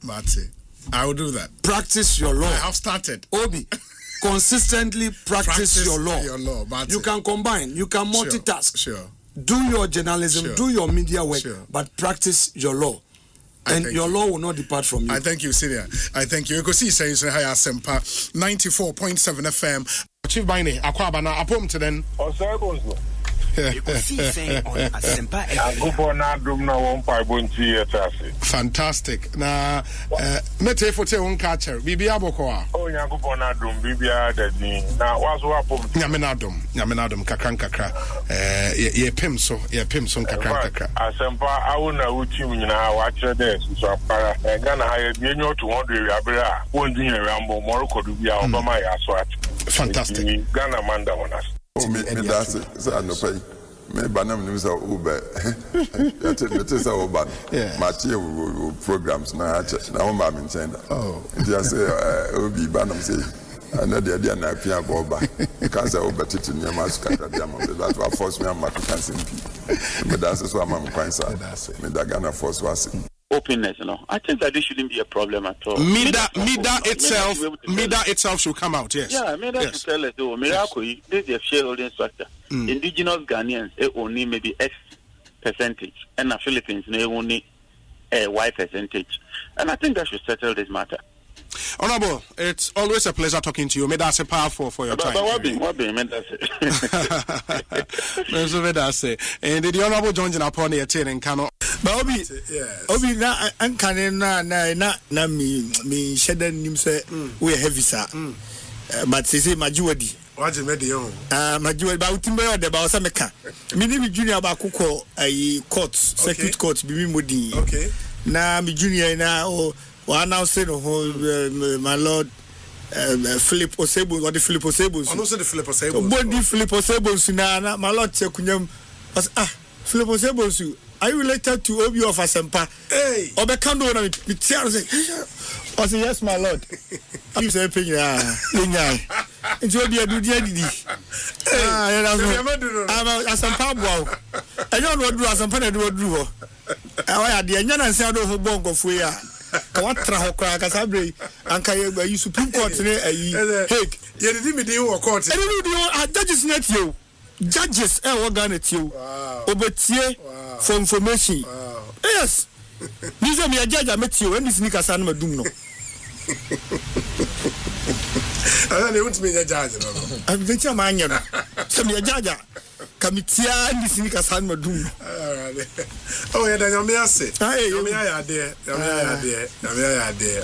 Marty, I will do that. Practice your law. I have started. Obi, consistently practice your law. Your law, Marty. You can combine. You can multitask. Sure. Do your journalism. Do your media work. But practice your law. And your law will not depart from you. I thank you, Senior. I thank you. Ekosiisen On Asempa 94.7 FM. Chief Bine, Akwaba na apom to then. Osei Bonsu. Ekosiisen On Asempa. Fantastic. Na mete fote won catcher. Bibi aboko. Oh, Nyankopon na dum bibia dadi. Na waso apom. Nyame na dum kakra. Ye pem so kakra. Asempa awu na uti nyina wa kire de so apara. Gana ha ye bi enyo 200 abere a won di nyina rambo moroko du bia obama ya so at. Fantastic. Ghana manda wonas. Me that's it. No pay. Me banam nim say Uber. It is Uber. Mathieu programs na homa me nchen. Oh. They say Obi banam say na dey na pia boba. Because Uber titi nyama skata dia mo. That was force me am to cancel me. Me that's so am kwan sa. Me da Ghana force was openness, I think that this shouldn't be a problem at all. Mida itself should come out, yes. Yeah, Mida should tell us, Miracle, this is a shareholding structure. Indigenous Ghanaians, only maybe X percentage, and the Philippines, only a Y percentage. And I think that should settle this matter. Honorable, it's always a pleasure talking to you. May that's a powerful for your time. What be, and the Honorable John upon the attending cannot. But Obi na ankane na me sheda nim say we heavy sir. But say majuwadi. What you made the majuwadi ba utimbe ode ba osa meka. Me ni me junior ba kokọ court, circuit court bi mi modi. Okay. Na me junior na o announce no my lord Philip Osei or the Philip Osei. I know say the Philip Osei. Body Philip Osei na my lord chekunyam was Philip Osei. Are you related to Obi of Asempa? Hey! Obekando na me tiaro say. I say yes my lord. You say pay ya. Nti Obi adu dia didi. Asempa boa. Enyo no duru Asempa na duru ho. Awa de enya na nsia do ho bongo fu ya. Ka watra ho kwa ka sabre anka ye Supreme Court ne ayi. Hey, ye didi me dey wo court. Judges net you. Judges organ you. Obetie for information. Wow. Yes. These are me a judge I met you and this sneakers are not doing no. I don't want to be a judge. I'm venture man. Some a judge. Kamitia and this sneakers are not doing. Oh, yeah, then you may say. Hey, you may have there.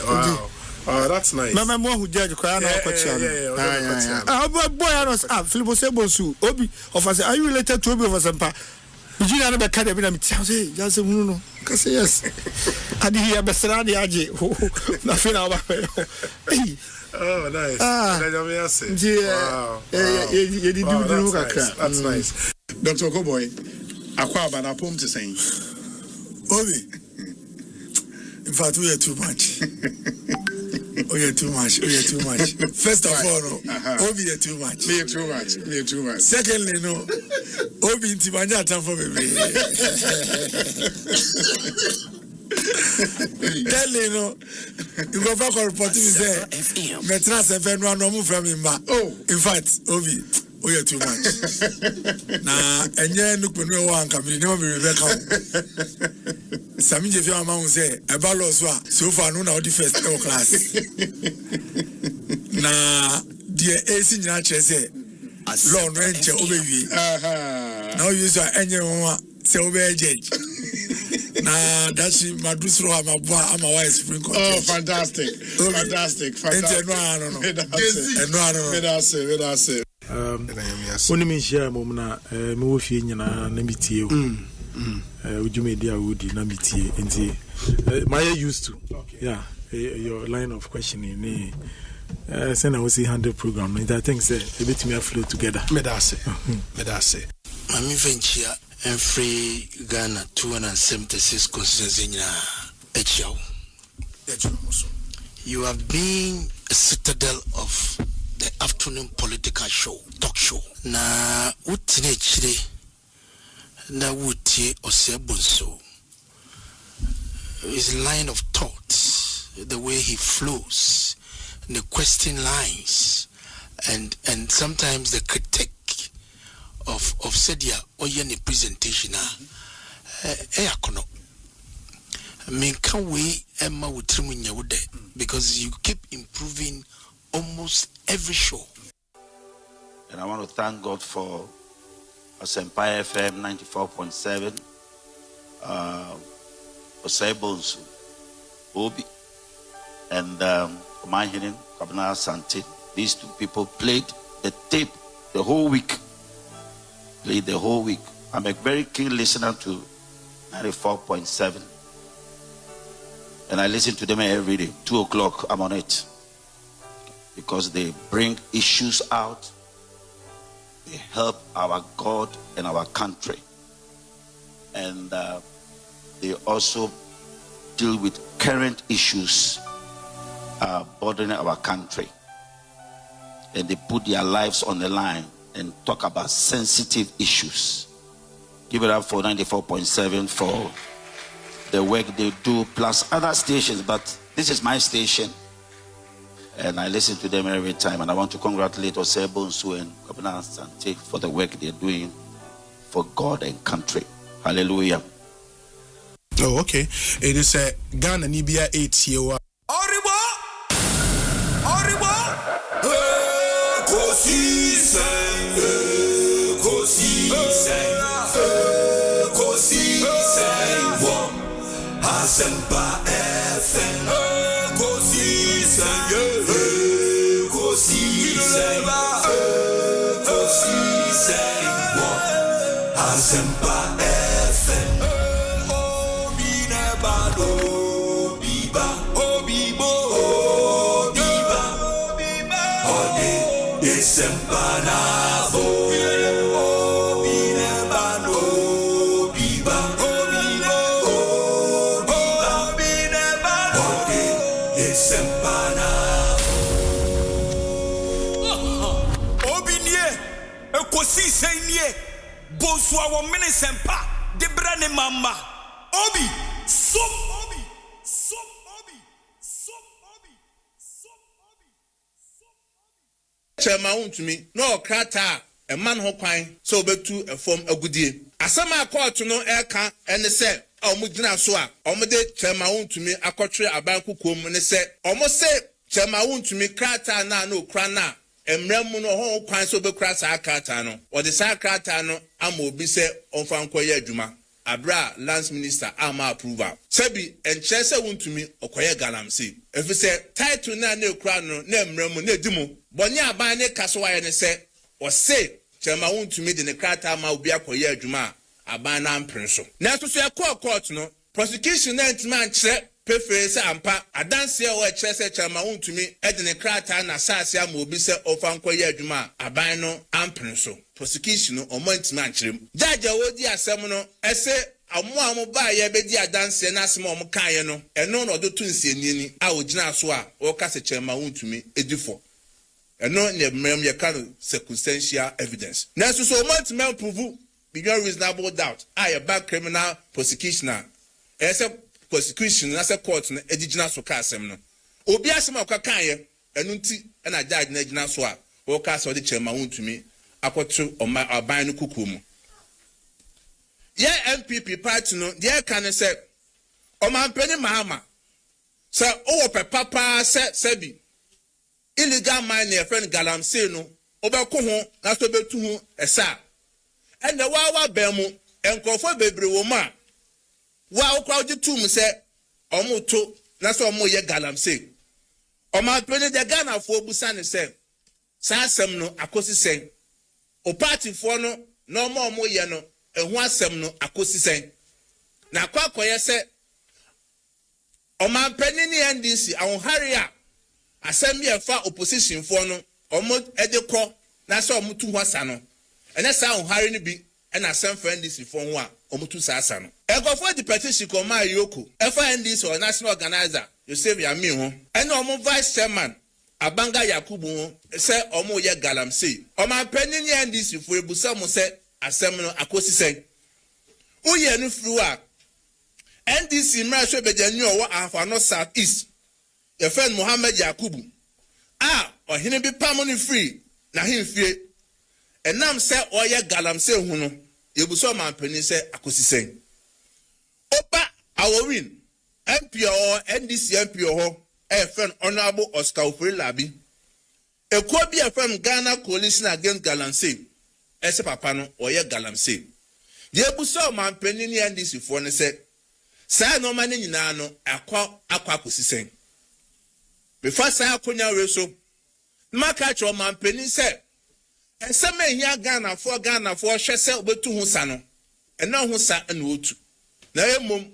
Wow. Oh, that's nice. Mama mo who judge cry na kwacha. Boy anos Philip Osei Bonsu Obi of us are you related to Obi of Asempa? Bijina na be ka de bi na me tia say just hunu no. Ka say yes. Adi here be sra de age. Na fe na ba. Oh, nice. Wow. That's nice. Dr. Koboy, Akwaba na pom to saying. Obi. In fact, we are too much. Oh, you're too much. First of all, Obi, you're too much. Me too much. Secondly, no. Obi, inti manja time for me. Thirdly, no. You go back and report to me say, Metra seven one no move from him. Oh, in fact, Obi. Oh, you're too much. Nah, and yeah, look when we want come. You know me, Rebecca. Sami Jeff, your mom say, about so far, no, now the first class. Nah, dear AC Nature say, Lord Ranger, obey. Now you say, any one say, obey judge. Nah, that's my dusro, I'm a wife spring. Oh, fantastic. Only me share momna me wo fie nyina na mitie o ujumedia wudi na mitie nti my used to your line of questioning send I say 100 program and I think say a bit me flow together me da say Mami venture and free Ghana 276 constituency nyina echiao. You have been a citadel of the afternoon political show, talk show. Na utine chire na wutie Osei Bonsu. His line of thought the way he flows, the question lines, and sometimes the critique of Sedia or any presentation. Because you keep improving almost every show. And I want to thank God for Asempa FM 94.7, Osei Bonsu, Obi, and my hidden Kabana Santi. These two people played the tape the whole week. I'm a very keen listener to 94.7. And I listen to them every day. 2 o'clock, I'm on it. Because they bring issues out. They help our God and our country. And they also deal with current issues bothering our country. And they put their lives on the line and talk about sensitive issues. Give it up for 94.7 for the work they do, plus other stations. But this is my station. And I listen to them every time. And I want to congratulate Osei Bonsu and Kabana Sante for the work they're doing for God and country. Hallelujah. Oh, okay. It is a Ghana Nibia 8 year. Oribo! Asempa FM. Ekosiisen. Asempa FM. Obi nebado, biba, obibo, obiba, ode Asempa nabo. Obi nebado, biba, obibo, obi nebado, ode Asempa nabo. Obi nie, Ekosiisen nie. Bonsu awo mene sempa de brane mama obi so obi Chema untumi no krata e man ho kwan so obetu efom agudie asama court no eka ene se omugina so a omde chema untumi akotwe abankukom ne se omose chema untumi krata na okra na emremu no ho kwan so bekura sa krata no ode sa krata no ama obi se onfa nkoye adwuma abra lance minister ama approval sebi enche se wuntumi okoye galamse efise title na okra no na emremu na edimu bonye aban ne kaso waye ne se ose chema wuntumi de ne krata ama obi akoye adwuma aban na mprenso na so ya court no prosecution na ntima nche pefe se ampa adanse o ekyese chama untumi edene krata na sase ama obi se ofa nkoye adwuma aban no amprenso prosecution no omantima ankyerem judge wodi asem no ese amu ba ye bedi adanse na asem o mkaye no eno no do tunsieni a ogina so a o kase chama untumi edifo eno ne mmem ye kan circumstantial evidence na so omantima prove beyond reasonable doubt a back criminal prosecution ese prosecution na se court na edigina so ka asem no obi asem akaka ye enu nti na judge na egina so a o ka so de chema wuntumi akoto aban no kukumu ye MPP party no de ka ne se o mampeni mahama se o wo pepapa se bi illegal mining e friend galamsey no obeko ho na so betu ho esa ene wa bemu enkofo bebre wo ma wa okwa ojitum se omuto na so omo ye galamsey o ma pene de Ghana fo busa ne se sa asem no akosi sen o party fo no na omo ye no ehu asem no akosi sen na kwakoye se o ma pene ni NDC awon haria asem ye fa opposition fo no omo edekọ na so omutu ho asa no ene sa awon hari ni bi na asem fa NDC fo ho a omutu sa asa no ego for the petition ko ma yoko efa NDC or national organizer Joseph Yami ho ene omo vice chairman Abanga Yakubu ho se omo ye galamsey o ma pani ni NDC fo ebusa mo se asem no akosi sen uye no fru a NDC mra so bejanyu owo Afano South East your friend Mohammed Yakubu. Or him be permanent free, na him fear. And now say, or ya galam say, Huno, you will so man penny say, Ekosiisen. Opa, our win. MPO, NDC MPO, a friend Honorable Oscar Labi. A be a friend Ghana coalition against Galamsey. Ese papano, or ya Galamsey. The Ebuso man penny NDC for ne said, Say no man in Nano, aqua Ekosiisen. Before say Konya Reso. Makacho man penny said, and some men ya Ghana for shese obetu husano, and no husa and wotu. Na mum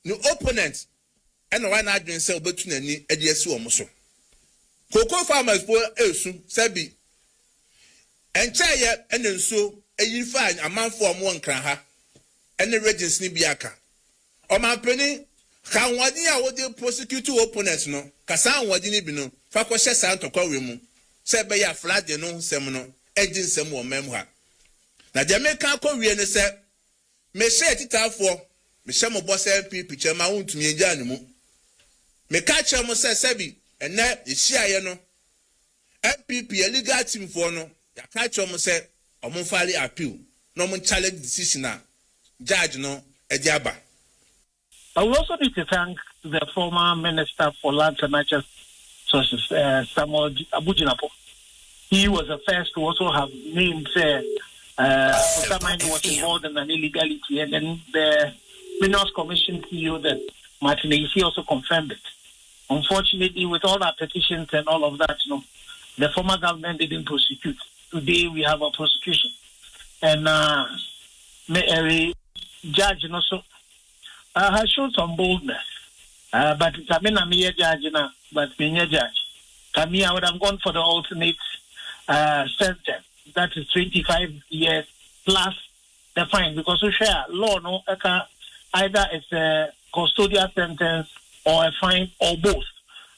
no opponent, and one I didn't say obetu any ediesu omoso. Cocoa farmers for esu sabi, and chaya and then so a ye find a man for one craha, and the regents nibiaka. O man penny, can one year would they prosecute opponents no, Kasan wadini bino. Fakoshe santo kwa wimu sebe ya flat no semno engine sem wo memha na Jamaica ko wie ne se me she titafo me she mo boss MP picture ma wontumi agya ne mu me ka che mo se sebi ene ehia no MPP legal team for no ya ka che mo se omfali appeal no mo challenge decision a judge no ediaba. I will also need to thank the former Minister for Lands and Natural Sources, Samuel Abujinapo. He was the first to also have named Osamani was involved in an illegality, and then the Minerals Commission CEO that Martin Isi also confirmed it. Unfortunately, with all our petitions and all of that, the former government didn't prosecute. Today we have a prosecution, and judge also has shown some boldness. But I mean, I'm a judge now, but being a judge. I would have gone for the alternate sentence. That is 25 years plus the fine, because we share law, no, either it's a custodial sentence or a fine or both.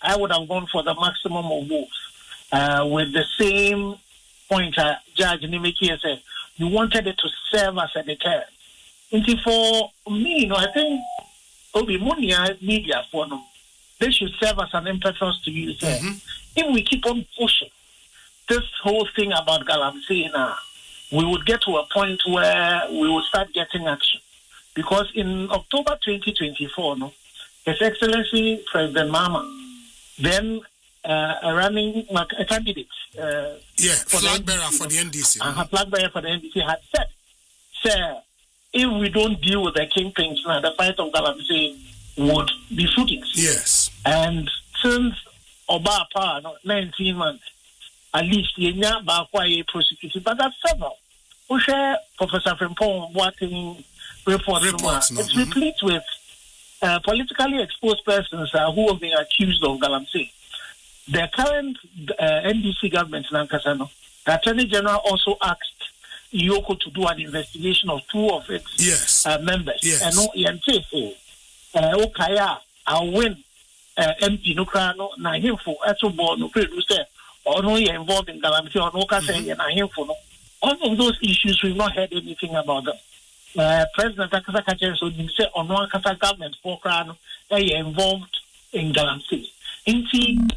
I would have gone for the maximum of both. With the same point, Judge Nimeki said, you wanted it to serve as a deterrent. And for me, I think Obi Munia media for them, they should serve as an impetus to use. If we keep on pushing this whole thing about Galamsey, we would get to a point where we will start getting action. Because in October 2024, His Excellency President Mama, then running a candidate, flag bearer for the NDC, flag bearer for the NDC had said, "Sir, if we don't deal with the kingpins, the fight of Galamsey would be fruitless." Yes. And since Obapa, 19 months, at least, Yenya Bakwa prosecuted, but that's several. We share Professor Frimpong working reports. It's replete with politically exposed persons who have been accused of Galamsey. The current NDC government in Ankasano, the Attorney General also asked Yoko to do an investigation of two of its members. Yes. And Okaya, I'll win MP Nukrano, na him for Etobo, no producer, or no, you're involved in Galamsey, or no, and him for no. All of those issues, we've not heard anything about them. President Akasaka so you say on one Kasa government for Krano, they are involved in Galamsey.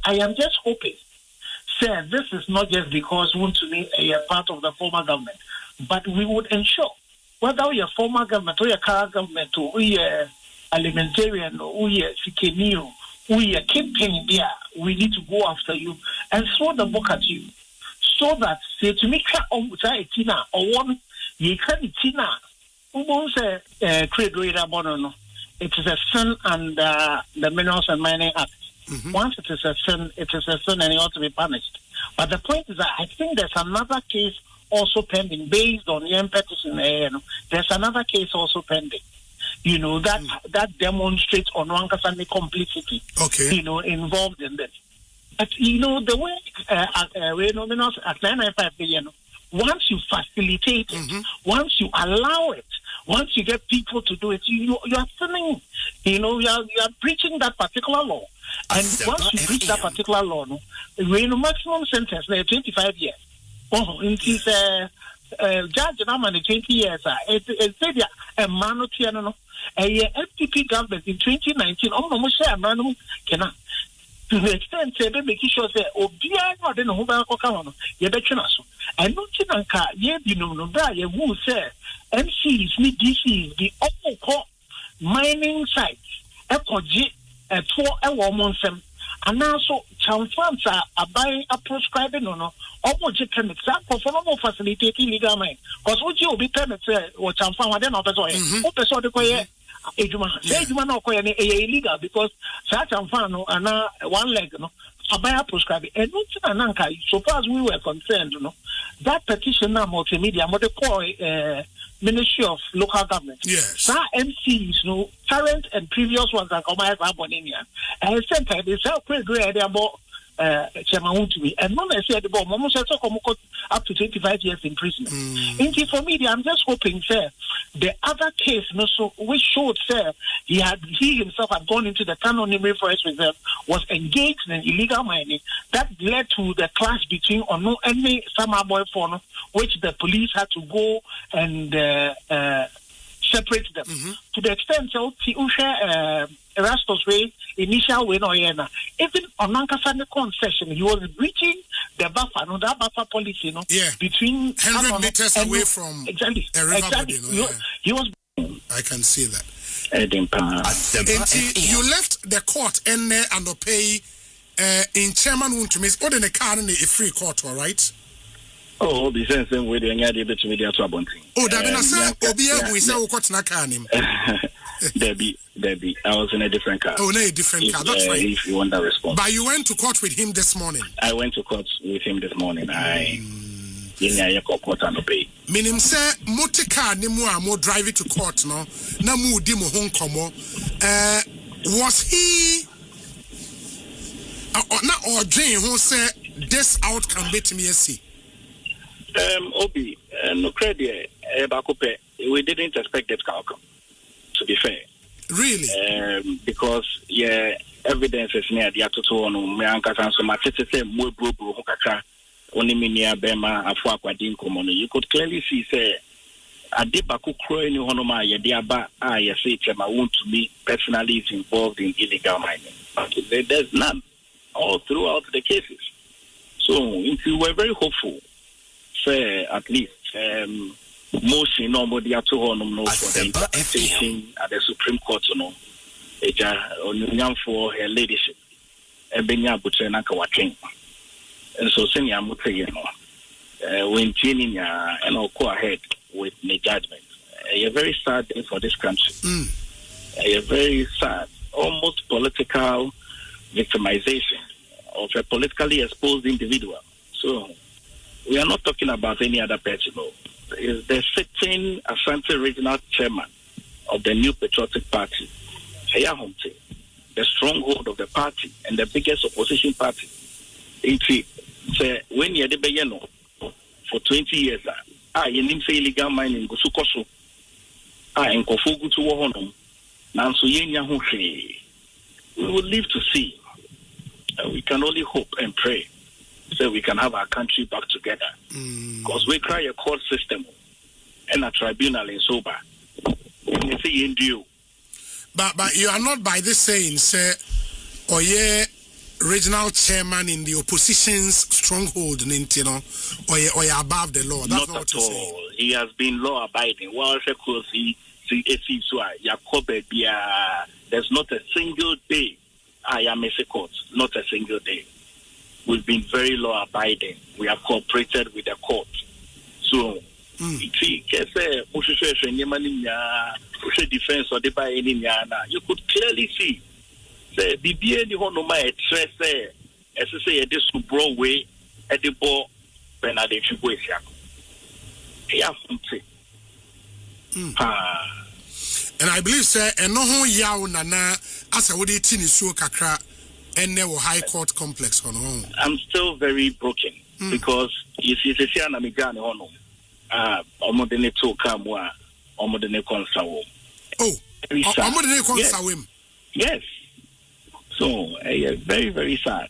I am just hoping, sir, this is not just because we want to be a part of the former government, but we would ensure whether we are former government or your current government or we are alimentarian or we are Sikenio, we are campaigning there, we need to go after you and throw the book at you so that say to make sure tina or one ye can tina it is a sin under the Minerals and Mining Act. Once it is a sin and it ought to be punished. But the point is that I think there's another case also pending based on the petition. There's another case also pending. That demonstrates on Wankasani complicity. Involved in this. But the way Minerals Act 995 billion. Once you facilitate it, once you allow it, once you get people to do it, you are sinning. You are breaching that particular law. And once you breach that particular law, we're in a maximum sentence, 25 years. Oh, it is judge now 20 years. It's a man a FTP government in 2019. to the extent say making sure say obia no de no ho ba koka ho no ye betwena so and no tinanka ye binum no bra ye wu say MCs ni DCs the all mining sites ekoji eto ewo monsem anaso chamfansa abai a prescribe no omoje permit sa for no facilitate illegal mine cause oji obi permit say wo chamfan wa de no person o person de koye ejuma no koye ne illegal because sa chamfan no ana one leg no abai prescribe and no tinanka so far as we were concerned no that petition na multimedia mo de call Ministry of Local Government. Yes. MCs, no current and previous ones that come out of Aboninia. And center they say pretty great about Chairman to me. And not necessarily the bomb said up to 25 years imprisonment. Indeed, for me, I'm just hoping, sir, the other case, no, so which showed, sir, he himself had gone into the Canonic Forest Reserve, was engaged in illegal mining. That led to the clash between Ono and me, Sama Boy Fono, which the police had to go and separate them. To the extent so Usha Erastus Way, initial way no yena. Even on Nankasane concession, he was breaching the buffer, no that buffer policy, no? Yeah. Between 100 meters away from exactly. a river Exactly. body, no? He was I can see that. Asempa You left the court and pay in chairman won't miss or in a car in a free court, all right? Oh, the same way they are able to media to abundant. Oh, that been a son, Obia, we say, what's not him. Debbie, I was in a different car. Oh, no, a different car. That's right. If you want that response. But you went to court with him this morning. I went to court with him this morning. Court and obey. Meaning, sir, motor car, ni mo drive it to court, no? Na mu di mo hong komo. Was he or Jane who said this outcome bet me see? Obi, no credit, Bakope, we didn't expect that outcome, to be fair. Really? Because, evidence is near the Atoto on Mianka and so much. It's a more bro, only minia Bema, Afua Quadin Common. You could clearly see, say, a debaku crowing Honoma, Yadiaba, I say, Chema, want to be personally is involved in illegal mining. But there's none all throughout the cases. So, if you were very hopeful, say at least motion nobody at all no for the interpretation at the Supreme Court no on for her leadership Benya Butrena Kawakin. And so senior Mutay when tuning and I'll go ahead with the judgment. A very sad day for this country. A very sad, almost political victimization of a politically exposed individual. So we are not talking about any other person. Is the sitting Asante Regional Chairman of the New Patriotic Party, Hayahomte, the stronghold of the party and the biggest opposition party. Say when you are for 20 years, you need to illegal mining go sukoso. In Kofugu to Wohonum, Nansu Yenya Hushi. We will live to see. We can only hope and pray so we can have our country back together. Because we cry a court system and a tribunal in sober. But you are not by this saying, sir, or regional chairman in the opposition's stronghold, or you're above the law. That's not what at all. He has been law abiding. There's not a single day I am a court, not a single day. We've been very law abiding. We have cooperated with the court. So, you could clearly see the BBA the one my stress as I say this Broadway at the ball Bernadette Chibuisia. And I believe, sir, and no who yaw nana as I would eat in so kakra and never high court complex on home. I'm still very broken because you see the Siana Migani on Omodene to Kamwa, Omodene Consawo. Oh, Omodene Consawim. Yes. So, very, very sad.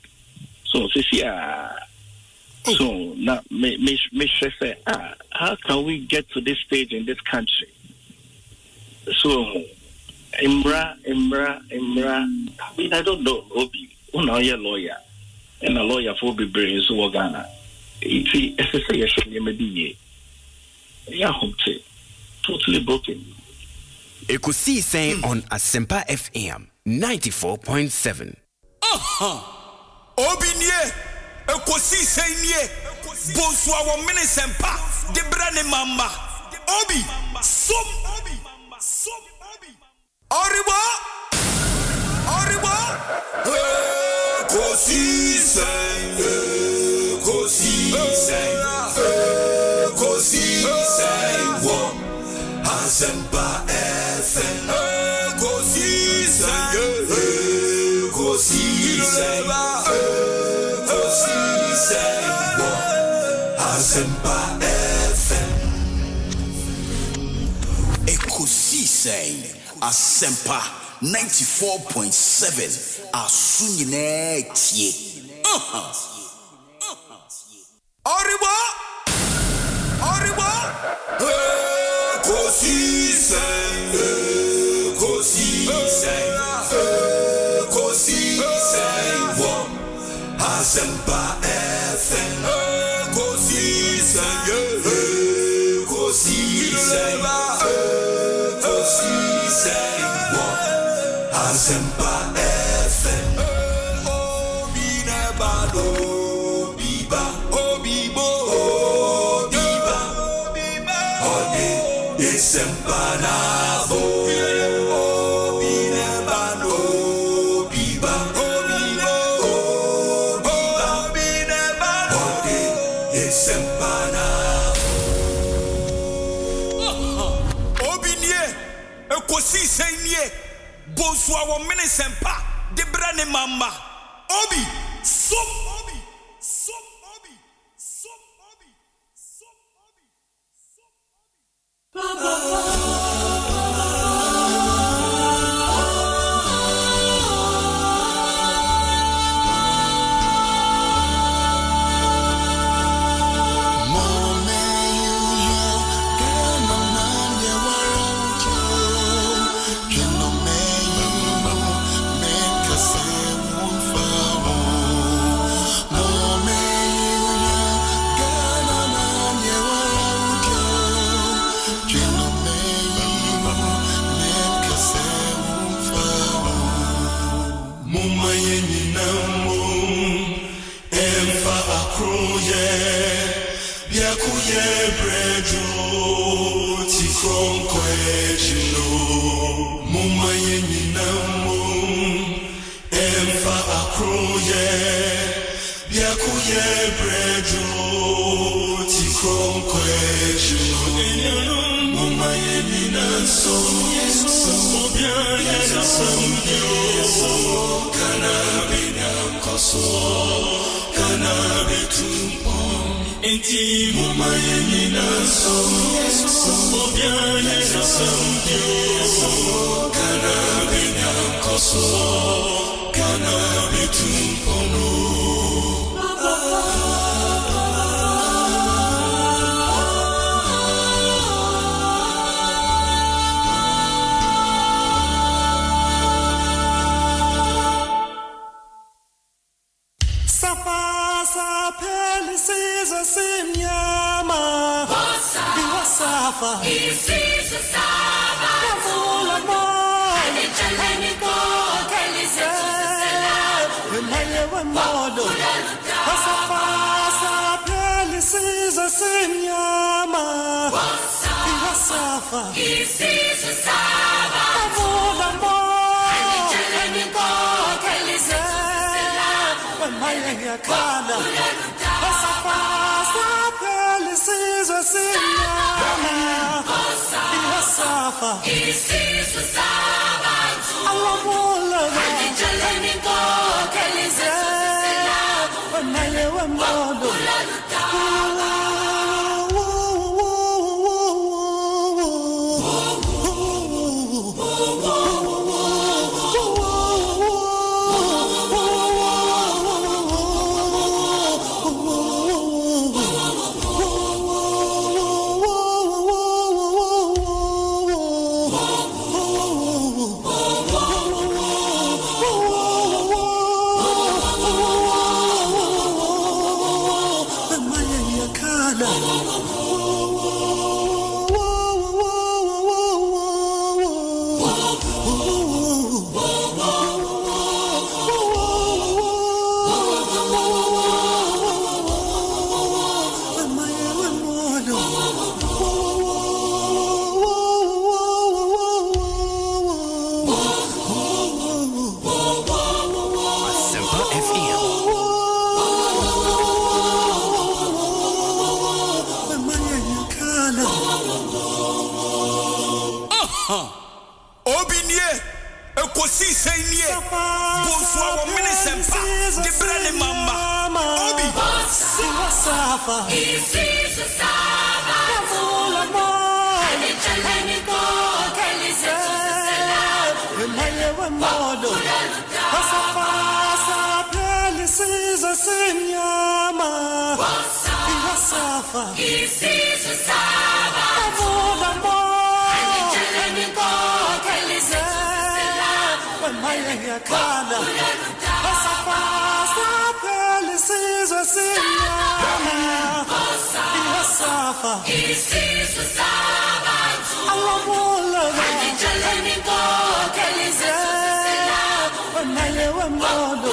So, Cecilia. So, now, me say, how can we get to this stage in this country? So, Imra. I mean, I don't know, Obi. una ye lawyer and a lawyer for be brain so Ghana. It's a suggestion you may be totally broken. Ekosiisen on Asempa FM 94.7. Obinye Ekosiisen ye Bonsu our Asempa de brane mama Obi som Oribo Ekosiisen wo Asempa FM Ekosiisen wo Asempa FM Ekosiisen Asempa 94.7 Asunyine tie Oribo Ekosiisen wo Asempa FM Ekosiisen wo Asempa FM Obi nebado biba obibo biba ode Asempa nabo Obi nebado biba obibo biba ode Asempa nabo Obinye Ekosiisen ye Bonsu our Asempa de brane mama Obi som Safa. He sees the Saba. Kavula mo. Ani chaleni ko. Kelise Sela. Emmaye wa modo. Safa Safa. He sees the Senyama. Safa. He sees the Saba. Kavula mo. Ani chaleni ko. Kelise Sela. Emmaye ya kana. Safa Safa. He sees the Senyama. Safa. He sees the Saba. Alamola. Ani chaleni ko. Kelise Sela. Emmaye wa modo.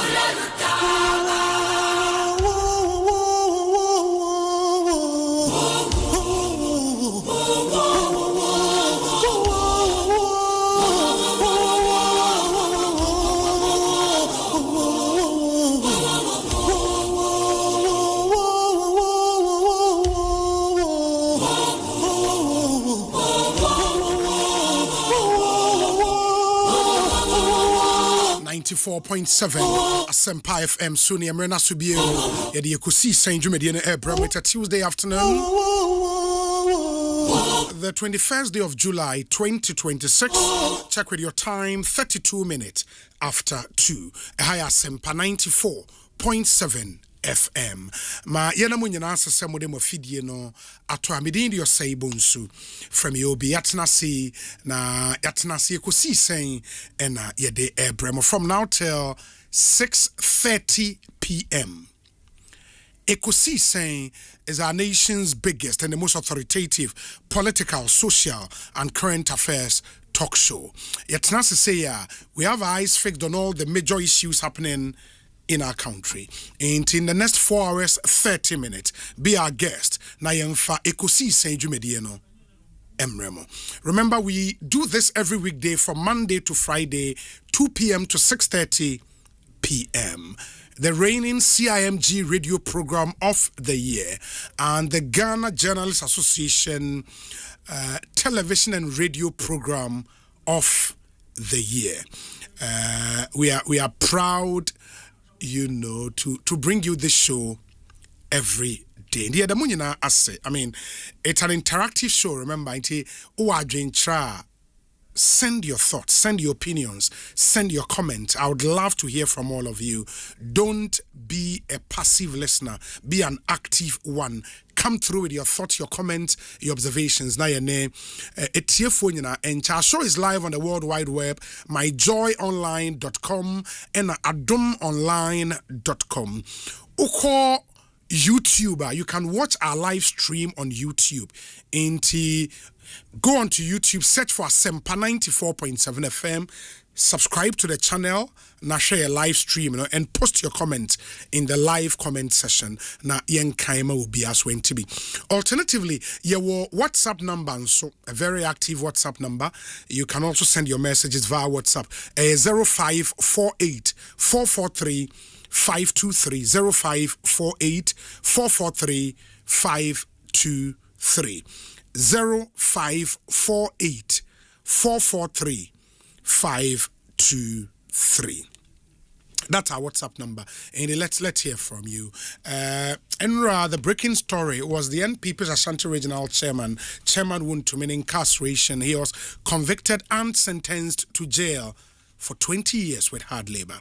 Asempa FM Suni Amrena Subio Yedi Ekosiisen Jumedian Airbrem with a Tuesday afternoon, the 21st day of July 2026. Check with your time, 32 minutes after 2. High Asempa 94.7 FM. Ma yena mu nyina asese mo de mo fidie no ato amedin de Osei Bonsu from Yobi Yatnasi na Yatnasi Ekosiisen ena yede ebrem from now till 6:30 p.m. Ekosiisen is our nation's biggest and the most authoritative political, social, and current affairs talk show. Yatnasi say we have our eyes fixed on all the major issues happening in our country. And in the next 4 hours, 30 minutes, be our guest. Na yemfa Ekosiisen Jumedieno Emremo. Remember, we do this every weekday from Monday to Friday, 2 p.m. to 6:30 p.m. The reigning CIMG radio program of the year and the Ghana Journalists Association television and radio program of the year. We are proud, you know, to bring you this show every day. I mean, it's an interactive show. Remember, send your thoughts, send your opinions, send your comments. I would love to hear from all of you. Don't be a passive listener. Be an active one. Come through with your thoughts, your comments, your observations. Now your name. And our show is live on the World Wide Web, myjoyonline.com and adomonline.com. Uko YouTuber, you can watch our live stream on YouTube. Go onto YouTube, search for Asempa 94.7 FM, subscribe to the channel, now share a live stream, and post your comment in the live comment session. Na yen kaima will be as when to be. Alternatively, your WhatsApp number, so a very active WhatsApp number. You can also send your messages via WhatsApp. 0548 443 523 0548 443 523 0548 443 523. That's our WhatsApp number. And let's hear from you. Enra, the breaking story was the NPP's Ashanti Regional Chairman Wuntumin incarceration. He was convicted and sentenced to jail for 20 years with hard labor.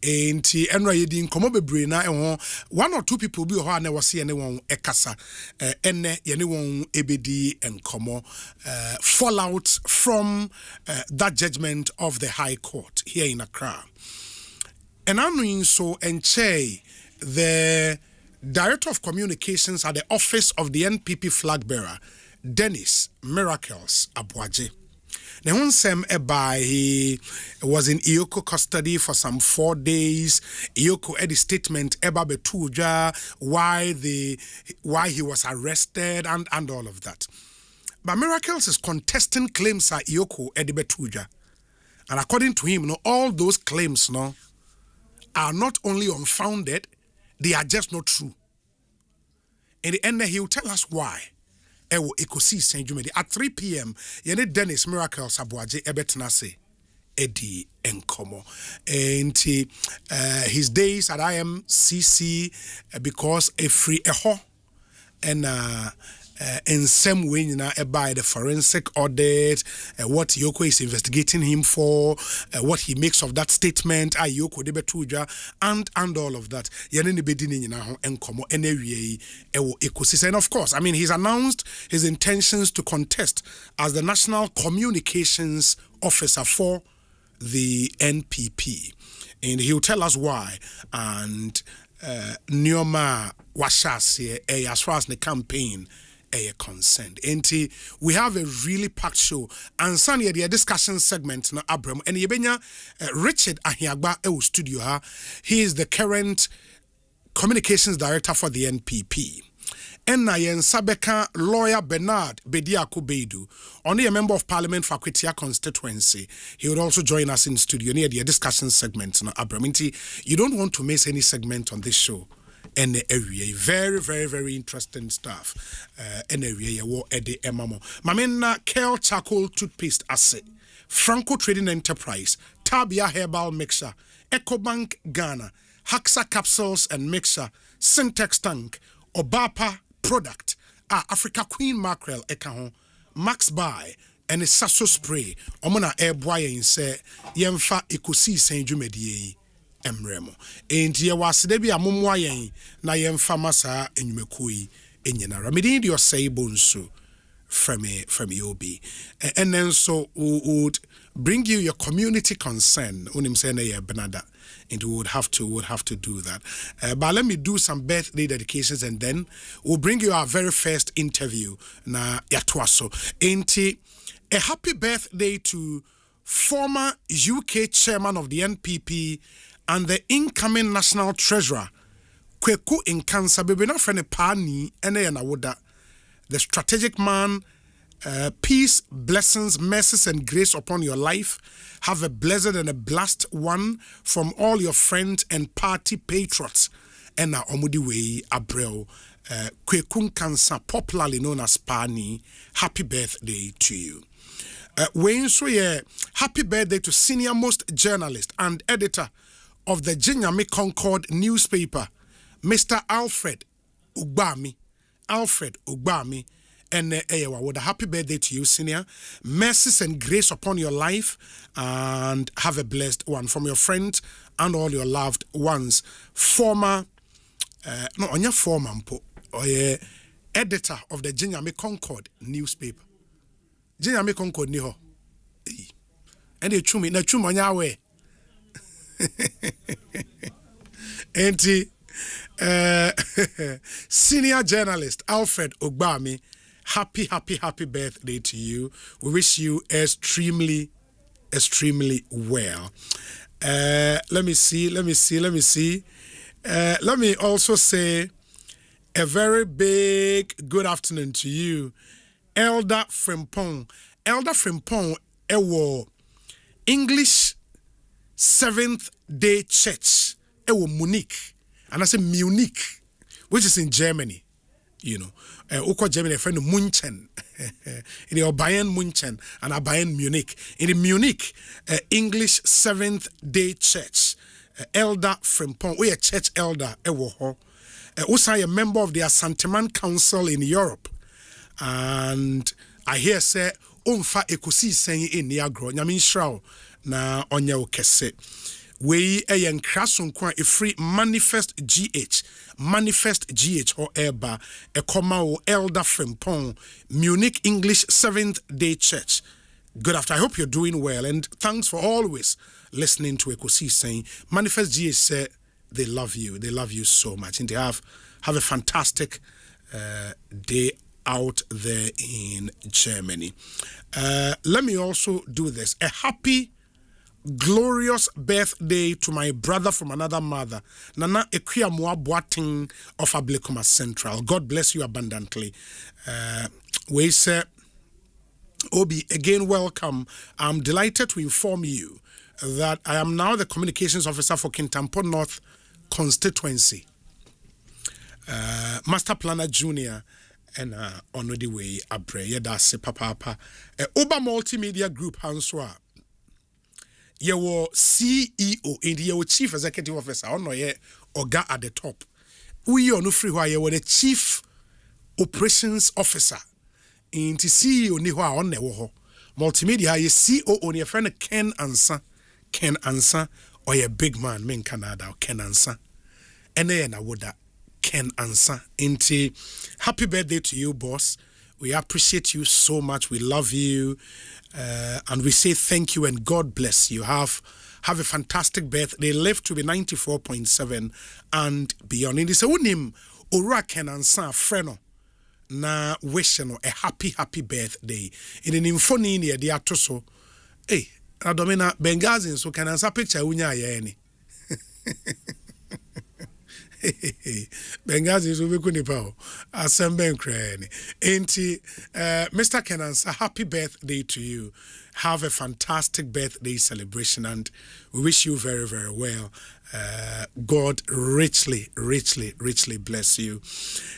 And Enra yedi nkomo bebre na one or two people bi ho na wose anyone ekasa enne anyone ebedi nkomo fallout from that judgment of the High Court here in Accra. And I'm so enche the Director of Communications at the Office of the NPP Flag Bearer, Dennis Miracles Abuaje. The Hunsem Ebai, he was in Iyoko custody for some 4 days. Iyoko had a statement Eba Betuja, why he was arrested and all of that. But Miracles is contesting claims at Iyoko Edi Betuja. And according to him, all those claims are not only unfounded, they are just not true. In the end, he will tell us why. Ekosiisen Jumedi at 3 p.m. Yene Dennis Miracles Abuaje Ebetenase Edi Enkomo. And his days at IMCC because a free and in some way, by the forensic audit, what Yoko is investigating him for, what he makes of that statement, Yoko debetuja, and all of that. And of course, I mean, he's announced his intentions to contest as the National Communications Officer for the NPP, and he'll tell us why. And Nyoma Washasi, as far as the campaign concerned. And we have a really packed show. And Sunny, the discussion segment na Abram and Yebenya Richard Ahiagba studio. He is the current communications director for the NPP. And Nayen Sabeka lawyer Bernard Bediako Beidu, only a member of parliament for Akwetia constituency. He would also join us in studio near the discussion segment na Abram. You don't want to miss any segment on this show. And area very, very, very interesting stuff. And area wo ede emamo. Mamena Kel Charcoal Toothpaste Asset, Franco Trading Enterprise, Tabia Herbal Mixer, EcoBank Ghana, Haxa Capsules and Mixer, Syntex Tank, Obapa Product, Africa Queen Mackerel Ekaho, Max Buy, and a Sasso Spray. Omona air boy say Yemfa Ekosiisen Jumedie. Emremo enti ye wasede bia momwa yen na ye mfa masa enwumekoi enyenara medin de Osei Bonsu from obi and then so would bring you your community concern unim say na ye benada and we would have to do that but let me do some birthday dedications and then we'll bring you our very first interview na yatwaso enti a happy birthday to former UK chairman of the NPP and the incoming national treasurer, Kweku Nkansa Bebena Frene Pani Ene Nawoda, the strategic man, peace, blessings, mercies, and grace upon your life. Have a blessed and a blessed one from all your friends and party patriots. And Omudiwe Abreu, Kweku Nkansa, popularly known as Pani. Happy birthday to you. Happy birthday to senior most journalist and editor of the Jinyami Concord newspaper, Mr. Alfred Ugbami, and with a happy birthday to you, senior. Mercies and grace upon your life, and have a blessed one from your friends and all your loved ones. Former, editor of the Jinyami Concord newspaper. Jinyami Concord niho, and you chumi na chuma nyawe. And senior journalist Alfred Ugbami, happy birthday to you. We wish you extremely well. Let me see. Let me also say a very big good afternoon to you, Elder Frimpong. Elder Frimpong, ewo English Seventh Day Church, Munich, and I say Munich, which is in Germany. Germany, a friend of Munchen, in the Bayern Munchen and a Bayern Munich. In the Munich, English Seventh Day Church, Elder Frimpong, we a church elder, also a member of the Asantman Council in Europe, and I hear say, Umfa Ekosiisen in Niagro, Nyamin na onya okese we eyenkra kwa a free manifest gh or eba e koma o Elder Frimpong Munich English Seventh Day Church. Good after. I hope you're doing well, and thanks for always listening to Ekosiisen. Manifest GH say they love you so much, and they have a fantastic day out there in Germany. Let me also do this. A happy glorious birthday to my brother from another mother, Nana Ekuamua Boating of Ablekuma Central. God bless you abundantly. We say, Obi, again, welcome. I'm delighted to inform you that I am now the communications officer for Kintampo North constituency. Master Planner Junior and on the way, Abre, Yedase Papa, Oba Multimedia Group, Hanswa. Your CEO and your Chief Executive Officer, or Oga at the top. We are no free why you were the Chief operations officer into CEO ni ho a on ho multimedia ye COO ni friend Ken Ansa or a big man men Canada Ken Ansa ene na woda Ken Ansa into happy birthday to you boss. We appreciate you so much. We love you. And we say thank you and God bless you. Have a fantastic birthday. Live to be 94.7 and beyond. In this unim ora kenansa freno na wish no a happy birthday. In an infoni ni de atoso. Hey, adomina Benghazi so kenansa picture unya ye Benghazi is ubekuni pao. Asemba nkra. Enti Mr. Kenansa, happy birthday to you. Have a fantastic birthday celebration and we wish you very, very well. God richly bless you.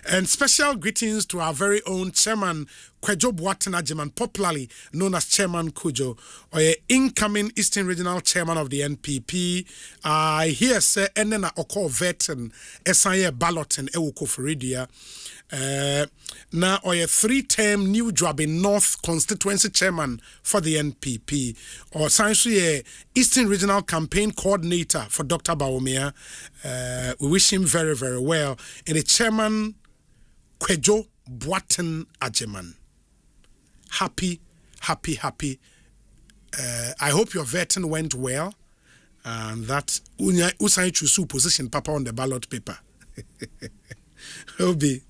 And special greetings to our very own Chairman Kwejo Boateng Agyeman, popularly known as Chairman Kujo, or incoming Eastern Regional Chairman of the NPP. I hear say enena oko veteran esanye balloting ewuko Foridia. Now or a 3-term new job in North Constituency Chairman for the NPP, or essentially Eastern Regional Campaign Coordinator for Dr. Bawumia. We wish him very, very well. And the Chairman Kwejo Boateng Agyeman. Happy. I hope your vetting went well and that Usai Chusu position Papa on the ballot paper. Obi,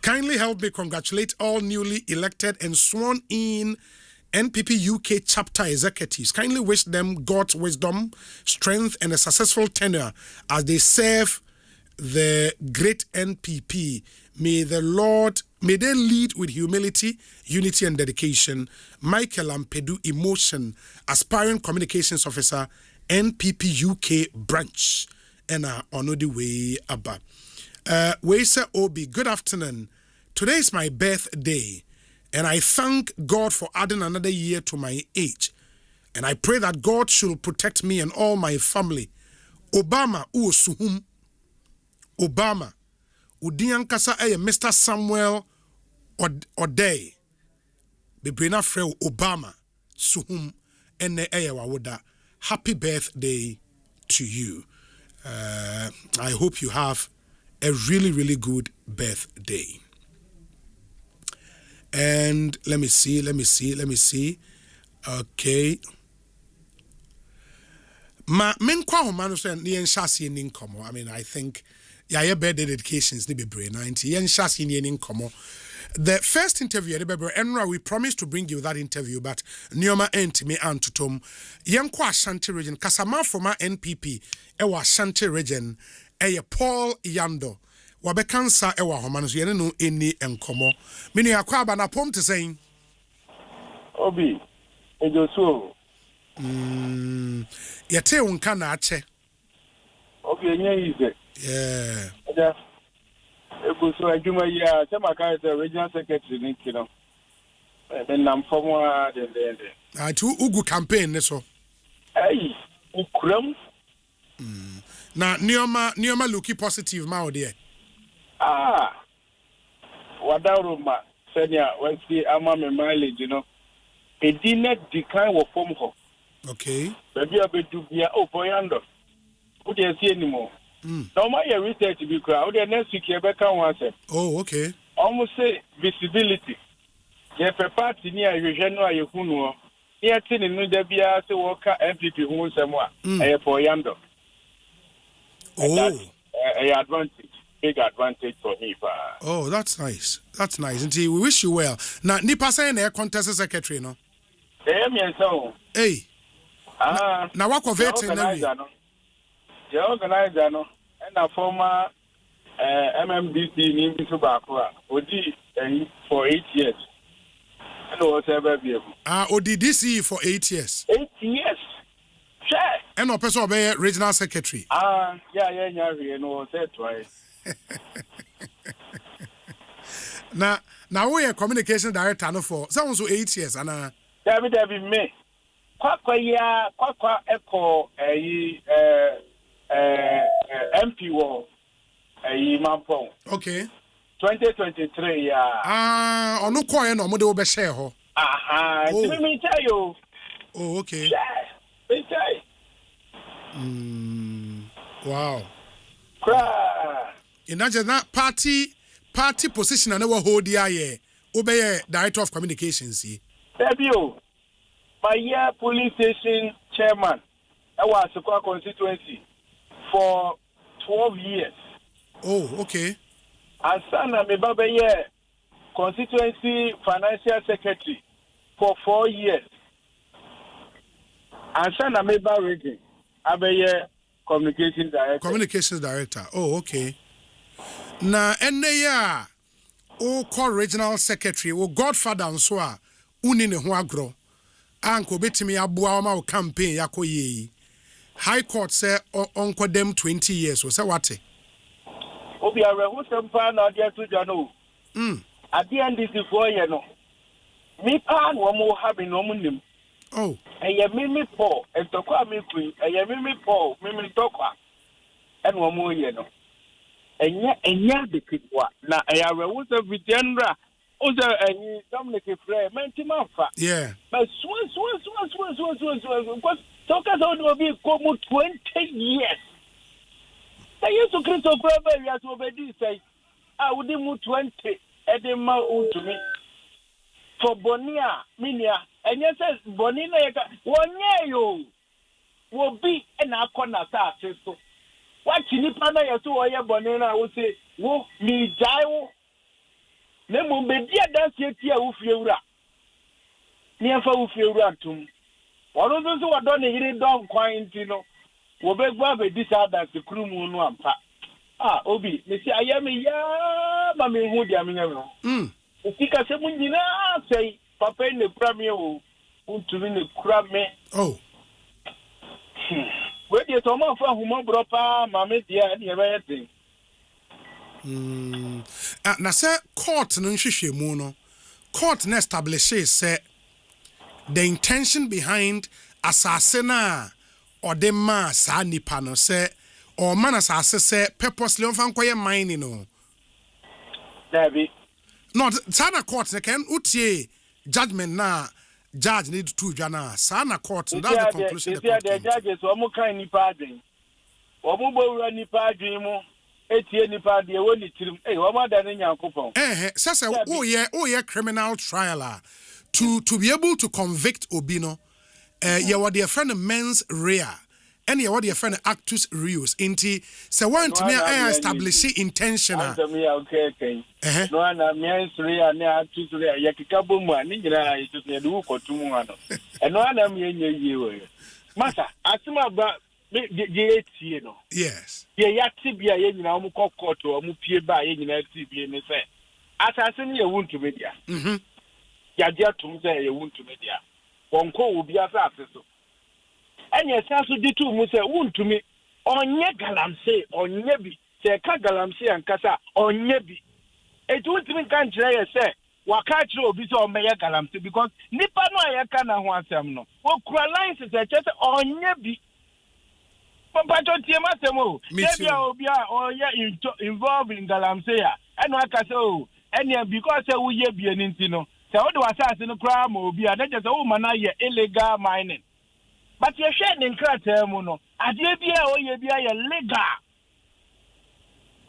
kindly help me congratulate all newly elected and sworn in NPP UK chapter executives. Kindly wish them God's wisdom, strength, and a successful tenure as they serve the great NPP. May they lead with humility, unity, and dedication. Michael Ampedu Emotion, aspiring communications officer, NPP UK branch, and on the way abba. Weisa Obi, good afternoon. Today is my birthday, and I thank God for adding another year to my age. And I pray that God should protect me and all my family. Obama, Uosuhum. Obama, Udiankasa Mr. Samuel Odei. Bebrina Freo Obama, Suhum, Ene Wawoda. Happy birthday to you. I hope you have a really good birthday. And let me see. Okay. Menkwa homano so ne yenhyase ni nkomo. I mean, I think your birthday dedications ni bebre 90. Yenhyase ni nkomo. The first interview at Bebre Enra, we promised to bring you that interview, but Nioma Entime Antutum, Yankwa Ashanti region, Kasama former NPP, Ewa Ashanti region, Paul Yando, Wabekansa Ewa Homans, Yenu Inni Enkomo. Mini Akwaba na pom to saying Obi, Ejosu. Yate unkana ache. Okay, nye yeah. Ekoso adwuma yi a chama kai the regional secretary ni kino. Then nam former the. To ugu campaign ne so. Hey, ukram. Na nioma looking positive ma ode. Wadaro ma senior when see ama me mileage, you know. E dinner decline wo form ho. Okay. Baby abedu bia opoyando. Who dey see anymore? No my research be crowd the next week you can one say. Oh, okay. Almost say visibility. Ye party ni ahwehwe no ayehunu. Ye tin no da bia say work MPP hu nsem a e for yando. Oh. Big advantage for me. Oh, that's nice. That's nice. And we wish you well. Now, Nipa say na contest secretary no. Hey. Now what convert na the organizer no and a former MMDC in Bisubakwa Odi for 8 years. And was ever be ODDC for 8 years. 8 years. Sure. And a person be regional secretary. Yeah, no, that's right. Now we are communication director no for someone so 8 years and David me. Kwa echo MP war Mampong. Okay. 2023 ono koye no mo de wo be share ho. Let me tell you. Oh, okay. Let me tell you. Wow. Imagine that party position and we hold the obey director of communications. Debio, my year police station chairman, I was a constituency for 12 years. Oh, okay. And son, I'm a year constituency financial secretary for 4 years. And son, I'm a region. I'm a year communications director. Oh, okay. Na enne ya o regional secretary o godfather nso a uni ne ho agro anko betimi aboa ma o campaign yakoye high court say onko dem 20 years o say what obi awe hu sempa na dia to jano at the end this for ye no mi pa no mo ha bi no mo nim oh eye mimi po entokwa mi kuin eye mimi po mimi tokwa en wo mo ye no enya de kidwa na ayawe wo se vitendra o se enyi Dominic Frey mentima fa yeah but so because talk us on be come 20 years say you Christo Frey ya so be say I would mu 20 edema to me for Bonia minia enye say Bonina yeka wonye yo wo bi na akona sa so what nipa na yeso oye bone na wo se wo mi jai wo na mo be dia danse tia wo fiewura ni afa wo fiewura tum woro so wo do ne yiri don kwan nti no wo be gba be disa dance krumu no ampa obi me si ayame ya ma me hu dia me nyame ukika se mun nyina sei papa ne kura me o untumi ne kura me oh where the Toma for Humo Bropa, Mamma, dear, and everything. Na say court no nhwehwe mu no court na establishes say the intention behind assassin or the ma sa nipa no say or man assassin say purposely on fan koye mining no David no sana court na can utie judgment na judge need to jana sana court that's the conclusion the judges omo kan nipa adwen omo bowura nipa adwen mu etie nipa de wo ni tirim omo da ne nyankopon say oh yeah criminal trial to be able to convict Obino you were the friend men's rear and you were the friend actus reus inti say want to me establish intentional okay no na men's rear na actus rear yakika bomu ani nyina itu se du kotum ano eno na me enye we masa asima ba je etie no yes ye yati bia ye nyina omu kokoto omu pie ba ye nyina ti bie ne se asase ne ye wuntu media yaje atum se ye wuntu media wonko obi asase so enye saso ditu mu se wuntumi onye galamse onye bi se ka galamse ankasa onye bi etu wuntumi kan kire ye se waka kire obi se omeye galamse because nipa no ayeka na ho asem no okura lines se chese onye bi papa to tie masem o bia obi a oye involved in galamse ya eno aka se o ene because se wo ye bie ni ntino se wo de wasase no kura ma obi a na je se wo mana ye illegal mining. But you share in Krater no. Adebia or ye be a legal.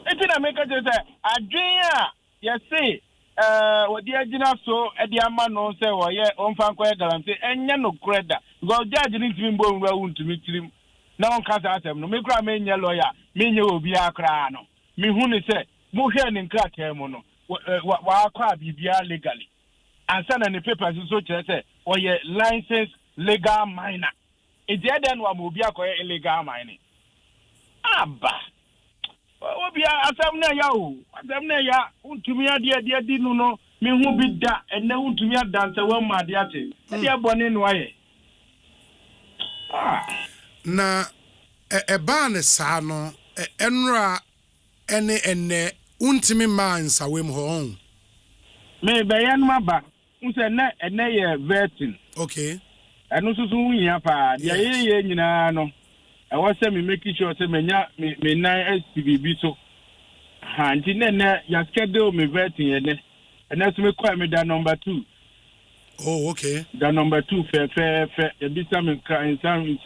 It's in America to say, Adria, you see, what the agent so at the Amano say, or ye on Fanco Galanty, and no credit. Because judge didn't even go well to meet him. No one can ask him, no make a man your lawyer, mean you will be a crano. Me who say, Mohan in Krater mono, what crab be legally. And send any papers in such as say, or ye licensed legal miner. It's the other one will be a illegal mining. Abba. Obi asamna yawo. Asamna ya untumi ade dinu no me hu bi da enne untumi adanse wa ma ade ate. E dia bone no aye. Na eba ne sa no enra ene untumi ma nsawem ho. Me be yan maba. Unse na ene ye vetting. Okay. Anu susu nya pa dia ye nyina no e wo se me make sure se menya me nan SPB so Auntie Nene, you schedule me vetting and that's me call me that number 2. Oh, okay. The number 2 fair. Be some crying some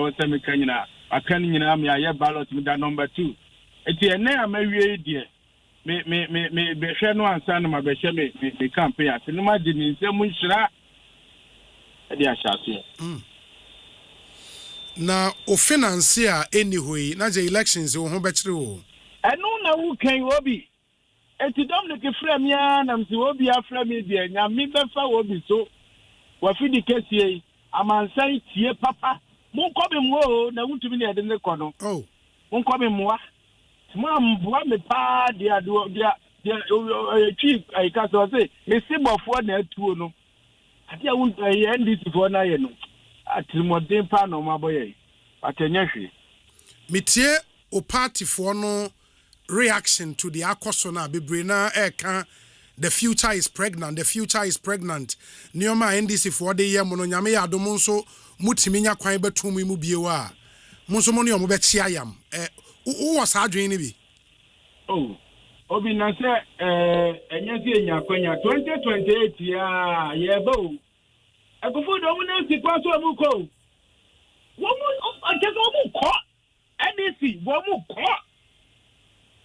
was some canina. I can't me I ballot with that number 2. It's a name I dear. Me be share no answer my be share me can't pay us. No imagine in some mushra. They shall see. Now, o financier anyway, na the elections o ho betri. I know na who can obi. Eti Dominic frame ya na msi obi afra me dia nya me befa obi so. Wa fi di kesi amansan tie papa. Mon ko be mo na wutumi na de ne kono. Oh. Mon ko be mo. Mo mboa me pa dia do dia chief I ka so say me sibofo na atuo no. Ati a won NDC for na ye no. Atimodin pa no maboye. Atenya hwe. Metie o party for no reaction to the akosona bebrena eka the future is pregnant nioma NDC for the year mono nyame ya adom nso mutimi nya kwan betumi mu biewa monso mo ne omo be chia yam wo was adwen ni bi oh obi na se enya si enya kwanya 2028 ya ye ba o akofo do mo na si kwa so mu ko wo mo ajeso mu ko NDC wo mu ko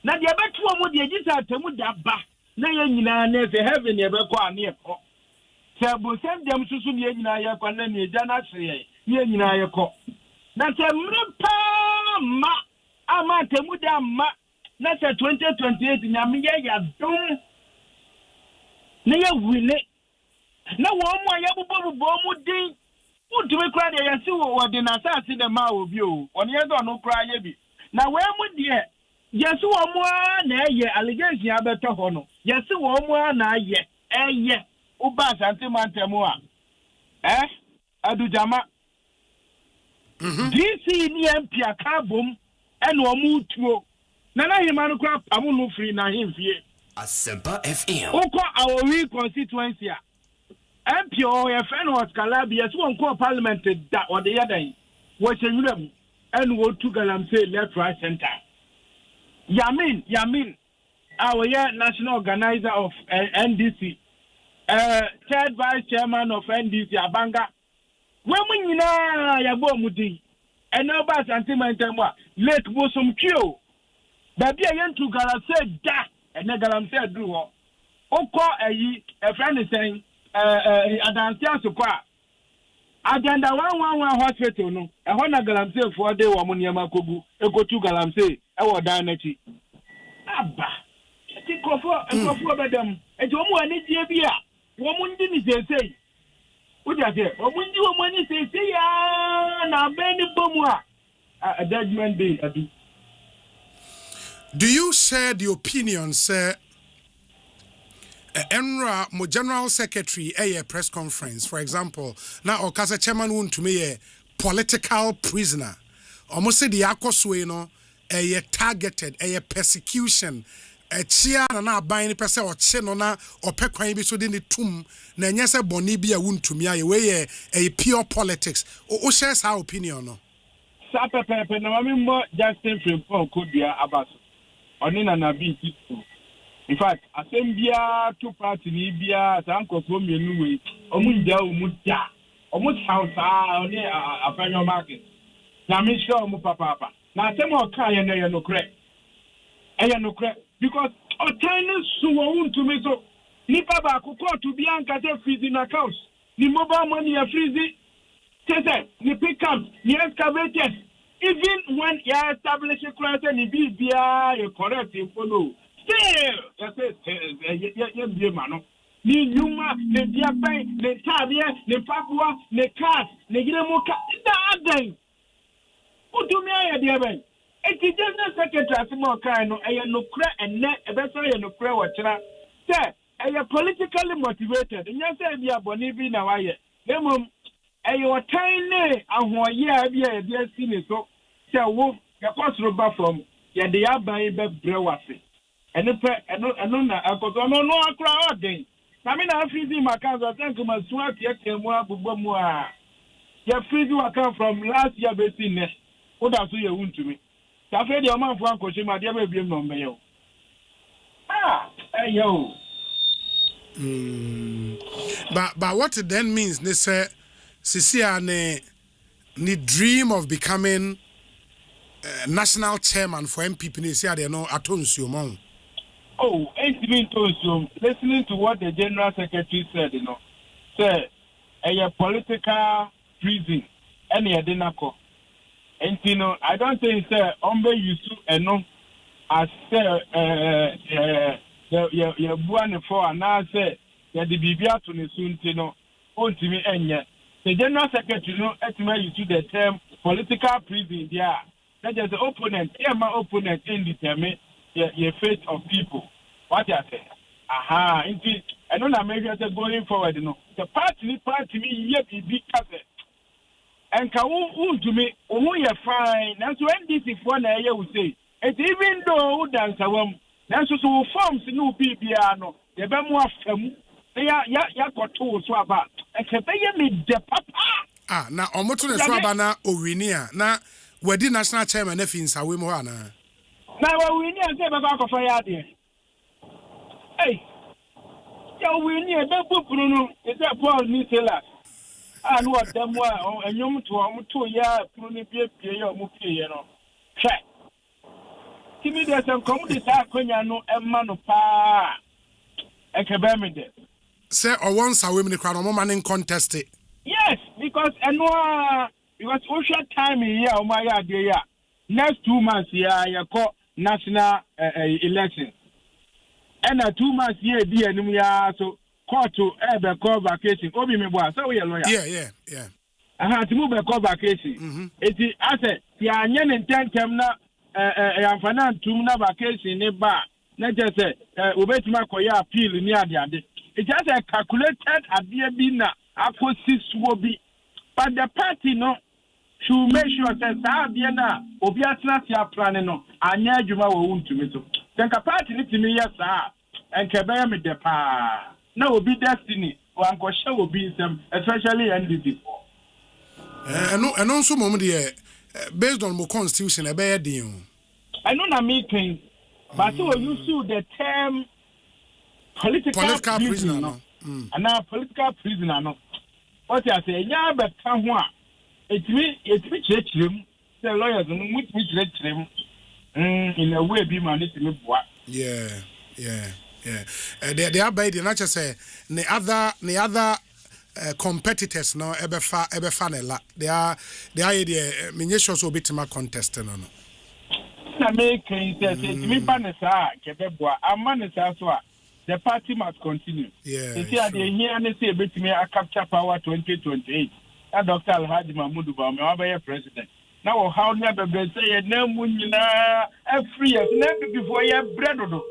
na dia betu omo dia gisa atemu da ba na ye nyina na se heaven ye be ko ane e ko se bo sem dem susu ne ye nyina ye ko na ne ja na hye ye nyina ye ko na se mrepa ma ama atemu da ma na se 2028 nyame ye ya dum na ye wile na wo mo ye bubo mo din utumi kra de ye si wo de na sa si de ma obi o oni ye do no kra ye bi na we mo de yes, one more na ye allegation abeto ho no. Yes, one more na ye eye uba santimantemo adujama. DC ni MP akabom ene omu tuo. Nana himanu kwa amu no free na himfie. Asempa FM. Oko our constituency MP o ye friend was Calabria so on parliament da or the other. What you and wo to galamse left right center. Yamin, our national organizer of NDC, third vice chairman of NDC, Abanga. When we na yabo mudi, and now ba sentimental late bosom kyo. Baby ayen to galamse da, and na galamse do. Oko a friend is saying, adansia sukwa. Agenda 111 hospital no e ho na galamse for dey wo niam akogu ekotu galamse e wo dan nachi aba ti kofo bedam e jo mu ani die bia wo mu ndi ni sesei uja se wo mu ndi wo mu ani sesei ya na beni bomu a judgment day adu. Do you share the opinion sir Enra mo general secretary a press conference for example now okasa chairman won to me a political prisoner almost say the akoswe no a targeted a persecution a chia na ban ni pese o che no na opekwan bi so de ne tum na nya se boni bi a won to me a we a pure politics o share sa opinion no sa pepe na mami mo Justin Frimpong kodua abaso oni na bi titu. In fact, Asembia two party Libya, Sanko from Yenui, Omuja, Omuja, only a final market. Now, Miss Shaw Papa. Now, some more kind and no crack. No crack because a tiny suon to me so. Nipaba could call to Bianca freezing accounts. The mobile money are freezing. The pickups, the excavators. Even when you establish a class and the BBI, you correct him for no. Yes, mano. Ni nyuma, ne diapai, ne tabia, ne papua, ne cars, ne giremoka. That Utumia ya diabai. Eti just secretary asimo kai no eye no kra enne ebesa ye no kra wachira. Say eye politically motivated. Nya say bia boni bi na waye. Demom eye otane ahoye bia bia sini so. Say wo ya kwasroba from ya de aban be brewase. Eno na akoto no akra odin. Na me na freezing my account I think my swat yekemu abubomu a. Ya freezing account from last year be ne. Oda so ye won to me. Ta fe de o man fo ankoche ma de be biem no mbe yo. Hey yo. But what it then means, they say, Sisia ne dream of becoming national chairman for MPP. They say they know atonsuo. Oh, ain't mean to listening to what the general secretary said, say a political prison, any adinako. And I don't think say used to no as say your buane for and now say the bibia to the soon to me enye. The general secretary use the term political prison there. That is the opponent, my opponent determine your fate of people. What you say? Aha, indeed. I don't know maybe going forward, The party me ye be cafe. And who to me, who you fine. That's when this is one I will say. And even though dance a woman, that's so forms no PBR, the Bemo of them, they are got two swabba. And can they me the papa? Now, almost the swabana Urinia. Now, we're the national chairman, if in Sawimoana. Now, we need to say about fire there. Hey, we need a book, Bruno. It's a Paul Nisela. I know what them were, and you to 2 years, Bruno, you know. Check. Give me there's some comedy when you know a man of power. I can bear me there. Say, or once a women crowd, a man in contest. Yes, because I know because ocean time here, oh my God, yeah. Next 2 months, yeah, you call national election. And 2 months here, dear, so court to ever call vacation. Obi me boy, so we are lawyer. Yeah. I had to move a call vacation. It is I said, yeah, and 10 term now. I'm finance to na vacation in bar. Not just say, we bet my koya appeal near the other. It's just a calculated idea being a process will be. But the party no should make sure that Sabiana, Obiasna, your planning no, and Yajuma won't to me. Then a party to me, yes, sir, and Kabaya me the pa. Now will be destiny, or Uncle Show will be some, especially NDP. And also, moment here. Based on my constitution, a bad deal. I know not making, but so you sue the term political prisoner, no? And now political prisoner, no. What I say, yeah, but come on. It's me, church him, the lawyers, and which church him in a way be managed to me. Yeah. They are by the nature say, the other. Competitors no ebefa ne la they are the miniatures will be to my contest no na make say me banesa kebeboa amanesa so the party must continue. You see at the here and say betimi a capture power 2028 and Dr. Alhaji Mahmoud Bawumia be president now how never be say na munyina every year never before ya breadodo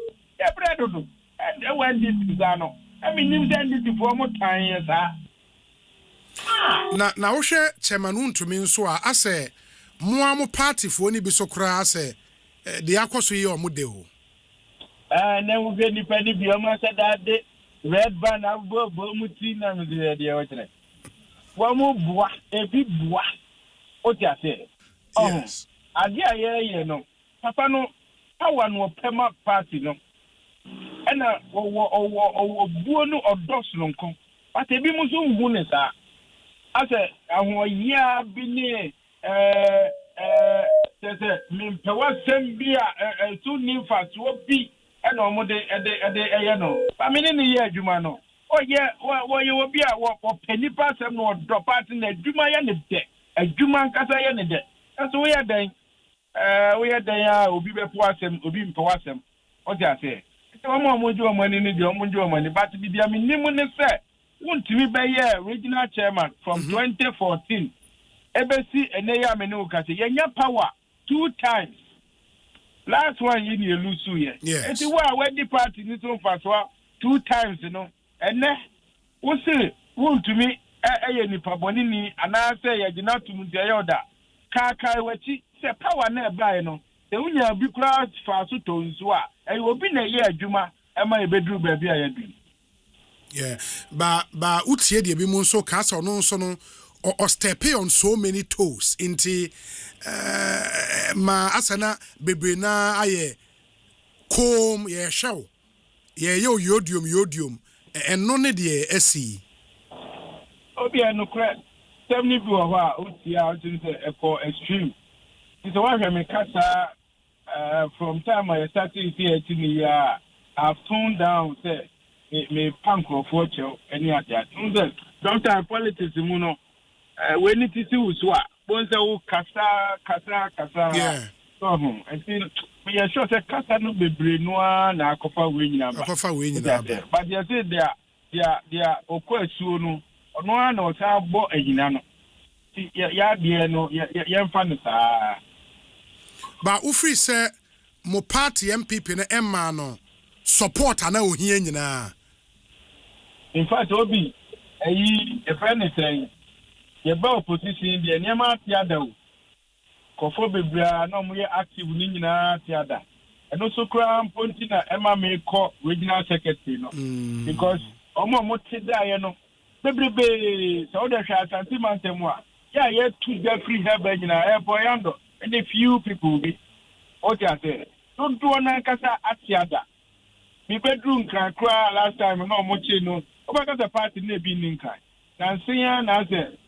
and when this is no I mean you send it for more time yes na wo hwe chairman untumi nso a ase mo party fo ni bi so kra ase de akoso yi o mo de ho na wo ge ni pani bi o ma said de red band abo muti na me de o tere wo mo boa e bi boa o ti ase yes ade aye no papa no power no pema party no ena wo buo no odos no nko but e bi mo so hu ne sa ase ahoya bi ni say mempewa sembia so ni fa so bi ena omo de no fa me ni ye adwuma no oye wo bi a wo pani pa sem no do party na adwuma ya ne de adwuma nkasa ya ne de so we dan ya obi be po asem obi mpewa asem o ti ase omo ju omo ni de omo ju omo ni but bi dia me nimu ne se wontimi be ye regional chairman from 2014 ebesi eneya me no kase yenya power 2 times last one you need lose here enti wa the party ni so faswa 2 times no ene wo se wontimi eye nipa boni ni ana se ye gina tum de yoda kai wachi se power na e bai no se unya bi kura fa so to nso a e obi na ye adwuma e ma e bedru ba bi a ye du. Yeah, but utie de bi mu nso ka so no nso no or step on so many toes into ma asana bebre na aye kom ye show yodium and none of the SC. Obi no credit 70 people who see out in the extreme. It's a one me kasa from time I started here to me I've toned down say me punk of fortune any at that. Don't politics muno when it is uswa once kasa yeah. I think we are sure that kasa no be brainwa na akofa we nyina ba. But they say they are okwesu no ono na o ta bo ehina no. Ya de no ya mfa no saa. Ba ufri say mo party MPP na emma no support ana ohia nyina. In fact obi a friend is saying ye ba opposition de nyama atiada o. Kofo bebra na mo ye active ni nyina atiada. Eno so kra mponti na emma me call regional secretary no. Because omo tida ye no bebrebe so de hwa atanti mantem a yeah to the free help nyina boyando and a few people be what you say don't do na kasa atiada me bedroom kra last time no mo che no obaka the party na bi ninka na nsia na say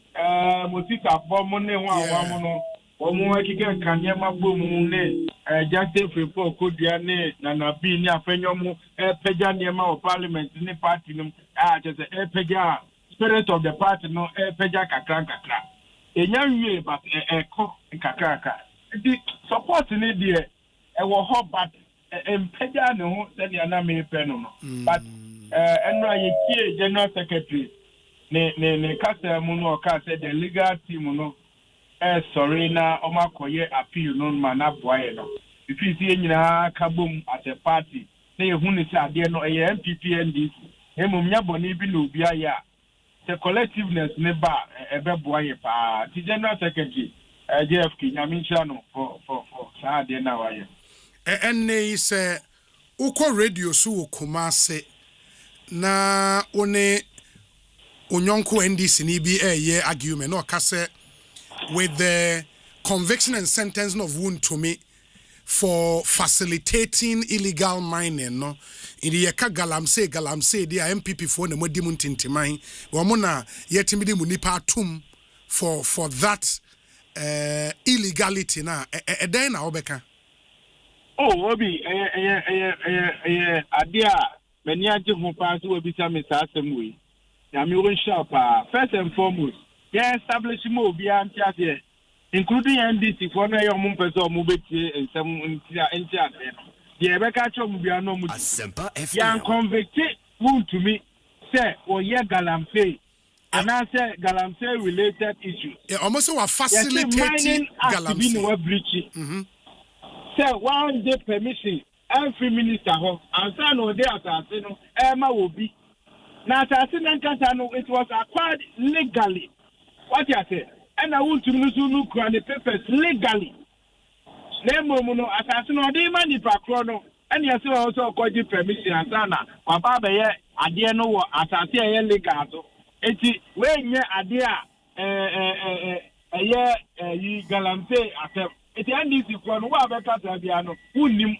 mosika bom ne wa mo no omo akike kanye mabom ne justice report kodua ne na bi ni afenyomo pega ne ma o parliament ne party no just pega spirit of the party no pega kakra enya wie but kakra the support ne there wo ho but pega ne ho se dia na me pe no but enra ye tie general secretary ne kasa mu no ka say the legal team no sorry na o makoye appeal no ma na boye no if you see nyina ka bom as a party na ye hu ne say ade no MPP NDC emom nya boni bi no obi aya the collectiveness ne ba ebe boye pa the general secretary JFK nyaminsha no for sa ade na waye enne say uko radio so Kumase na one onyonko NDC ni bi ye argument no ka say with the conviction and sentencing of Wontumi for facilitating illegal mining no in the yeka galamse dia MPP for na modi mu ntintiman wo mo na yetimi di mu nipa atum for that illegality na eden na obeka obi adia mani age ho pa so obi sa me sa asem we na me won sharp first and foremost yeah establish mo obi antia including NDC for na yom person mo betie ensem ntia the Rebecca Chom Biano Asempa FM. Yan convicted to me say or ye galamsey and I say galamsey related issues. Yeah, almost so facilitating galamsey breaching. Say one day permission every minister home and say no day assassin Emma will be now assassin and Catano it was acquired legally. What you say? And I want to look at the papers legally. Nemono assassin or the money pakrono and you also got the permission and sana or baba ye adia no assassin legato eti when ye adia ye galamsey atem eti NDC for no wa beka tabiano unim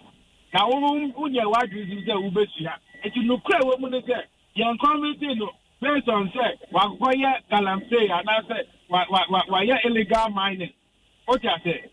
na unye wadru say ubesia eti no kra wo mu ne say yan committee no based on say wa goye galamsey and say wa ye illegal mining. What you say?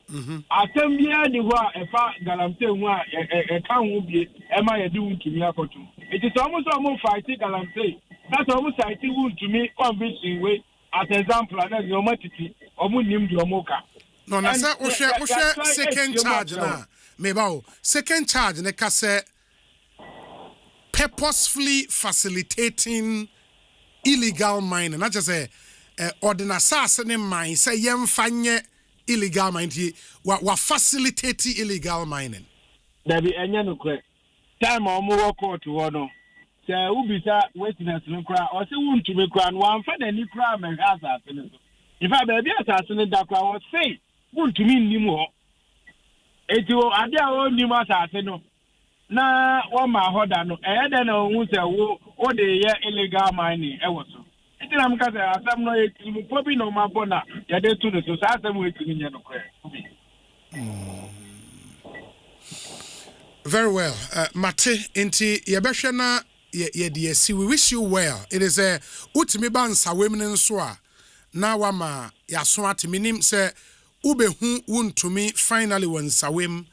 Assembly ni wa efa galamsey hu a ka hu bie e ma ye di wuntumi akoto. It is almost fight galamsey. That's almost fight wuntumi conviction way as example na yo matiti omo nim di omo ka. No na say o hwe second charge na me ba o second charge ne ka say purposefully facilitating illegal mining. Not just say ordinance ne mine say yemfanye illegal mining wa facilitate illegal mining. There be enya no kwe time omo work out wo no say ubisa witness no kra o say wuntumi kra no wan fa na ni kra me hasa ase no if I be asase no da kra wo say wuntumi nnim ho eti o ade a wo nnim asase no na wo ma hoda no de na hu say wo de ye illegal mining e wo so eti na mka say asam no eti po bi no ma bona ya de tu no so asam we eti nya no kra Very well. Mate, inti yebehwe na ye we wish you well. It is a utimi bansa women nso a na wama yaso atiminim se ubehu wuntumi finally wansawem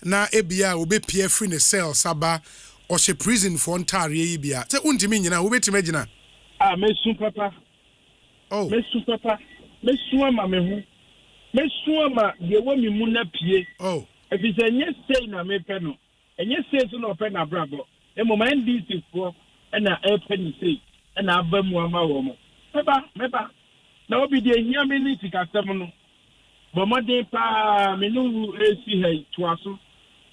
na ebia obepie free ne cell saba or she prison for ntare yi bia. Se untimi nyina obetime gina. Mesu papa. Oh. Mesu papa. Mesu ama mehu. Mesu ama de wo mi mu na pie. Oh. If it's a yes say na me pe no. Enye say so no pe na brabo. E mo man DC for na e pe ni say. E na aba mu ama wo mo. Meba. Na obi de hia me ni tikasem no. But mo dey pa me no AC hey to aso.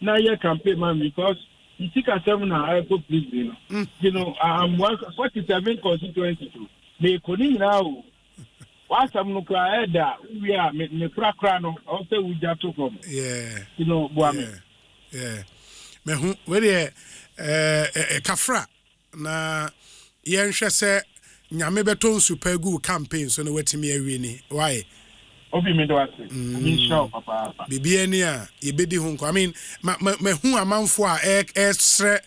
Na ye campaign man because you tikasem na I go please you. You know, 47 constituency to. Me koni na o. Wasam no kra eda we are me kra no also we just to from. Yeah. You know, boame. Yeah. Me hu we de kafra na yenhwe se nyame beto nsupa gu campaign so no wetimi awie ni. Why? Obi me do ase. Me sure papa. Bibi ani a yebedi hu nko. I mean, me hu amanfo a extra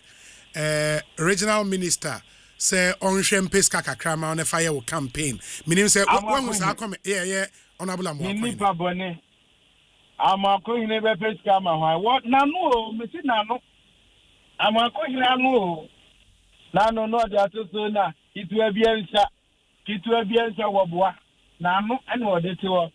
regional minister say onhwe mpeska kakra ma on fire wo campaign. Meaning say when was come yeah honorable am. Ni pa bone. Amako hine be peska ma hwan. What na no me si na no. Amako hine no. Na no no dia to so na itu abiansa wo boa. Na no ene wo de ti wo.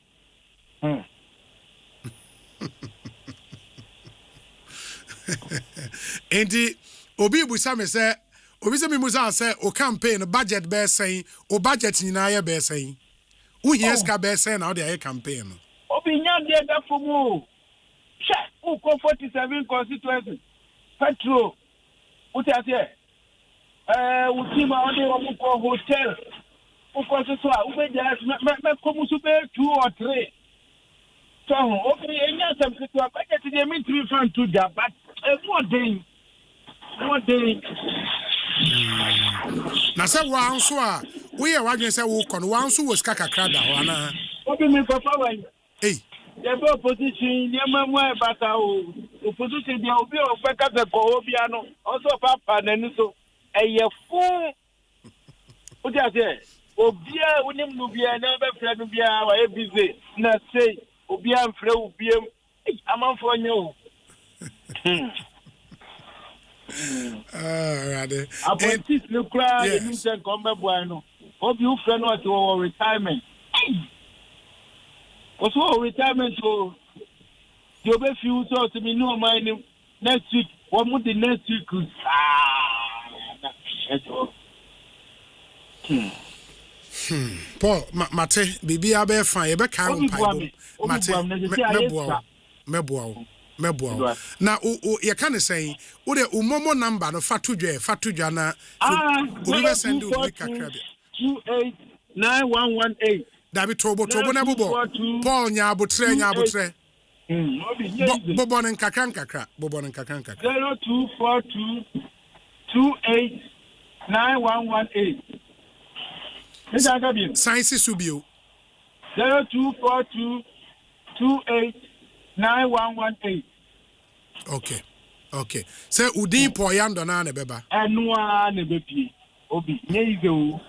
Enti obi busa me say obi se me musa say o campaign budget be say o budget nyina ye be say wo hia ska be say na o de campaign no obi nya de da fomu she o ko 47 constituency petrol uti ase utima on de wo ko hotel o ko so a u be ja me ko musu be 2 or 3 so obi enya some to budget dey mean 3 fan to da but more day na say wan so a we ye wadwen say wo kono wan so wo ska kakra da ho ana obi me papa wan eh the opposition ye mamu e bata o opposition dia obi o pe ka se ko obi ano also papa nani so eye fun o dia se obi a unim no bia na be frɛ no bia wa e busy na say obi am frɛ obi am amanfo nye o rather. Appointees no cry, the minister come back bueno. Hope you friend what your retirement. What's your retirement so you be few so to me no mind next week. What would the next week Paul, Mate, Bibi Abe fine, you be calm. Mate, meboa. Na you can say o de umomo number no fatudwa na obi be send o kakra bi 2891118 Dabi tobo na bobo Paul nya abotre bobo nen kakra 0242 2891118 Esa gabi Science subio 0242 2891118 Okay. Say udin poyando na ne beba. Enwa ne bepi. Obi nye ize o.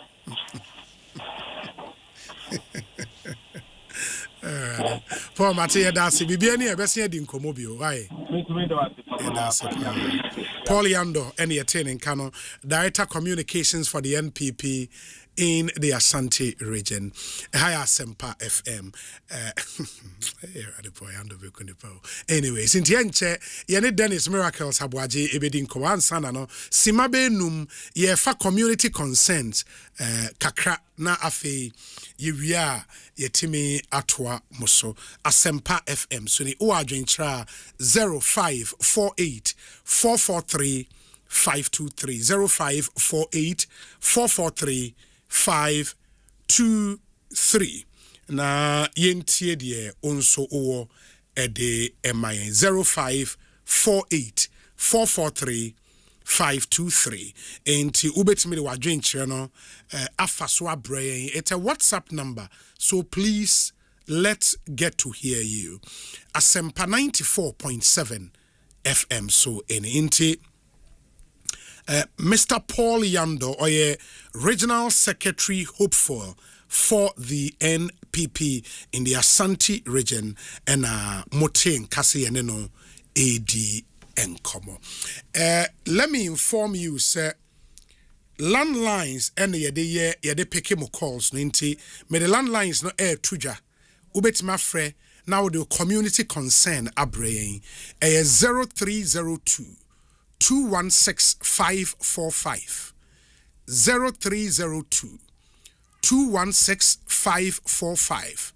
Paul Mathieu dasi bibia ni ebese di nkomo bi o. Why? Paul Yando ene yetene kano Director Communications for the NPP in the Asante region. Hi Asempa FM. Anyway, since yenche yene Dennis Miracles Habwaji ebedin ko ansana no simabe num ye fa community consent kakra na afi yewia yetimi atwa muso Asempa FM so ni o adwentra 0548 443 523 0548 443 523 na yentie de onso owo ede emayen 0548 443 523 enti ubetimi de wadwenkyere no afaso abrayen it's a WhatsApp number so please let's get to hear you Asempa 94.7 FM so into Mr. Paul Yando, or Regional Secretary hopeful for the NPP in the Asante region, and Motin Kasi Eneno AD Enkomo. Let me inform you, sir. Landlines and yede peke mo calls no nti me the landlines no air tuja ubetima frɛ now the community concern abrain 0302 216 545 0302 216 545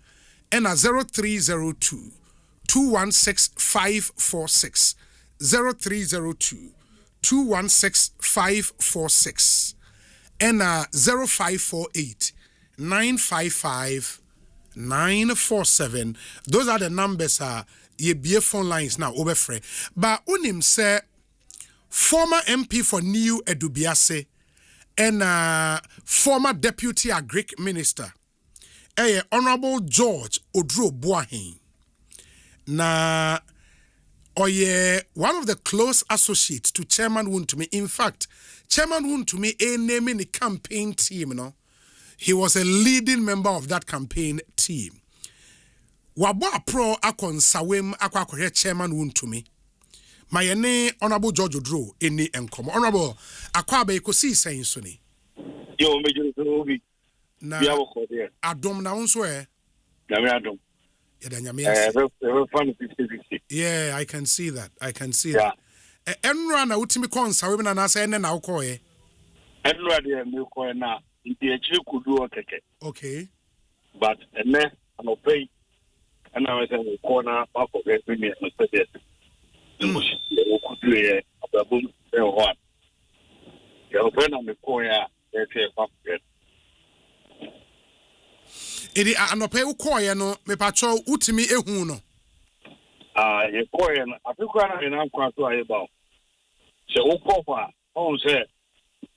and 0302 216 546 0302 216 546 and 0548 955 947. Those are the numbers. Ye be phone lines now over free. But unim say former MP for New Edubiase and former deputy agric minister, Honorable George Odro Boahin. Na Oye, one of the close associates to Chairman Wuntumi. In fact, Chairman Wuntumi naming the campaign team, he was a leading member of that campaign team. Wabwa pro akon sawem akwa Chairman Wuntumi. Mayene Honorable George Odro eni enkomo. Honorable akwa be Ekosiisen so ni. Yo mejo obi. Na ya woko there. Adom na unso Na me adom. Yeah, I can see that. I can see that. Enra na utimi kon sawem na na say ene na ukoye. Enra de me ko na nti achiri kudu okeke. Okay. But ene no pay and I was in the corner of every minute and said that the motion could be a boom or what. Your friend on the corner, they say, Edi anope ukoye no me pacho utimi ehu no. Ye koye no afika na na kwa so ayeba. Se ukofa on say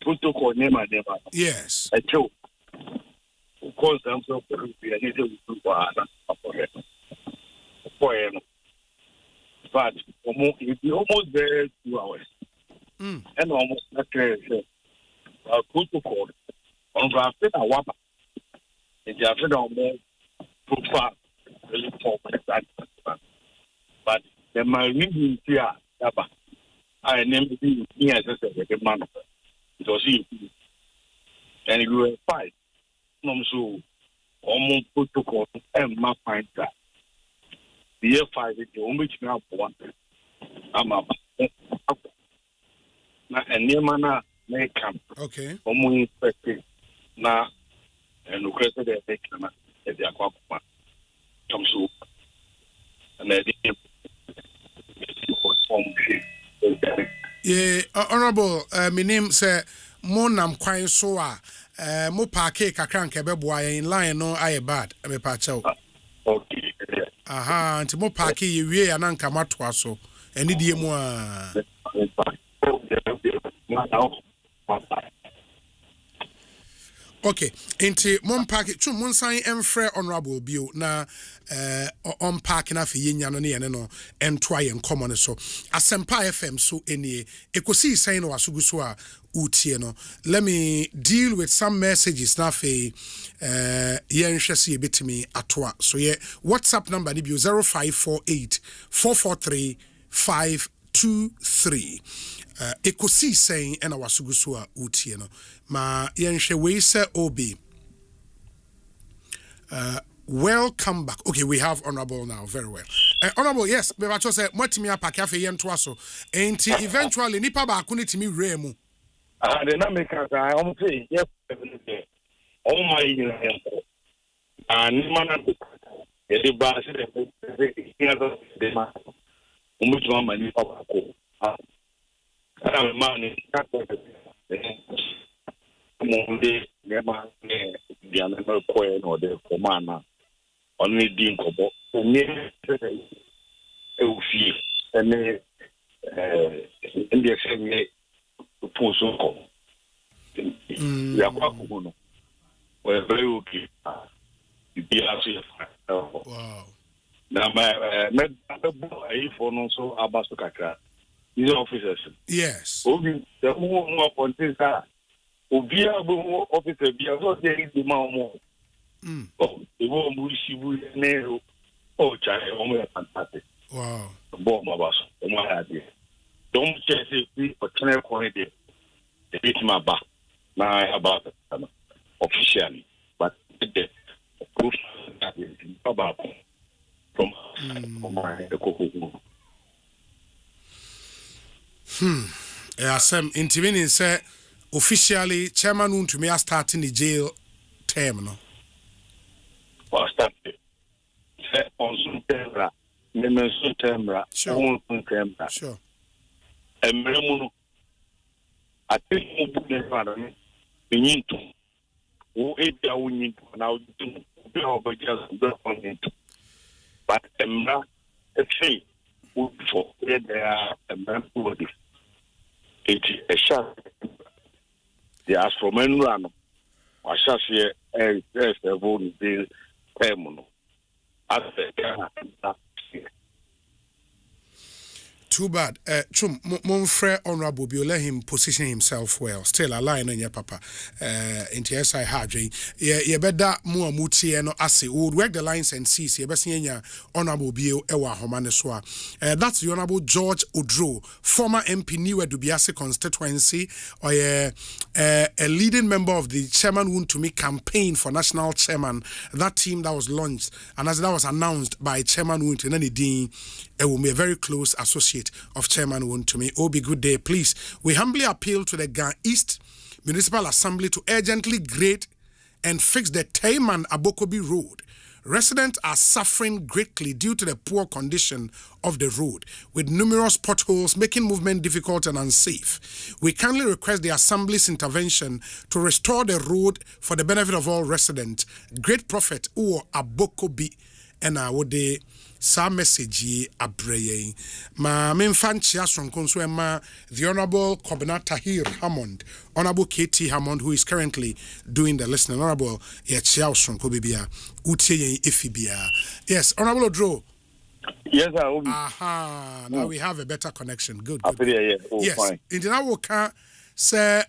protocol nema. Yes. A joke. Of course I'm so very need to do that. But almost there 2 hours. And almost protocol on the wapa. And the after more profile really for that. But the marine here, I named him here as a man. It was he. And we were 5. So almost protocol and my find that. The year 5 is the only thing I want. I'm up. And near mana may come. Okay. Almost expected now and requested that they can at the aqua come so. And I didn't. Yeah, Honorable, my name say Monam Quine Soa. Mo parke kakra nke beboa in line no aye bad me pa chew. Okay. Aha, nti mo parke ye wie ya na nka matoa so. Eni die mu a. Okay, nti mo parke chu mo nsan emfre Honorable bio na on park na fe yenya no ne ye no entoa ye nkomo ne so. Asempa FM so enie Ekosiisen no asugu so a utie no. Let me deal with some messages na fe yenhwese ebetimi atoa. So ye WhatsApp number ni bio 0548 443 523. Ekosiisen ena wasugu so a utie no. Ma yenhwe we se obi. Welcome back. Okay, we have Honorable now. Very well. Honorable, yes, me bacho say mwatimi apake afa yentoa so. Enti eventually nipa ba ko nitimi remu. The Namika, I say, yes, all my info. And man, the bass, the man, much more money for I'm money, Monday, never the animal coin or the commander, only Dean Cobo, near Euphie, and in the same Bonsu. We are quite we're very okay. Wow. Now, my boy, for no so Abasukaka, His officers. Yes. Obi, the more content are. Obia officer, be a lot there is the more. Oh, the one who she will narrow. Oh, child, only fantastic. Wow. Bomb of us. My idea. Don't just say, for 10 quality. The bit my back. Now about officially. But the proof that is about from my Some intervening say officially chairman won't to me starting the jail term no. Well, start it. Say on Suntemra, Nemen Suntemra, on Suntemra. Sure. And Memuno, I think you put the father. We need to. Who ate the winning now to be over just the on it. But Emra, a tree, would for where they are a man who it's a shot. They ask for men run. I shall see a vote bill terminal. Too bad. Monfre Honorable Bio, let him position himself well. Still aligned on your papa. Into SI Hadri. Ye better more muti no ase. Would work the lines and see. Ye best Honorable Bio Ewa Homaneswa. That's the Honorable George Odro, former MP New Dubiase constituency, or a leading member of the Chairman Wound to Me campaign for national chairman. That team that was launched and as that was announced by Chairman Wound in any day. It will be a very close associate of Chairman Wontumi. Obi, good day, please. We humbly appeal to the Ga East Municipal Assembly to urgently grade and fix the Tayman Abokobi Road. Residents are suffering greatly due to the poor condition of the road, with numerous potholes making movement difficult and unsafe. We kindly request the Assembly's intervention to restore the road for the benefit of all residents. Great Prophet Uwo Abokobi and I would some message abreye ma memfanchi asonko so ema the Honorable Kobina Tahir Hammond, Honorable KT Hammond, who is currently doing the listening. Honorable Yechia Osonko bibia utie yen efibia. Yes, Honorable Odro. Yes, sir. Aha, now we have a better connection. Good. Yes. Fine. In the now can say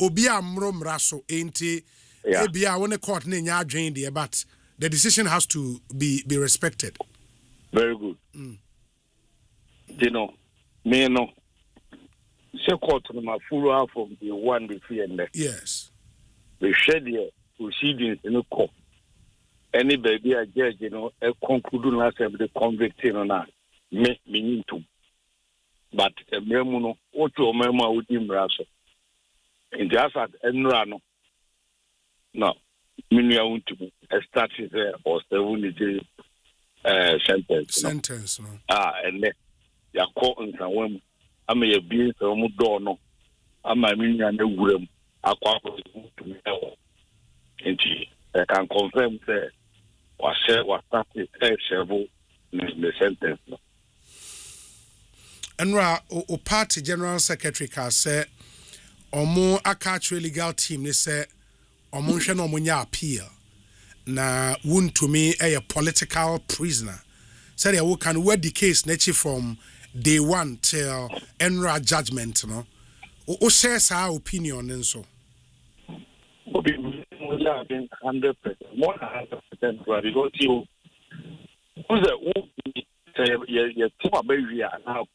obi amro mraso enti ebia won court na nya adwen de, but the decision has to be respected. Very good. You know, me no. Se court no ma follow up from the one before and yes. We share the proceedings in the court. Any baby a judge, you know, a conclude na say the convicted on na me need to. But memo no oto memo udi mraso. In the asat enra no. No. Minu ya want to start there or 7 days. Sentence no. And then ya call in some I'm a being so door no. I'm a meaning and the room. I to me. And I can confirm that was started several the sentence. Enra o party general secretary ka say omo akache legal team they say omo hwe no omo appeal. Na Wontumi a political prisoner. Said we can word the case nature from day one till Enra judgment, no. O shares our opinion and so. 100%, more than 100%. But you go to who's the two baby now.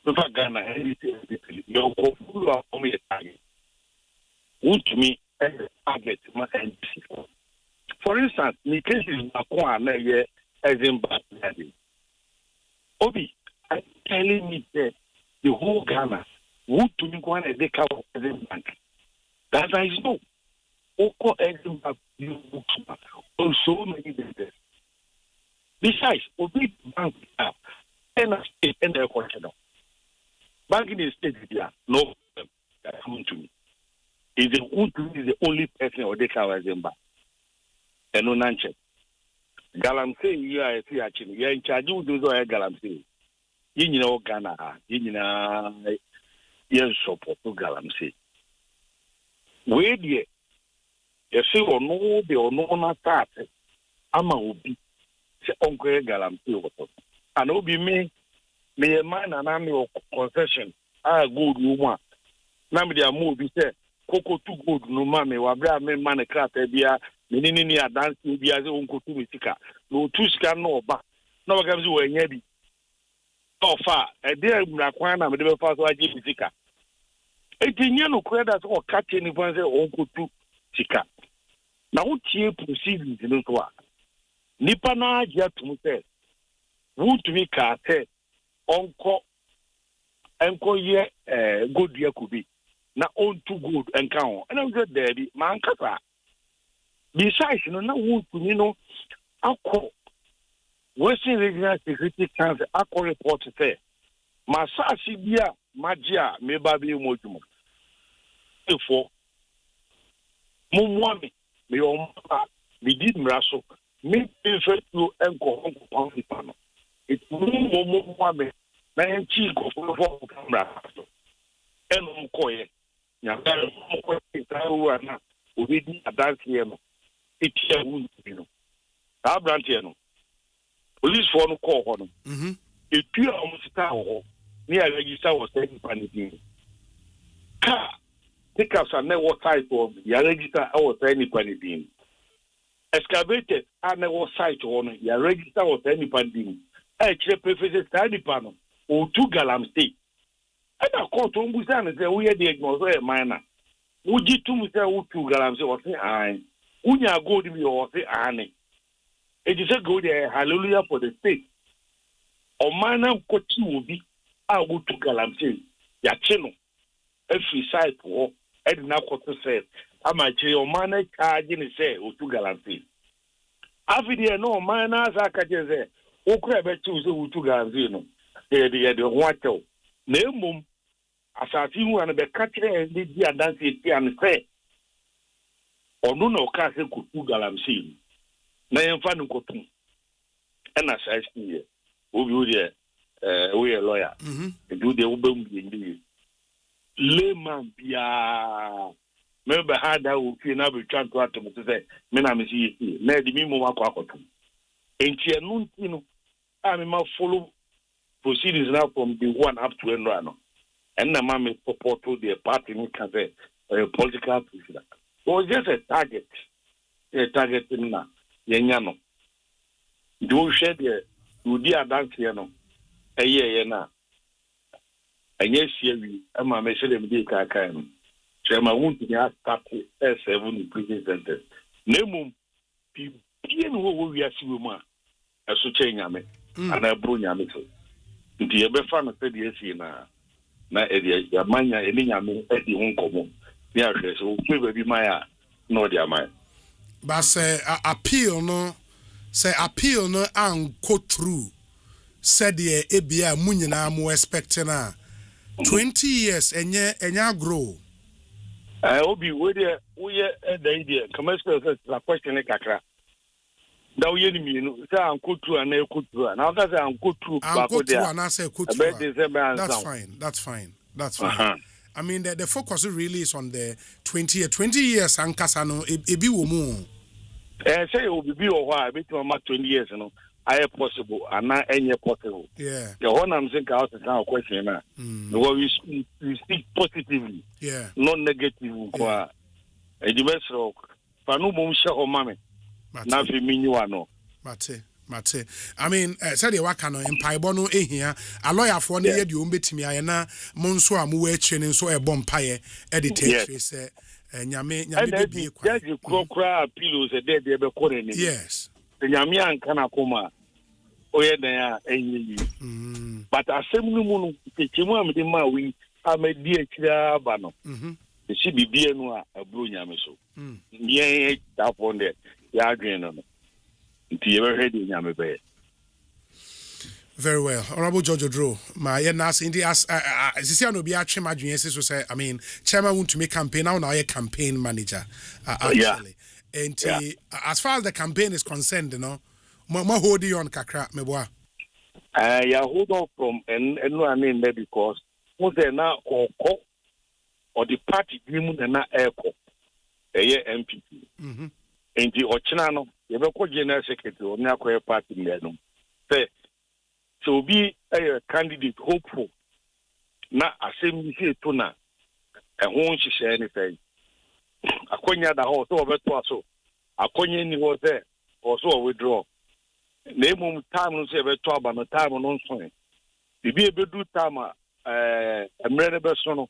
But Ghana, you go full of me target. Wontumi target must end. For instance, the case is Asempa Asempa. Obi, I'm telling me that the whole Ghana Wontumi go and they cover Asempa. That I know. Oko Asempa on so many businesses. Besides, Obi bank and a state and their question. Banking is state there, no that come to me. Is the only person or they cover Asempa. And no nanche. Galamsey, you are actually you are in charge of those are Galamsey. You know Ghana, you know yes support to Galamsey. Where dear, you see or no na start. Ama obi se Uncle Galamsey and obi me me man and I'm your concession. I good woman. Now me dey move be say koko too good no man me wa bra me man craft bia me ni dancing bia say onko tu misika. No tu sika no ba. Na wa gam say we nya bi. Ofa e dey mra kwan na me dey fa so agi misika. E dey nya no kura da so ka che ni fan say onko tu sika. Na wo tie proceedings no so a nipa na agya tum say wo to be ka say onko enko ye good ye could be na on too good and count and I'm good there man kasa besides no na wo to me no akọ Western Regional Security Council akọ report say masasi bia magia me ba bi mojumo efo mumwami me o ma me did mraso me prefer to enko pano it mumwami na enchi go for camera eno koye nyanga ko tawo na obedi adanse no etia wunti no abrante no police for no call ho no etua omusita ho ni a register was taken panic ka take us a network site of ya register was any panic excavated a network site ho no ya register was any panic e kire preface study panel o tu galam state ana court on busa na say we hear the ignore so minor uji tu mu say o tu galam say o say an unya gold mi o say an e ji say go there hallelujah for the state o mana ko ti obi a o tu galam say ya chino every site ho e di na ko to say ama che o mana charge ni say o tu galam say afidi no mana za ka je say o kura be ti o say o tu galam say no de wacho na emum asati hu an be katire ndi di adanse ti an se onu na o ka se kutu galamsi na yemfa no kotu na sai ye obi o de we lawyer do de ubem ndi leman bia me be hada o fi na be twa to atom se me na me si na di mi mo akoto enti enu ntino a me ma follow proceedings now from the one up to end run. And the man support to the party can say a political president. It was just a target in na yenyano. Do share the you dance here no. A year na. And yes, we am a message of the Kakan. So my wound to the start S7 prison center. Nemum Pian who we are Suma as to change me and I bring yamito. Nti ebe fa no se de esi na ede ya manya eninya me edi ho nkomo ni ahwe so pe ba bi maya no de amaya but say appeal no an go through said the ebia munyina mo expecting na 20 years enya grow obi we de the idea commercial la question kakra da uye ni mienu say ankotu ana ekotu na aka say ankotu bako dia na say ekotu that's fine I mean the focus really is on the 20 years ankasa no ebi wo mu say obi bi wo ha bit ma 20 years no I possible ana enye possible yeah the one I'm saying out is now question na we speak positively not negative kwa e di best rock panu mo sha o mame na fi minwa no mate I mean said the waka no empaibo no ehia a lawyer for no ye de ombetimi aye na mo nso amu wa echi ne nso e bom paye e de take say nyame be bi kwa judge krokra appeal say dey be kore ni yes nyame anka na koma oye dan ya enyi but asem no mu no techimu amde ma wi amedi akira ba no si bibie no a abro nyame so ye ta fonde ya adwen no nti ye be hwede nyame be very well honorable George Odro my nas in the as sisi no bi atwe madwen so say I mean chairman want to make campaign now your campaign manager actually and as far as the campaign is concerned you know ma hold you on kakra meboa ya hold on from and no I mean there because who say na or the party gimu na eko MPP and the ochina no you be ko general secretary or na ko party me no say So be a candidate hopeful. Na Assembly say to na and won't she share anything. Akonya da ho so obeto aso. Akonya ni ho there also withdraw. Name time no say beto aba no time no so. Bibi e bedu time emre be so no.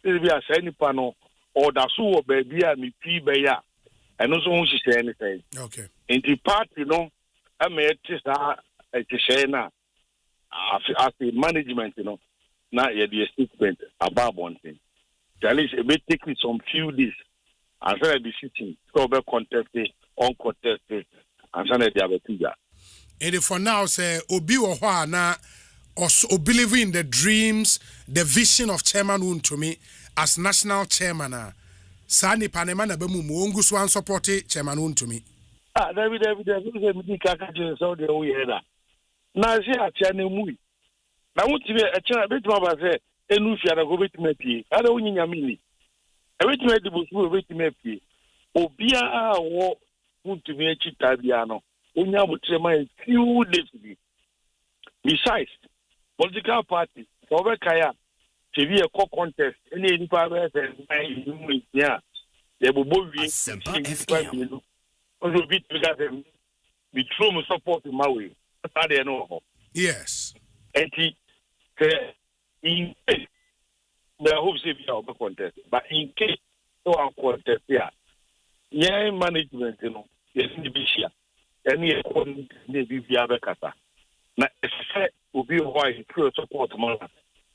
Bibi asa nipa no or da so wo ba bia me pi be ya. And also won't she share anything. Okay. In the party no I sa to share na as the management na the statement about one thing. At least it may take me some few days and so the sitting so be contested, uncontested, and so the other thing. And for now, say Obi Ohwa na also believe in the dreams, the vision of Chairman Wontumi as national chairman. Sani Panema na bemu mungu swan support Chairman Wontumi. David, me kaka je so the we header. Na si atia na mu. Na Wontumi e kira betima ba say enu fia na go betima pie. Ada wonyinya mini. E betima di bosu e betima pie. Obia a wo Wontumi e chita bia no. Onya botrema e few days. Besides, political party, so be kaya to be a co-contest. Any nipa be say yeah. They will both be also be because we throw support in my way. That's they know. Yes. And in case I hope say we are contest, but in case so our contest yeah management yes the bishia any according the bibia be kata na ese obi why through support man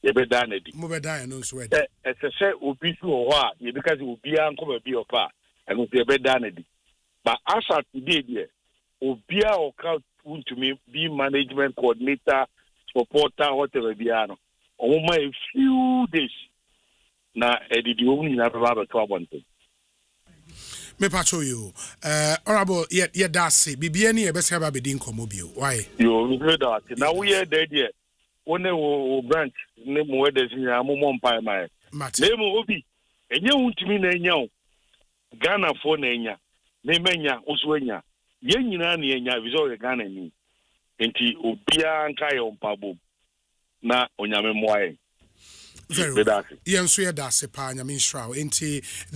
ye be dan edi mo be dan no so ese obi so ho ye because obi an come be opa and obi be dan edi but as at today there obi a oka Wontumi be management coordinator supporter whatever be ano o ma a few days na edidi o ni na ba to abonte me pacho you honorable yet dasi bibia ni e be se ba be din komo bio why you know that now we are there one o branch ne mo we dey nya mo mpa mai na mo obi enye Wontumi na enya o Ghana fo na enya na menya oso enya ye nyina na enya viso Ghana ni enti obia nka ye mpabo na onyame moaye. Very well. Yes, we are the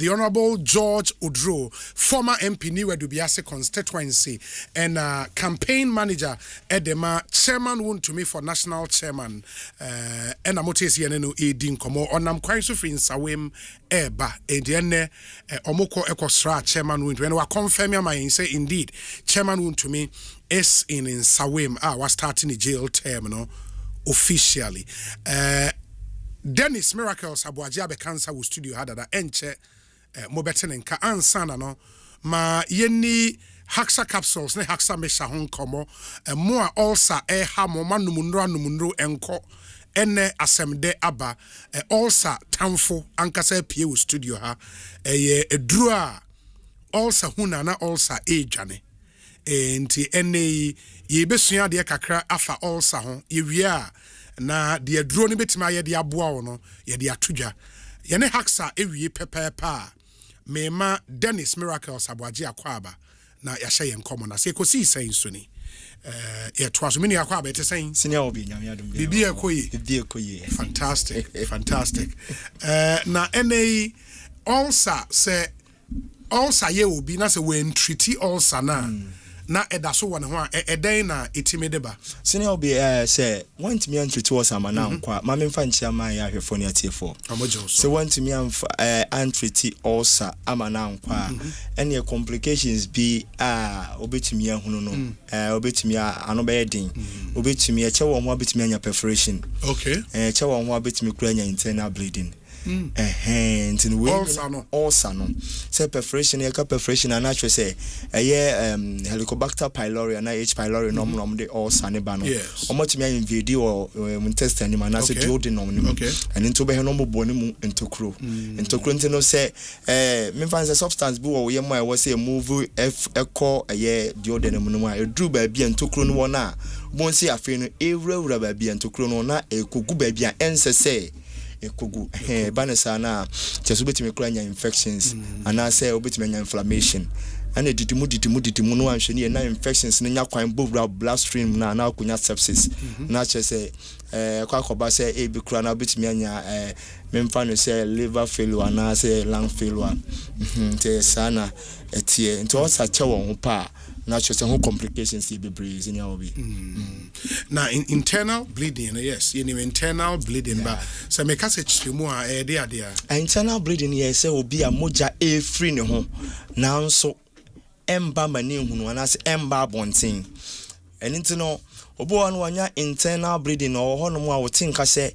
Honorable George Udro, former MP Niwe Dubiase constituency and campaign manager Edema, Chairman Wontumi for national chairman. And Amotesi Yanenu Edin Komo on Nam Kwaisu Fin Sawem Eba Edienne Omoko Ekosra Chairman Wontumi. And we confirm my say indeed Chairman Wontumi is in Sawem. Was starting the jail term, no, officially. Dennis Miracles Abuaja be cancer wo studio had that enche mobeten nka ansana no ma yeni haxa capsules ne haxa mesha hon komo mo a ulcer ha mo manumundro enko ene asemde aba ulcer tamfo ankasa pie wo studio ha eduru a ulcer huna na ulcer edwane enti ene ye besua de kakra afa ulcer ho ye wia na de aduro ne betima ye de aboa wo no ye de atodwa ye ne haxa ewie pepepa mema Dennis Miracles Abuaje akwaba na ya hye nkomo na se Ekosiisen so ni ye toaso mini akwaba ete sen senior obi nyame adom bibi ekoyi fantastic na NA ulcer se ulcer ye obi na se we treat ulcer na edaso wona ho eden na etime deba senior obi say want me treat ulcer na nkwa ma me mfa nchia man ya hwefo ne atiefo so want me treat ulcer ama na nkwa any complications be obetumi ahunu no obetumi ano be den obetumi eche wo ho obetumi anya perforation okay eche wo ho obetumi kura anya internal bleeding and we also no say perforation e ka perforation and actually say Helicobacter pylori na H pylori nom de ulcer ne ba no omotumi invade or intestine ma na say duodenum no and into be no mo boni mu entokro ntino say me fan say substance bi wo ye mo e wo say move echo duodenum no ma edru ba bia entokro no na bon say afi no ewura ba bia entokro no na ekogu ba bia ensese ekogu banesa na cheso betime kura nya infections and I say obetime nya inflammation and a didimu no anhwe na infections no nya kwan bovra bloodstream na akonya sepsis na che say kwakoba say e bi kura na betimi anya memfa no say liver failure na say lung failure te sana etie nti o sa che won ho pa na che say ho complications be breeze in your be now internal bleeding yes internal bleeding but so make us chirimu a there internal bleeding yes say obi a moja e free ne ho nanso emba mani hunu anase emba bonten eniti no obo anu anya internal bleeding o ho no mu a wotinka se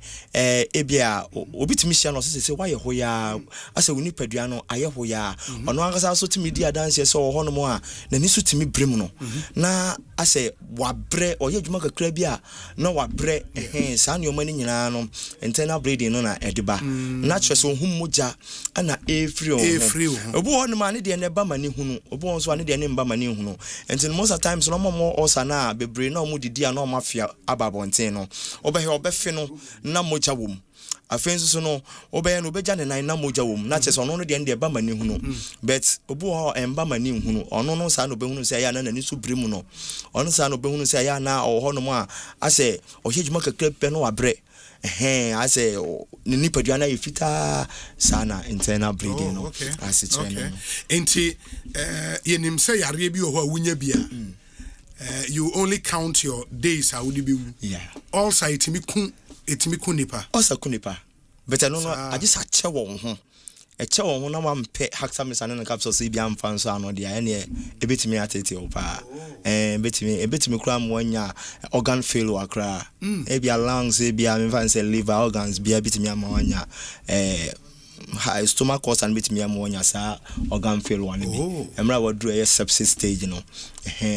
ebia obitimi hia no se waye ho ya ase woni padua no aye ho ya ono ankasa so timi di adanse se o ho no mu a na ni so timi brem no na ase wabre oye dwuma kakra bia na wabre sa ne omani nyina no internal bleeding no na ediba na kyerɛ so hum moja ana efri o obo ho no ma ne de ne ba mani hunu obo ho so ne de ne mba mani hunu and most of times no mo osa na bebre na mo didi na mafia ababonten no obehe obefe no na moja wom afenso so no obehe no obeja ne nan na moja wom na chese ono no de ba mani hunu but obu ho emba mani hunu ono no sa no behunu se ya na nani so bremu no ono sa no behunu se ya na oho no mu a ase ohejuma kakra pe no wabre ase ni nipadua na yefita sana internal bleeding no ase chene enti yenim se yare bi oho awunya bia you only count your days how would be all side etimi ku nipa osa ku nipa but no agisa che won ho eche won ho na mampe hexamine na capsules bi amfa nso ano de ene ebetimi atete opa ebetimi kura mo anya organ failure akra ebia lungs ebia memfa nse liver organs bia betimi amanya stomach ulcer and betimi amanya sa organ failure ne bi emra wadru sepsis stage no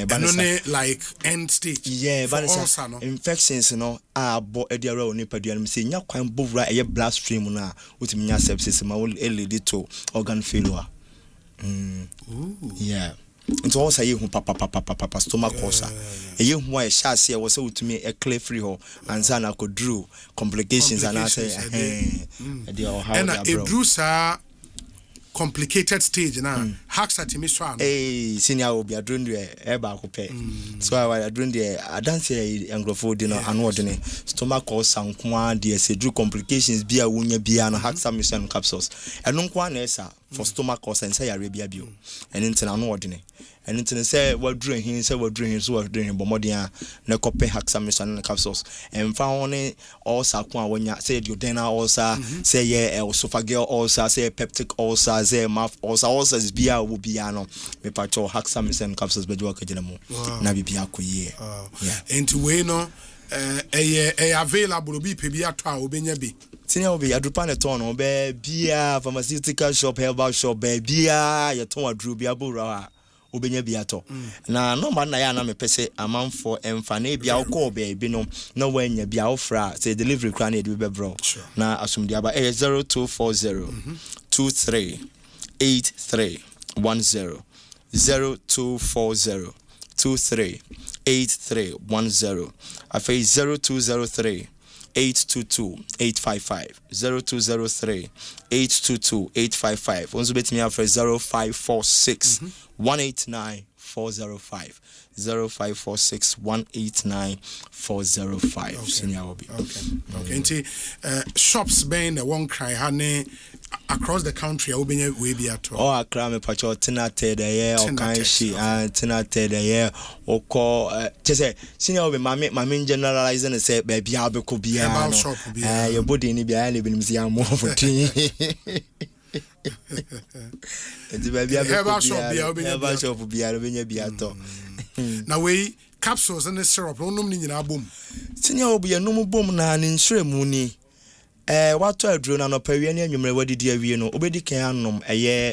but no like end stage but infections no abo ediara oni padua no say nya kwan bovra bloodstream na utimi nya sepsis ma will lead to organ failure into also ye hu papa stomach ulcer ye hu a shase wo say utimi clear free ho ansa na kodru complications and I say and a bruiser complicated stage na hacks at me so senior obi adrundu ba akopɛ so I adrundu adanse engrofo di no ano de ne stomach ulcer nko de sedru complications bia wonya bia na hexamine capsules eno nko na esa for stomach ulcer nsa yare bia bio eno ntina ano de ne eno ntina say wadru hin so wadru bomodin na kope hexamine capsules emfa woni ulcer ko a wonya say duodenal ulcer say ye esophageal ulcer say peptic ulcer say mouth ulcers bia wo bia no me pacho hexamine capsules be jo akagina mu na bibia koye enti we no available bi pe bi ato a obenya bi tinya obi adrupa ne ton no be bia pharmaceutical shop herbal shop be bia ye ton adru bia bora obenya bi ato na number na ya na me pese amanfo emfa na bia ukọ be bi no na wanya bia ofra say delivery kra na be bro na asumdi aba 0240 23 83 10 0240 23 8310 afei 0203 822 855 0203 822 855 onzo betimi afre 0546 189 405 0546 189 405 senior obi okay nti shops been the one cry hane across the country obenya we be ato akra me pacho tenate the year o kan shi tenate the year o ko chese senior obi mame generalizing say ba bia be ko bia no your body ni bia na benim sia mo fotin enti ba bia be ko bia shop bia obenya bia to na we capsules and syrup onum ni nyina bom senior obi enum bom na ni nshremu ni wato adro na no pawie na anwumre wadidi awie no obedi kan anom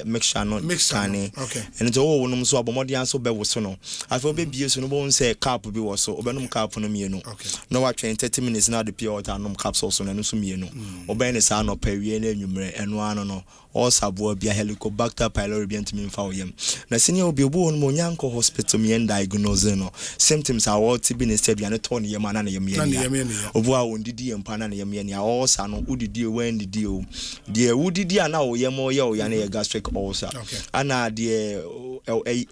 mixture no kane ento wo nom so abomodi anso be woso no afa obebie so no bo nse cap bi woso obenum cap no mienu no watwe 30 minutes na de pure water anom capsule so na no so mienu oben ne sa no pawie na anwumre eno ano no or sabo be a Helicobacter pylori be ntimi mfa oyem na senior obi obo no nyanko hospital me diagnose no symptoms are what be ne said and turn yem na yem obo a wondidi empa na yem ya ulcer no udidi when didi o de udidi ana oyem oye ya na gastric ulcer ana de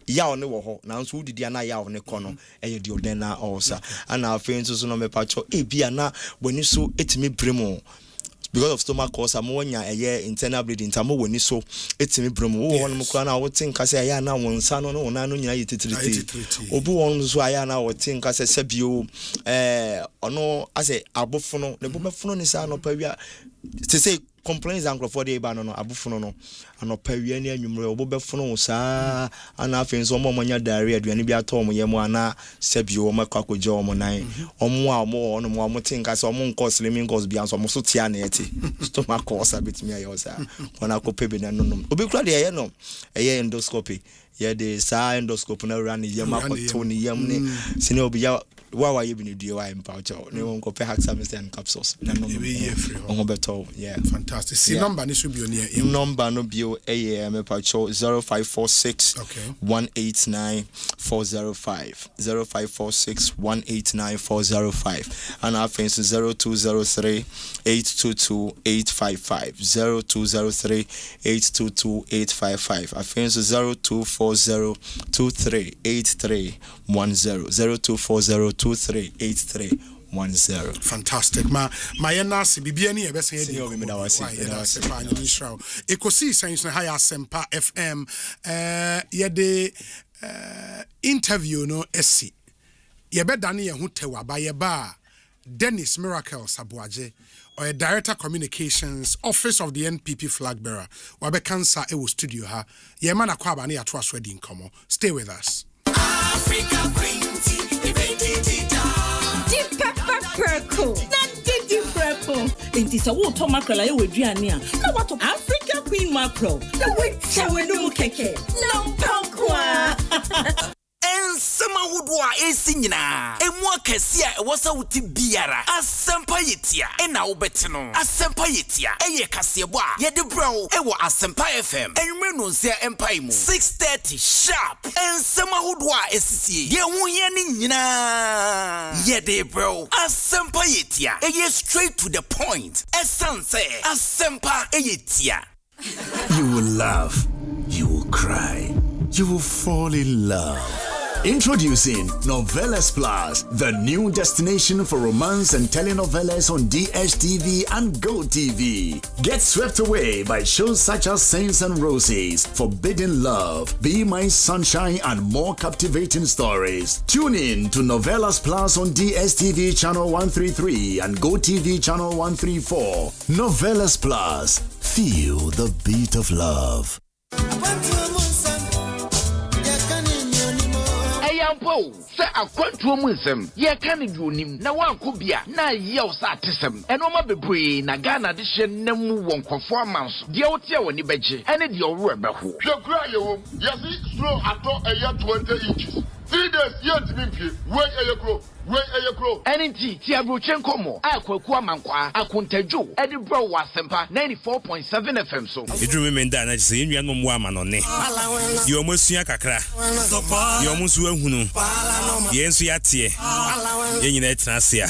ya ne wo ho na nso udidi ana ya ne kono eye de odena ulcer ana afen so no me pacho bia na boni so etimi bremo because of stomach ulcer mo nya internal bleeding tamo woni so etimi bremo wo won mo kra na wo tin ka se ya na won sa no no na no nyina yetitiriti obu won so aya na wo tin ka se sebio ono ase abofuno ne bo mefuno ni sa no pawia se say complaints and for the ba no abofuno no anopawia ni anwumre obo befuno sa ana afenso mo manya diarrhea aduane bi ato mo yemo ana sebio makwakoje omo nan omo a mo ono mo tinka se omo nko slimming course bi anso mo so tia na eti stomach ulcer bitimi ayo sa ona ko pebe na no obi kura de ye no endoscopy ye de sa endoscopy na run yema ko to ni yem ni sine obi ya wa ye bi ni die wa empaucho ne won ko pe hexamine and capsules na no on beto yeah fantastic see number ni so bi oni number no bio empaucho 0546 189 405 0546 189 405 and our fence 0203 822 855 0203 822 855 our fence 0240 23 83 10 0240 238310. Fantastic. My nasi bibia ni ebese yedi. Ekosiisen On Asempa FM yede interview no esi. Yebe dani ye hu tewa ba yeba Dennis Miracle Sabuaje or Director Communications Office of the NPP Flag Bearer. Wabe kansa ewo studio ha. Yema na kwa ba ni atwa swedi nkomo. Stay with us. Africa Printy. Deep pepper purple. That deep purple. It is a water mackerel I would do. Now what of Africa Queen mackerel? The which I will do keke. No pokwa. And some would wa a singina. And what Cassia was out to Biara. Asempa Yitia. And now Betino. Asempa Yitia. A Cassia. Yet the bro. Ewa Asempa FM. And Renuncia Empire. 6:30 sharp. And some would wa a CC. Ye wunyanina. Yet the bro. Asempa Yitia. A ye straight to the point. Essence. Asempa Yitia. You will laugh. You will cry. You will fall in love. Introducing Novelas Plus, the new destination for romance and telenovelas on DSTV and GoTV. Get swept away by shows such as Saints and Roses, Forbidden Love, Be My Sunshine, and more captivating stories. Tune in to Novelas Plus on DSTV channel 133 and GoTV channel 134. Novelas Plus, feel the beat of love. Say a quantum wisdom, ye can do him, na one could be a na yells at him, and no be na Ghana edition, no one performance, the old year when you beji, and it your rubber who. Your cry, yes, slow at all a year 20 inches. 3 days, yet to be where you grow. Where you grow? NNT, Tiabuchenko mo, Aqua Mankwa, Akuntejo, Edinburgh Asempa 94.7 FM so. It remember that I say you are no woman on it. You almost see a kakra. You almost were who. Yes, we are here. Yenny Transia.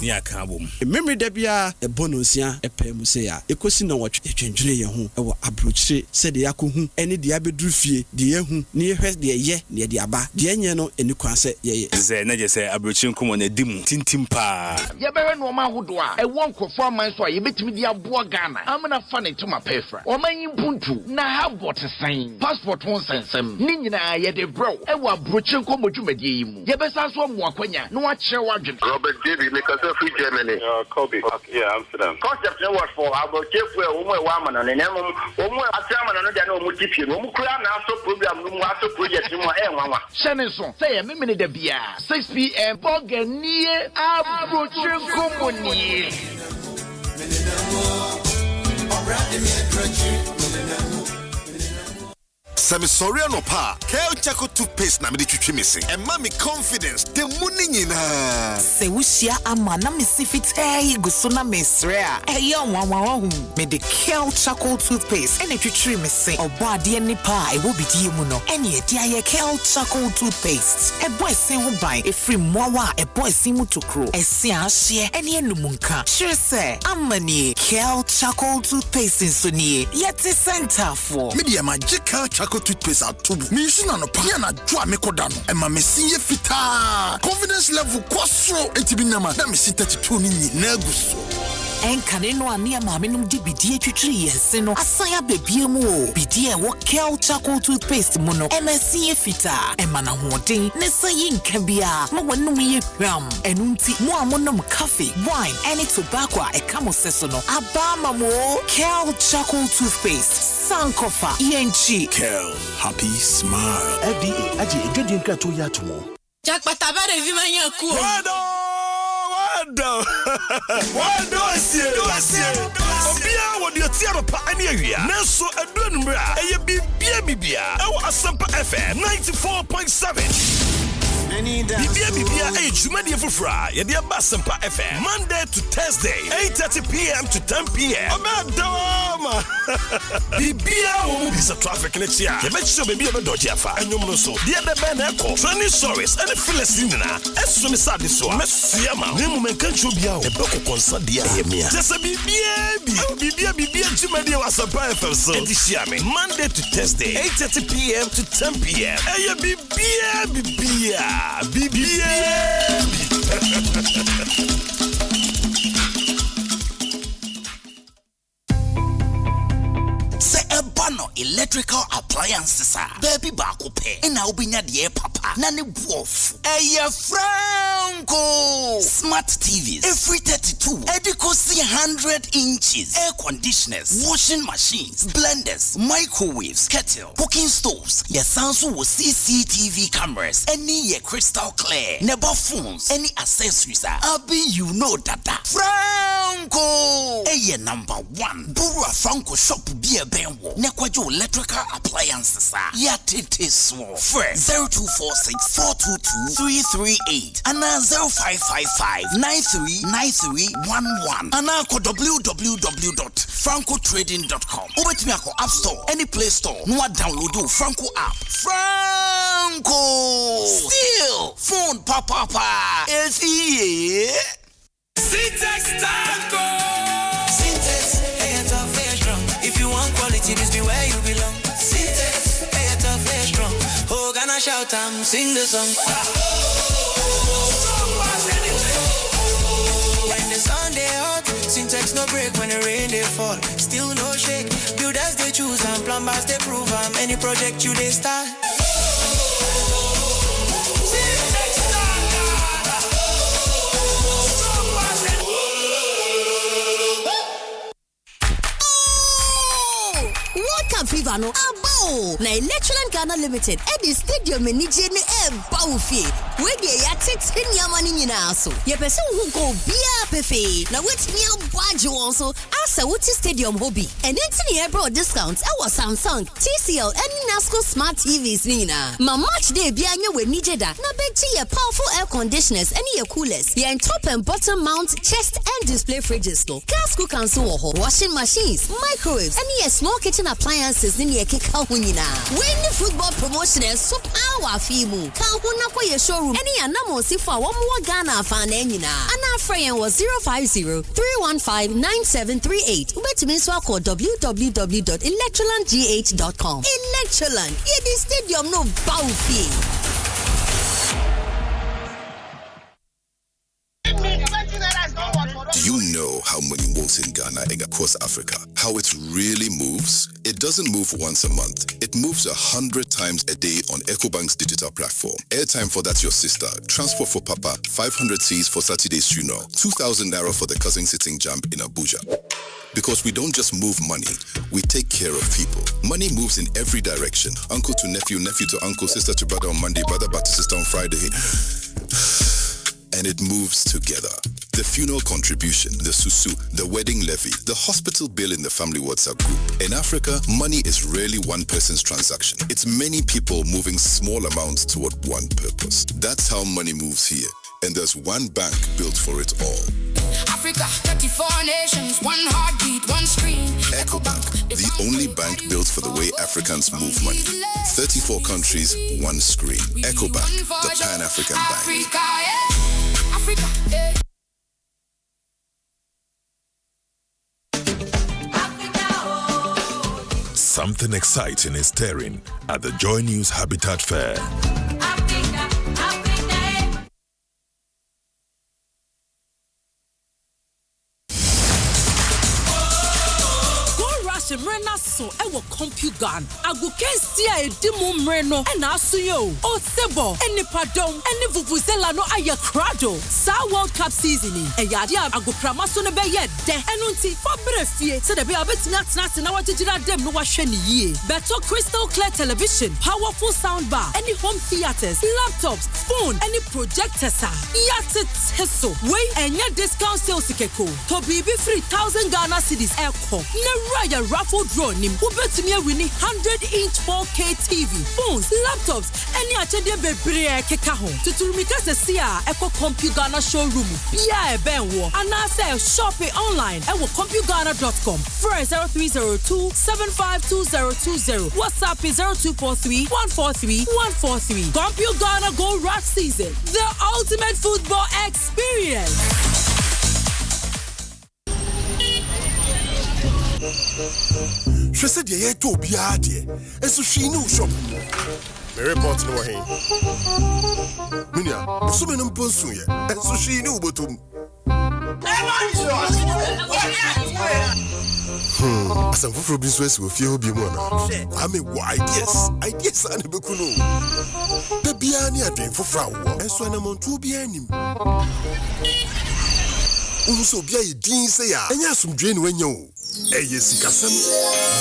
Near Kabum. Memory debia, a bonusia, a pemusea, a question of what you change your home, or abruche, said the Yaku, any diabedrufie, the Yahu, near her, the ye, near the Abba, the Yano, and you can say, yes, I say, Come on a dim tintimpa. Yabere no ma hodwa e won performance so ye betimi dia bo Ghana amna fa ne to ma pefra o man yimpuntu na ha bot sign passport won sensem ni nyina ye de bro e wa broche komodwumadie yimu ye besa so mo akwanya no a kire wadwen Robert David make us free Germany Kobe yeah Amsterdam concept no what for about chefu e wo mo e wa amana ne nemu wo mo atiamana no dia na o mo tipie no mo kura na aso program no mo aso project mo e nwanwa shene so say ye memene da bia 6 p.m. Boganie Abroche Commonie. Semi sorry no pa. Kel Chaco toothpaste na me de twitwi me se. E ma me confidence. The money nyina. Se wushia ama na me sifit guso na me sre a. Eyo wanwa hu. Me de Kel Chaco toothpaste ene twitwi me se. Obo ade ni pa e wo bidie mu no. Ene e dia ye Kel Chaco toothpaste. E boy sen ho ban e free mowa e boy sin mu tokro. E se ahye ene enumunka. Sure say amani Kel Chaco toothpaste so nie. Yet center for. Media magical Chaco toothpaste atubu. Me use na no pa na dwa me koda no. E ma me sinye fita. Confidence level kwasro etibinama. Na me sin 32 ni nyina guso. Enkane no ania maame no di bidie twitwiri yense no asaya bebie mu o bidie wo Kel Chaco toothpaste mu no MSC fita emana hoden ne sayi nka bia ma wonum ye hwam enunti mu amonom cafe wine any tobacco e kamo seso no abama mo Kel Chaco toothpaste sankofa yenchi Kel happy smile FDA aje edwedi nkrato ya tomo Jack patabare vi manya ku Wado asie Obia wodi atiaro pa ani awia Neso adonu mra eye bibia Ewo Asempa FM 94.7 Bibia jumani efufra ye dia Asempa FM Monday to Thursday 8:30 p.m. to 10 p.m. Obadoma Bibia wo bisa traffic ne tia ye be sure bibia be doji afa anyom no so dia be be na eko training stories and Philistine na eso mi sade so mesia ma nemu menkancho bia e be ko konsa dia ye mia just bibia jumani wa Asempa FM so edisia me Monday to Thursday 8:30 p.m. to 10 p.m. Eye bibia Se ebano electrical appliances baby ba ko pe na obinya de papa na ne buof eye Franco smart TVs every 32 Ekosiisen 100 inches air conditioners washing machines blenders microwaves kettle cooking stoves your Samsung with CCTV cameras any your crystal clear never phones any accessories abi you know that Franco eye number 1 Burua Franco shop be benwo nekwajo electrical appliances ya tete small fresh 0246-422-338 and 0555-939311 and ako www.francotrading.com ubetimi ako app store any play store no download the Franco app Franco still phone papa efi Syntax Tango Syntax, hey, tough, very strong. If you want quality, this be where you belong. Syntax, hey, tough, very strong. Oh, gonna shout and sing the song. When the sun they hot, Syntax no break when the rain they fall. Still no shake. Builders they choose and plumbers they prove. Any project you they start. Fever no abo na Electroland Ghana Limited at the stadium in Nije ne Baufi we dey ya tete nyama ni nyina so ye pese hu go bia pefe na wetimi abwaje won so asa wuti stadium hobby and entini ebro discounts e was Samsung TCL and Nasco smart TVs ni nyina ma match day bia anya we Nije da na beti ye powerful air conditioners and ye coolers ye top and bottom mount chest and display fridges no gas cookers so washing machines microwaves and ye small kitchen appliances ni keka hunyina when the football promotion is so power fimu ka huna kwa ye showroom any anamo sifa wa mo Ghana fan nyina ana friend was 050-315-9738 ubetimi so call www.electrolandgh.com Electroland ye the stadium no baufi. Do you know how money moves in Ghana and across Africa? How it really moves? It doesn't move once a month. It moves 100 times a day on EcoBank's digital platform. Airtime for That's Your Sister. Transport for Papa. 500 Cs for Saturday's funeral. 2,000 Naira for the cousin sitting jump in Abuja. Because we don't just move money, we take care of people. Money moves in every direction. Uncle to nephew, nephew to uncle, sister to brother on Monday, brother back to sister on Friday. and it moves together. The funeral contribution, the susu, the wedding levy, the hospital bill in the family WhatsApp group. In Africa, money is rarely one person's transaction. It's many people moving small amounts toward one purpose. That's how money moves here. And there's one bank built for it all. Africa, 34 nations, one heartbeat, one screen. Ecobank, the only bank built for the way Africans move money. 34 countries, one screen. Ecobank, the Pan-African Bank. Africa, yeah. Africa, yeah. Something exciting is stirring at the Joy News Habitat Fair. Mrena so ewo compugan agukensia edimu mreno ena asuyo osebo enipadom eni vuvuzela no aye crado sa World Cup season eyade agoprama so ne beye de enunti fabrefie se de be abetimi atena na wajigira dem no wahwe ne yie beto crystal clear television, powerful sound bar, any home theaters, laptops, phone, any projectors yate teso we enya discount sales keko to bibi 3,000 Ghana cedis eko ne raya raffle draw nim ubetumi awini 100-inch 4K TV, phones, laptops, any achede bebre keka ho tuturumika se sia eko CompuGhana showroom bia e benwo anase shop it online ewo CompuGhana.com. Phone 0302 752020, WhatsApp is 0243 143 143. CompuGhana Go Rush Season, the ultimate football experience. She said, "Yeah, to be idea." And so she knew shop. Me report no way. Minya, so many Bonsu ye. And so she knew botum. Some for business with you be one. I mean, ideas. Ideas are the Bekuno. The Biani are doing for Frau. And so I'm on 2 Bianim. Also, be a dean say, and yes, some drain when you. Yes, Kasam.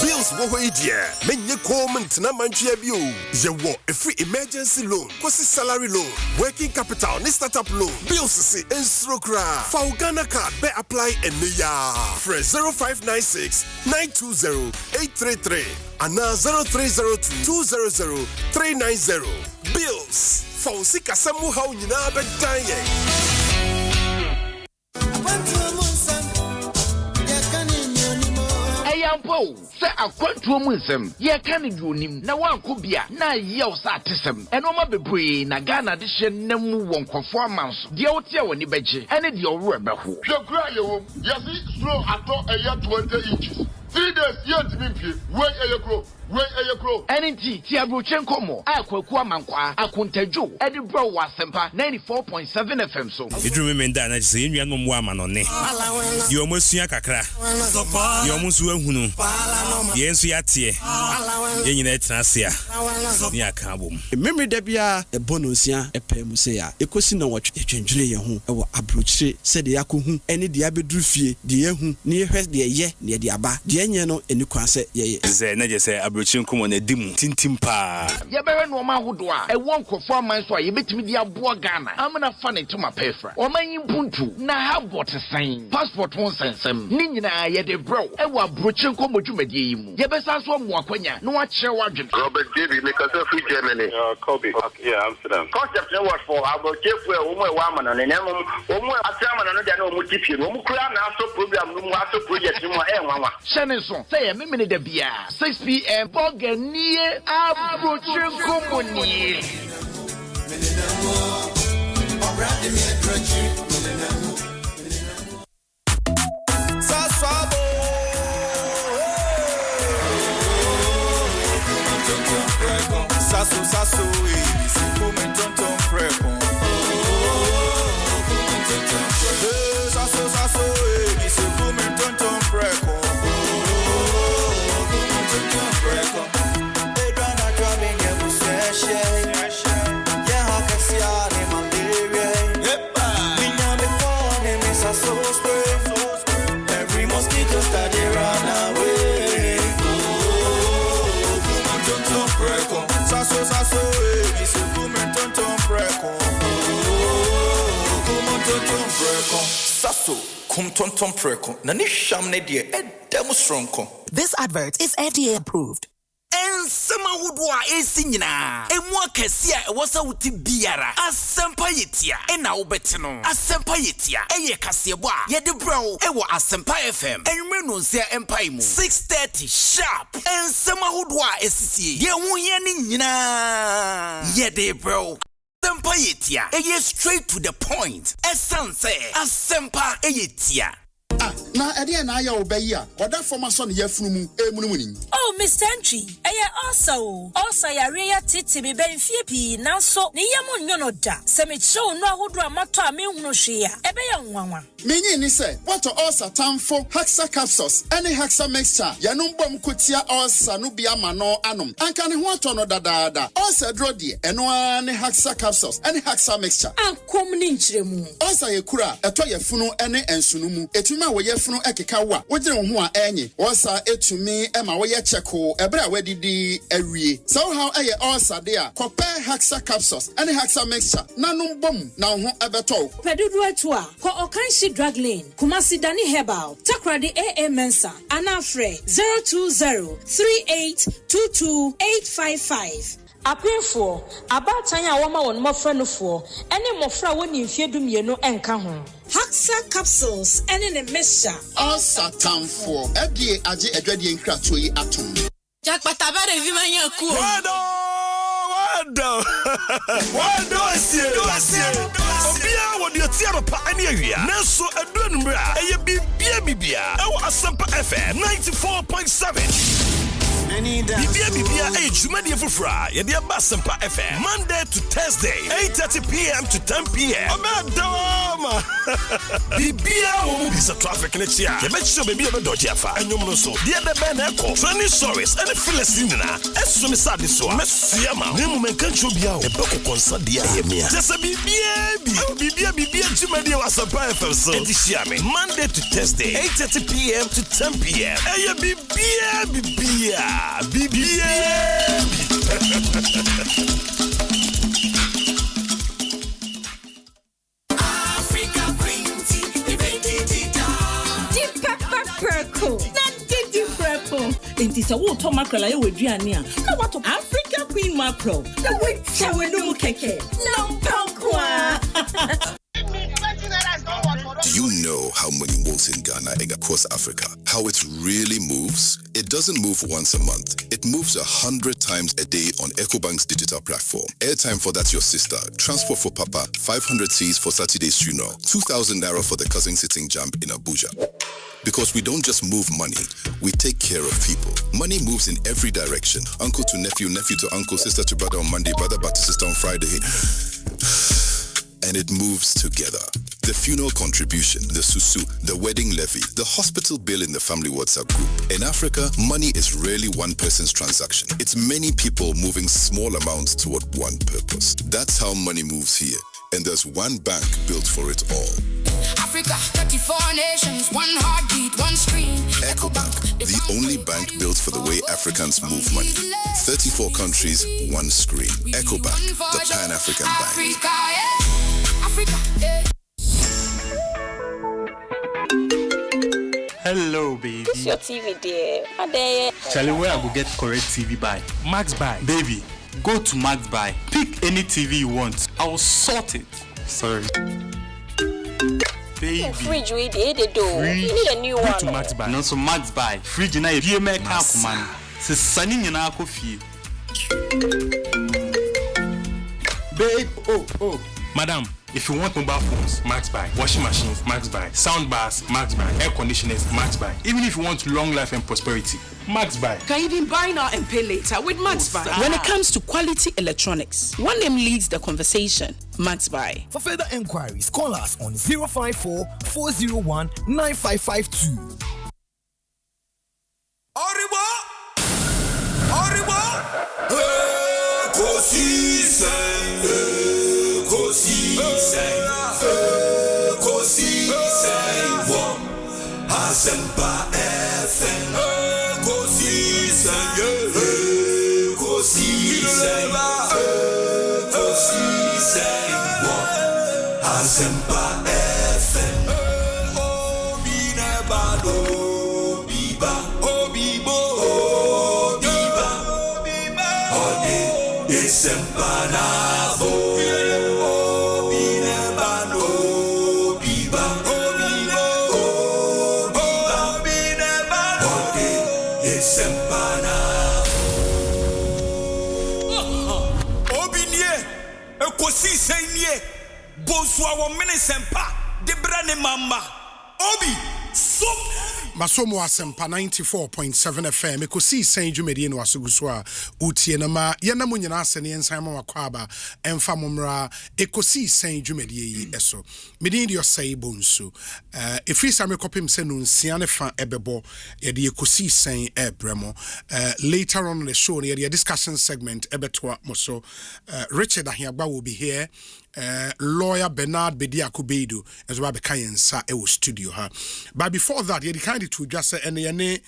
Bills wo idea. Menye comment na manchia bio. Ye wo a free emergency loan, kwasi salary loan, working capital, ni startup loan. Bills si instrokra. For Ghana card be apply and ya. Fresh 0596 920 833 and 0302 200 390. Bills. For si Kasamu how nyina be danye. Yampo, say a quantum wisdom, ye can do him, na one could be a na yells artism, and Oma Bebre, na Ghana edition, Nemu won't performance, the Otia when you beji, and it your rubber. Your cry, yes, slow at all a year 20 inches. 3 days, yet to be where a crow. Where are you crow? NT Tiabrochenko Komo, Aqua Mankwa, Akuntejo, Edinburgh Asempa 94.7 FM so. It remember that say you no woman on ne. You almost see kakra. You almost wehunu. Yensu yatie. Yenyina transia. Ni akabom. Memory da bia e bonusia e pemu se ya. Ekosi na watwe twendwene ye ho e wo abrochire se de yakohu ene de abeduru fie de yehu ne yehwe de ye ne de aba. De enye no eni kwan se ye. Ze na je se Brochin come on a dim tintim pa. Ya bewe no ma hodo a e won kofo man so a ye betimi dia boa Ghana. Amna fa ne to ma pefra. O man yimpuntu na ha bot sign. Passport won sensem. Ni nyina ye de bro. E wa Brochin come dwumadie yi mu. Ye besa so mo akwanya no a kire wadwen. Robert David make us free Germany. Kobe. Yeah, Amsterdam. Concept no what for about chefu e wo mo wa ma no ne nemu. Wo mo atama no dia na wo mo tipie. Wo mo kura na aso program no mo aso project mo e nwanwa. Shene so. Say me me da bia 6 p.m. Boganie Abrochen Commonie. Sasso, kum tonton preko, na ni sham ne die demonstronko. This advert is FDA approved. En sama hudwa esinyina. Emwa kesia wasa wuti biara. Asempa yetia. Ena ubetino. Asempa yetia. Eye kasiebo a. Yede bro. Ewo Asempa FM. Enwere no nsia empaimu. 6:30 sharp. En sama hudwa esisi. Ye hunye ni nyina. Yede bro. Asempa yetia. Eye straight to the point. Essence. Asempa yetia. Na ede na ya obayi a oda forma so ne yafunu mu emunum ni. Oh Mr. Entry, also yare ya titi be benfie pi nanso ne yam nyo no da. Se me show no ahodo amato a me hunu hwe a ebe ya nwanwa. Menyi ni se what ulcer tamfo Haxa capsules any Haxa mixture yanum bom kotia ulcer no bia ma no anom. Anka ne ho ato no dadaada. Ulcer dro de eno ne Haxa capsules any Haxa mixture. Ankom ni nkyeremu. Ulcer ye kura eto yefunu ene ensunu mu. Etuma wo yefunu ekeka wa. Wogire ho a enyi. Ulcer etumi ema wo ye cheko ebre a wadidi awie. So how eye ulcer de a kope Haxa capsules any Haxa mixture nanum bom na ho ebeto. Pedudu atu a ko okanshi drug lane Kumasi Dani Herbal Takradi AA Mensa Anafre 02038228855 Apinfo abatanya woma won mofra no fo ene mofra woni mfiedu mienu enka ho Haxa capsules ene ne mesha ulcer tamfo edie age adwadie nkrato yi atom Jakpata bare vi manya ku Wado asie Obia wodi otiaro pa ani awia Neso adunu mra eye bibia Ewo Asempa FM 94.7 Bibia jumani efufra Yedi aba Asempa FM Monday to Thursday 8:30 p.m. to 10 p.m. Obadoma Bibia womu bisa traffic nechia Yebechiso bebi obedoji afa Enyom no so Dia de ben eko Training stories Ene filesinina Esu misadi so Mesuyama Nemu menkancho biao Ebeko konsa dia Yemia Jese bibia jumani wa Asempa FM so Edishiame Monday to Thursday 8:30 p.m. to 10 p.m. Eye bibia Africa Green Tea, Deep pepper purple. Not deep purple. It is a water mackerel I would do. Now what of Africa Queen mackerel? The witch shower no keke. No pokwa. Do you know how money moves in Ghana and across Africa? How it really moves? It doesn't move once a month. It moves 100 times a day on Ecobank's digital platform. Airtime for That's Your Sister. Transport for Papa. 500 Cs for Saturday's funeral. 2,000 naira for the cousin sitting jump in Abuja. Because we don't just move money, we take care of people. Money moves in every direction. Uncle to nephew, nephew to uncle, sister to brother on Monday, brother back to sister on Friday. And it moves together. The funeral contribution, the susu, the wedding levy, the hospital bill in the family WhatsApp group. In Africa, money is rarely one person's transaction. It's many people moving small amounts toward one purpose. That's how money moves here. And there's one bank built for it all. Africa, 34 nations, one heartbeat, one screen. Ecobank, the only bank built for the way Africans move money. 34 countries, one screen. Ecobank, the Pan-African Bank. Africa, yeah. Hello, baby. This your TV, dear. Charlie, where I will get correct TV by? Max Buy. Baby, go to Max Buy. Pick any TV you want. I will sort it. Sorry. Baby. Fridge we did the door. You need a new go one. To Max Buy. No, so Max Buy. Fridge na ye make half man. Se sani nyina kofi. Babe, oh. Madam, if you want mobile phones, Max Buy. Washing machines, Max Buy. Sound bars, Max Buy. Air conditioners, Max Buy. Even if you want long life and prosperity, Max Buy. Can even buy now and pay later with Max Buy. When it comes to quality electronics, one name leads the conversation. Max Buy. For further inquiries, call us on 054-401-9552. Asempa FM. Asempa FM. Ekosiise Bonsu our Asempa de brane mama Obi so Masomo Asempa 94.7 FM Ekosiise dwumedi no asoguso a utie na ma yena mu nyina asene ensan ma kwaba emfa momra Ekosiise dwumedi yi eso medin de Osei Bonsu efisa me kopim se no nsia ne fa ebebo ye de Ekosiise ebremo later on the show ne the discussion segment ebetoa moso Richard Ahiagba will be here. Lawyer Bernard Bediakubedu as well Kayensa ewo studio ha. But before that, you kind to just say any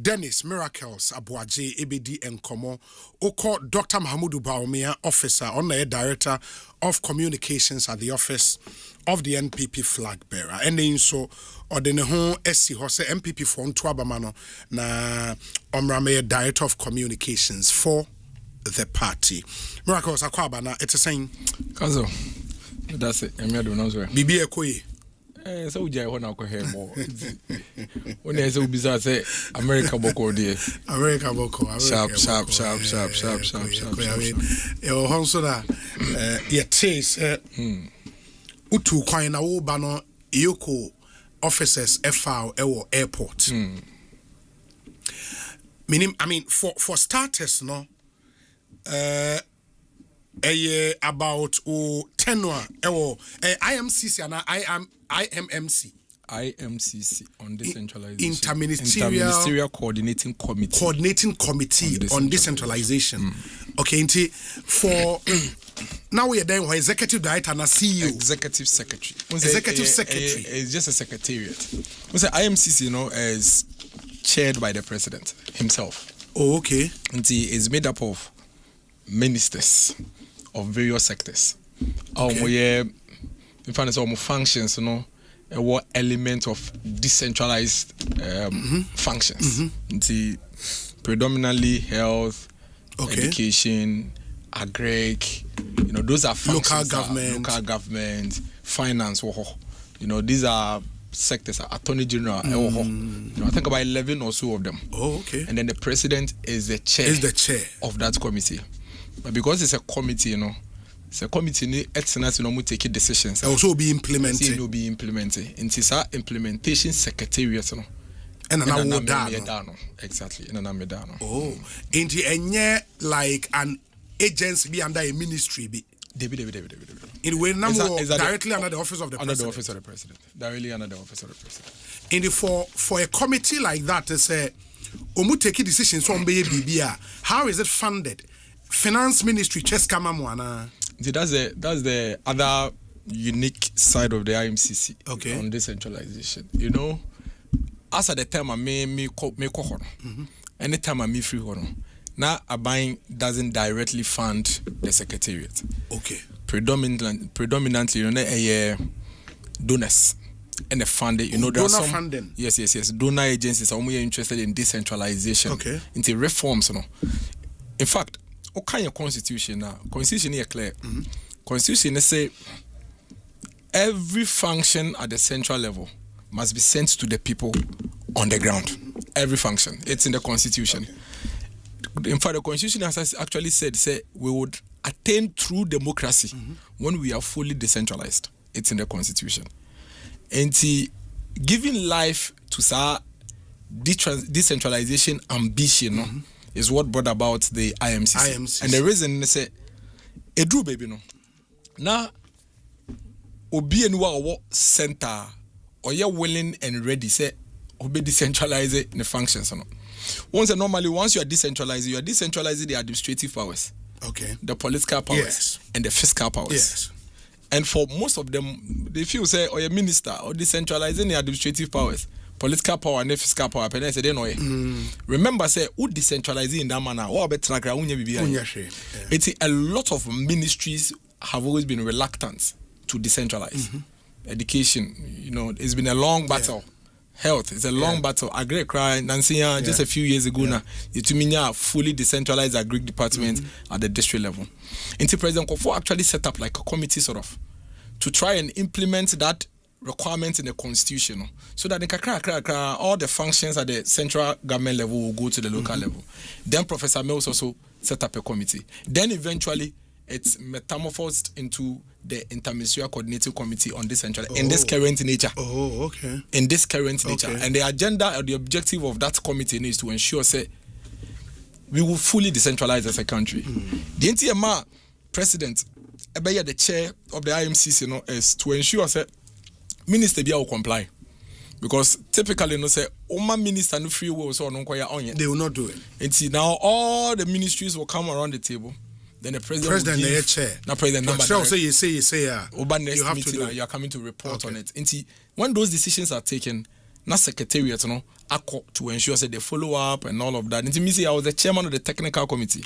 Dennis Miracles Abuaje Ebedi Enkomo Oko Dr. Mahamudu Baumia officer on the director of communications at the office of the NPP flag bearer. And then so or the ho esi ho say NPP for Ntuabamano na omrame director of communications for the party. Miracles akwaba na it's saying Kazo. That's it. I'm not answer. Bibi ekoyi. So we just want to hear more. When there's a bizarre say America boko there. America boko. Sharp. Yo honso da ye taste utu kwan na wo ba no yoko officers FR ewo airport. Meaning I mean for starters no about 10 IMCC and IMMC on decentralization. Interministerial coordinating committee on decentralization. Okay, for now we are then executive director and CEO. Executive secretary. It's just a secretariat. IMCC, is chaired by the president himself. Oh, okay. And he is made up of ministers of various sectors. Okay. In fact, it's almost functions, what element of decentralized functions. The predominantly health, education, agric, those are functions. Local government, finance, these are sectors, attorney general, I think about 11 or so of them. Oh, okay. And then the president is the chair of that committee. But because it's a committee, it's a committee take decisions. Also be implemented. It will be implemented. It's our implementation secretariat. And exactly. Oh, and the like an agency be under a ministry be. In way directly under the office of the president. Under the office of the president. Directly under the office of the president. And for a committee like that to say, omu take decisions on BBA, how is it funded? Finance ministry chess kamamwana. That's the other unique side of the IMCC on decentralization. As at the time I me anytime I me free now Abain doesn't directly fund the secretariat. Okay. Predominantly, donors and the funding. There donor are some funding. Yes. Donor agencies are more interested in decentralization. Okay. Into reforms, In fact, what kind of constitution now? Constitution is clear. Constitution say every function at the central level must be sent to the people on the ground. Every function. It's in the constitution. Okay. In fact, the constitution has actually said, we would attain true democracy when we are fully decentralized. It's in the constitution. And giving life to decentralization ambition is what brought about the IMCC. And the reason they say, Edu baby no. Now, obi anywhere center or you're willing and ready say obi decentralize the functions no. Once you are decentralizing the administrative powers. Okay. The political powers and the fiscal powers. Yes. And for most of them, they feel say or a minister or decentralizing the administrative powers, political power and the fiscal power. They say they know it. Remember, say who decentralizing in that manner? What about it's a lot of ministries have always been reluctant to decentralize. Education, it's been a long battle. Health is a long battle. Agri cry, Nancy, just a few years ago now, you fully decentralized agri department at the district level. Until President Kofo actually set up like a committee sort of to try and implement that requirement in the constitution, so that all the functions at the central government level will go to the local level. Then Professor Mills also set up a committee. Then eventually it's metamorphosed into the interministerial coordinating committee on decentralization in this current nature. In this current nature. And the agenda or the objective of that committee is to ensure say we will fully decentralize as a country. The NTMA president, the chair of the IMCC, is to ensure say minister will comply. Because typically, say, minister no free will, so they will not do it. And see, now all the ministries will come around the table. Then the president will give, chair. Now president number. So you say, you have to do it. You are coming to report on it. And see, when those decisions are taken, na secretariat, to ensure that they follow up and all of that. And me say I was the chairman of the technical committee.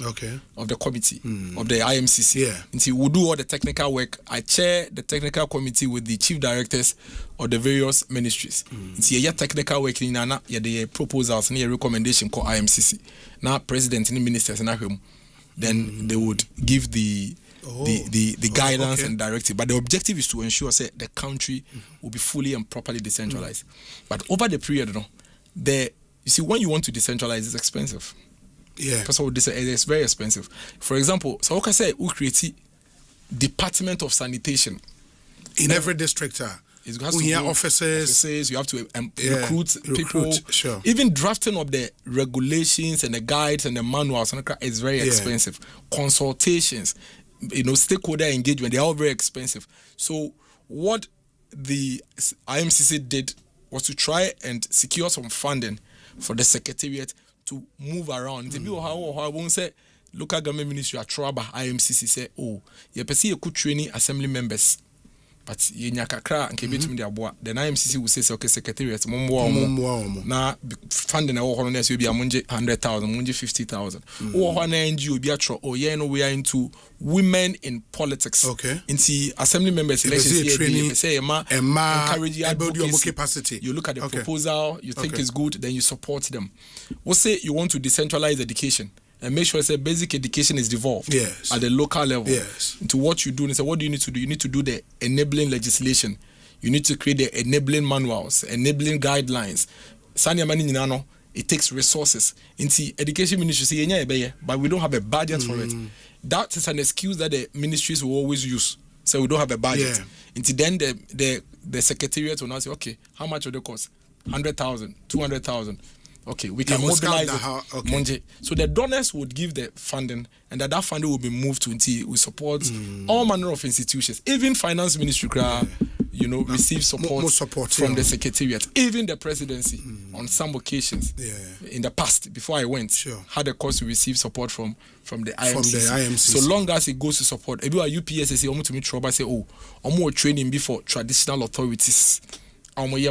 Of the committee of the IMCC. And see, we do all the technical work. I chair the technical committee with the chief directors of the various ministries. And see, technical work in the proposals and the recommendation called IMCC. Now president and ministers and then they would give the guidance and directive. But the objective is to ensure say the country will be fully and properly decentralized. But over the period, you see, when you want to decentralize, it's expensive. First of all, it's very expensive. For example, so what I say, we create Department of Sanitation in every district. It has to go offices. You have to recruit people. Sure. Even drafting of the regulations and the guides and the manuals is very expensive. Consultations, stakeholder engagement, they're all very expensive. So what the IMCC did was to try and secure some funding for the secretariat to move around. I won't say local government ministry at Traba IMCC say, you could train assembly members. But you nyakakra and keep it to the then IMCC will say, okay, secretariat, now funding a whole will be a 100,000, 50,000. Or one NGO be a we are into women in politics. Into assembly members elections say encourage advocacy. Capacity. You look at the proposal, you think it's good, then you support them. We'll say you want to decentralize education. And make sure basic education is devolved at the local level. To what you do, and say, what do you need to do? You need to do the enabling legislation. You need to create the enabling manuals, enabling guidelines. It takes resources. Into education ministry say, but we don't have a budget for it. That is an excuse that the ministries will always use. So we don't have a budget. Until then the secretariat will now say, okay, how much will it cost? 100,000, 200,000. Okay, we can mobilize it. So the donors would give the funding, and that funding will be moved to until we support all manner of institutions. Even finance ministry, receive support from the secretariat. Even the presidency, on some occasions, in the past, before I went, had a cause to receive support from the IMCC. So long as it goes to support, if you are UPS, say, to meet trouble, say, I'm more training before traditional authorities. They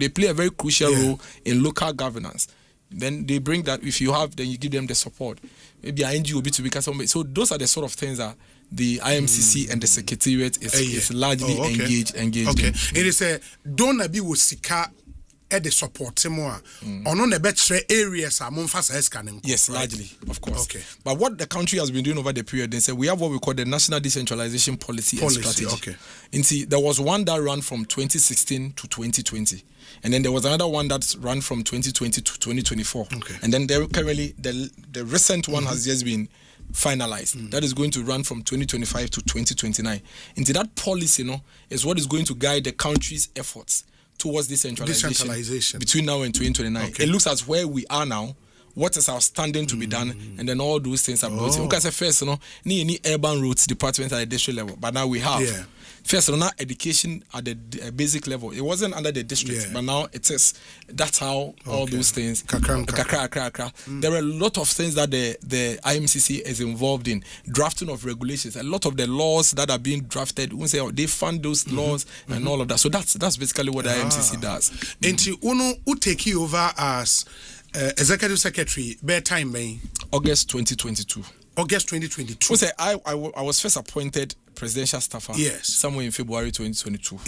play a very crucial role in local governance. Then they bring that, if you have, then you give them the support. Maybe an NGO to become somebody. So those are the sort of things that the IMCC and the secretariat is largely engaged in. It is a don't be with Sika at the support more. On the better areas are scanning. Yes, largely, of course. But what the country has been doing over the period, they say we have what we call the National Decentralization Policy and Strategy. And see, there was one that ran from 2016 to 2020. And then there was another one that ran from 2020 to 2024. And then currently the recent one has just been finalized. That is going to run from 2025 to 2029. Into that policy, is what is going to guide the country's efforts towards decentralization between now and 2029. It looks at where we are now, what is outstanding to be done, and then all those things are brought in. Because first, any urban roads department at the district level, but now we have. First, not education at the basic level. It wasn't under the district, but now it is. That's how all those things. There are a lot of things that the IMCC is involved in. Drafting of regulations. A lot of the laws that are being drafted, we say they fund those laws and all of that. So that's basically what the IMCC does. And who take you over as Executive Secretary? Bear time, May. August 2022. August 2022. So I was first appointed presidential staffer somewhere in February 2022.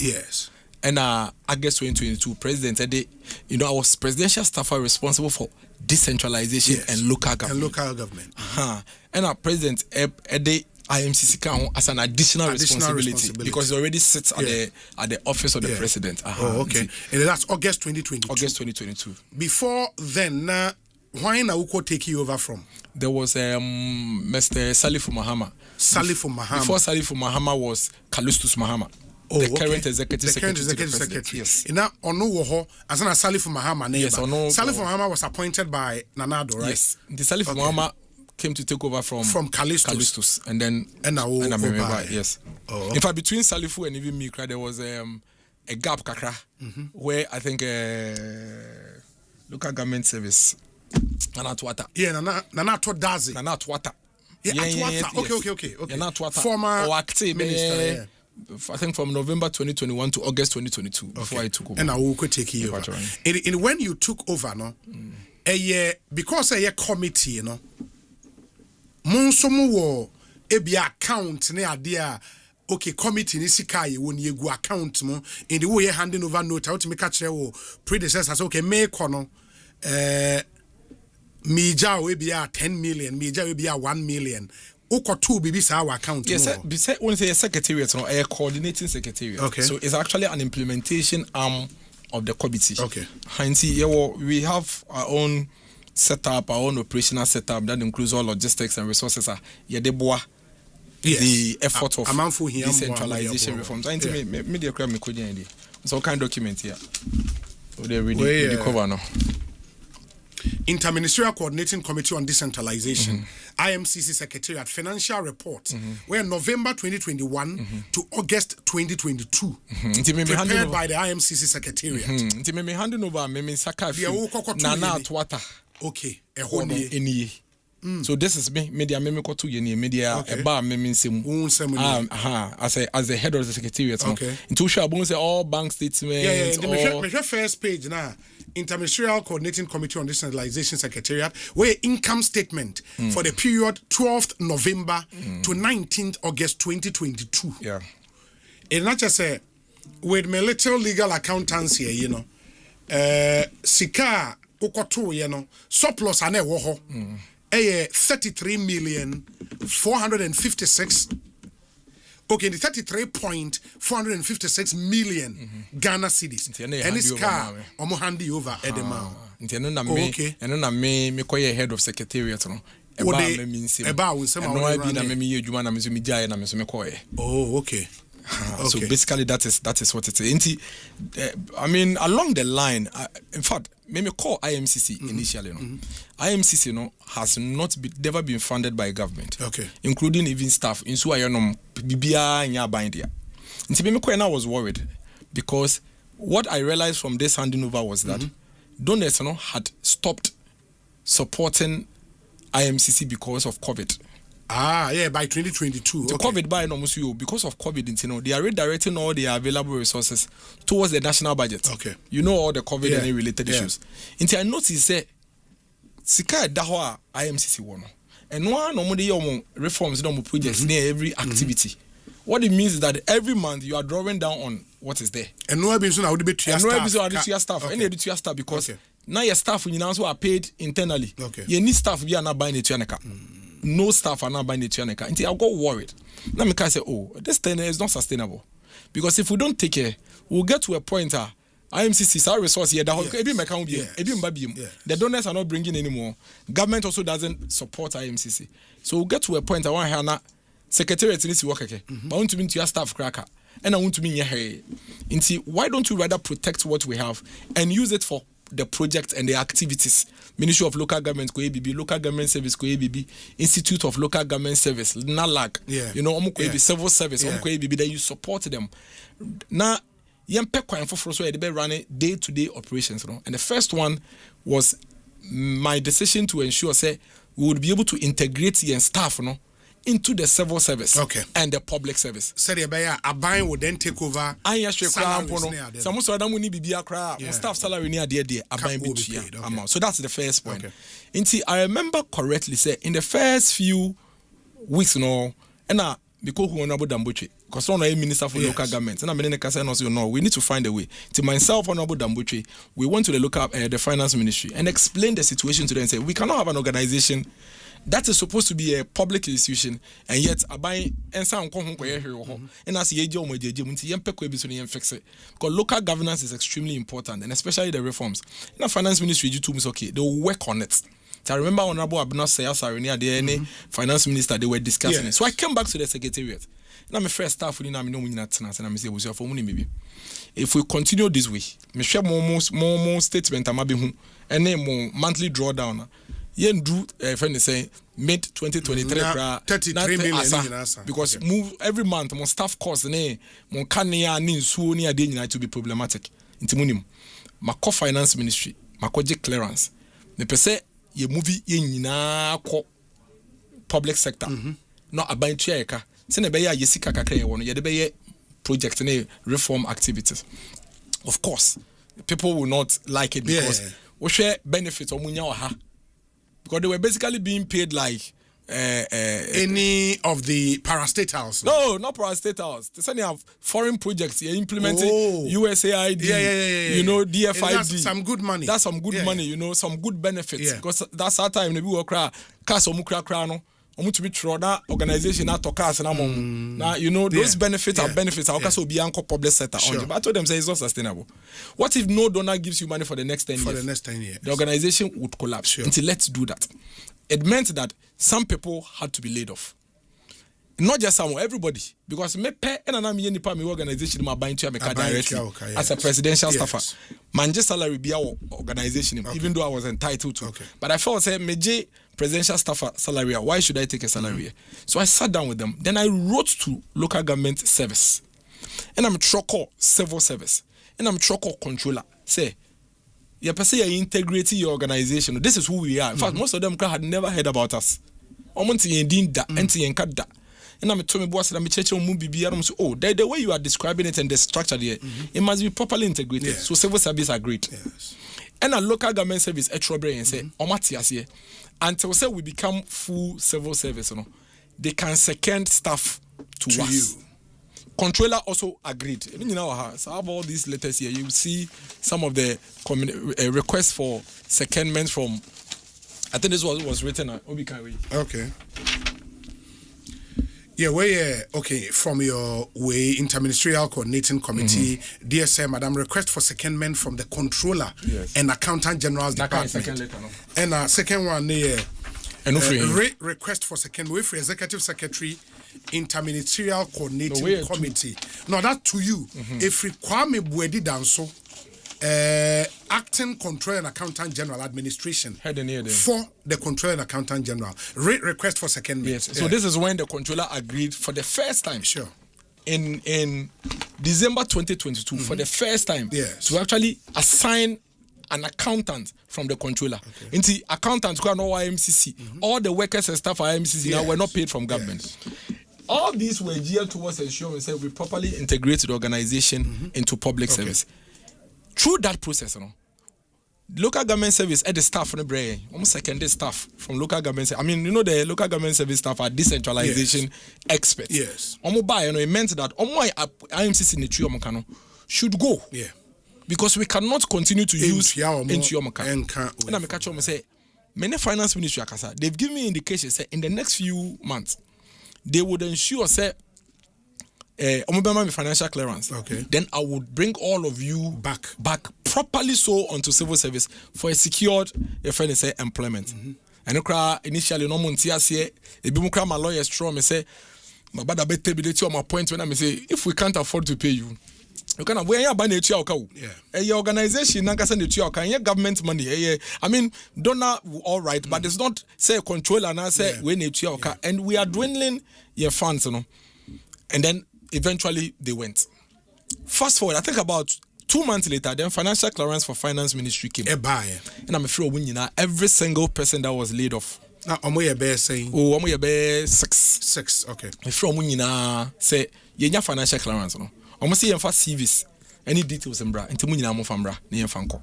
And August 2022, President said, I was presidential staffer responsible for decentralization and local government. And our president the IMCC count as an additional responsibility because it already sits at the office of the president. Okay. And that's August 2022. August 2022. Before then, why Nauko take you over from? There was Mr. Salifu Mahama. Before Salifu Mahama was Callistus Mahama. The current executive secretary. Yes. Now, Ono Woho, as an Salifu Mahama neighbor. Yes, Salifu Mahama was appointed by Nanado, right? Yes. The Salifu Mahama came to take over from Callistus. And then yes. In fact, between Salifu and even me, there was a gap kakra where I think local government service Nana Twata. Yeah, Nana Twadazi. Nana Twata. Yeah, Twata. Okay. Nana Twata. Former minister. I think from November 2021 to August 2022 before I took over. And I will take you over. And when you took over, because a committee, you know, Monsomo ebi account ne idea. Okay, committee ni sika ye won ye gu account mo in the way handing over note out me catch wo predecessors okay me kono meja we be 10 million meja we be 1 million oko two bibi sa our account. Yes, be say when say secretariat no a coordinating secretariat. Okay. So it's actually an implementation arm of the committee. Okay. Hence we have our own setup, our own operational setup that includes all logistics and resources. The effort of decentralization reforms. I think media crowd me could idea. So kind document here. So they really cover now. Interministerial Coordinating Committee on Decentralization, IMCC Secretariat Financial Report, where November 2021 to August 2022, prepared by the IMCC Secretariat. Handing over Nana Twata. Okay, so this is me media ko to media eba as the head of the secretariat. Okay. Into sure say all bank statements. The first page now. Interministerial Coordinating Committee on Decentralization Secretariat, where income statement for the period 12th November to 19th August 2022. Yeah. And not just say with my little legal accountancy, you know, sika ukoto, you know, surplus ane woho. 33,456,000. Okay, the 33.456 million Ghana cedis. And this car, omo handi over Edema. Okay. And then me koye head of secretariat. Oh, okay. So basically, that is what it is. I mean, along the line, in fact, maybe call IMCC initially. IMCC, has never been funded by government. Okay, including even staff. In so I Bibia in your bindia. I was worried because what I realized from this handing over was that donors, had stopped supporting IMCC because of COVID. By 2022. The COVID by because of COVID, they are redirecting all their available resources towards the national budget. Okay. All the COVID and related issues. Until I noticed say Sika Dahwa IMCC one. And one reforms projects near every activity. What it means is that every month you are drawing down on what is there. And no episode I would be to your staff. And to your staff because now your staff are paid internally. Okay. You need staff we are not buying it to your no staff are not buying it to your until I got worried. Now me can say, this thing is not sustainable. Because if we don't take care, we'll get to a point IMCC our resource here the donors are not bringing anymore. Government also doesn't support IMCC. So we'll get to a point I want secretariat needs to work but I want to be to your staff cracker and I want to be here. Why don't you rather protect what we have and use it for the projects and the activities? Ministry of Local Government ko ABB, Local Government Service ko ABB, Institute of Local Government Service, NALAC, civil service, then you support them. Now, they run day-to-day operations. And the first one was my decision to ensure we would be able to integrate the staff into the civil service and the public service. Aban would then take over. Staff salary near there. So that's the first point. I remember correctly, in the first few weeks, and because who Honorable Dambuche, because I'm a minister for local government, and I'm in the Kasa also no, we need to find a way. To myself, Honorable Dambuche, we went to the local the finance ministry and explain the situation to them and say we cannot have an organization that is supposed to be a public institution and yet abai ensa nko ho koye hwe ho and as ye je o majeje munti yem pekwa bi so ne yem fix it because local governance is extremely important and especially the reforms in the finance ministry you too okay they will work on it. So I remember Honorable Abna Sayasari near the finance minister they were discussing it. So I came back to the secretariat and I'm a first staff we na me no munyina tena and I say was your for money maybe if we continue this way me share more statement amabe hu and more monthly drawdown yen do friend say mid 2023 33 million because move every month mon staff cost ne mon kania ni nsuo ni ade nyina to be problematic intimunim mako finance ministry mako je clearance me pese ye movie ye nyina ko public sector no abantu eka se ne be ya yesika kakra ye wono ye de be ye project ne reform activities of course people will not like it because we share benefits omunya wa ha because they were basically being paid like any of the parastatals. No, not parastatals. They say they have foreign projects. They implemented USAID, you know, DFID. That's some good money. That's some good money, you know, some good benefits. Because that's our time. We work cast no. To be true that organization na tokas na mom. Now you know those benefits are benefits. I also be anchor public sector on. But I told them say it's not sustainable. What if no donor gives you money for the next 10 years? For the next 10 years, the organization would collapse. Until let's do that. It meant that some people had to be laid off. Not just some, everybody. Because me pay and me organization my buying to directly as a presidential staffer. Manje salary be our organization, even though I was entitled to. But I felt say me presidential staffer salary. Why should I take a salary? So I sat down with them. Then I wrote to local government service. And I'm choco civil service. And I'm choco controller. Say, you per se integrating your organization. This is who we are. In fact, most of them had never heard about us. And I'm telling boss that I'm church on bibi and so oh the way you are describing it and the structure there it must be properly integrated. So civil service agreed. And a local government service etrobre and say omatiasie until say we become full civil service, you know, they can second staff to us. You. Controller also agreed. I mean, you know, so I have all these letters here. You see some of the requests for secondment from. I think this was written at Obikanwe. Okay. Yeah, okay, from your way interministerial coordinating committee, DSM, Madam, request for secondment from the controller and accountant general's department. Second letter, no? And second one, request for secondment for executive secretary, interministerial coordinating committee. No, that to you. If Kwame Buedi Danso, acting controller and accountant general administration for the controller and accountant general request for secondment. Yes. So this is when the controller agreed for the first time. Sure. In December 2022, for the first time, to actually assign an accountant from the controller. Into accountants who are no IMCC. All the workers and staff at IMCC now were not paid from government. All these were geared towards ensuring that we properly integrated the organization into public service. Through that process, you know, local government service at the staff from the brain, almost secondary staff from local government. I mean, you know, the local government service staff are decentralization experts. Yes. It meant that IMCC in should go. Yeah. Because we cannot continue to use into your and I'm catch on say, many finance ministry they've given me indications say in the next few months they would ensure say financial clearance. Okay. Then I would bring all of you back properly so onto civil service for a secured employment. And initially no montia say my lawyers strong me say my bad ability on my point when I say if we can't afford to pay you. You can where you buy your organization government money. I mean, donor all right, but it's not say control and I say we need and we are dwindling your funds, you know. And then eventually they went. Fast forward, I think about 2 months later, then financial clearance for finance ministry came. And I'm afraid every single person that was laid off. Now, I'm saying, oh, six. Okay. Say, you financial clearance, no. I'm saying for CVs, any details in bra, into Munina Mofambra, near Fanco.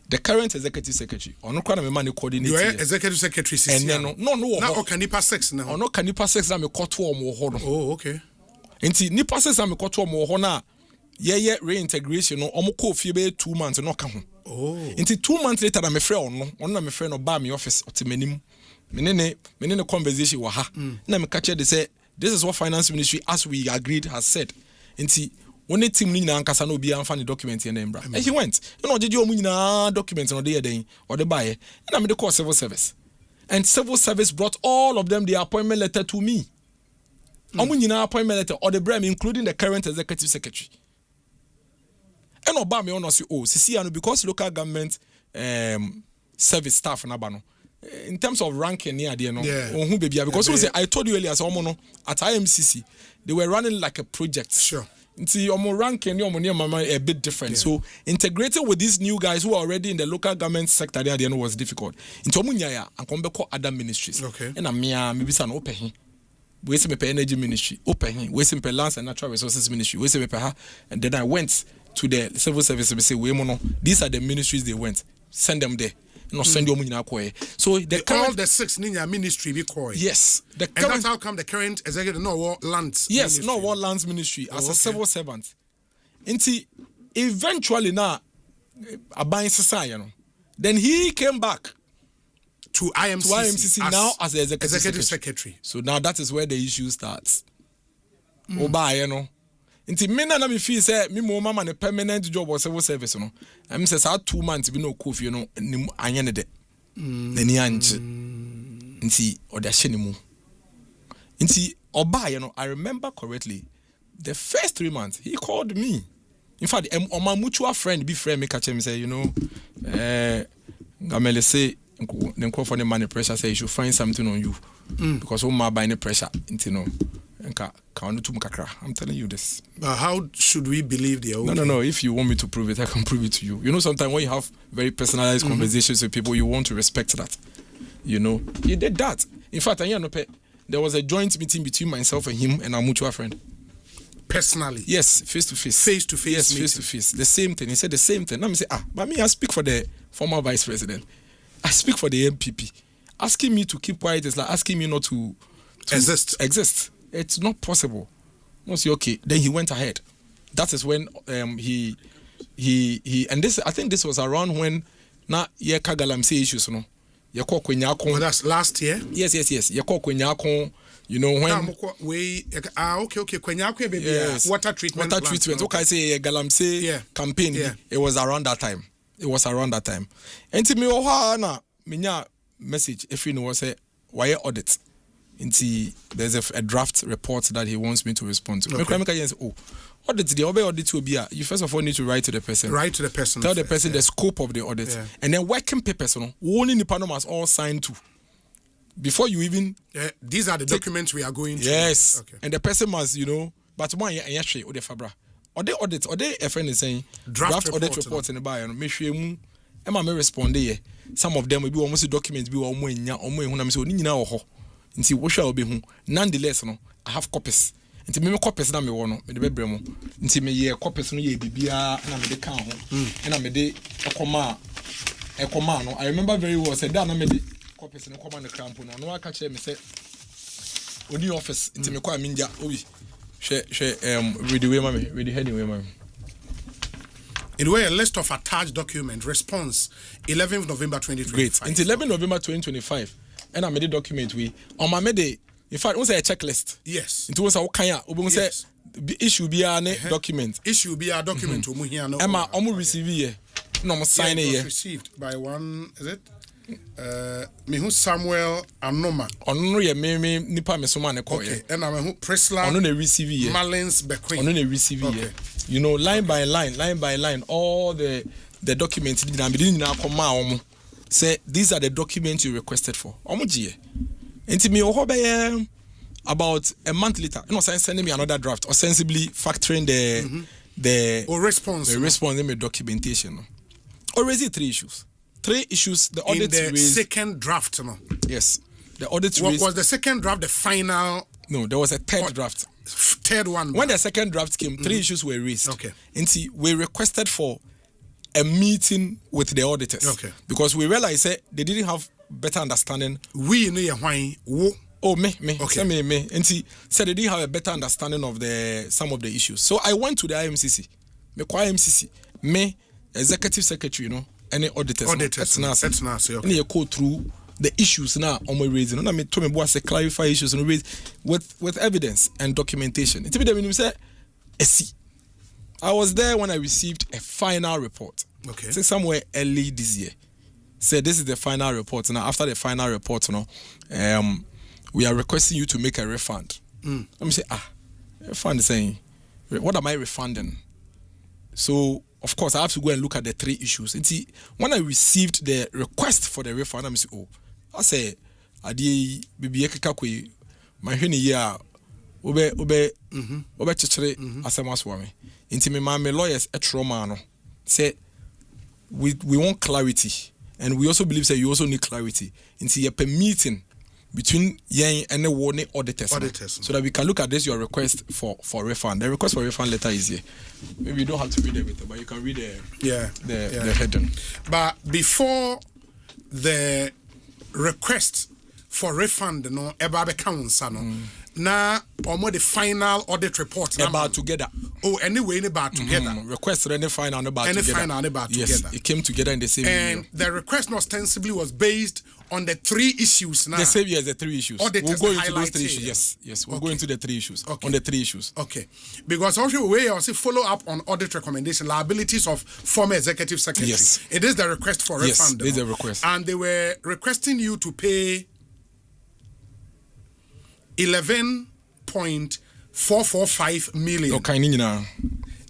the current executive secretary ono kwa na me man coordinate you are executive secretary sisi and no na okanipa 6 na ono kanipa 6 na me koto omo ho no oh okay enti nipa 6 na me koto omo ho na ye reintegration no omo ko fie be 2 months no ka ho oh enti 2 months later na me frɛ ono na me frɛ no ba me office otimanim menene conversation wa ha na me catch the say this is what finance ministry as we agreed has said enti when the team ni na ankasa na obi anfa ne document here na mbra and he went you know jeje omu nyina document no dey den or the buy na me dey call civil service and civil service brought all of them their appointment letter to me omu nyina appointment letter or the brem including the current executive secretary and oba me ono say oh sisi anu because local government service staff na ba no in terms of ranking near there no who baby because say I told you earlier so no at IMCC they were running like a project sure nti omo ranking omo near mama a bit different so integrating with these new guys who are already in the local government sector there was difficult nti omo nyaya ankombe call other ministries and me bisa no open we say me pay energy ministry open we say me pay lands and natural resources ministry we say me pay ha and then I went to the civil service we say we mono these are the ministries they went send them there no send you nyina koye so the current, all the 6 ninya ministry be koye yes the current, and that's how come the current executive no war lands yes ministry. No war lands ministry as a civil servant nti eventually na aban sesa you know then he came back to IMCC now as the executive secretary so now that is where the issue starts oba you know nti me na me feel say me mo mama ne permanent job or civil service no am say sa 2 months bi no kofi no nim anye ne de nani anje nti oda hye ne mu nti oba you know I remember correctly the first 3 months he called me in fact my mutual friend be friend me catch him say you know gamele say nko for the money pressure say you should find something on you because all my buying pressure nti no I'm telling you this. How should we believe the old? No. If you want me to prove it, I can prove it to you. You know, sometimes when you have very personalized conversations with people, you want to respect that. You know, he did that. In fact, there was a joint meeting between myself and him and our mutual friend. Personally? Yes, face to face. Face to face. Yes, meeting. face to face. The same thing. He said the same thing. Now me say, but me, I speak for the former vice president. I speak for the MPP. Asking me to keep quiet is like asking me not to exist. It's not possible. No, say okay. Then he went ahead. That is when he and this I think this was around when na ye kagalam say issues no. Ye call kwenyakon. That's last year? Yes. Ye call kwenyakon. You know when okay kwenyakon baby yes. Water treatment. Okay, say galamsey campaign. Yeah. It was around that time. And to me na minya message if you know say why audit. There's a draft report that he wants me to respond to. Audit the audit will be you first of all need to write to the person. Tell the person the scope of the audit. And then working papers, only the panel must all sign to. Before you even these are the documents we are going to. Yes. Okay. And the person must, but one yesterday or the Fabra. Or the audit, or a friend is saying draft audit report in the buy and make sure Emma may respond there. Some of them will be almost documents be almost in nti wo hwa obi hu nonetheless no I have copies nti me copies na me wo no me de bebre mu nti me ye copies no ye bibia na me de kan ho na me de ekoma no I remember very well said that na me de copies no koma na cramp no aka kire me say oni office nti me kwa minja obi hwe read the way mama read the heading way mama. It were a list of attached document response 11th November 2025. Great. Until 11th November 2025 and I made a document we on my made in fact was a checklist. Yes. It was a kanya say issue be a document. Issue be a document Emma omu receive here. No sign here. Received by one is it? Mehu Samuel Anoma. Onu ye me nipa me so man ko ye. And I mehu Presla. Onu na receive here. Malins Bequin. Onu na receive here. You know, line by line, all the documents that be na come omo. Say these are the documents you requested for. Omo gie. Enti me ho be about a month later, sending me another draft, ostensibly factoring the response in the documentation. Already 3 issues. 3 issues. The audit in the raised, second draft, no? Yes. The audit raised. Was the second draft the final? No, there was a third draft. Third one. When the second draft came, 3 issues were raised. Okay. And we requested for a meeting with the auditors. Okay. Because we realized they didn't have better understanding. We know why. Oh, me. Okay. Me. And he said they didn't have a better understanding of some of the issues. So I went to the IMCC. Me, executive secretary, any auditors. That's nice. Okay. And you go through the issues now on my raising. And I told me boss clarify issues and raise with evidence and documentation. I was there when I received a final report. Okay. Say somewhere early this year. Say this is the final report. Now after the final report, we are requesting you to make a refund. Let me say, refund saying, what am I refunding? So of course I have to go and look at the 3 issues. And see, when I received the request for the refund, I say, I say, adi bibi ekakwe, my huni ya obe chichere asema swami. Inti me lawyers trauma no say we want clarity, and we also believe that you also need clarity. Inti ye per meeting between yen and the warning auditors so that we can look at this your request for refund. The request for refund letter is here. Maybe you don't have to read everything, but you can read the heading. But before the request for refund, eba council na almost the final audit report about together. Oh, anyway, about together. Request any final about together. Final about yes, together. It came together in the same and video. The request ostensibly was based on the 3 issues now. The same year, the 3 issues. We'll go into those 3 issues. Yes. We'll go into the 3 issues. Okay. On the 3 issues. Okay. Because also we also follow up on audit recommendation, liabilities of former executive secretary. Yes. It is the request for refund. Yes, it is the request. And they were requesting you to pay 11.445 million. Okay,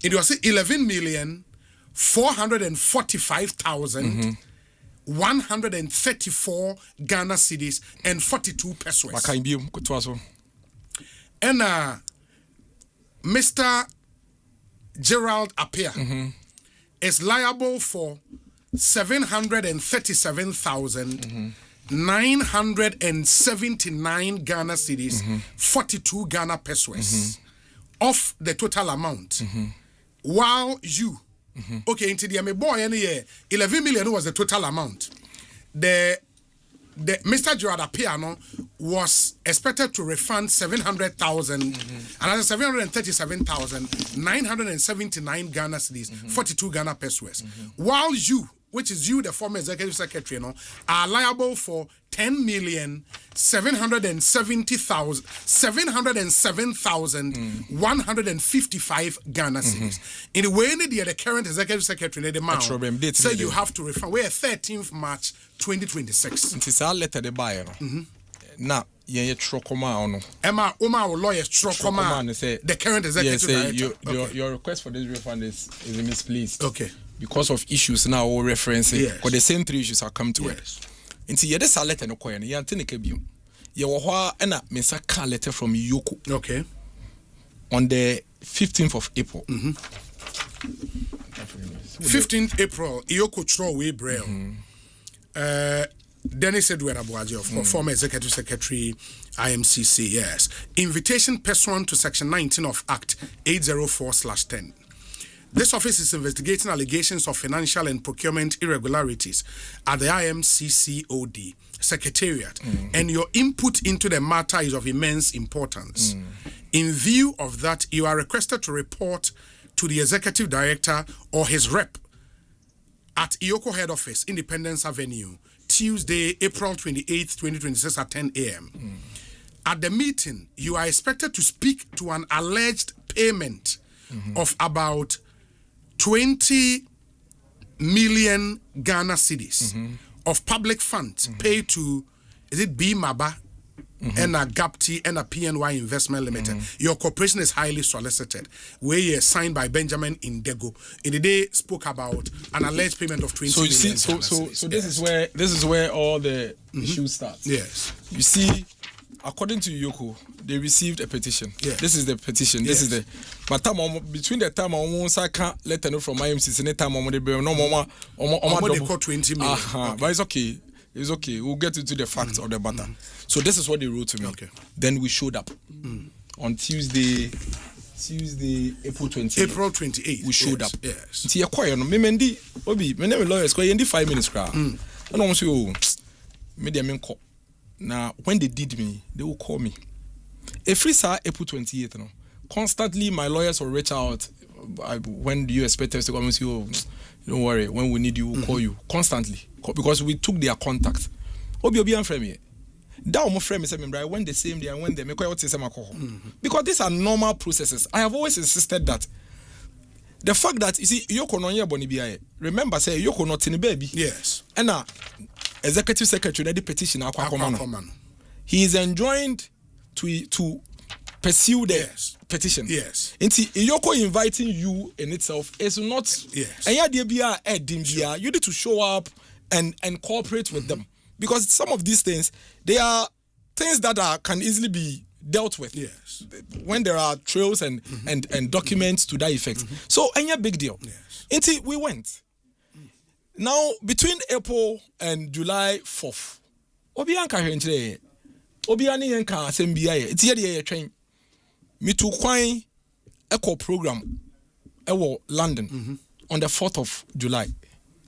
it was 11,445,134 Ghana cedis and 42 pesos. And Mr. Gerald Appiah is liable for 737,979 Ghana cedis, 42 Ghana pesos of the total amount. While you, okay, into the boy any year, 11 million was the total amount. The Mr. Gerard Appiah was expected to refund 700,000, another 737,979 Ghana cedis, 42 Ghana pesos. While you, which is you, the former executive secretary, are liable for 707,155 Ghana cedis. In the way the current executive secretary, the amount, so you have to refund. We're 13th March 2026. It's our letter the buyer. Now, yeah, trokoma Emma, lawyer trokoma. The current executive director. Your request for this refund is misplaced. Okay. Because of issues now all referencing. Because the same 3 issues are come to it. Into yede sa letter no koye no yante ne ka biom ye wo ho a na me sa ka letter from Yoko. Okay. On the 15th of April. 15th April Yoko throw away braille. Dennis Edward Abuaji, of course, former executive secretary IMCC, yes. Invitation pursuant to section 19 of Act 804/10. This office is investigating allegations of financial and procurement irregularities at the IMCCOD Secretariat, and your input into the matter is of immense importance. In view of that, you are requested to report to the Executive Director or his rep at Iyoko Head Office, Independence Avenue, Tuesday, April 28th, 2026 at 10 a.m. At the meeting, you are expected to speak to an alleged payment of about 20 million Ghana cedis of public funds paid to, is it B Maba and a GAPT and a PNY Investment Limited. Your corporation is highly solicited. Where you signed by Benjamin Indego. In the day spoke about an alleged payment of 20 million. So this is where all the issues start. Yes. You see, according to Yoko, they received a petition. Yes. This is the petition. Yes. This is the. But between the time I can't let them know from IMCC, and the time they call 20 million. But it's okay. It's okay. We'll get into the facts of the matter. So this is what they wrote to me. Okay. Then we showed up on Tuesday, Tuesday, April 28th. April 28th. We showed up. Yes. See, you're quiet. Me mendi, Obi, my name is lawyers. Quiet. Yendi 5 minutes crowd. And I want you, media men call. Now, when they did me, they will call me. Every sir, April 28th. No, constantly my lawyers will reach out. When do you expect us to come and say, oh, don't worry. When we need you, we'll call you constantly because we took their contact. Obi and friend me. That my friend said, "I went the same day. I went there. Because these are normal processes. I have always insisted that the fact that you see, Yoko no here boni biya. Remember, say Yoko not in the baby. Yes. And executive secretary the petition akwa. He is enjoined to pursue the petition. Yes. Inti Yoko inviting you in itself is not. Yes. And you need to show up and cooperate with them. Because some of these things, they are things that can easily be dealt with. Yes. When there are trails and documents to that effect. So, any big deal. Yes. Until we went. Now, between April and July 4th, Obianka Henry, Obiani Yanka Asempa, it's here train. Me to Kwine Echo program, London, on the 4th of July.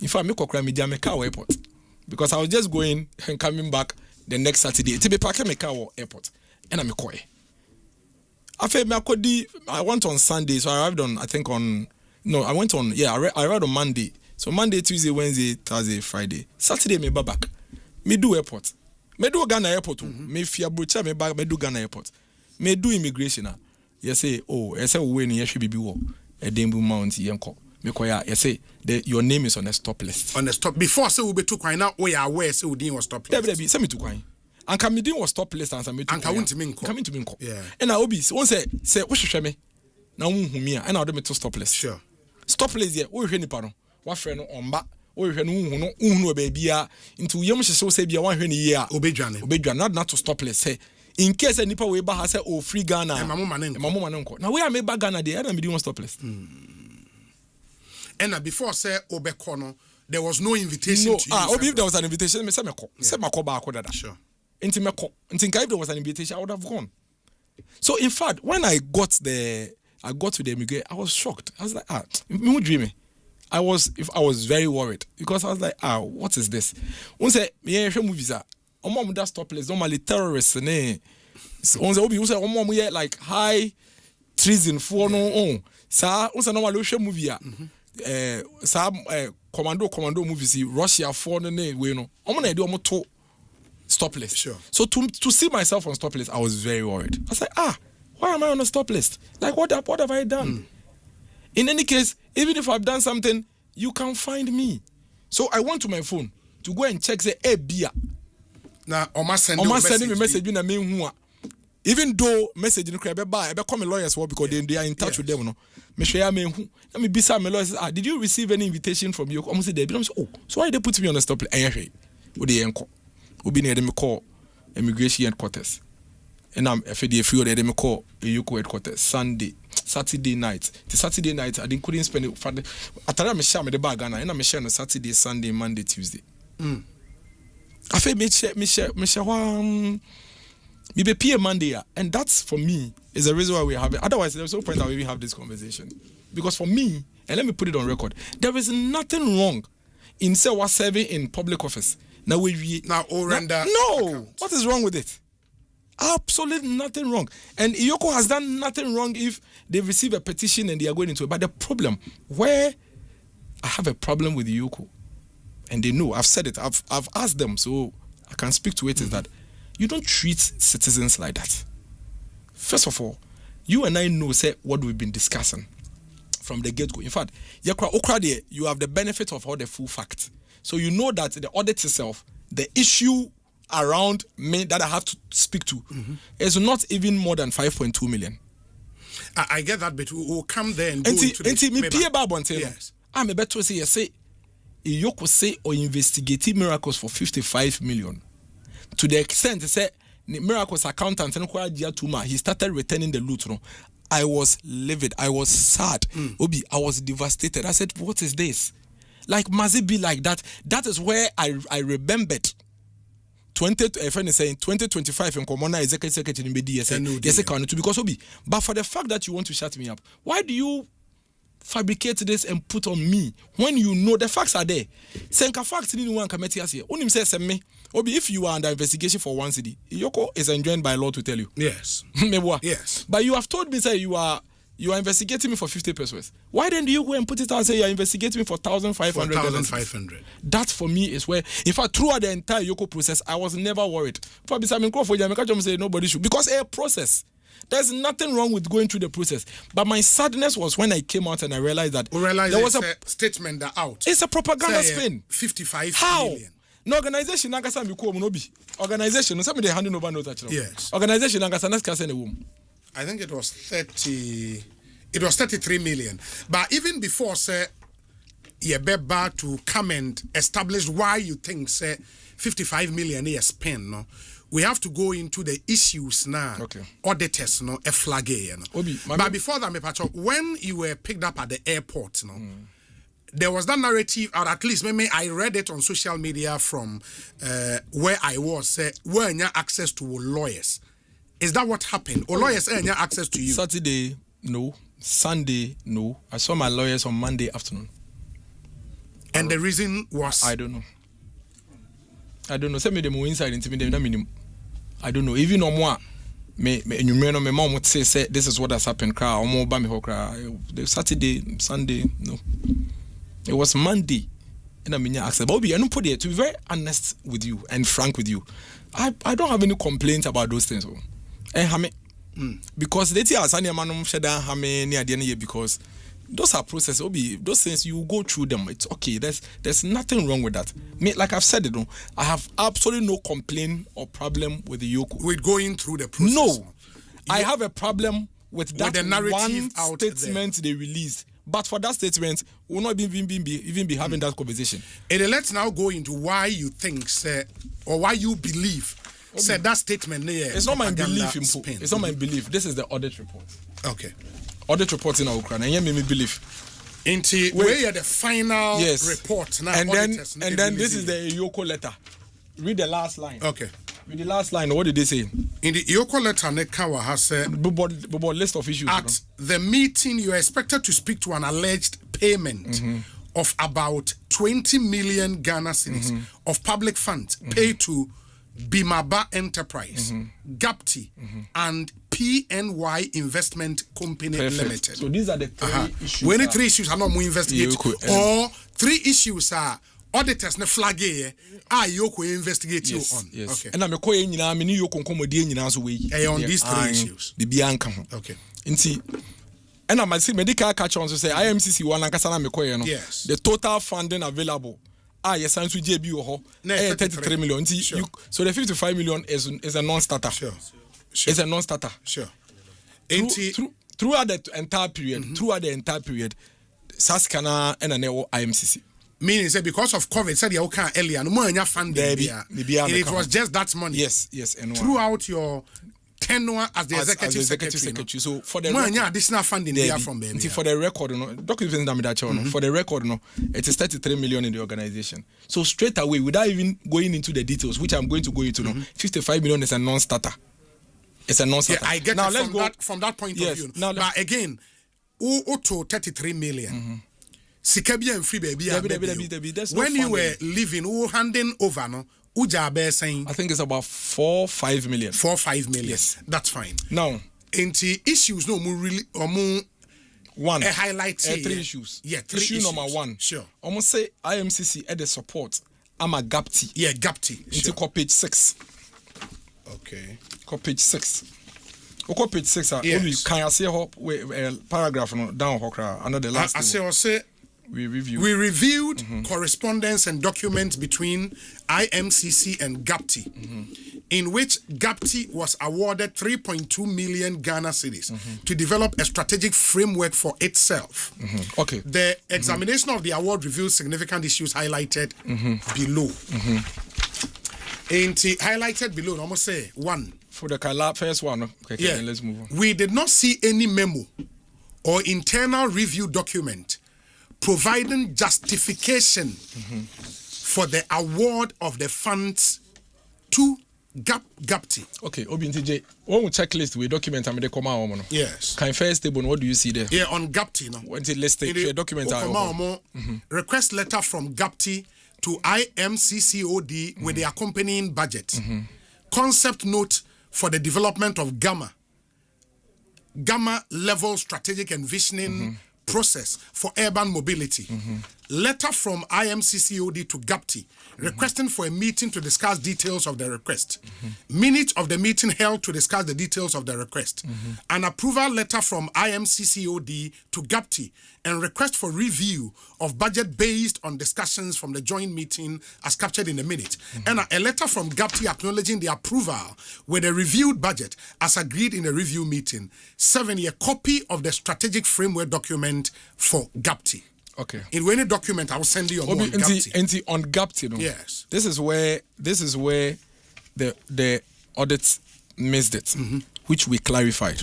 In fact, me kokra me Jamaica airport. Because I was just going and coming back the next Saturday. To be parking my car at airport. And I'm a I went on Sunday, so I arrived on, I arrived on Monday. So Monday, Tuesday, Wednesday, Thursday, Friday. Saturday, me back. Me do airport. Me do Ghana airport. Me fia brocha me back, me do Ghana airport. Me do immigration. You say, we need to be war. A Dembu Mount, Yanko. You say your name is on the stop list. On the stop before we be too quiet now. We are aware we didn't stop list. Send me too quiet. And come me was stop list and some me too quiet. Come into me. Yeah. And I will be one say what should me now me and I'll do me to stop list. Sure. Stop list here. We hear ni paro. What friend on back. We hear no baby into yam so say be one hear ni year. Obedwan not to stop list. Say in case any people we ba say free Ghana. Mamu now we are me back Ghana there and me do one stop list. And before say Obekono, there was no invitation to you. If there was an invitation, me say me call. Say me call back that. Sure. Inti me call. Inti if there was an invitation, I would have gone. So in fact, when I got to the immigration, I was shocked. I was like, me would dream. I was very worried because I was like, what is this? One say, me movies are. Mom that stop place. Normally terrorists ne. One say, obi say, mom like high treason for no. Sa one say normally we movie commando movies Russia for the name we know. I'm gonna do to stop list. Sure. So to see myself on stop list, I was very worried. I was like, why am I on a stop list? Like what have I done? In any case, even if I've done something, you can find me. So I went to my phone to go and check the beer. Now Oma send me message in a main. Even though message in the I become a lawyer's work because they are in touch with them. No, let me be some lawyers. Did you receive any invitation from you? I'm saying, so why they put me on the stop list? What they be near them call immigration headquarters, and I'm FD few of them call Yoko headquarters Saturday night. The Saturday night I couldn't spend it. I thought I'm sharing the bag and I'm sharing on Saturday, Sunday, Monday, Tuesday. I feel me share. We be PA Monday, and that's for me is the reason why we have it. Otherwise, there's no point that we even have this conversation. Because for me, and let me put it on record, there is nothing wrong in serving in public office. No. What is wrong with it? Absolutely nothing wrong. And Iyoko has done nothing wrong if they receive a petition and they are going into it. But the problem, where I have a problem with Iyoko, and they know, I've said it, I've asked them, so I can speak to it, is that you don't treat citizens like that. First of all, you and I know what we've been discussing from the get-go. In fact, you have the benefit of all the full facts. So you know that the audit itself, the issue around me that I have to speak to is not even more than 5.2 million. I get that, but we'll come there and go into the... Yes. I'm about to say, Iyoko say or investigate miracles for 55 million. To the extent say miracles accountant he started returning the loot. I was livid. I was sad. Obi, I was devastated. I said, what is this? Like, must it be like that? That is where I remembered a friend is saying 2025 and Komona executive secretary in BDS. Yes, I can too because Obi. But for the fact that you want to shut me up, why do you fabricate this and put on me when you know the facts are there? Senka facts in one committee as here. Only says me. Obi, if you are under investigation for one city, Yoko is enjoined by law to tell you. Yes. Yes. But you have told me say you are investigating me for 50 pesos. Why then do you go and put it out and say you are investigating me for 1,500? 1,500. That for me is where, in fact, throughout the entire Yoko process, I was never worried. For Bisamin Crawford, I say nobody should. Because a process. There's nothing wrong with going through the process. But my sadness was when I came out and I realized that there was a statement that out. It's a propaganda spin. 55 How? million. No organization Nagasa Miko Monobi. Organization, some of the handing over notes. Yes. Organization Nagasa Naska in a womb. I think it was 33 million. But even before, sir, you're back to come and establish why you think, sir, 55 million is spent, no? We have to go into the issues now. Okay. Auditors, no, a flag, no. But before that, when you were picked up at the airport, no, there was that narrative, or at least maybe I read it on social media from where I was, where you access to lawyers. Is that what happened? Or lawyers had access to you? Saturday, no. Sunday, no. I saw my lawyers on Monday afternoon. And the reason was? I don't know. Send me the more inside into me. I don't know. Even no more. My mom would say this is what has happened. Saturday, Sunday, no. It was Monday. And I mean, access. But I don't put it to be very honest with you and frank with you. I don't have any complaints about those things. Because they tell us because those are processes. Those things you go through them. It's okay. There's nothing wrong with that. Me, like I've said, I have absolutely no complaint or problem with the Yoko. With going through the process. No, I have a problem with that the narrative one out statement they released. But for that statement, we'll not even be having that conversation. And let's now go into why you think, sir, or why you believe. Said that statement there. It's not my belief. It's not my belief. This is the audit report. Okay. Audit report in Ukraine. And me believe. Into where you're the final report now. And then this is the Yoko letter. Read the last line. Okay. Read the last line. What did they say? In the Yoko letter, Nekawa has said list of issues. At the meeting, you are expected to speak to an alleged payment of about 20 million Ghana cedis of public funds paid to Bimaba Enterprise, GAPTI, and PNY Investment Company Limited. So these are the three issues. When the 3 issues are not more investigated, or 3 issues are auditors ne flag Yoko investigate you on. Yes. Okay. And I'm a coy in a mini Yoko comedy in answer way on these 3 issues. The Bianca. Okay. And I might see medical catch on to say IMCC one and Kasana Mekoyano. Yes. The total funding available. Yes, and to JB or 33 million. Sure. So the 55 million is a non-starter. Sure. It's a non-starter. Sure. Throughout the entire period, Saskana and an IMCC. Meaning, say because of COVID, said you can't earlier, no more funding. It was just that money. Yes. And throughout your tenure as the executive secretary. So for the record, additional funding there from baby. For the record, for the record, it is 33 million in the organization. So straight away, without even going into the details, which I'm going to go into, 55 million is a non-starter. It's a non-starter. Yeah, I get now, it from that point of view. Now, but again, to 33 million. Sikabi and free baby. When you were living, handing over, no. I think it's about 4-5 million. 4-5 million. Yes, that's fine. Now, into issues, no more really or more. One. A highlight. 3 issues. Yeah, 3 issue issues. Number 1. Sure. Almost say IMCC at the support. I'm a GAPTI. Yeah, GAPTI. Into page 6. Okay. Page 6. Page 6. Yes. Can I say paragraph down under the last? I say. We reviewed correspondence and documents between IMCC and GAPTI, in which GAPTI was awarded 3.2 million Ghana cedis to develop a strategic framework for itself. Okay. The examination of the award reveals significant issues highlighted below. Highlighted below, almost say 1. For the first one, okay, yeah. Let's move on. We did not see any memo or internal review document providing justification for the award of the funds to GAPTI. Okay, OBNTJ, one checklist with document I'm the comma on. Yes. Can first table, what do you see there? Yeah, on GAPTI. No. When it listed the document request letter from GAPTI to IMCCOD with the accompanying budget. Concept note for the development of Gamma level strategic envisioning process for urban mobility. Letter from IMCCOD to GAPTI requesting for a meeting to discuss details of the request. Minute of the meeting held to discuss the details of the request. An approval letter from IMCCOD to GAPTI and request for review of budget based on discussions from the joint meeting as captured in the minute. And a letter from GAPTI acknowledging the approval with a reviewed budget as agreed in the review meeting. 7, a copy of the strategic framework document for GAPTI. Okay. In any document, I will send you on GAPTI. On GAPTI, no? Yes. This is where the audit missed it, which we clarified.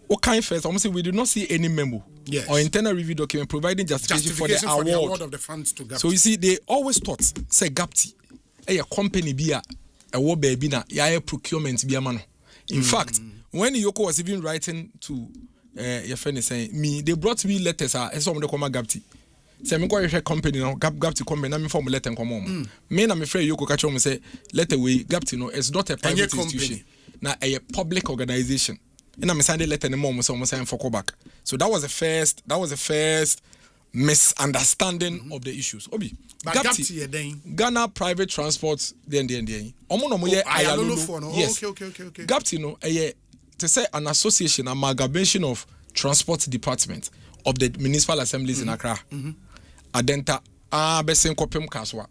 What kind first? Almost we did not see any memo or internal review document providing justification for the award of the funds to GAPTI. So you see, they always thought say GAPTI, a company be a war baby na ya procurement be a man. In fact, when Yoko was even writing to your friend is saying me, they brought me letters. Some of the come GAPTI. Say me go share company now. GAPTI company. Na me form letter come on. Me na me friend Yoko catch on me say letter way GAPTI no. It's not a private institution. Na a public organization. And I'm signing letter anymore. So I'm saying for back. So that was the first misunderstanding of the issues. Obi. But GAPTI Ghana Private Transport. Then. Omo no mo ye ayalulu. Yes. Okay. GAPTI no to say an association, amalgamation of transport department of the municipal assemblies in Accra. Adenta besen kopem kaswa.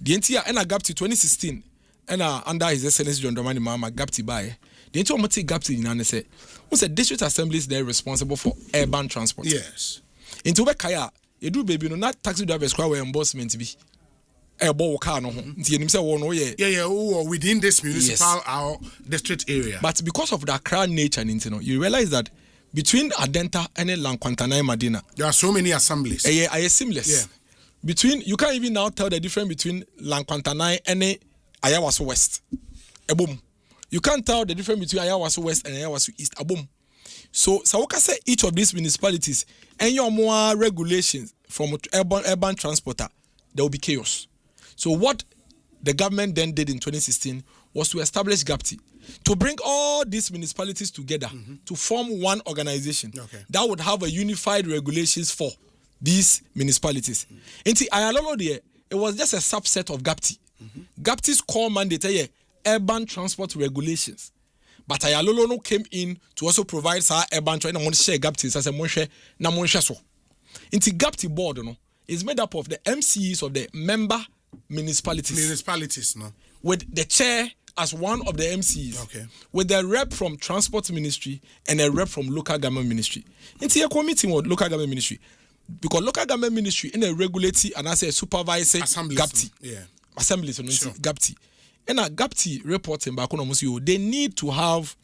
The entire and GAPTI 2016 and under His Excellency John Dramani Mahama GAPTI by the entire moti GAPTI in ane say who said district assemblies they responsible for urban transport. Yes. Into be kaya you do baby no not taxi drivers kwa reimbursement be. Car no within this municipal our district area. But because of the Accra nature, you realize that between Adenta and Lankwantanai Madina, there are so many assemblies. I seamless. Yeah. Between you can't even now tell the difference between Lankwantanai and Ayawaso West. Boom. You can't tell the difference between Ayawaso West and Ayawaso East. Boom. So Sawoka say each of these municipalities and your more regulations from urban transporter, there will be chaos. So what the government then did in 2016 was to establish GAPTI to bring all these municipalities together to form one organization that would have a unified regulations for these municipalities. It was just a subset of GAPTI. GAPTI's core mandate is urban transport regulations. But Ayalolo came in to also provide urban transport. I want to share GAPTI as a monshare so. GAPTI board is made up of the MCs of the member municipalities, no, with the chair as one of the MCs, with the rep from transport ministry and a rep from local government ministry. Into a committee with local government ministry, because local government ministry in a regulatory and as a supervisor GAPTI, assemblies GAPTI, and a GAPTI reporting back on they need to have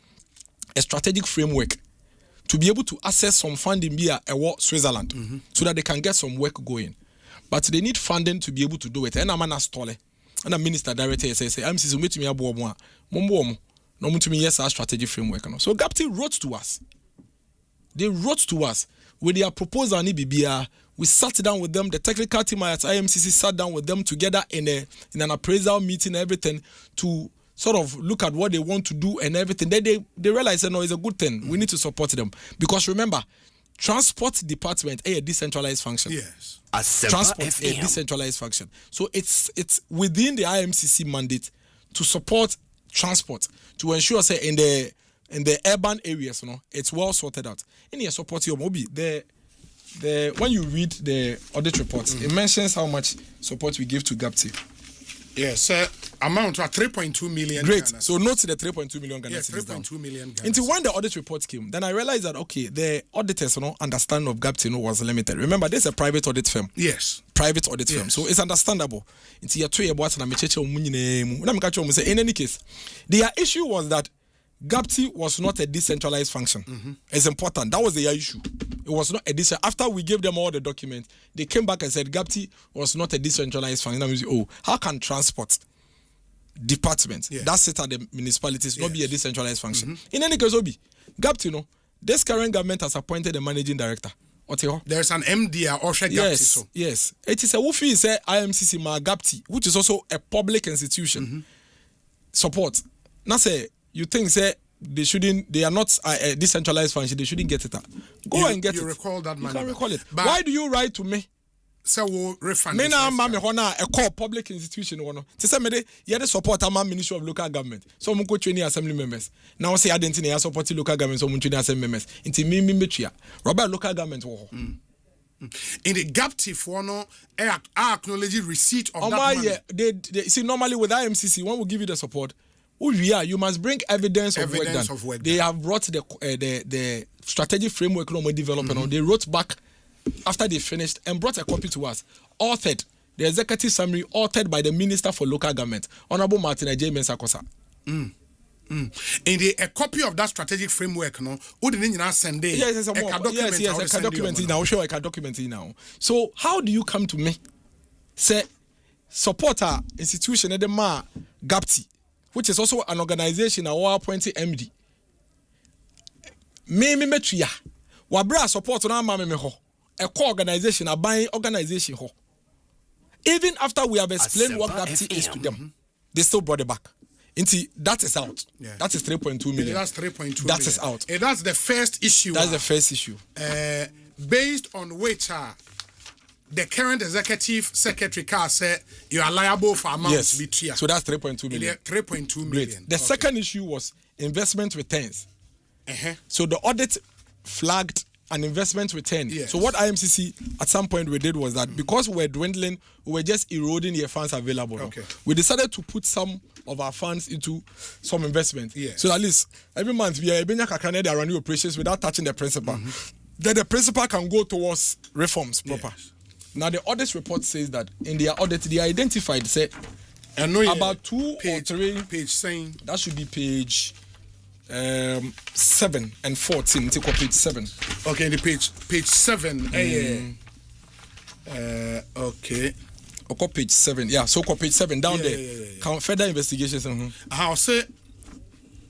a strategic framework to be able to access some funding via Switzerland, so that they can get some work going. But they need funding to be able to do it. And I'm an astole. And a minister director says, I'm saying, me to me abo mo. No to me yes our strategy framework. So GAPTI wrote to us. They wrote to us with their proposal. We sat down with them. The technical team at IMCC sat down with them together in an appraisal meeting and everything to sort of look at what they want to do and everything. Then they realized no, it's a good thing. We need to support them because remember, transport department a decentralized function. Yes. Transport a decentralized function. So it's within the IMCC mandate to support transport to ensure say in the urban areas, it's well sorted out. In your support your mobi the when you read the audit report, it mentions how much support we give to GAPTI. Yes, amount to 3.2 million. Great. Ghana. So note the 3.2 million Ghana. Yes, 3.2 million Ghana. Until when the audit report came, then I realized that the auditors, understanding of GAPTI was limited. Remember, this is a private audit firm. Yes. Private audit firm. So it's understandable. Until you try about in any case, their issue was that GAPTI was not a decentralized function. It's important. That was the issue. It was not a decentralized. After we gave them all the documents, they came back and said GAPTI was not a decentralized function. How can transport department that sit at the municipalities, not be a decentralized function. In any case, Obi, GAPT, this current government has appointed a managing director. There's an MD or yes, yes. It is a WUFI say IMCC ma GAPT, which is also a public institution. Support. Now say you think say they are not a decentralized function, they shouldn't get it. Go and get it. You recall that money. You can recall it. Why do you write to me? So we'll refund. Me na ma me hona a core public institution one. To say me de ye the support am Ministry of Local Government. So mo go training assembly members. Now say identity na support local government so mo training assembly members. Inti me metria. Robert local government wo. In the GAPT for no acknowledge receipt of that money. They see normally with IMCC one will give you the support. You must bring evidence of work done. They have brought the strategic framework no development. They wrote back after they finished and brought a copy to us, authored, the executive summary authored by the Minister for Local Government, Honorable Martin J. Mensah-Kosa. In a copy of that strategic framework, no, send yes, a document now. Sure, I can document it now. So how do you come to me? Say support our institution at the GAPT, which is also an organization our appointed MD. Me metria. Wabra support na ma me ho. A core organization, a buying organization. Even after we have explained what GAPT is to them, they still brought it back. That is out. Yeah. That is 3.2 million. That's 3.2 million. That is out. That's the first issue. That's the first issue. Based on which the current executive secretary Carr said you are liable for amounts to be clear. So that's 3.2 million. 3.2 million. Great. The second issue was investment returns. So the audit flagged an investment return. Yes. So what IMCC at some point we did was that because we were dwindling, we were just eroding the funds available. Okay. We decided to put some of our funds into some investment. Yes. So at least every month we are running operations without touching the principal. Then the principal can go towards reforms proper. Yes. Now the audit report says that in their audit they identified about 2 or 3 page saying that should be page 7 and 14. Take page 7. Okay, the page 7. Okay. Okay, page 7. Yeah, so page 7 down there. Count further investigations. I'll say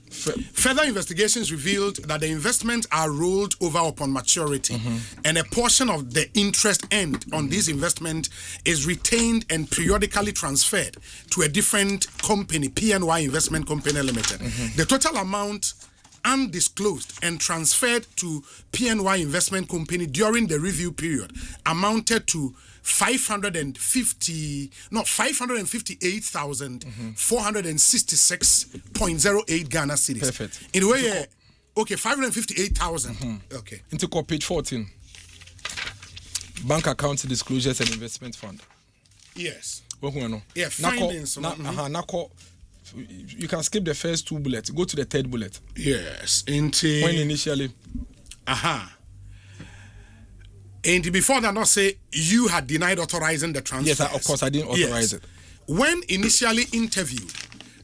further investigations revealed that the investments are rolled over upon maturity, and a portion of the interest earned on this investment is retained and periodically transferred to a different company, PNY Investment Company Limited. The total amount undisclosed and transferred to PNY Investment Company during the review period amounted to 558,466.08 Ghana cedis. Perfect. In a way, okay, 558,000. Okay. Into page 14. Bank account disclosures and investment fund. Yes. Yeah, findings. You can skip the first 2 bullets. Go to the third bullet. Yes. When initially. And before that, not say you had denied authorizing the transfer. Yes, of course I didn't authorize it. When initially interviewed,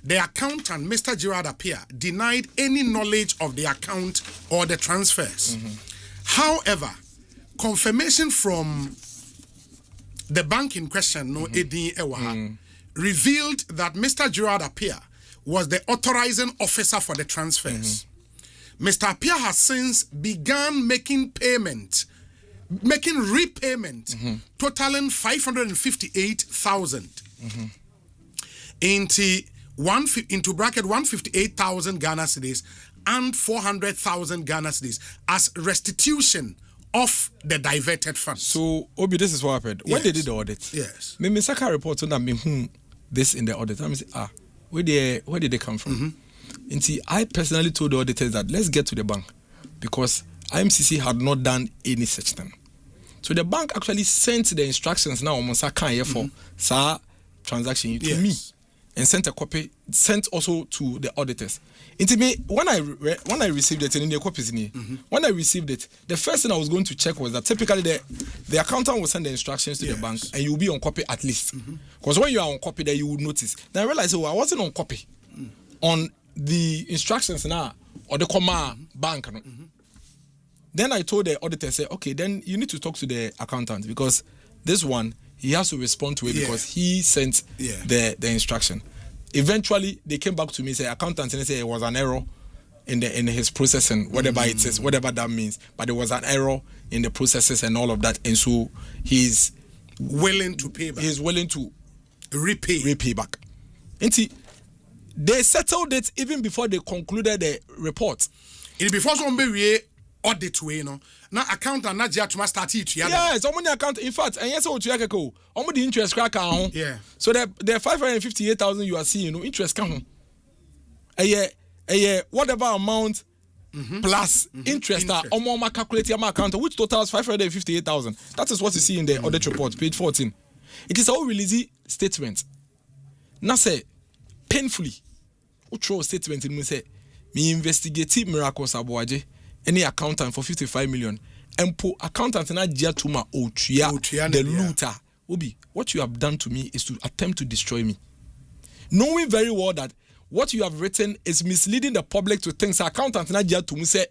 the accountant, Mr. Gerard Appiah, denied any knowledge of the account or the transfers. However, confirmation from the bank in question, revealed that Mr. Gerard Appiah was the authorizing officer for the transfers. Mr. Appiah has since begun making repayment totaling 558,000 into bracket 158,000 Ghana cedis and 400,000 Ghana cedis as restitution of the diverted funds. So Obi, this is what happened. When they did the audit, me Saka report on that me this in the audit. I say, where did they come from? And see, I personally told the auditors that let's get to the bank because IMCC had not done any such thing. So the bank actually sent the instructions now on Saka for transaction to me and sent a copy, sent also to the auditors. Into me, when I received it in the copies, when I received it, the first thing I was going to check was that typically the accountant will send the instructions to the bank and you'll be on copy at least. Because when you are on copy, then you would notice. Then I realized, I wasn't on copy on the instructions now or the comma bank. Then I told the auditor, say, okay, then you need to talk to the accountant because this one, he has to respond to it because he sent the instruction. eventually they came back to me, say accountant, and they say it was an error in his processing, whatever it says, whatever that means, but there was an error in the processes and all of that, and so he's willing to pay back. He's willing to repay back. And see, they settled it even before they concluded the report. It before somebody audit way, you know. Now accountant not just to start it. Yes, how many account? In fact, and yes, what you have to how many interest crack on? Yeah. So the 558,000 you are seeing, you know, interest come. A year, whatever amount plus interest are more calculated my account, which totals 558,000. That is what you see in the audit report, page 14. It is all release statement. Now say painfully, throw statement in me say me investigate miracles abuaje any accountant for 55 million and po accountant na dia to ma otua the looter. Obi, what you have done to me is to attempt to destroy me, knowing very well that what you have written is misleading the public to think that accountant na dia to me say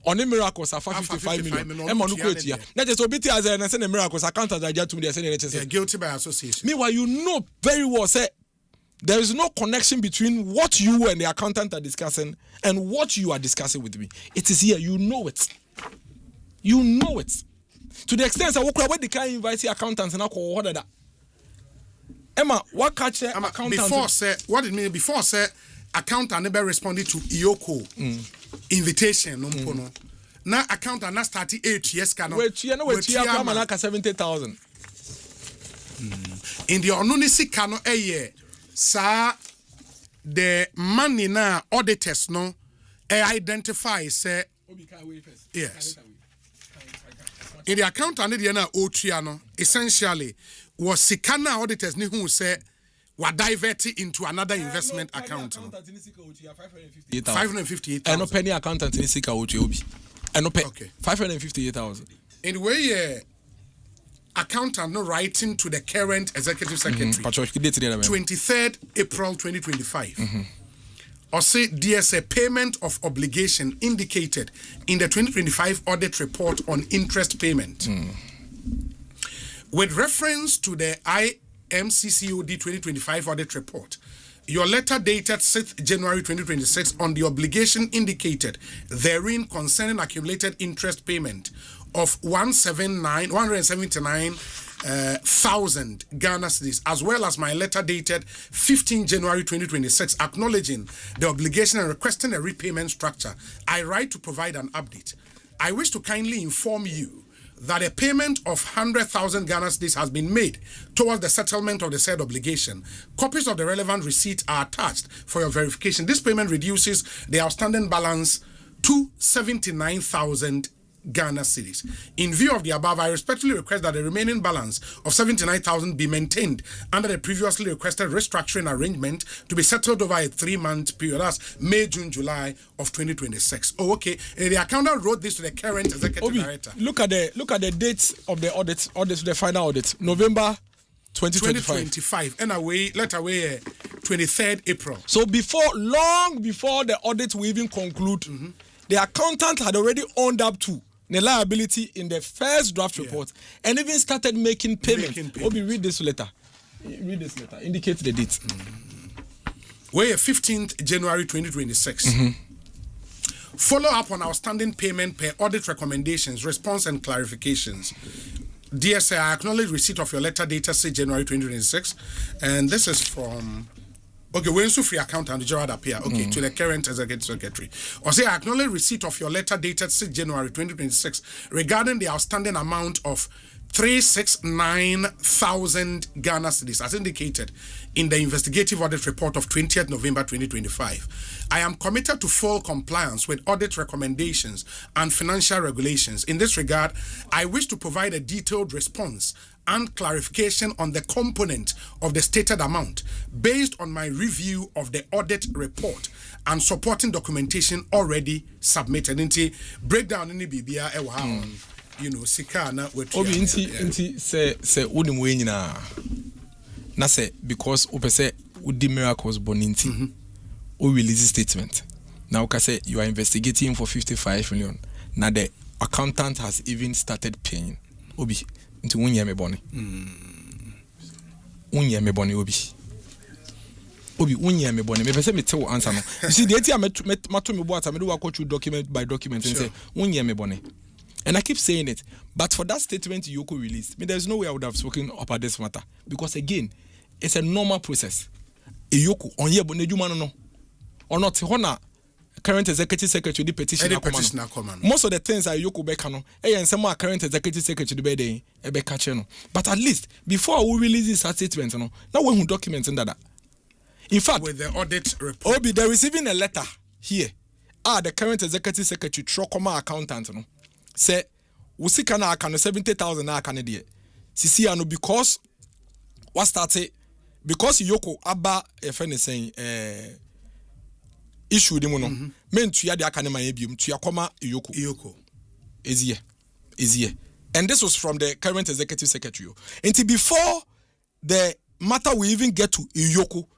on the miracles are 55 million. Emma no kwetia. Na just obiti as and say the miracles accountant na dia to me they say they are guilty by association. Meanwhile, you know very well say there is no connection between what you and the accountant are discussing and what you are discussing with me. It is here. You know it. You know it. To the extent that we can invite the accountants and what that. Emma, what catch accountant? Before say what it mean? Before say accountant never responded to Iyoko invitation. No. Now accountant now started 8 years. Wait, 70,000. In the onunisi kano a year. Sir, the money now auditors no identify say yes. In the account and the na otriano essentially was sikana auditors ni who say were diverted into another investment account. 558,000. And no penny accountant in sika ochi obi. And no pay 558,000. Anyway, accountant no writing to the current executive secretary 23rd April 2025 Osei DSA payment of obligation indicated in the 2025 audit report on interest payment with reference to the IMCCOD 2025 audit report. Your letter dated 6th January 2026 on the obligation indicated therein concerning accumulated interest payment of 179,000 Ghana cedis, as well as my letter dated 15 January 2026 acknowledging the obligation and requesting a repayment structure. I write to provide an update. I wish to kindly inform you that a payment of 100,000 Ghana cedis has been made towards the settlement of the said obligation. Copies of the relevant receipts are attached for your verification. This payment reduces the outstanding balance to 79,000 Ghana cedis. In view of the above, I respectfully request that the remaining balance of 79,000 be maintained under the previously requested restructuring arrangement to be settled over a 3-month period. That's May, June, July of 2026. Oh, okay. And the accountant wrote this to the current executive director. Look at the dates of the audit, the final audit. November 2025. And let away 23rd April. So long before the audit will even conclude, the accountant had already owned up to the liability in the first draft report and even started making payment. Obi, read this letter. Indicate the date. Where 15th January 2026. Follow up on outstanding payment per audit recommendations, response and clarifications. DSA, I acknowledge receipt of your letter dated 6 January 2026. And this is from okay, when so free accountant Gerard appear. Okay, to the current executive secretary. Osei, I acknowledge receipt of your letter dated 6 January 2026 regarding the outstanding amount of 369,000 Ghana cedis as indicated in the investigative audit report of 20th November 2025. I am committed to full compliance with audit recommendations and financial regulations. In this regard, I wish to provide a detailed response and clarification on the component of the stated amount based on my review of the audit report and supporting documentation already submitted. Into breakdown in the BBA, you know, Sikana, Obi say Udim Wayna. Na say because Ope say Udi miracles boninti. O release statement. Now okay say you are investigating for 55 million. Now the accountant has even started paying. Obi into Unyame Bonnie. Unyame Bonnie Obi. Obi unya me bone me pese me te wo answer no. You see the tia mato me bo ata me do wa through document by document and say unya me bone. And I keep saying it, but for that statement Yoko released, there's no way I would have spoken about this matter because again, it's a normal process. Yoko on ye bone djuma no or not hona current executive secretary the petition command. Most of the things are Yoko beka no and some more current executive secretary be dey e be catch no. But at least before we release this statement no, now we who document that. In fact, with the audit report, Obi, they're receiving a letter here. The current executive secretary, Trokoma accountant, no, say, we see kana akano 70,000 akane die. Sisi ano because what started because Yoko Abba a friend is saying issue the mono. Men to ya the akane ma ebium to ya koma Yoko. Is here. And this was from the current executive secretary. Until before the matter we even get to Yoko.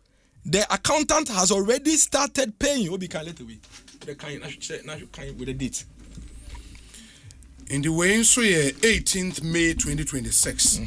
The accountant has already started paying. Obi can let away. The kind with the date. In the way, so 18th May 2026,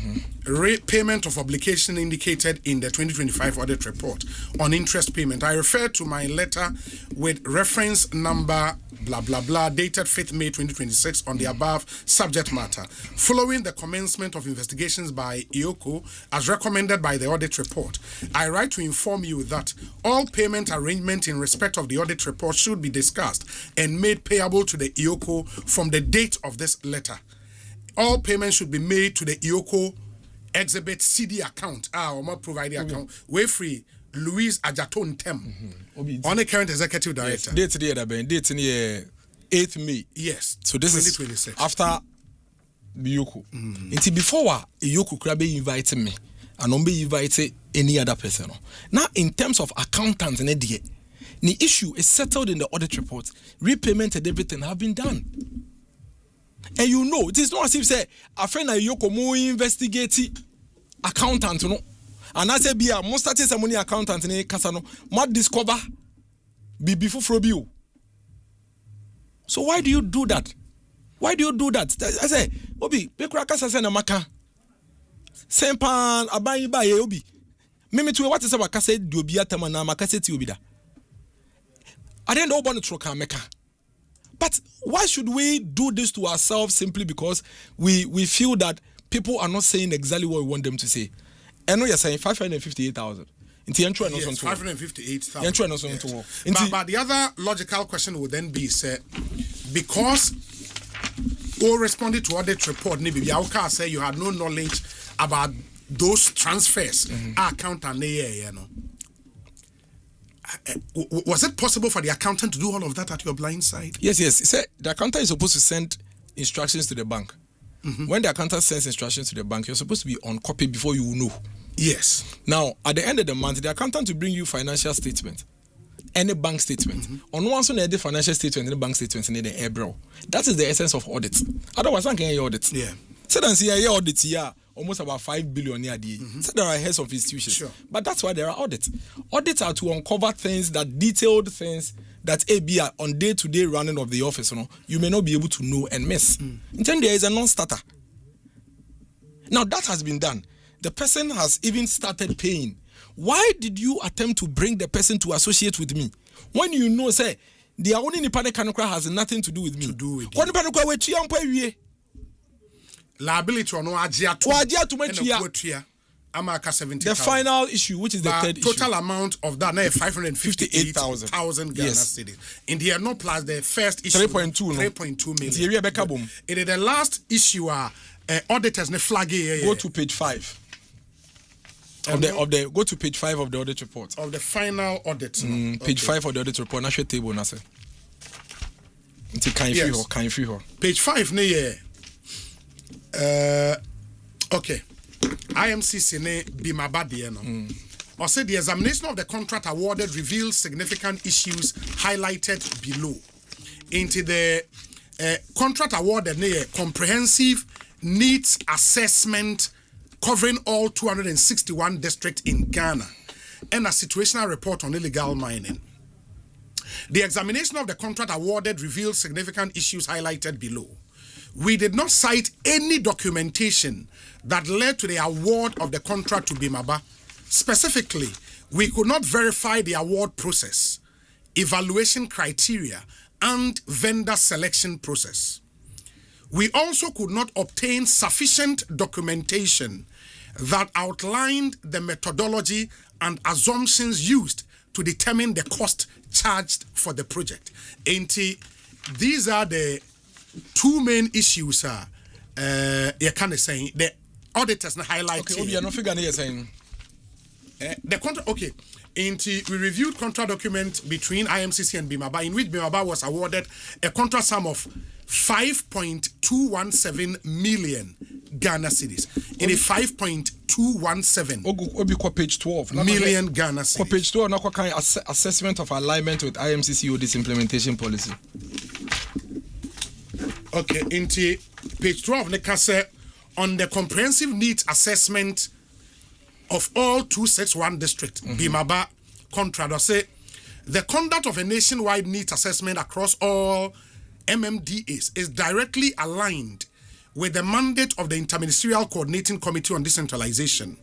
payment of obligation indicated in the 2025 audit report on interest payment. I refer to my letter with reference number blah blah blah dated 5th May 2026 on the above subject matter. Following the commencement of investigations by Yoko as recommended by the audit report, I write to inform you that all payment arrangements in respect of the audit report should be discussed and made payable to the Yoko from the date of this letter. All payments should be made to the Yoko exhibit CD account. Oma providing account. Way free. Louise Ajaton Tem. On the current executive director. Yes, date the 8th May. Yes. So this 2026. Is after Yoko. Until before Yoko could be invited me. And don't be invited any other person. Now in terms of accountants and the issue is settled in the audit report. Repayment and everything have been done. And you know, it is not as if say a friend of Yoko mo investigate accountant no. And I say be a most start some money accountant in Kasano, what discover be before from you. So why do you do that? Why do you do that? I say, Obi, be krakasa say na maka. Sempan abayi ba ye Obi. Meme to what is about kase di obi atama na maka se ti obi da. I didn't know about troka meka. But why should we do this to ourselves simply because we feel that people are not saying exactly what we want them to say? I know you're saying 558,000. Yes, 558,000. But the other logical question would then be, because all responded to audit report, maybe say you had no knowledge about those transfers. Accountant, was it possible for the accountant to do all of that at your blind side? Yes. He said the accountant is supposed to send instructions to the bank. When the accountant sends instructions to the bank, you're supposed to be on copy before you know. Yes. Now, at the end of the month, the accountant will bring you financial statement, any bank statement. On one side, the financial statement, and the bank statement, and the airbrow. That is the essence of audit. Otherwise, I can't audit. Yeah. So then, see, I audit here almost about 5 billion a day. So there are heads of institutions. Sure. But that's why there are audits. Audits are to uncover things that detailed things that be on day-to-day running of the office. You may not be able to know and miss. In turn, there is a non-starter. Now that has been done. The person has even started paying. Why did you attempt to bring the person to associate with me when you know, say, the only Nipane Kanokra has nothing to do with me? Liability or no Ajia to Amaka 70. The final issue, which is the third total issue. amount of that now 558,000 Ghana cedis. In the no plus the first issue 3.2 million. It is the last issue auditors ne flag. Go to page 5. Go to page 5 of the audit report. Of the final audit. Page 5 of the audit report. National table na say. Can you free her? Page 5 ne okay. IMCC ne Bimabadi no. Or said the examination of the contract awarded reveals significant issues highlighted below. Into the contract awarded ne comprehensive needs assessment covering all 261 districts in Ghana and a situational report on illegal mining. The examination of the contract awarded reveals significant issues highlighted below. We did not cite any documentation that led to the award of the contract to Bimaba. Specifically, We could not verify the award process, evaluation criteria, and vendor selection process. We also could not obtain sufficient documentation that outlined the methodology and assumptions used to determine the cost charged for the project. These are the two main issues. You can say the auditors highlight. Okay, you are not figuring you're saying. The contract. Okay. We reviewed contract document between IMCC and BIMABA, in which BIMABA was awarded a contract sum of 5.217 million Ghana cedis. In a 5.217 page 12 million Ghana cedis. Page 12 now kind assessment of alignment with IMCC audit implementation policy. Okay, into page 12 they say on the comprehensive needs assessment of all 261 districts, BIMABA contract, say the conduct of a nationwide needs assessment across all MMDAs is directly aligned with the mandate of the Interministerial Coordinating Committee on Decentralization.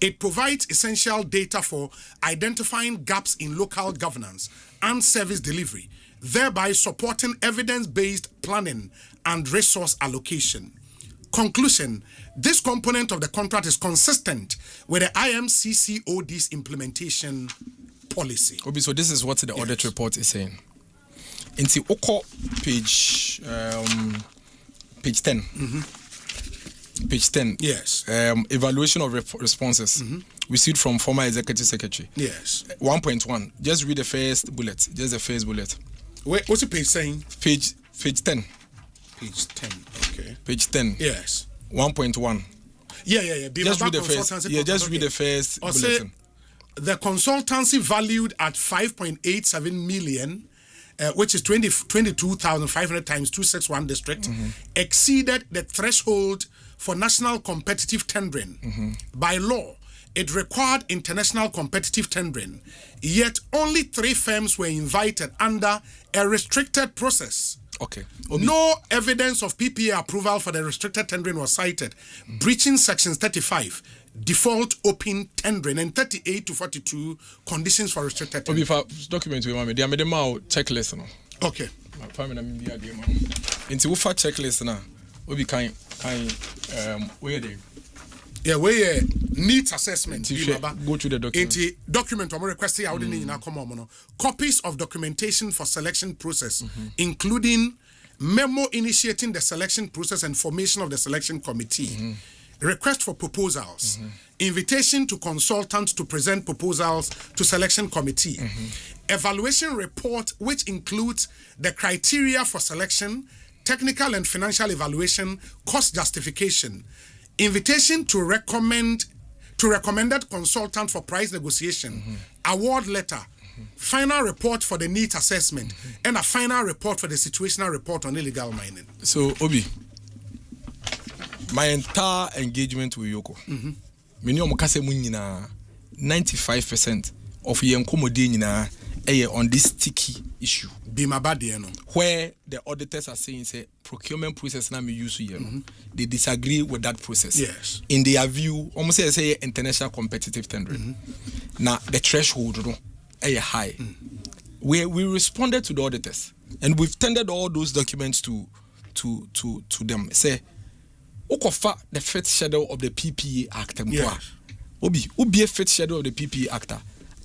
It provides essential data for identifying gaps in local governance and service delivery, thereby supporting evidence-based planning and resource allocation. Conclusion: this component of the contract is consistent with the IMCCOD's implementation policy. Obi, so this is what the audit report is saying. In the Oko page 10. Page 10. Yes. Evaluation of responses. Received from former executive secretary. Yes. 1.1. Just read the first bullet. Just the first bullet. Wait, what's the page saying? Page 10. Page 10. Okay. Page 10. Yes. 1.1. Yeah. Just read the first. Yeah, just read the first bulletin. The consultancy valued at 5.87 million, which is 22,500 times 261 district, exceeded the threshold for national competitive tendering. By law, it required international competitive tendering, yet only 3 firms were invited under a restricted process. Okay. No evidence of PPA approval for the restricted tendering was cited, breaching sections 35, default open tendering, and 38 to 42 conditions for restricted tendering. Document we made them checklist no. Okay. Into ufa checklist na we be kind where they where needs assessment. Go to the document. Document I'm requesting out in copies of documentation for selection process, including memo initiating the selection process and formation of the selection committee. Request for proposals, invitation to consultants to present proposals to selection committee, evaluation report which includes the criteria for selection, technical and financial evaluation, cost justification, invitation to recommended consultant for price negotiation, award letter, final report for the needs assessment, and a final report for the situational report on illegal mining. So Obi, my entire engagement with Yoko, many of 95% of the on this sticky issue. Where the auditors are saying say procurement process na me use here, they disagree with that process. Yes. In their view, almost say international competitive tendering. Now the threshold high. We responded to the auditors and we've tendered all those documents to them. Say Okofa the fifth schedule of the PPA Act. Yes. Obi a fifth schedule of the PPA Act.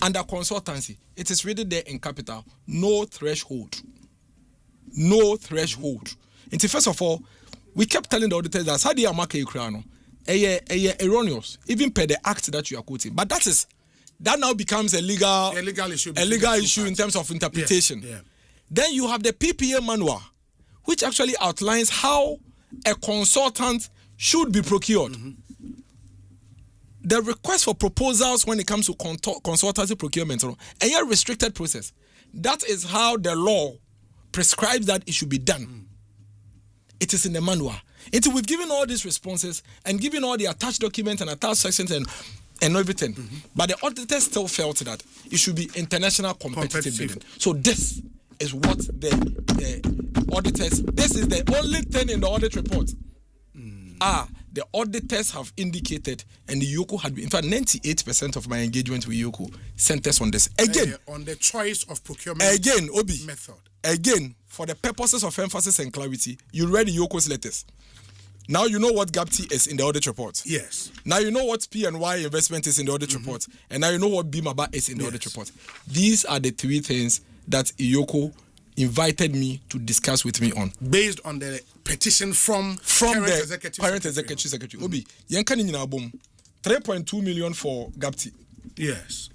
Under consultancy, it is written there in capital, no threshold. No threshold. And first of all, we kept telling the auditors that how do you mark erroneous, even per the act that you are quoting. But that now becomes a legal issue in terms of interpretation. Yeah. Then you have the PPA manual, which actually outlines how a consultant should be procured. The request for proposals when it comes to consultancy procurement, a restricted process. That is how the law prescribes that it should be done. It is in the manual. Until we've given all these responses and given all the attached documents and attached sections and everything, but the auditors still felt that it should be international competitive bidding. So this is what the auditors. This is the only thing in the audit report. the auditors have indicated, and the Yoko had been, in fact, 98% of my engagement with Yoko centers on this. Again, on the choice of procurement method. Again, for the purposes of emphasis and clarity, you read Yoko's letters. Now you know what GAPT is in the audit report. Yes. Now you know what P&Y investment is in the audit report. And now you know what BIMABA is in the audit report. These are the three things that Yoko invited me to discuss with me on. Based on the petition from the Parent Executive Secretary. Obi, Yankani in album, 3.2 million for GAPT. Yes.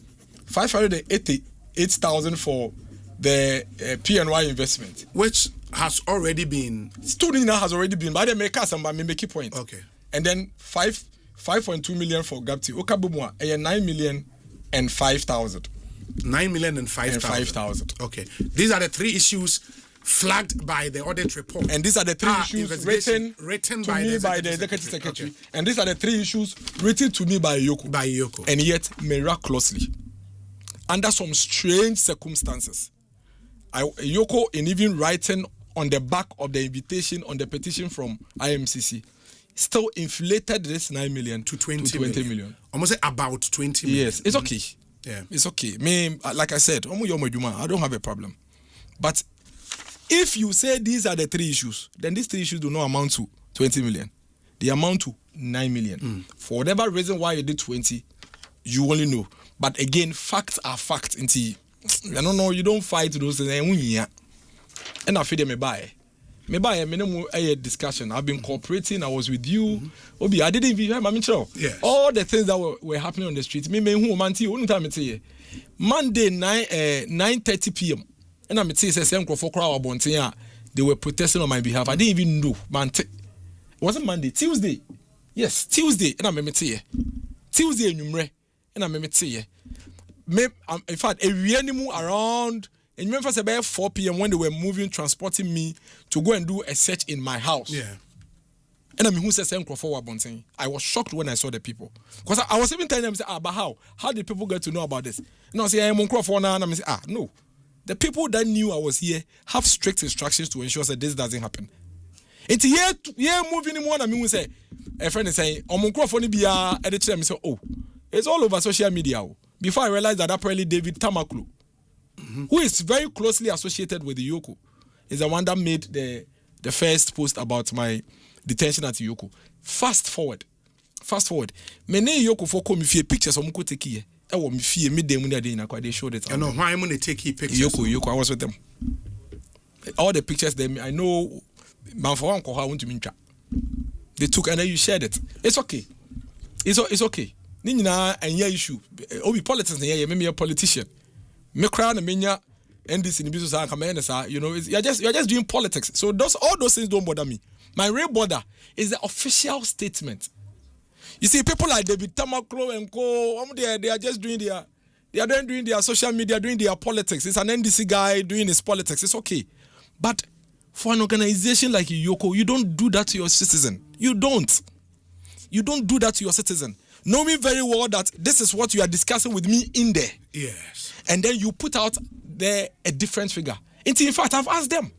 588,000 for the P&Y investment. Which has already been. Student has already been, but they make us and make a point. Okay. And then 5.2 million for GAPT. Okabumwa, 9 million and 5,000. 9 million and 5,000. Okay. These are the three issues flagged by the audit report. And these are the three issues written by the Executive Secretary. Okay. And these are the three issues written to me by Yoko. And yet, miraculously, under some strange circumstances, Yoko, in even writing on the back of the invitation on the petition from IMCC, still inflated this 9 million to 20 million. Almost about 20 million. Yes, it's okay. Yeah. It's okay. Me, like I said, I don't have a problem. But if you say these are the three issues, then these three issues do not amount to 20 million. They amount to 9 million. For whatever reason why you did 20, you only know. But again, facts are facts. I don't know, you don't fight those things. And I feel me buy a discussion. I've been cooperating. I was with you. Obi, I didn't even hear my intro. Yes. All the things that were happening on the street. Monday 9:30 p.m. And I'm saying same crowd about they were protesting on my behalf. I didn't even know. It wasn't Monday, Tuesday. Yes, Tuesday. And I'm Tuesday and I'm in fact, a reanimu around. And remember, about 4 p.m. when they were transporting me to go and do a search in my house. Yeah. And I mean, who said same crowd? I was shocked when I saw the people, because I was even telling them, but how? How did people get to know about this? And I say, I'm on crowd now, and I'm saying, no. The people that knew I was here have strict instructions to ensure that this doesn't happen. It's here moving in one. I mean, we say, a friend is saying, I'm on crowd for be editor. I say, oh, it's all over social media. Before I realized that apparently David Tamaklu, who is very closely associated with the Yoko, is the one that made the first post about my detention at Yoko. Fast forward. Many Yoko for come if pictures of Muko take here. I want me fear midday when they showed it. I know why I'm going to take pictures. Yoko, I was with them. All the pictures them, I know. Man for uncle, I want to mincha. They took and then you shared it. It's okay. It's okay. Nina and your issue. Obi politics and yeah, maybe a politician. Me crown and menya and this in the business you know, you're just doing politics. So all those things don't bother me. My real bother is the official statement. You see, people like David Tamaklo and Co. They are just doing their social media, doing their politics. It's an NDC guy doing his politics. It's okay. But for an organization like Yoko, you don't do that to your citizen. You don't do that to your citizen. Know me very well that this is what you are discussing with me in there. Yes. And then you put out there a different figure. In fact, I've asked them.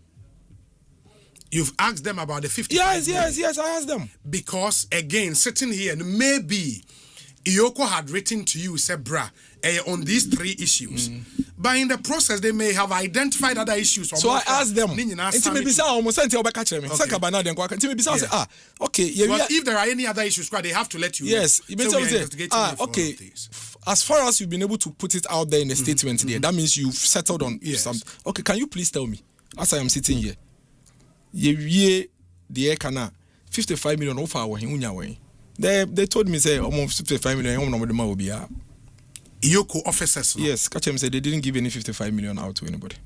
You've asked them about the 55 million. Yes, I asked them. Because, again, sitting here, and maybe Yoko had written to you, said, brah, on these three issues. But in the process, they may have identified other issues. So I asked them. Okay. Well, if there are any other issues, they have to let you yes, know. So okay. As far as you've been able to put it out there in a statement there, that means you've settled on something. Okay, can you please tell me, as I am sitting here, the 55 million offer. They told me, say, almost 55 million will be Yoko officers. No? Yes, Kachem said they didn't give any 55 million out to anybody.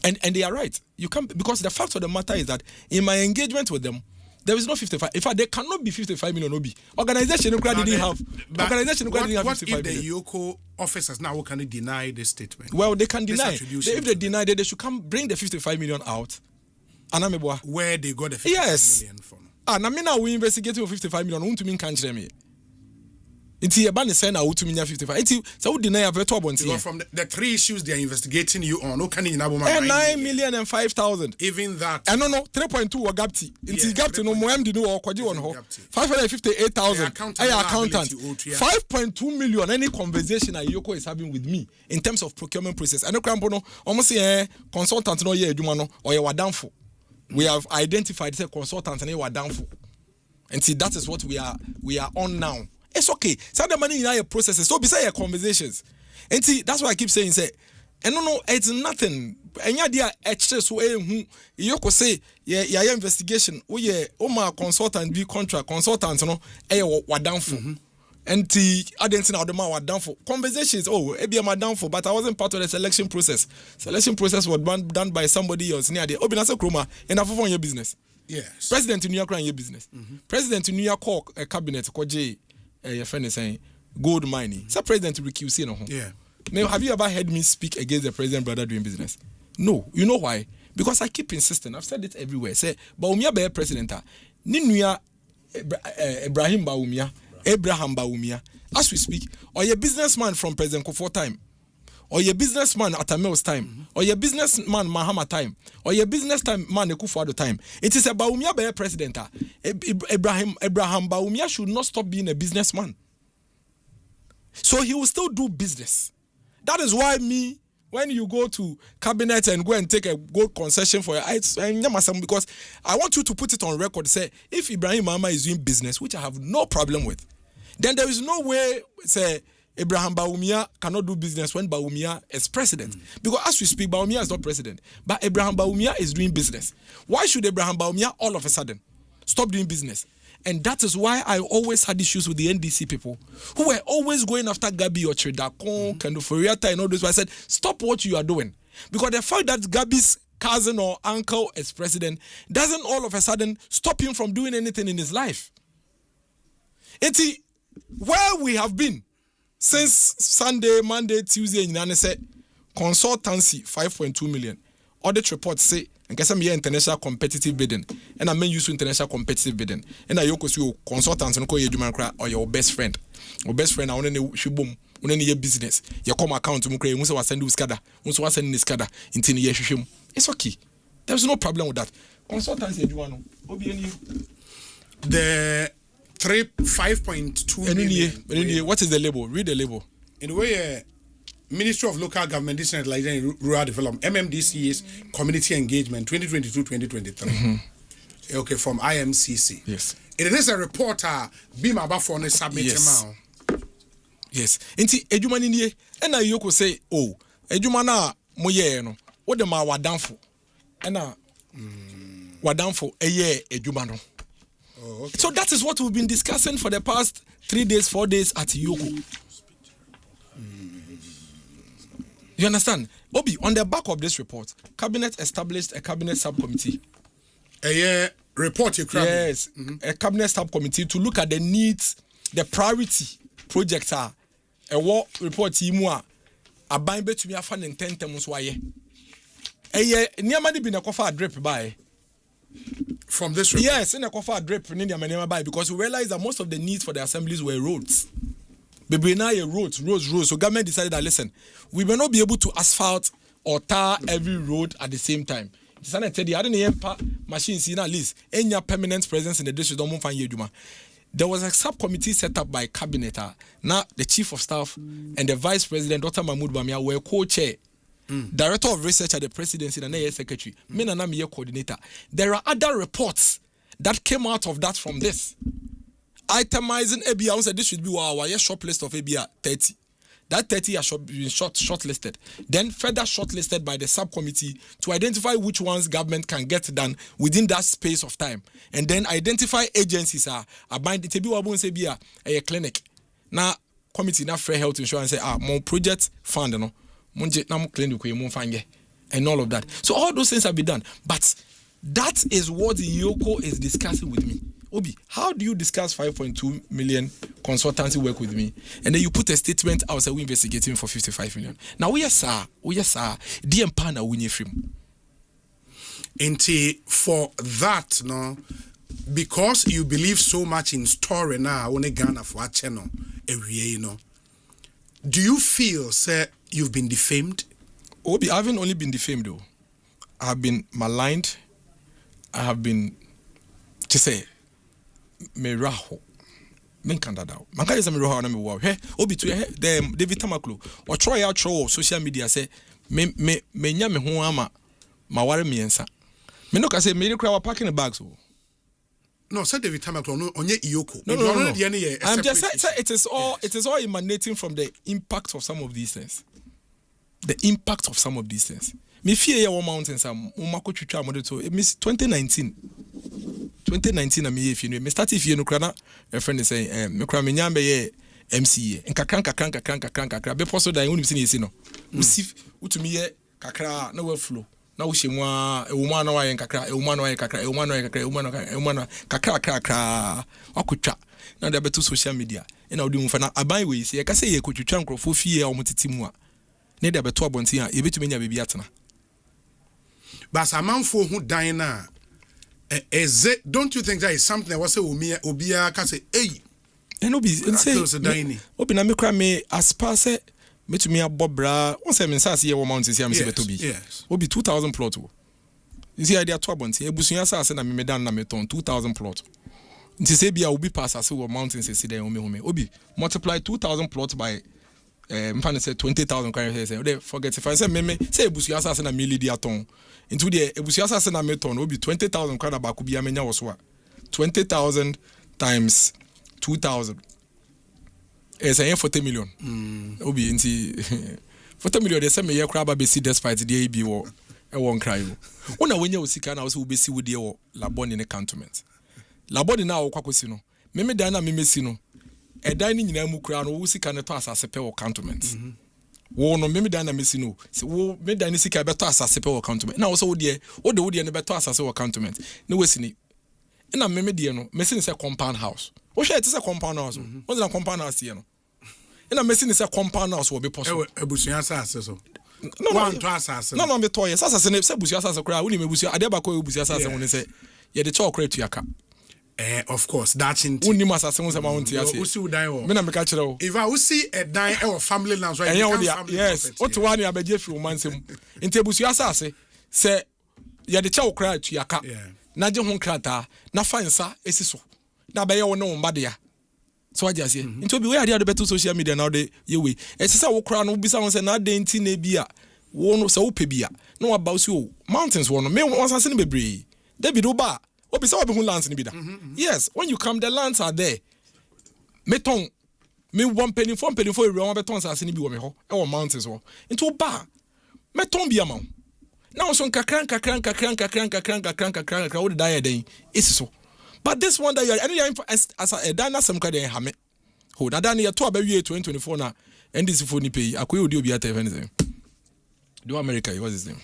And they are right. You can't, because the fact of the matter is that in my engagement with them, there is no 55. In fact, there cannot be 55 million OB. Organization didn't have 55 million. What if the Yoko officers now can they deny this statement? Well, they can deny. If they deny it, they should come bring the 55 million out. Where they got the 55 million from. Now we investigating 55 million. To mean can't me. Inti eba ne say na wotuminya 55. Inti say wo deny aveto abonti. Because from the 3 issues they are investigating you on, no can you na 9,005,000. Even that. No 3.2 wa gapti. Inti gapti no mo MD no kwaji won ho. 558,000. Accountant. 5.2 million any conversation Yoko is having with me in terms of procurement process. I know krampo no almost say consultant no ye adwuma no or ye wadanfo. We have identified say consultant and ye wadanfo. And see that is what we are on now. It's okay. Some the money in our processes. So beside your conversations. And see, that's why I keep saying, say, and no, it's nothing. And yeah, dear, excess way who you could say, yeah, investigation. Oh, yeah, my consultant be contract consultants, no, what down for. And the I didn't know the man were down for conversations. Oh, maybe I'm down for, but I wasn't part of the selection process. Selection process was done by somebody else near the Obinasa Kroma and I for your business. Yes. President in New York ran your business. President in New York a cabinet koje your friend is saying gold mining. So president recuse no. Yeah. Now have you ever heard me speak against the president brother doing business? No. You know why? Because I keep insisting. I've said it everywhere. Say Baumia be president. Ni nuya Abraham Baumia. As we speak, or your businessman from President Kufuor time. Or your businessman at Amel's time, or your businessman Mahama time, or your businessman Kufuor time. It is a Baumia be president. Abraham Baumia should not stop being a businessman. So he will still do business. That is why me, when you go to cabinet and go and take a gold concession for your because I want you to put it on record. Say if Ibrahim Mahama is doing business, which I have no problem with, then there is no way say Abraham Baumia cannot do business when Baumia is president. Because as we speak, Baumia is not president. But Abraham Baumia is doing business. Why should Abraham Baumia all of a sudden stop doing business? And that is why I always had issues with the NDC people who were always going after Gabi or Chedakon, Kenduforiata and all those. I said, stop what you are doing. Because the fact that Gabi's cousin or uncle is president doesn't all of a sudden stop him from doing anything in his life. And see, where we have been since Sunday, Monday, Tuesday, and said consultancy 5.2 million. Audit reports say, and guess I'm here international competitive bidding, and I mean use international competitive bidding. And I yoko you consultants and call you or your best friend. Your best friend, I want to shubum, when any business. Your come account to Mukre, Musa was sending Skada, Musa was sending Skada into the Yeshum. It's okay. There's no problem with that. Consultancy, the 5.2 million. What is the label? Read the label. In the way, Ministry of Local Government, Decentralization and Rural Development, MMDC's Community Engagement 2022-2023. Okay, from IMCC. Yes. It is a reporter, Bima Bafone submit. Yes. Inti ejumani niye, ena yoko say, oh, ejumana moye no, what the ma wadanfo, ena wadanfo eye ejumano. Oh, okay. So that is what we've been discussing for the past 3 days, 4 days at Yoko. You understand? Obi, on the back of this report, Cabinet established a Cabinet subcommittee. A report you crab. Yes, a Cabinet subcommittee to look at the needs, the priority projects are. A war report imua a bind to me a fan in 10 terms why. Near money been a coffee drip by. From this report? Yes, in a coffee drip in India by because we realized that most of the needs for the assemblies were roads. Baby now roads. So government decided that listen, we may not be able to asphalt or tar every road at the same time. Machines in at least any permanent presence in the district don't find you. There was a subcommittee set up by cabinet. Now the chief of staff and the vice president, Dr. Mahmoud Bamia, were co-chair. Director of research at the presidency and the secretary. Me and I'm coordinator. There are other reports that came out of that from this. Itemizing ABA, said this should be our short list of ABA 30. That 30 has been shortlisted. Then further shortlisted by the subcommittee to identify which ones government can get done within that space of time. And then identify agencies are bind it be a clinic. Now committee now fair health insurance say more project fund no. Clinic and all of that. So all those things have been done. But that is what Yoko is discussing with me. Obi, how do you discuss 5.2 million consultancy work with me? And then you put a statement out saying we're investigating for 55 million. Now we are sir. DM partner we need film. For that, no, because you believe so much in story now, only Ghana for a channel. ewie no. Do you feel say you've been defamed? Obi, I haven't only been defamed though. I have been maligned. I have been to say me raho. Men kan dada. Man kan say me raho na me wo. He obi to he dem David Tamaklo. O try out show social media say me nya me ho ama ma ware miensa. Me no ka say me kra wa packing the bags o. No, say David Tamaklo no onye Iyoko. No. I'm just say it is all emanating from the impact of some of these things. The impact of some of these things. Me fear ya one mountains am umako twitwa amode to it means 2019 am ye me start if you no kra na a friend is saying me kra me nyambe ye MCA nkakran be poso dan unim sine no usif utumi ye kakra na we flow na wo hyemwa ewuma na wa ye kakra ewuma na wa ye kakra ewuma na wa ye kakra ewuma na kakra akotwa na da beto social media na odi mu fa na aban we isi ye ka say ye kotwitwa nkrofo fie a omotiti mu a ne da beto abonten a ye betumi nya bebi atena. But amanfo hu dan na don't you think that is something that was say obia ka say hey no be say obi na me kra me aspa say metumi abobra won say me sase ye wo mountain say am say beto bi obi 2000 plot o you see idea to abonten ebusuya sase na me dan na me ton 2000 plot nti say bia obi pass as wo mountain say den home obi multiply 2000 plot by mfane say 20,000 kwan say they forget if I say me say ebusuya sase na me lead aton into the ebusuya sase na me ton obi 20,000 kwan ba ku bia menya wo so a 20,000 times 2,000 is a 40 million. Obi inti 40 million they say me ye kra ba be see despite the AB wo e won cry wo. Una wenya osika na wo se wo be see wo de wo labon in the cantonment. Labon na wo kwakosi no. Me dan na me si no. E dan ni nyina mu kra no wo sika ne to asase pe wo cantonment. Wo no me dan na me si no. Se wo me dan ni sika be to asase pe wo cantonment. Na wo se wo de ne be to asase wo cantonment. Ne we si ni. Na me de no me si ni say compound house. What share it is a compound house. What's a compound house here? And I'm missing is a compound house will be possible. Ebusuya sase so. No, me toy. Sasa se Ebusuya sase kra. Uni me Ebusuya adeba ko Ebusuya sase won say ye de cho kra tuaka. Of course, that's in. Uni masase won say ma won tiase. Usi udan wo. Me na me ka kire wo. If I usi a dan or family lands right. Yes. What one ya beje fi o mansem. Inte Ebusuya sase se ye de cho kra tuaka. Na je ho krata na fansa esiso. Na be ye wo no mbade ya. So I just say into be where the better social media now they ye we e say wo kra no bisa won say na de nti na bia wo no say wo pe bia no about you mountains wo no me won say ne bebre David oba obisa wo be hu lands ni bi da. Yes, when you come the lands are there. Me ton me one penny for e won beton say ni bi wo me ho e wo mountains wo into oba me ton bia ma na so kakran wo de die den esiso. But this one that you are as a dana some kind of hame. Who na dana to about 2024 na NDC for ni pay akoy odi obi ata even do America what's his name?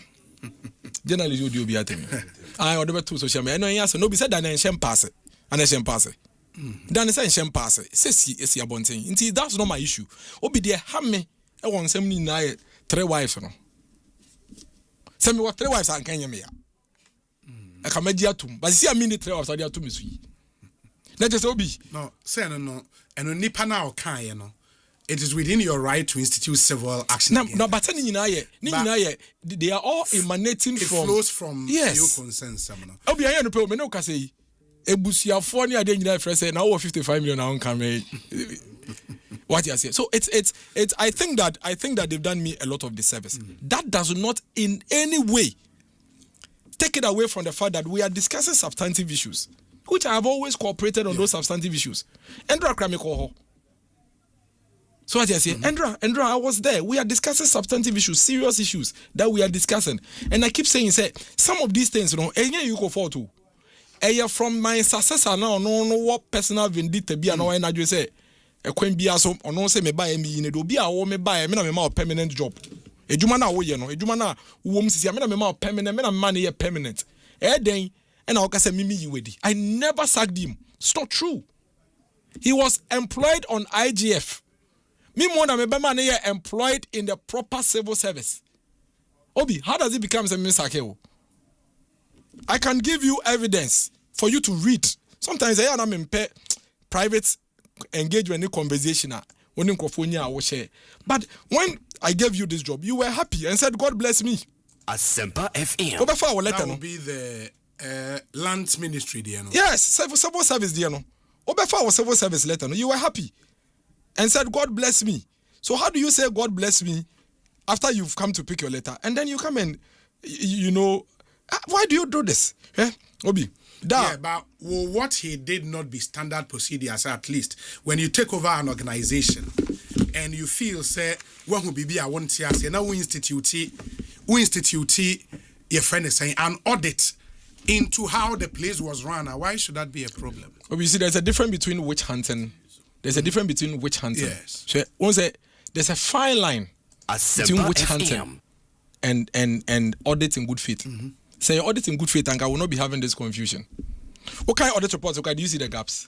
Journalist odi obi ata me. I order to social media. No answer no be said dana enshem pass. Ana enshem pass. Dana say enshem pass. Say esi abonten. Nti that's not my issue. Obi de hame e won sem ni na 3 wives no. Say me what 3 wives an kan me ya. I can make atum, but see a minute 3 hours I atum is we. Let us obi. No, say no, and nipa na o kan ye no. It is within your right to institute civil action. No, but ni they are all emanating from. It flows from your concerns. Obi aye no pe o me no ka say ebusuafo ni ade nyina frɛ say na over 55 million na on can me. What you say? So it's I think that they've done me a lot of disservice. That does not in any way take it away from the fact that we are discussing substantive issues, which I have always cooperated on those substantive issues. Endra Kramikoho. So what I say, Endra, I was there. We are discussing substantive issues, serious issues that we are discussing. And I keep saying, some of these things, you go for too. From my successor now, no what personal vendetta be and I just say, a queen be so or no say me buy me in it, be a woman buy a permanent job. A jumana wo ye no, a jumana wo msisi amena me ma permanent, me na money ye permanent. Den and I say mimi yiwedi. I never sacked him. It's not true. He was employed on IGF. Me more than me money employed in the proper civil service. Obi, how does it become a misakeo? I can give you evidence for you to read. Sometimes I am in private engagement in conversation only microphone will share. But when I gave you this job, you were happy and said, God bless me. Asempa FM. That will be the land ministry, dear. Yes, civil service, dear. Obefa was civil service letter. You were happy and said, God bless me. So how do you say God bless me after you've come to pick your letter? And then you come and, why do you do this? Obi. Yeah, but what he did not be standard procedures, at least when you take over an organization and you feel, say, when will be I want to say, now we institute your friend is saying an audit into how the place was run. Why should that be a problem? Oh, you see, there's a difference between witch hunting. There's a difference between witch hunting. Yes. So, there's a fine line between witch hunting and audit in good faith. Say audit in good faith, and I will not be having this confusion. What kind of audit reports? Okay, do you see the gaps?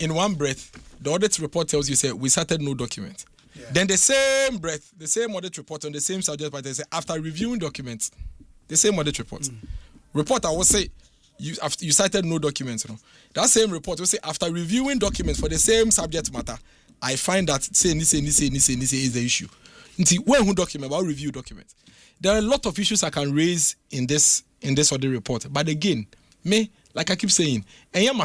In one breath, the audit report tells you, say, we started no document. Yeah. Then the same breath, the same audit report on the same subject, but they say, after reviewing documents, the same audit report. Report, I will say, you cited no documents. That same report will say, after reviewing documents for the same subject matter, I find that say is the issue. When who document about review documents? There are a lot of issues I can raise in this audit report. But again, like I keep saying, I am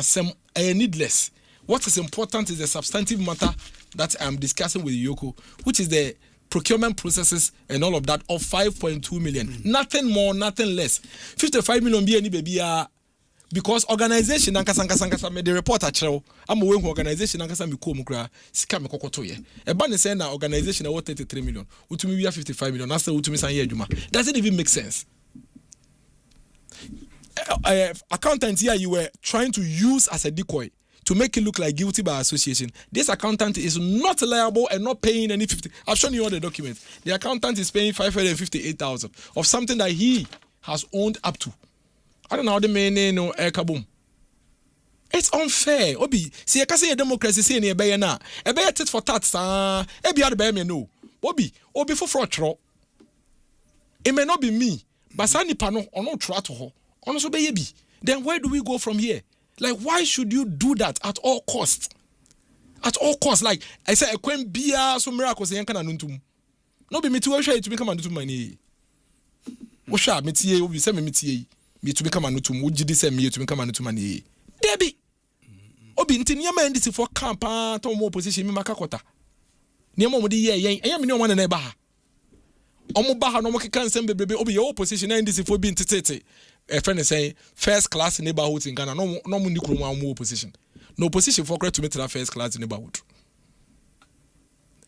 needless. What is important is the substantive matter that I'm discussing with Yoko, which is the procurement processes and all of that of 5.2 million. Nothing more, nothing less. 55 million baby because organization ankasa me the report achrew am we organization ankasa me ko mukra sika me kokoto ye e ba ne say na organization worth 33 million utumi we 55 million na say utumi san ye adwuma doesn't even make sense. Accountant here you were trying to use as a decoy to make it look like guilty by association. This accountant is not liable and not paying any 50. I've shown you all the documents. The accountant is paying 558,000 of something that he has owned up to. I don't know how the man no kaboom. It's unfair. Obi, see, I can say a democracy say near Bayana. A bear tit for tats, a bear bear me no. Obi for fraud. It may not be me, but Sani Pano or no trato or no baby. Then where do we go from here? Like, why should you do that at all costs? At all costs. Like, I say, a queen beer, some miracles, and can anuntum. No be me to share to become a new money. What shall me tea, will be semi me to become a new to would you send me to become a new money? Debbie Obi, Intinia man, this is for camp, to more position, Makakota. Near Momodi, I am no one in a bar. Omobaha no can send baby, Obi, your position, and this is for being to a friend is saying first class neighborhood in Ghana, no more position. No position for credit to meet first class neighborhood.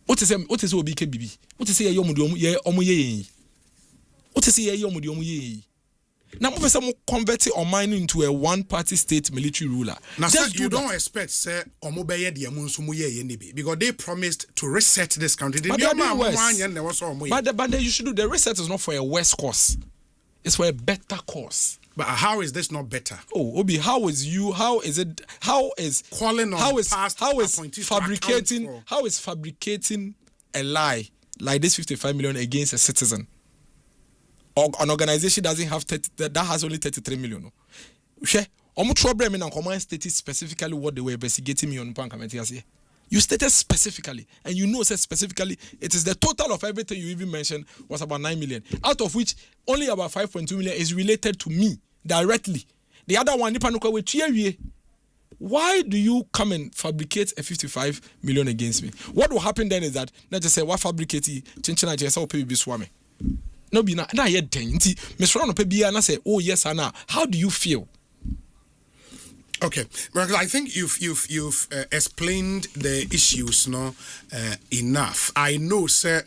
What is OBKBB? What is a yomudium ye omuye? What is a yomudium ye? Now, some convert or mine into a one-party state military ruler. Now, sir, you don't expect, sir, Omobeye Diamunsumuye Yenibi because they promised to reset this country. But you should do the reset is not for a worse course. It's for a better course. But how is this not better? Oh, Obi, how is fabricating a lie like this 55 million against a citizen? Or an organization doesn't have that has only 33 million. Stated specifically what they were investigating me on Pankameti. You stated specifically, and you know specifically it is the total of everything you even mentioned was about 9 million, out of which only about 5.2 million is related to me directly. The other one, why do you come and fabricate a 55 million against me? What will happen then is that not just say what fabricate chinchina just pay biswame. No be na yet dainty. Miss Rono Pebia and I say, oh yes, Anna. How do you feel? Okay, because I think you've explained the issues enough. I know, sir,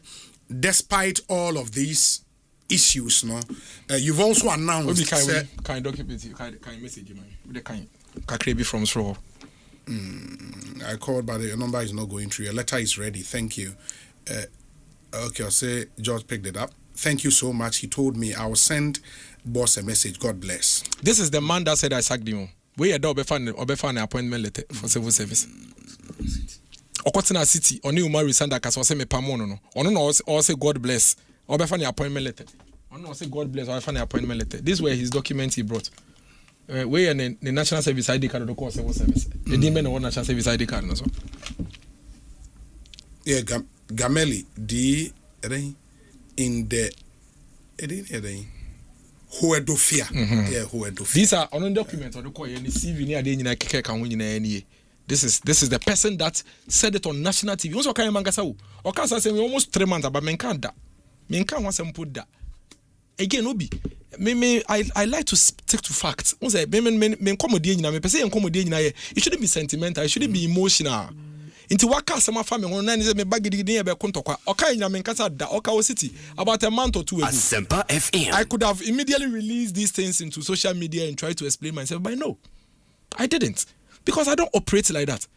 despite all of these issues, you've also announced. Kind document you, kind message man. The kind Kakrebi from Sro. I called, but your number is not going through. Your letter is ready. Thank you. Okay, I'll say George picked it up. Thank you so much. He told me I will send boss a message. God bless. This is the man that said I sacked him. We had an appointment letter for civil service. Okotina City, Oni Umari Sanda Kasose me Pamono. Ono or say God bless. Obefani appointment letter. Ono say God bless or an appointment letter. These were his documents he brought. we and the national service ID card of the course civil service. The demon on national service ID card no so. Yeah, Gameli in the Huedofia. Yeah, Huedofia. These are on documents on the call any CV near the nyina keke kan nyina any. This is the person that said it on national TV. Also kan mangasa wo. O kan say we almost 3 months about menkan da. Menkan wasem put da. Again obi I like to stick to facts. We say men comedy nyina me pese comedy nyina ye. It shouldn't be sentimental, it shouldn't be emotional. Into waka sama family on nine me bagidi e be kontokwa. Oka nyina me nkasa da Oka City about a month or two ago. Asempa FM. I could have immediately released these things into social media and tried to explain myself, but no. I didn't. Because I don't operate like that.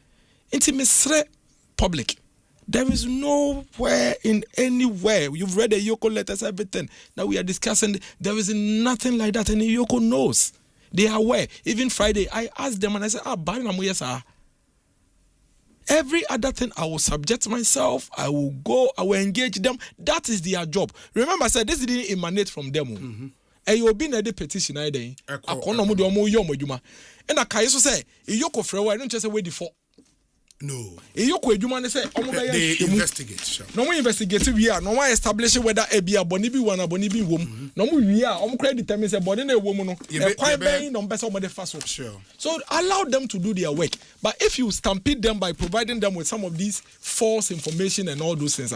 Intimacy public. There is nowhere in anywhere. You've read the Yoko letters, everything that we are discussing. There is nothing like that, and Yoko knows. They are aware. Even Friday, I asked them and I said, sir. Every other thing, I will subject myself. I will go. I will engage them. That is their job. Remember, I said this didn't emanate from them. And you'll be in a petition. And I say, Yoko Frewa, I don't just wait for. No. They investigate. Sure. No more investigate. We are no more establish whether a be a bonibi one a bonibi woman. No more we are. Credit time is a body a woman. Quite being on best of the fast. Sure. So allow them to do their work. But if you stampede them by providing them with some of these false information and all those things,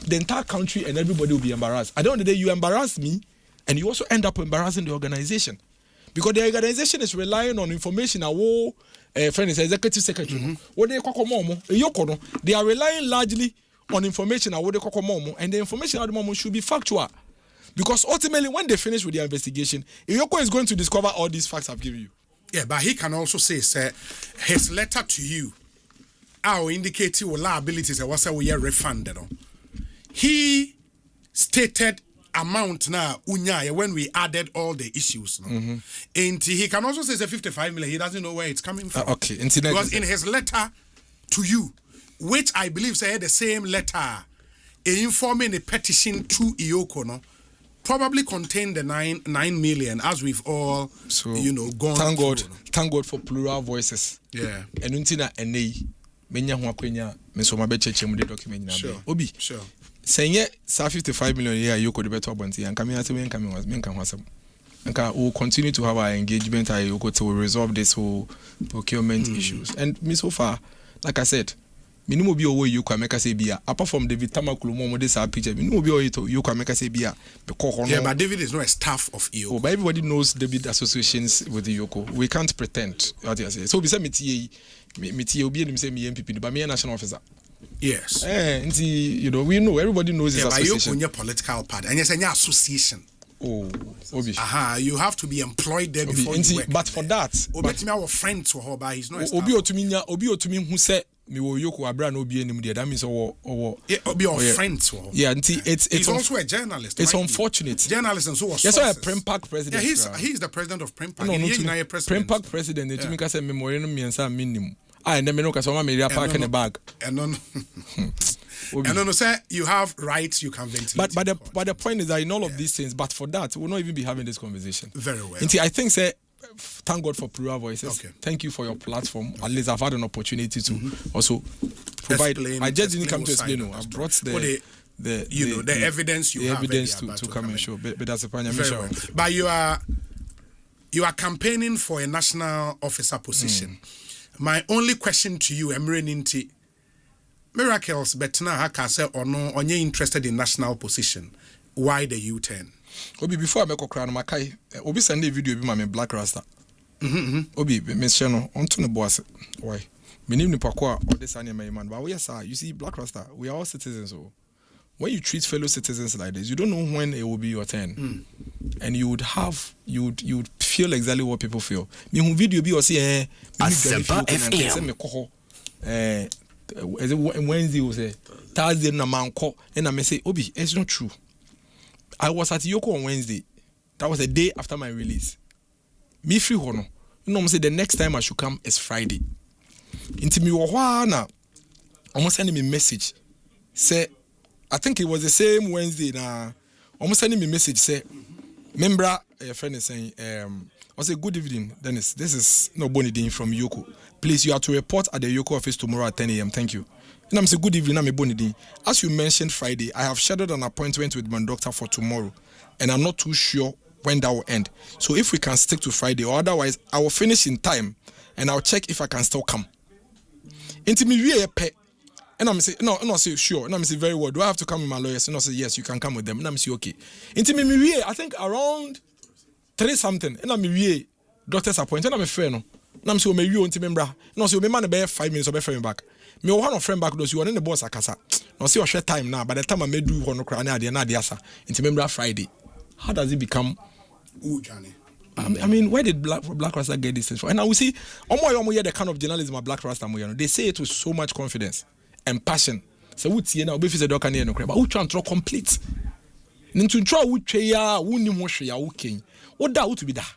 the entire country and everybody will be embarrassed. At the end of the day, you embarrass me, and you also end up embarrassing the organization, because the organization is relying on information. Friend is executive secretary. What they are relying largely on information. And the information at the moment should be factual, because ultimately, when they finish with their investigation, Iyoko is going to discover all these facts I've given you. Yeah, but he can also say, sir, his letter to you, our indicating liabilities and what's we are refunded on. He stated amount now unya when we added all the issues, and he can also say it's 55 million. He doesn't know where it's coming from. Okay, because in his letter to you, which I believe say the same letter, informing a petition to Iyoko, no, probably contained the 9 million, as we've all gone. Thank God for plural voices. Yeah, and untina ene menya ho akwenya mesoma be cheche mu de document na be obi sure. Saying 55 million here, you could better bounty and coming as when coming was menkan wasam. And we'll continue to have our engagement. I will resolve this whole procurement issues. And me so far, like I said, minimum be away you can make us say beer. Apart from David Tamakulu, Momo, this our picture, minimum be away to you can make us say beer. Yeah, but David is not a staff of Iyoko. Oh, but everybody knows David associations with the Iyoko. We can't pretend. What you say? So we say me obi enim say me MPP, but me a national officer. Yes. We know, everybody knows this association. But you're political party, and you're saying association. Oh, Obi. You have to be employed there before you work. But for that, Obi, our friends who but he's not. Obi Otumi who said me wo Yoko Abra no Obi enim there. That means Obi our friends. Yeah, it's also a journalist. It's unfortunate. Journalist and so was. Yes, so a Prempark president. Yeah, he's the president of Prempark. Prempark president. It means say memorial no miensa minimum. And then no kasoma media park in the bag. And no, sir, you have rights, you can ventilate. But the point is that in all of these things, but for that, we'll not even be having this conversation. Very well. I think, sir, thank God for plural voices. Okay. Thank you for your platform. At least I've had an opportunity to also provide. I just didn't come to explain. No, I've brought the evidence you have evidence to come and show. But that's a point. Well. But you are campaigning for a national officer position. My only question to you, Emre Ninti, Miracles, but now I can say or no, are you interested in national position? Why the U-turn? Obi, before I make a crown, Makai, Obi send a video be my Black Rasta. Obi, Miss Channel, on to the boss. Why? Me name the Pakwa or this anime man, but yes, sir, you see, Black Rasta, we are all citizens. So when you treat fellow citizens like this, you don't know when it will be your turn. And you would feel exactly what people feel. Me who video be or say Asempa FM. Wednesday was a Thursday na manko and I say Obi, it's not true. I was at Yoko on Wednesday. That was a day after my release. Me free hono. You know, say the next time I should come is Friday. Into me na almost sending me message. Say, I think it was the same Wednesday na almost sending me message say, Membra a friend is saying, I say, good evening, Dennis. This is no Bonidin from Yoko. Please, you are to report at the Yoko office tomorrow at 10 a.m. Thank you. And I'm saying, good evening, I'm a Bonidin. As you mentioned Friday, I have scheduled an appointment with my doctor for tomorrow, and I'm not too sure when that will end. So if we can stick to Friday, or otherwise, I will finish in time, and I'll check if I can still come. Into me, we pet. And I'm say no, say sure. And I'm say very well. Do I have to come with my lawyers? And I say yes, you can come with them. And I'm say okay. Into me, I think around 3 something. And I'm me doctor's appointment. And I'm a friend. And I'm say me you into me bra. And I say me man be 5 minutes or be friend back. Me one of friend back those you are in the boss akasa. And I say share time now. By the time I may do one cry na dey asa. Into me bra Friday. How does it become? Johnny. I mean, where did Black Rasta get this from? And I will see, the kind of journalism of Black Rasta, they say it with so much confidence and passion. So what's here now? Be a doctor near no crap. But who try to complete? Into try who ya who ni mo ya who king. What that would be that?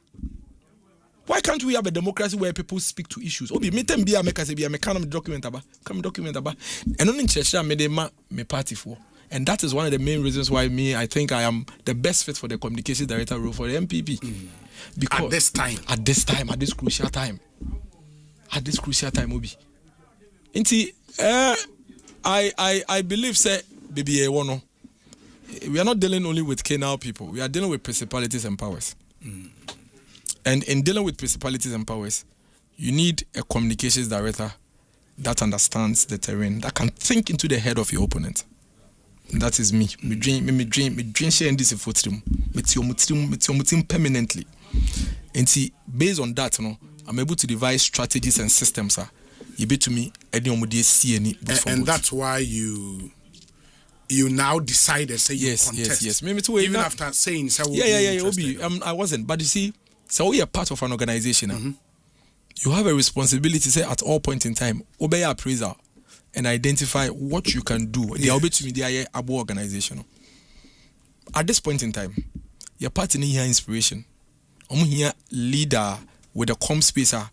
Why can't we have a democracy where people speak to issues? Obi me tem bia make say bia me can document about. And only church me dey me party for. And that is one of the main reasons why I think I am the best fit for the communications director role for the MPP. Because at this crucial time, Obi. Inti, I believe say baby we are not dealing only with canal people. We are dealing with principalities and powers. And in dealing with principalities and powers, you need a communications director that understands the terrain, that can think into the head of your opponent. That is me. Me dream sharing this for team. Me permanently. And see, based on that, I'm able to devise strategies and systems. You bet to me, and that's why you now decided say you contest. Yes. Maybe too, even after saying so. I wasn't, but you see, so we are part of an organization. You have a responsibility. Say at all point in time, obey appraiser and identify what you can do. They are to me. They are a organization. At this point in time, your party need here inspiration. Here leader with a com spacer.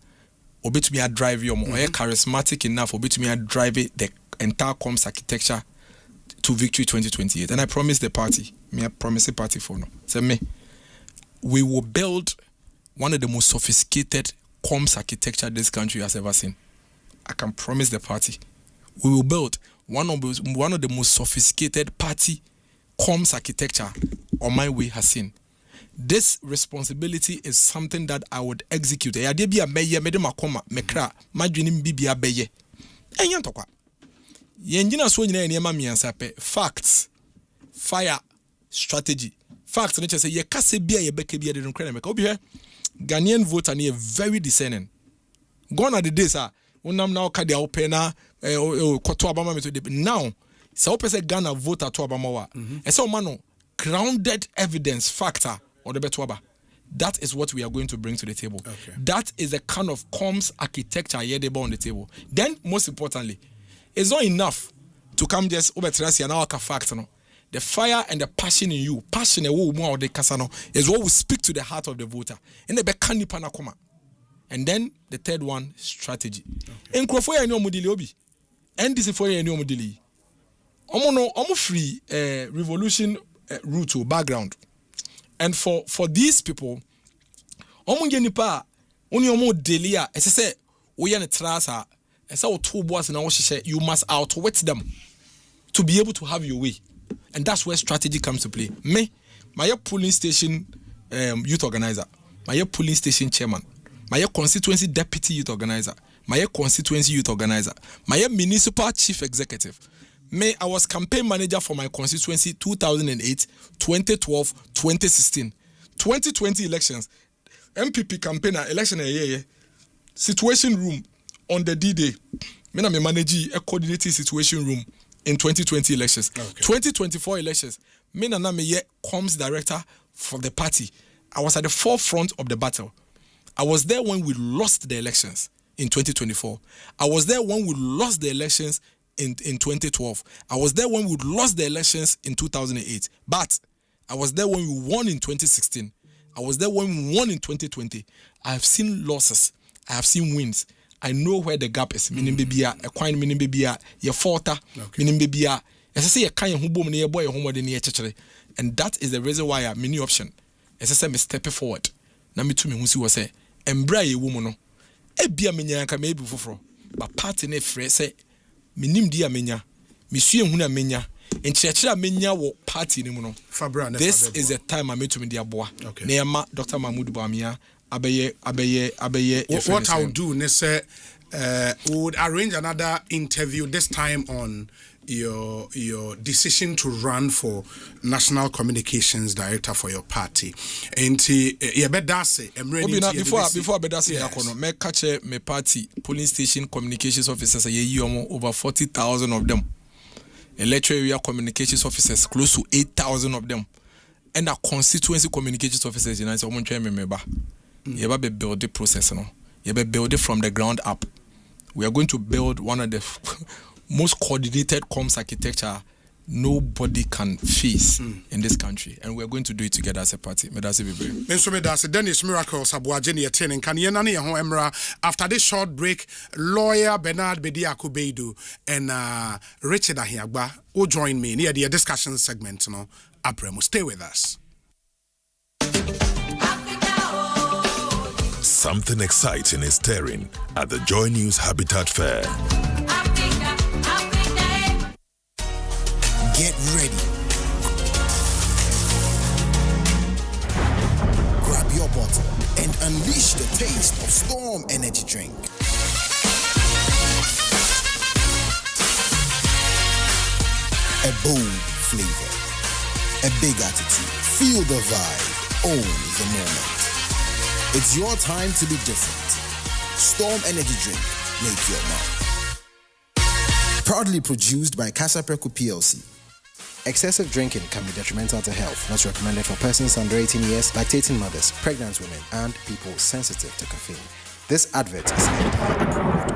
Obey to me, I drive you more charismatic enough. Obey to me, I drive the entire comms architecture to victory 2028. And I promise the party. I promise the party for no. Say me, we will build one of the most sophisticated comms architecture this country has ever seen. I can promise the party. We will build one of the most sophisticated party comms architecture on my way has seen. This responsibility is something that I would execute. Facts, fire, strategy. Facts, Ghanaian voter are very discerning. Gone are the days, now kadi opena koto Obama method. Now, so person Ghana voter to Obama. And so mano grounded evidence factor or the betuaba. That is what we are going to bring to the table. Okay. That is the kind of comms architecture here on the table. Then, most importantly, it's not enough to come just over Terasi and our fact. No? The fire and the passion in you, passion is what will speak to the heart of the voter. And the bekani panakoma. And then the third one, strategy. En Crawford and Mudili Obi. And this is for any Mudili. Omo free revolution route or background. And for these people, omo genipa oni omo delia say we are trasa say two boys na you must outwit them to be able to have your way. And that's where strategy comes to play. Me, my polling station youth organizer, my polling station chairman, my constituency deputy youth organizer, my constituency youth organizer, my municipal chief executive. Me, I was campaign manager for my constituency 2008, 2012, 2016. 2020 elections, MPP campaign election situation room on the D-Day. Me na me manage a coordinated situation room in 2020 elections. Okay. 2024 elections, me na me comms director for the party. I was at the forefront of the battle. I was there when we lost the elections in 2024. I was there when we lost the elections in 2012. I was there when we lost the elections in 2008. But I was there when we won in 2016. I was there when we won in 2020. I have seen losses. I have seen wins. I know where the gap is. Meaning baby a coin meaning baby a your faulter. Meaning baby a as I say a kind who boom near boy home than near church. And that is the reason why I many option. say me step forward na me to me hu si wo say embra ye wo mu no ebia menya ka me bi foforo ba party na frɛ say minim di amenya misue hu na menya enkyerɛkyerɛ amenya wo party ni mu no this is the time I meet to me dia boa na yama Dr. Mahmoud Bamia abeye what I'll do ne say we would arrange another interview this time on your decision to run for National Communications Director for your party. And yebedase before bedase yakono me catch me party polling station communications officers over 40,000 of them. Electoral area communications officers close to 8,000 of them. And our constituency communications officers in say member. You be build the process no. You be build it from the ground up. We are going to build one of the most coordinated comms architecture nobody can face in this country, and we're going to do it together as a party. Dennis Miracles after this short break, lawyer Bernard Bediako Beidu and Richard Ahiagba will join me near the discussion segment. Apremo, stay with us. Something exciting is stirring at the Joy News Habitat Fair. Get ready. Grab your bottle and unleash the taste of Storm Energy Drink. A bold flavor, a big attitude. Feel the vibe, own the moment. It's your time to be different. Storm Energy Drink, make your mark. Proudly produced by Casa Preco PLC. Excessive drinking can be detrimental to health. Not recommended for persons under 18 years, lactating mothers, pregnant women, and people sensitive to caffeine. This advert is FDA approved.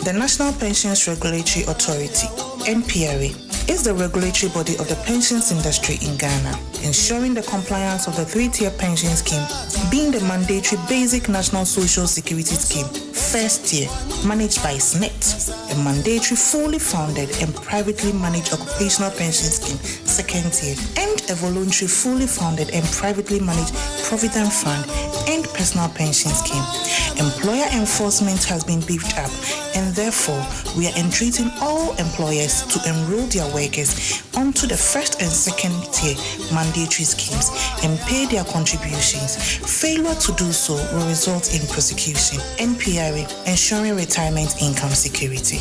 The National Pensions Regulatory Authority, NPRA, is the regulatory body of the pensions industry in Ghana, ensuring the compliance of the three-tier pension scheme, being the mandatory basic national social security scheme, first tier, managed by SNET, a mandatory fully funded and privately managed occupational pension scheme, second tier, and a voluntary fully funded and privately managed provident fund and personal pension scheme. Employer enforcement has been beefed up, and therefore we are entreating all employers to enroll their workers onto the first and second tier mandatory schemes and pay their contributions. Failure to do so will result in prosecution. NPRA, ensuring retirement income security.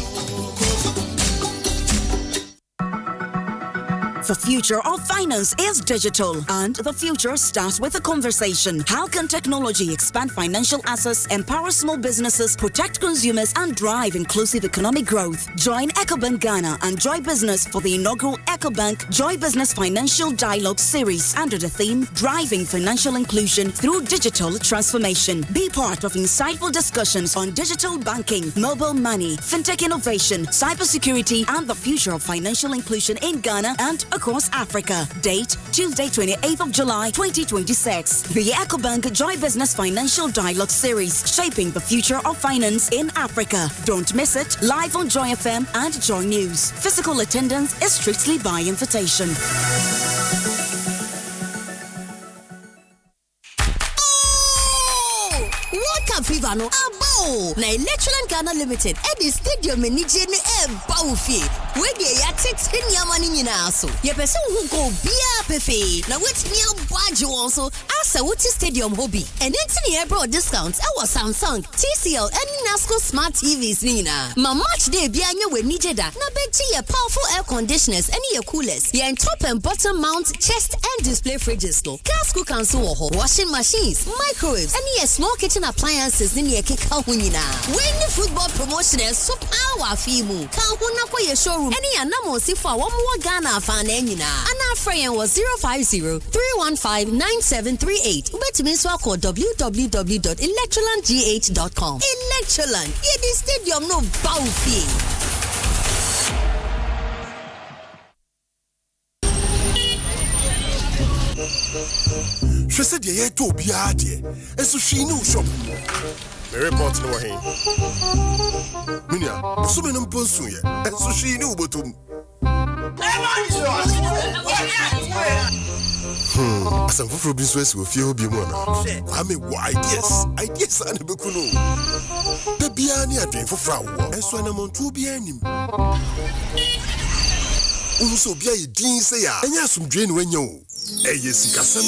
The future of finance is digital, and the future starts with a conversation. How can technology expand financial access, empower small businesses, protect consumers, and drive inclusive economic growth? Join EcoBank Ghana and Joy Business for the inaugural EcoBank Joy Business Financial Dialogue Series under the theme Driving Financial Inclusion Through Digital Transformation. Be part of insightful discussions on digital banking, mobile money, fintech innovation, cybersecurity, and the future of financial inclusion in Ghana and across Africa. Date, Tuesday, 28th of July, 2026. The EcoBank Joy Business Financial Dialogue Series, shaping the future of finance in Africa. Don't miss it, live on Joy FM and Joy News. Physical attendance is strictly by invitation. Fever no abo na Electroland Ghana Limited Eddie Stadium enije ne bawfie we dey ya tete nyamani nyina so ye pese hu go bia pefe na wetimi abwaje won so asa wuti stadium hobby and enti ne ebro discount e was Samsung, TCL and Nasco smart TVs nina ma match day bia anya we nije da na beji ye powerful air conditioners and ye coolers ye top and bottom mount chest and display fridges no gas cooker so ho washing machines, microwaves and ye small kitchen appliances in your kick out when the football promotion is so power fimu. Can't go your showroom. Any anamo si for one more Ghana fan enina. And our friend was 050-315-9738. Bet me so call www.electrolandgh.com. Electroland. Yeah, the stadium no bawfie. She said ye to be adie. And so she knew shop. The report no he. Minya, so many Bonsu ye. And so she knew botum. Asempa for business will feel be more now. I mean, ideas and Bekuno. The Biani are doing for Frau, and so I'm on 2 BN. So be a dean say, and yes, some drain when you. Yes, Cassam.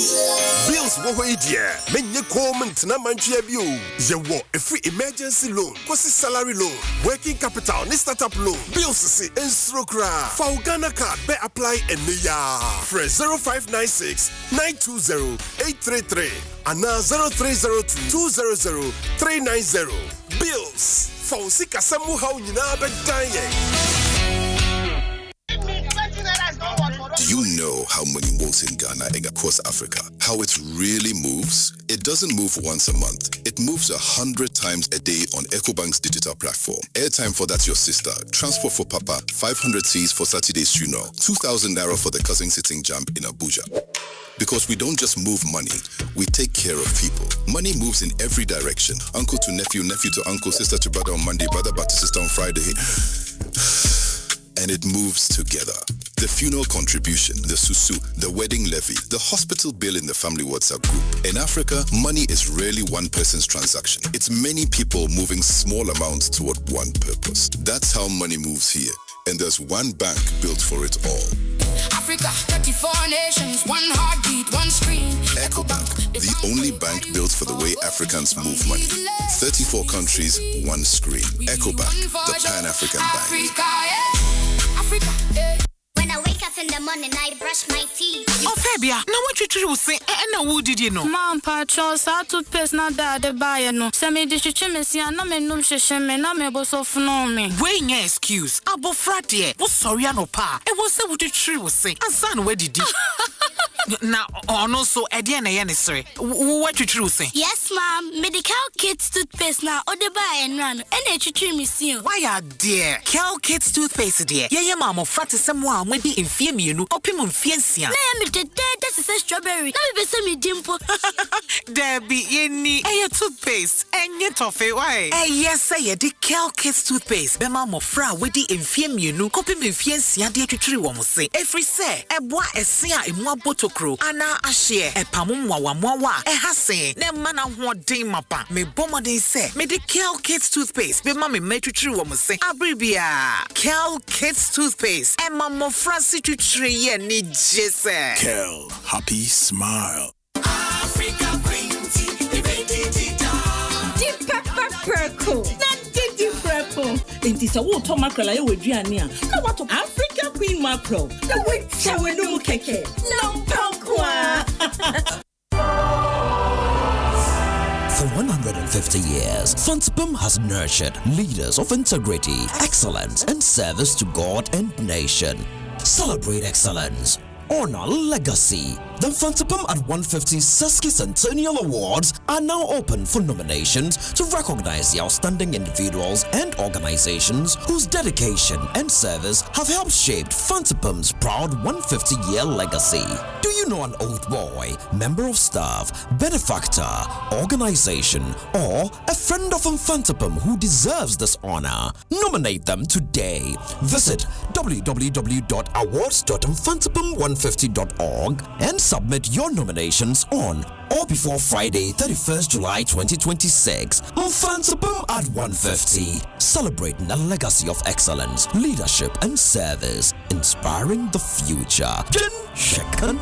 Bills wo dear. Many comment na manchia bio. Ye wo a free emergency loan, quasi salary loan, working capital, ni startup loan. Bills see and strokra. For Ghana card be apply and ya. Fresh 0596 920 833 and now 0302 200 390. Bills. For si Cassam how you na be dying. Do you know how money moves in Ghana and across Africa? How it really moves? It doesn't move once a month. It moves 100 times a day on Ecobank's digital platform. Airtime for That's Your Sister. Transport for Papa. 500 Cs for Saturday's funeral. 2,000 Naira for the cousin sitting jump in Abuja. Because we don't just move money, we take care of people. Money moves in every direction. Uncle to nephew, nephew to uncle, sister to brother on Monday, brother back to sister on Friday. And it moves together. The funeral contribution, the susu, the wedding levy, the hospital bill in the family WhatsApp group. In Africa, money is rarely one person's transaction. It's many people moving small amounts toward one purpose. That's how money moves here. And there's one bank built for it all. Africa, 34 nations, one heartbeat, one screen. Ecobank, the only bank built for the way Africans move money. 34 countries, one screen. Ecobank, the Pan-African Bank. Africa, When I wake up in the morning, I brush my teeth. Oh, Fabia, now what you say, and who did you know? Mom, Patros, I took pace not that the buyer no. Semi dishichimisi, and no men no shame, and I'm able so for me. Wait, your excuse. Abo fratie, was sorry, no pa. It was what the tree was saying. And son, where did you? Now, no, so Ediana Yanisri. What you true say? Yes, ma'am. Medical Kids toothpaste now, or the buy and run, and they treat me soon. Why are dear? Cal Kids toothpaste, dear. Yeah, mamma, frat is someone maybe in fear me, you know, opimum fiancia. Let me that's a strawberry. Let me see me dimple. There be any toothpaste, and yet toffee, why? Yes, say the Cal Kids toothpaste. Be mamma, fra, with the infirm, you know, opimum fiancia, dear to tree woman say. Every say, a boy, a sea, in one bottle crew, Anna, a share, a pamumwa, a hase, ne mana what day mapa, me bomber they say, me the Cal Kids toothpaste, be mammy, me to tree woman say, abribia, Cal Kids toothpaste, and mamma, Francis to tree, and need jesse. Kel, happy smile. Africa green tea, Deep pepper perco. That did you purple. It is a water mackerel I would Giania. No, what Africa Queen mackerel. The witch shall we no keke. No pokwa. For 150 years, Fantipum has nurtured leaders of integrity, excellence, and service to God and nation. Celebrate excellence. Honor legacy. The Fantipum at 150 Sesqui Centennial Awards are now open for nominations to recognize the outstanding individuals and organizations whose dedication and service have helped shape Fantipum's proud 150-year legacy. Do you know an old boy, member of staff, benefactor, organization, or a friend of Fantipum who deserves this honor? Nominate them today. Visit www.awards.fantipum150.org and submit your nominations on or before Friday, 31st July 2026. Fantipum at 150. Celebrating a legacy of excellence, leadership, and service. Inspiring the future. Jin Shekan.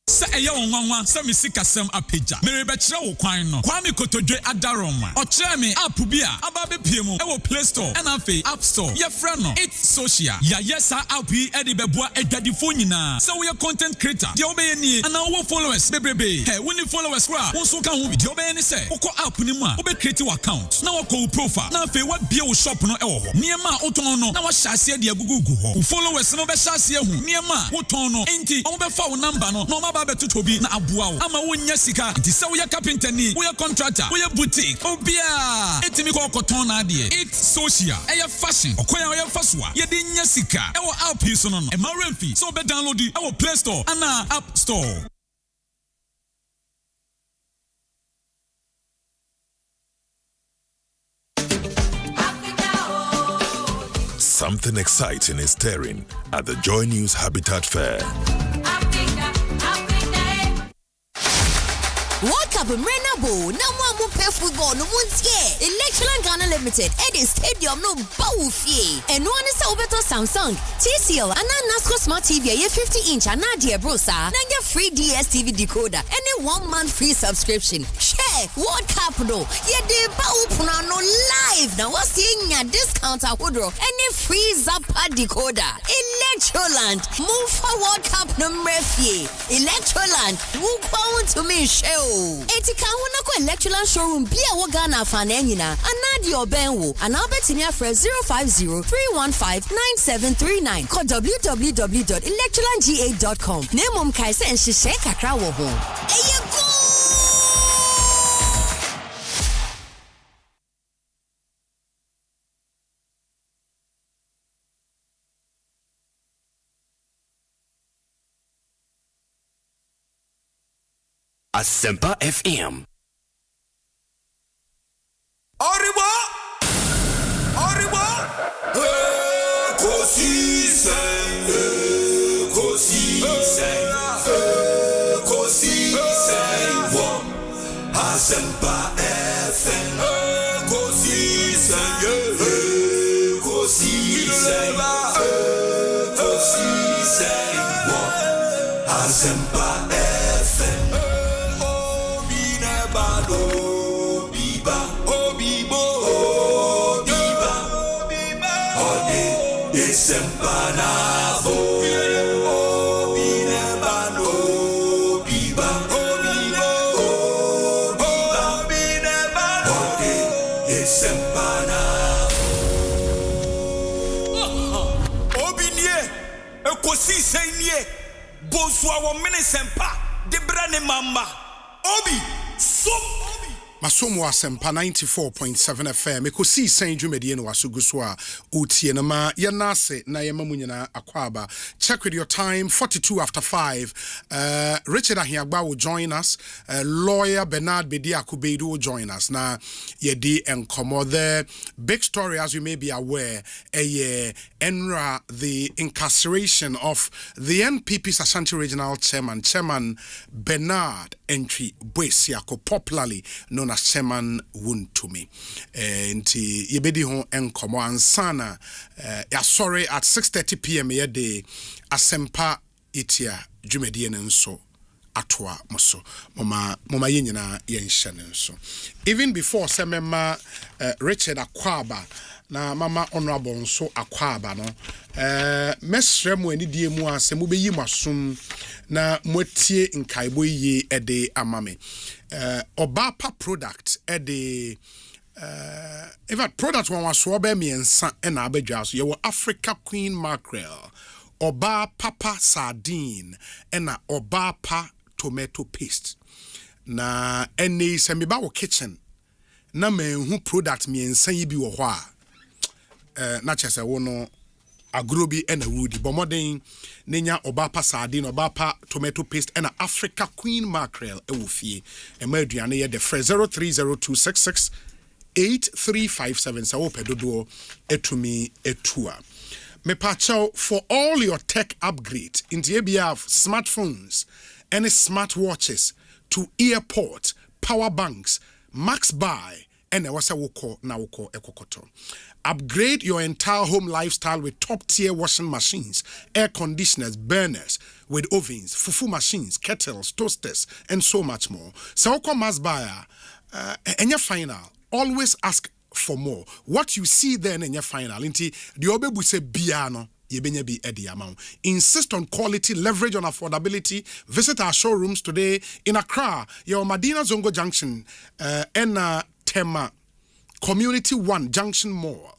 Sa eya wonwanwa sa mi sikasem apeja mere be kire wo kwan no kwame kotodwe adaroma o kire me app bi a aba be pie mu e wo Play Store and afi App Store ye frɛ no It's Social ya yesa app yi e de beboa adwadifo nyina so we content creator de obeye ni ana wo followers bebrebe he woni followers kra won so ka ho de obeye ni se wokɔ app ni mu a wo be create wo account na wokɔ wo profile na afi wa bie wo shop no e wo ho niema wo ton no na wo hyase de agugugu ho wo followers no be hyase hu niema wo ton no enti wo be fa wo number no na aba betuto bi na aboa wo ama wonya sika nti sɛ woyɛ carpenter ni woyɛ contractor woyɛ boutique obia etimi kɔ kɔtɔn na ade it social ɛyɛ fashion ɔkwan a ɔyɛ fa so a yɛde nya sika ɛwɔ app yi so no ɛma remfi so be download ɛwɔ Play Store ana App Store. Something exciting is stirring at the Joy News Habitat Fair. World Cup Renabo, no one will play football, no one's here. Electron Ghana Limited, Eddie Stadium, no Bawufie. And one is over to Samsung, TCL, and NASCO Smart TV, a 50-inch, and Nadia Brosa, and your free DSTV decoder, and a 1 month free subscription. Share World Cup, no, yeah, the Bawupuna no live. Now, what's seeing your discount at Woodrow, and a free Zappa decoder. Electroland, move for World Cup no Murphy. Electroland, move on to me, show. Etika wona ko Electroland showroom bia wo Ghana fa na nyina anadi obenwo ana obetinia for 050-315-9739 call www.electrolandga.com nemom kai se nhihye kakra wo ho eyego Asempa FM. Arriba! Ekosiisen, Asempa FM. Asempa FM. Ekosiisen Bonsu awo Asempa de brane mama obi so Masomo Asempa 94.7 FM Ekosiisen dwumedie no wasugu so a utie na ma yenase na yema munyina akwaba. Check with your time 42 after 5. Richard Ahiagba will join us. Lawyer Bernard Bediakubedu will join us. Na yedi enkomo the big story, as you may be aware, Enra, the incarceration of the NPP's Ashanti Regional Chairman Bernard Entry Bwesiako, popularly known as Chairman Wuntumi. Nti yebedi ho enkomo ansana sorry at 6:30 p.m. yede Asempa itia dwumedie nso atoa moso mama yenyina yenhye nso even before semema Richard Akwaba na mama honorable nso Akwaba no mesrɛ mu ani die mu asɛ mu beyi masom na motie nkaibo yi ede amame Obapa product ede in fact product one was so be miensa na abedwa so ye Africa Queen Mackerel, Obapa sardine na Obapa tomato paste. Na ene se me ba wo kitchen na manhu product miensa yi bi wo ho a na chese wo no agrobi na wudi bomoden nenya Obapa sardine, Obapa tomato paste na Africa Queen Mackerel e wo fie e ma aduane ye de 030266 8357 sa opedodo etumi etua me pacho for all your tech upgrade into ABF smartphones and smartwatches to earport power banks max buy and wasa woko na woko ekokoto. Upgrade your entire home lifestyle with top tier washing machines, air conditioners, burners with ovens, fufu machines, kettles, toasters and so much more. So woko mass buyer enya final. Always ask for more. What you see then in your final, inti the obebu se biano yebenya bi edi amount. Insist on quality, leverage on affordability. Visit our showrooms today in Accra, your Madina Zongo Junction, and Tema Community 1 Junction Mall.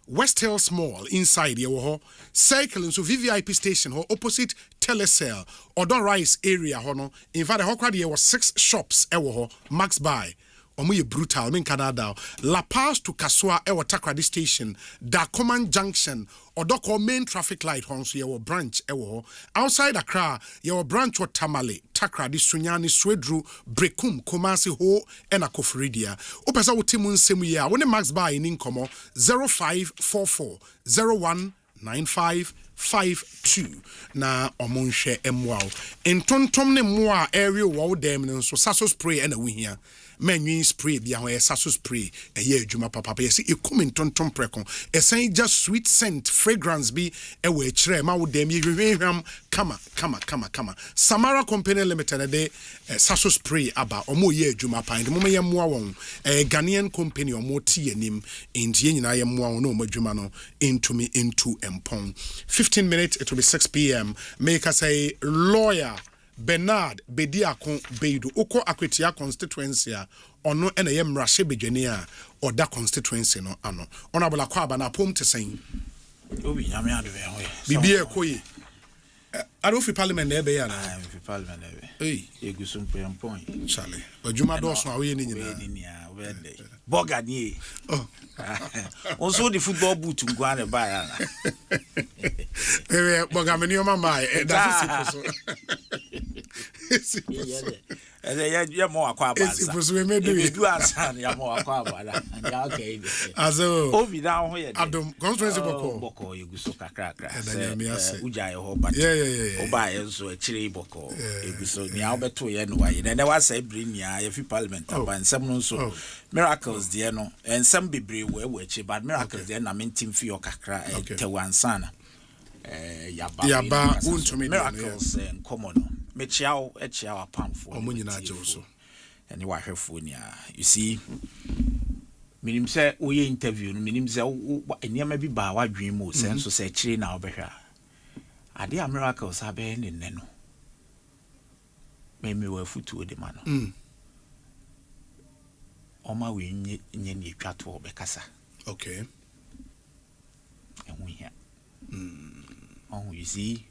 West Hills Mall inside ye wo ho. Cycle so VVIP station ho opposite Telecel Odo Rice area ho no. In fact ho kwade ye was 6 shops e wo ho. Max Buy. Omo ye brutal men Canada. La Paz to Kaswa e wo Takrady station. Dacoman Junction Odoko main traffic light hon so ye wo branch e wo ho. Outside Accra ye wo branch wo Tamale Takrady Sunyani Swedru Brekum Kumasi ho and Akofridia. Opesa wo timu nsemu ye a wo ne Max Buy ni nkomo 0544 019552 na omonhwe emwa entontom ne moa area wo dem nso saso spray na wuhia manwin spray bia ho saso spray eye adwuma papa yesi ekumi tontom preko esen just sweet scent fragrance bi ewe ekire ma wo dem ye hwehwam kama Samara Company Limited de saso spray aba omo ye adwuma pan de mo ye moa won Ghanaian company omo ti anim entie nyina ye moa won no mo adwuma no into empong 15 minutes it will be 6 p.m. Make us a lawyer Bernard Bediako Beidu Oko Akwetia constituency ono ena ye mrahye bedwane or that constituency no ano honorable Akwaba na pom te sen obi nyame ade be ho bibie ekoyi arofi parliament na ebe ya na fi parliament ebe egusun point chale badwuma do so awe ni nyina boga ni also the football boot ngwane ba ya na boga meni o mama that's it so ya mo Akwaba medu asan ya mo Akwaba na ya okay azo obi da ho ye adom constituency boko yeguso kakrakra uja ye ho but oba ye so akire boko yeguso ni abeto ye no wa ye na wa say brinia ye fi parliament aba nsem no so miracles de no ensem bebre we achi but miracles de na mentim fi o kakra tewansana yaba untumi miracles en common mechiao echiao apamfo omunyina ajoso ene wa hwefo ni you see minim se oye interview no minim se eniama bi ba wadwen mu se nso se chire na obehwa ade a miracles abe ne no me wa futu de ma no oma we nye ni twato obekasa okay enwia oh you see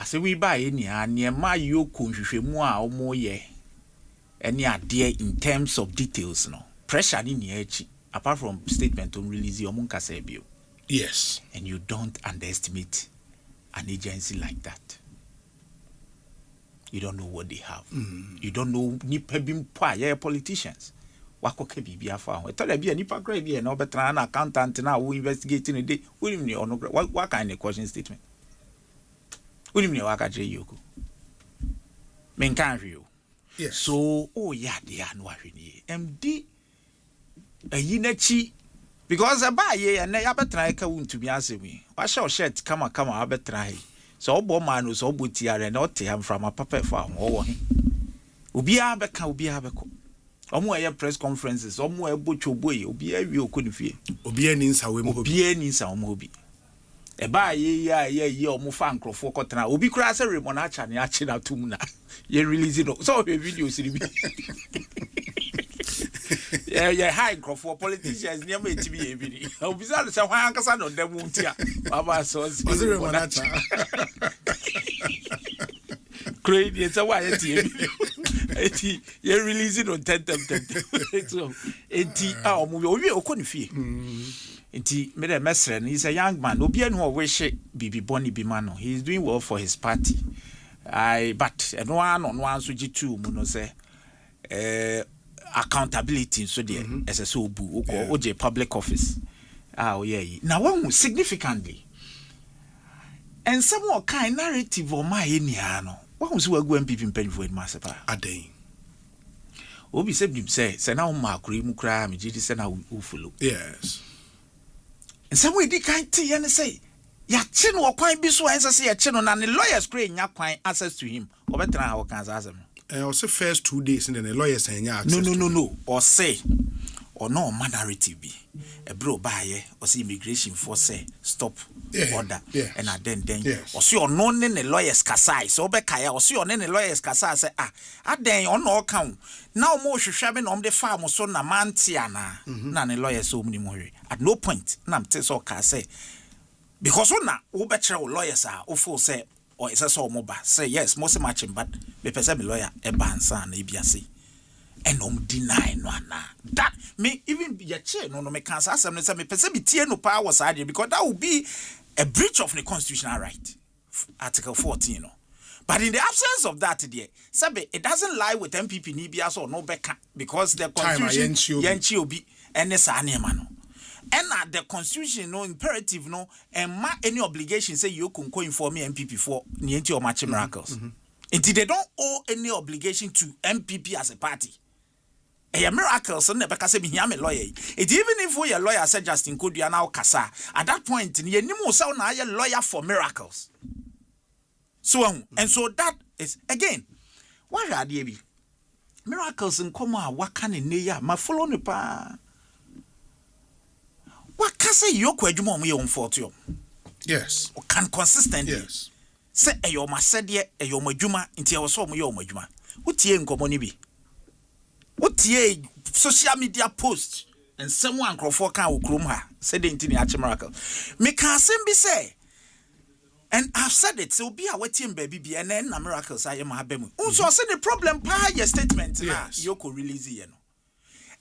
ase we buy any niema yoko nhwehwemu a omo ye any ade in terms of details no pressure ni echi apart from statement on release omo nkasa bio yes and you don't underestimate an agency like that. You don't know what they have. You don't know nipa bimpa ye politicians wakoke bibia fa ho tell bia nipa kra bia na obetra na accountant na wo investigating the day we ono what kind of question statement we ni waka je yoko men kan hwe yes so ya de anu ahwe ni md ayi na chi because aba ye na ya betra ka wuntumi asemi wa show shirt kama abetra he so obo man so obo tiare na ote am from a papa fa ho wo he obi abeko omo aye press conferences omo ebo choboye obi awie okonifie obi ani nsawe mo obi ani nsawe mo obi eba ye omo fa nkrofo kotena obi kura se remon acha ne achi na tum na ye release no so video siri bi yeah high nkrofo politicians ne ma etibi ye bi ni obi za se hwan ankasa no dem ntia baba so remon acha crazy it's why eti ye release it on 10 so eti omo we okonifie enti me the mesre he's a young man obi anu o wish bibi boni bi man no he's doing well for his party but no one so gitu mu no say accountability so there as a so bu oje public office now one significantly and some more kind narrative o ma ye nia no one so agu MPP mpanifo ed masepa aden obi say na o ma akuri mu kra me gidi say na u follow yes and some way di kind ti ye say ya chi no kwan bi so ansa say ya chi no na ne lawyers kra nya kwan access to him obetra ha o kan asem also first 2 days in the lawyers nya access no or say or no man narrative be a bro buy or see immigration force say stop order and then or see or no ne lawyers kasai so be kaya or see or ne lawyers kasai say then on no count now mo hwehwe no the farm so na mantiana na ne lawyers so many more at no point na mte so ka say because na wo be kire lawyers o feel say or is so mo ba say yes most matching but me person me lawyer e bansa na ibiase and deny no na that me even your chair no me can say me person be tie no power side because that would be a breach of the constitutional right article 14 no. But in the absence of that there sabe it doesn't lie with MPP ni bia so no beka because the constitution yanchi obi ene sa na no and the constitution no imperative no and ma any obligation say you can inform MPP for nienti or match miracles. Until they don't owe any obligation to MPP as a party. A miracle, so never can say me a lawyer. It even if we a lawyer said Justin could you now kasa at that point, you no sound a lawyer for miracles. So and so that is again. What are they be? Miracles in coma, what can in near my follow no pa? What can say your quadrum me on 40? Yes. Or can consistently. Yes. Say a yo masedie a yo majuma into your so yo majuma. What ye in common be? What ye social media post and someone crofo can chrome her said the intini miracle. Me can be say and I've said it so be a waiting baby and then a miracles I am habemu. Also I said the problem pa your statement yes. Yoko release ye no.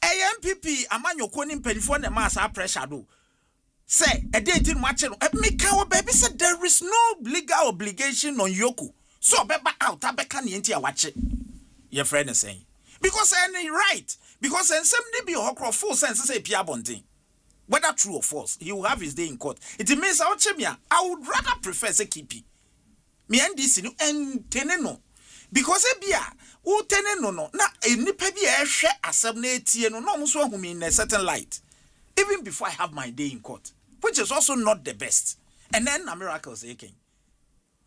AMPP amanyo konim penifo ne mass pressure do. Say a day didn't match it. Make our baby said there is no legal obligation on Yoko. So beba out abeka ni enti watch it. Your friend is saying. Because any right. Because and somebody be a full sense say Pia Bonting. Whether true or false, he will have his day in court. It means I would rather prefer say keepy. Me and this and teneno. Because ebia o teneno no na enipa bi e hwe asem na etie no no so hu me in a certain light. Even before I have my day in court, which is also not the best. And then a miracle saying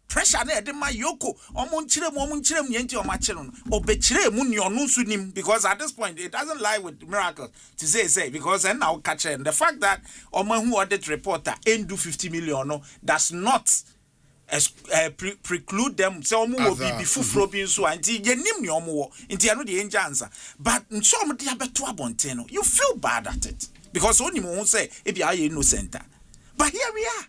pressure na de ma Yoko omunchire mu yenti o ma chire no obechire mu ni onu su nim because at this point it doesn't lie with miracle to say because and now catch and the fact that omo who audit reporter do 50 million no does not preclude them say omo will be fufuro bi so anti yenim ni omo wo nti ano de enja answer but nso omo de abeto abonten no you feel bad at it because only who say if you are innocent but here we are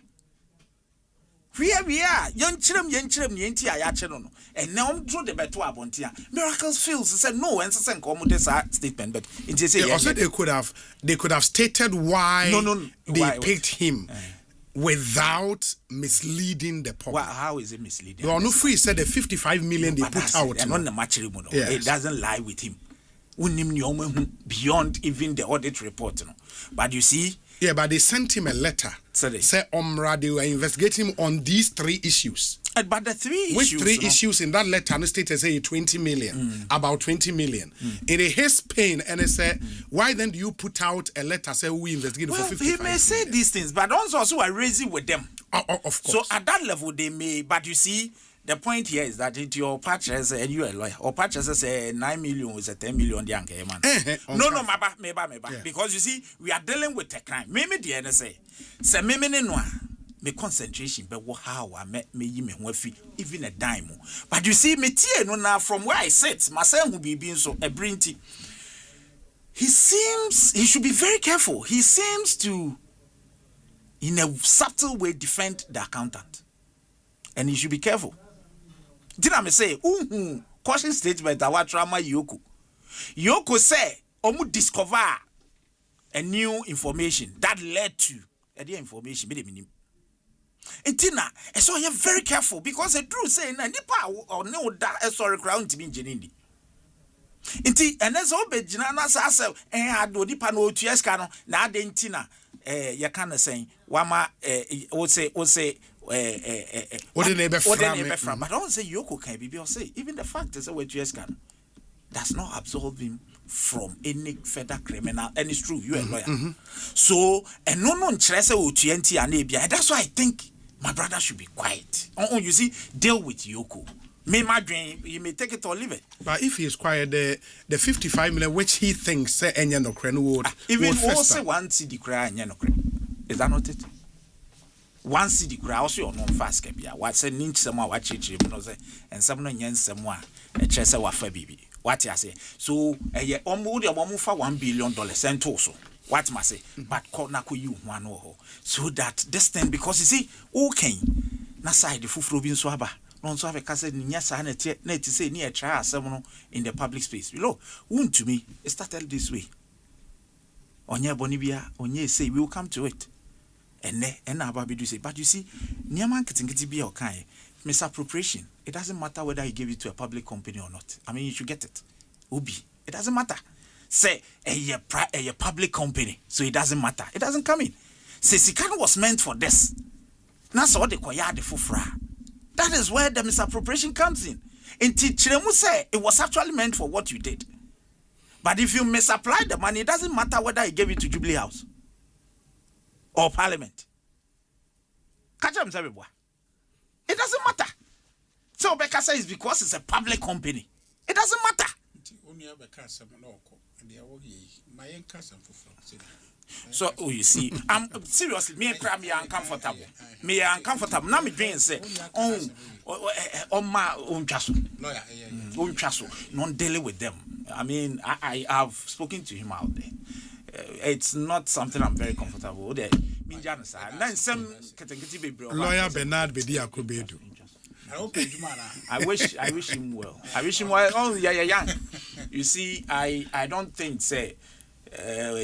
yenchirem ni enti aya che no and now draw the beto abontia miracles feels said no and say nko this statement but it say also they could have stated why they picked him without misleading the public. How is it misleading? No free said the 55 million they put out and on the matchroom it doesn't lie with him beyond even the audit report but you see but they sent him a letter. Say Omra, they were investigating him on these 3 issues. But the 3 Which issues. Which 3 issues in that letter? And the state say 20 million, about 20 million. In his pain, and they say, why then do you put out a letter say we investigating for 55 he may say these things, but also are raising with them. Of course. So at that level, they may. But you see, the point here is that into your purchase and you are a lawyer, or purchase say 9 million is a 10 million young man. No, meba. Because you see, we are dealing with a crime. Maybe the NSA say me no me concentration but how I met me even a dime. But you see, me tie no now from where I sit, myself will be being so a brinty. He should be very careful. He seems to in a subtle way defend the accountant. And he should be careful. Did I say, caution statement our trauma Yoko. Yoko say, omu discover a new information that led to a new information. And Tina, so you're very careful because the truth saying na nipa or no that sorry crown to be engineering. Inti and that's all be jinana sa ado nipa no otua ska no na adentina ya kana saying wama o say what the neighbor from but don't say Yoko can be or say even the fact is what you can does not absolve him from any further criminal and it's true you are a lawyer so and no nkyerese otuenti anebia that's why I think my brother should be quiet. You see, deal with Yoko. Me, my dream, you may take it or leave it. But if he is quiet, the 55 million which he thinks say any no credit would even also one city cry and no credit. Is that not it? One city cry also on fast capia. What's a ninch somewhere watch it, and some no yen somewhere a chesa wa baby. What I say? So a year almost a woman for $1 billion and also. What must say? But call Naku you one oh. So that this thing because you see, okay, Nasai the Fufu Robin Swaba. Non so have a cassette in Yasa net to say near try someone in the public space. You know, won't to me, it started this way. Onya Bonibia, Onye say we will come to it. And Ababi do say, but you see, Niaman Kitty be okay. Misappropriation. It doesn't matter whether you give it to a public company or not. I mean, you should get it. Ubi. It doesn't matter. Say a public company, so it doesn't matter. It doesn't come in. Say Sikan was meant for this. That's all the koya the fufra. That is where the misappropriation comes in. In Chiremu say it was actually meant for what you did. But if you misapply the money, it doesn't matter whether you gave it to Jubilee House or Parliament. Catch them, everyone. It doesn't matter. So Becca says because it's a public company. It doesn't matter. So you see, I'm seriously, me and me uncomfortable. Me uncomfortable. Now me dream say, my own chasso, non dealing with them. I mean, I have spoken to him out there. It's not something I'm very comfortable with. Lawyer Bernard Bedia Kubedu. I wish him well. I wish him well. Oh yeah. You see, I don't think say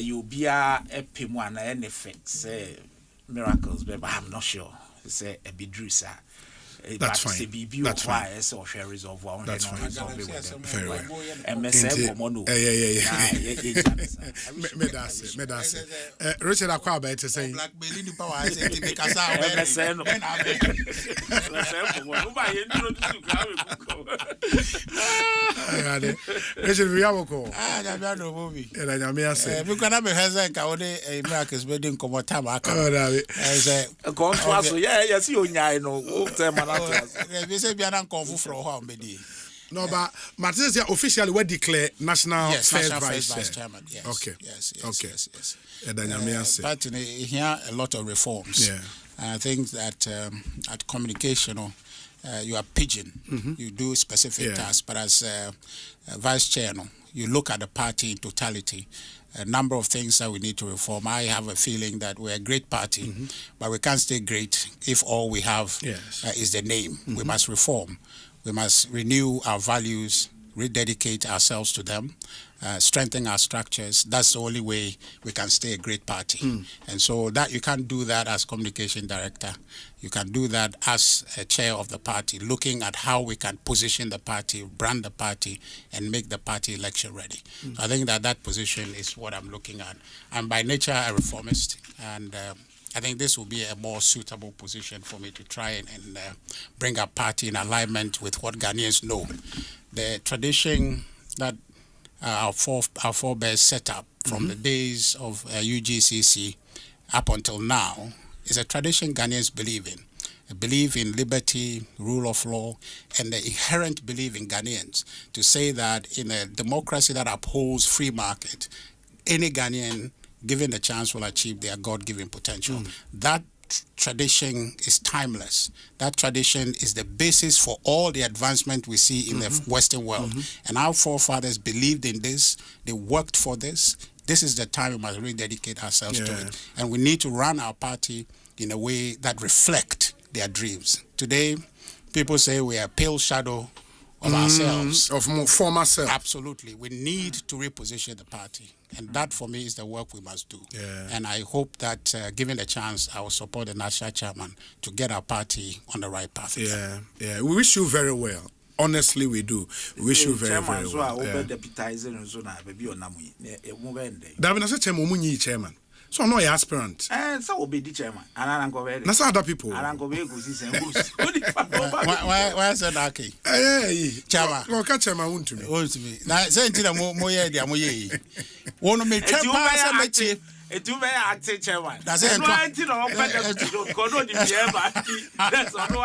you'll be a P1 and effect say miracles, but I'm not sure. Say a bit Drew, sir. That's fine. That's fine. So share resolve one. That's fine. Very well. Medase. Richard Akwaba to say. Richard Viawoko. No movie. And I may say, we can have a hazard. A miracles wedding come on time. Yeah, see you know. We say we are not confused for how many. No, but Martinez officially we declare national first vice chairman. Yes. Okay. Yes. But here a lot of reforms. Yeah. I think that at communication, you are pigeon. You do specific tasks, but as vice chair, you look at the party in totality. A number of things that we need to reform. I have a feeling that we're a great party, but we can't stay great if all we have is the name. We must reform. We must renew our values, rededicate ourselves to them, strengthen our structures. That's the only way we can stay a great party. And so that you can't do that as communication director. You can do that as a chair of the party, looking at how we can position the party, brand the party, and make the party election ready. So I think that position is what I'm looking at. I'm by nature a reformist, and I think this will be a more suitable position for me to try and bring our party in alignment with what Ghanaians know. The tradition that our forebears set up from the days of UGCC up until now is a tradition Ghanaians believe in. A belief in liberty, rule of law, and the inherent belief in Ghanaians to say that in a democracy that upholds free market, any Ghanaian given the chance will achieve their God-given potential. That tradition is timeless. That tradition is the basis for all the advancement we see in the Western world. And our forefathers believed in this. They worked for this. This is the time we must rededicate ourselves to it. And we need to run our party in a way that reflect their dreams. Today, people say we are a pale shadow of ourselves. Of more former self. Absolutely. We need to reposition the party. And that, for me, is the work we must do. And I hope that, given a chance, I will support the national chairman to get our party on the right path. We wish you very well. Honestly, we do. We wish you very, very well. Chairman. So I'm not an aspirant. So will be the chairman. That's other people. Why is that okay? Chairman. Well, chairman won't to me. Now, say to the more, one of me, It too many acting chairman. That's it. No, I think no that's no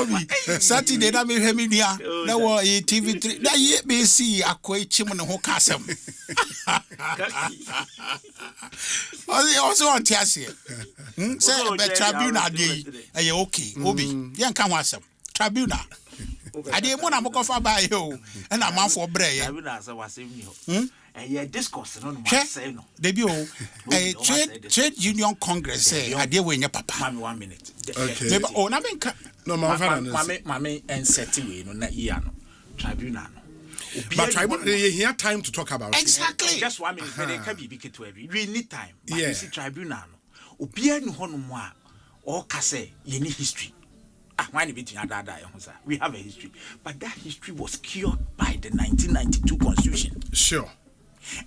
one. Saturday na me hemi dia na wo TV3 na ye be see akwai chim no ho kasem. Also on tiase. Say be tribunal dey eh okay obi ye nka ho asem tribunal ade mo na mo kofa ba ye o e na manfo bre ye tribunal say wasem ni ho eh discourse no say no debi o trade union congress say ade we nye papa mami 1 minute okay maybe o na me nka no mami enseti we no na iya no tribunal no but tribunal you have time to talk about exactly it. Just 1 minute they can be to every we need time but you see tribunal no obia ni ho no mo a o ka say ye ni history. When we have a history, but that history was cured by the 1992 Constitution. Sure.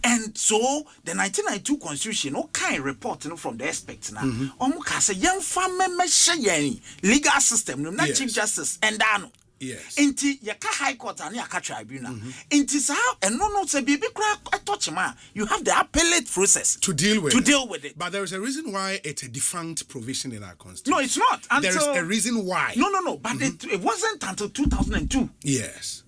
And so the 1992 Constitution, okay, reporting from the experts now. Young family legal system, not chief justice, and dano. Yes. Inti yaka high court and yaka tribunal. Inti sa and no say baby crack I touch man. You have the appellate process to deal with it. But there is a reason why it's a defunct provision in our constitution. No, it's not. There is a reason why. No. But it wasn't until 2002. Yes.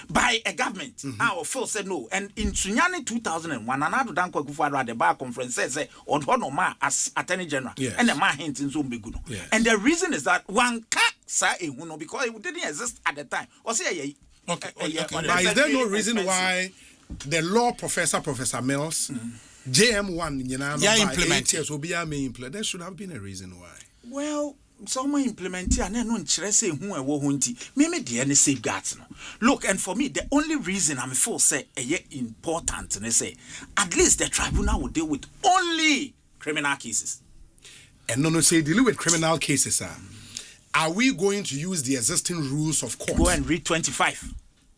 By a government, our Phil said no, and in Sunyani 2001, another Danko Kufuor at the bar conference says, "On Honoma as Attorney General," and the man hints in Zumbi. And the reason is that one can't say because it didn't exist at the time. Or say, okay. But is there no reason why the law professor, Professor Mills, JM1, implement will be implement? There should have been a reason why. Well. Someone implement it and then no say who and what hunti. Maybe the any safeguards no. Look, and for me, the only reason I'm full say important and say at least the tribunal will deal with only criminal cases. And no say deal with criminal cases, are we going to use the existing rules of court? Go and read 25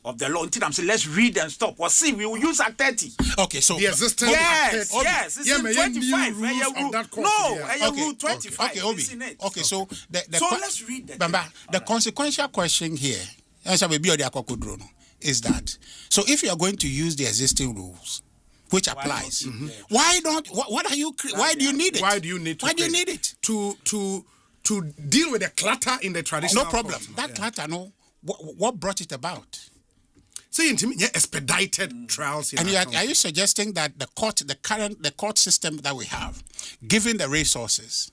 of the law. Until I'm saying let's read and stop. Or see, we will use Act 30. Okay, so the existing yes, it's in 25. Rules of that court. Rule 25. Okay, Obi. Okay, so so let's read that. The consequential question here is that so if you are going to use the existing rules, which applies, why do you need it? Why do you need it? To deal with the clutter in the traditional. No problem. Court, that clutter, no. What brought it about? So expedited trials. And are you suggesting that the court system that we have, given the resources,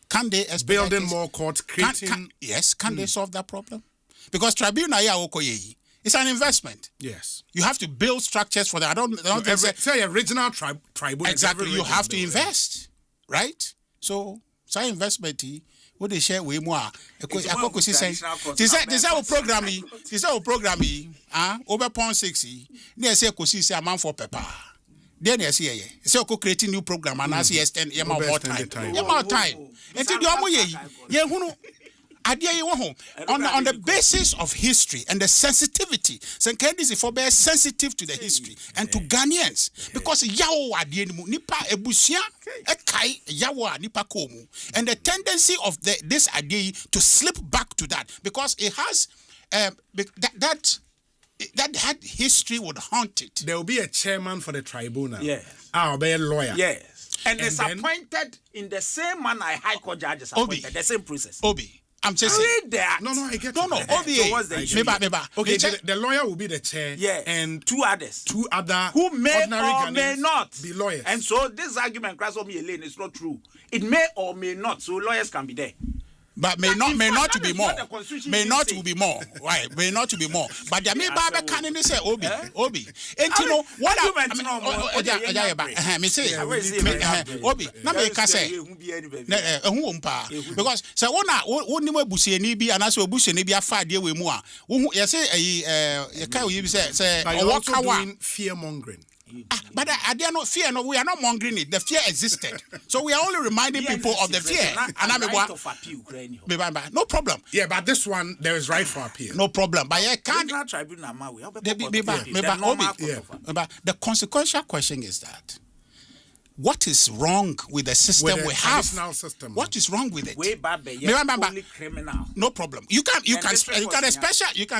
can they building more courts, creating? Can they solve that problem? Because tribunal it's an investment. Yes, you have to build structures for that. I don't say original tribunal. Exactly, you have to invest, right? So investment. What they share with more. Ekosiisen say this our program over pound 60. They say Ekosiisen a man for pepper. Then they say creating new program and as extend more time. Until the on the basis of history and the sensitivity, St. Kennedy is for being sensitive to the history and to Ghanaians because nipa ebusia ekai yawo nipa komu and the tendency of this idea to slip back to that because it has that history would haunt it. There will be a chairman for the tribunal. Yes. I'll be a lawyer. Yes. And it's appointed in the same manner High Court judges appointed, the same process. Obi. I'm just read that. No, I get no. Obi. So what's the issue? Okay, the lawyer will be the chair. Yeah. And two other who may or may not be lawyers. And so this argument, Krasomi Elaine, is not true. It may or may not. So lawyers can be there. But may not to be more. May not to be more. Right? May not to be more. But there may be can say Obi. And you know what me say Obi. Na me ka say because say wona ni mabusiani bi anaso obusiani bi afa de we mu a you say you kai we say doing fear mongering. But fear. No, we are not mongering it. The fear existed, so we are only reminding people of the fear. No problem. Yeah, but this one there is right for appeal. No problem. But I can't. The consequential question is that what is wrong with the system we have? System. What is wrong with it? Only criminal. No problem. You can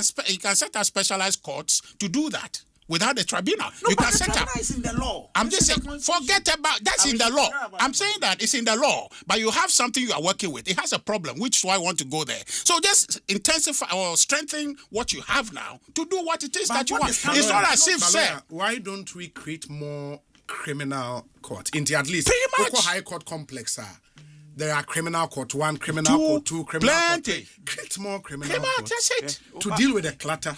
set up specialized courts to do that. without the tribunal. No, you but can the set up. tribunal is in the law. I'm just saying, forget about that's in the law. I'm saying that it's in the law, but you have something you are working with. It has a problem, which is why I want to go there. So just intensify or strengthen what you have now to do what it is that you want. It's not as if, sir. Why don't we create more criminal court? Into at least pretty much high court complex. There are criminal court 1, criminal court 2, criminal court 3. Create more criminal court. That's it. To deal with the clutter.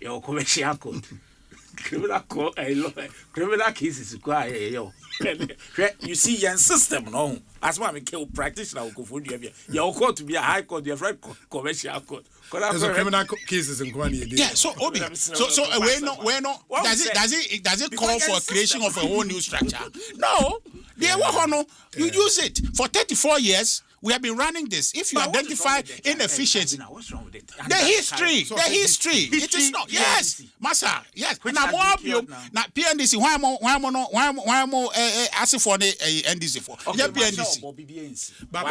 Your commercial court. Criminal court, criminal cases. You see, your system, no. As one can practice now, your court to be a high court, your right commercial court. There's a criminal cases in Kwani. Yeah, so Obi, so where no does it call for a creation of a whole new structure? No, you use it for 34 years. We have been running this. If you identify inefficiency, what's wrong with it? The history. It is not. Yes, Masa. Yes. Now more now PNDC. Why more? Asking for the NDC for. Yeah, PNDC. But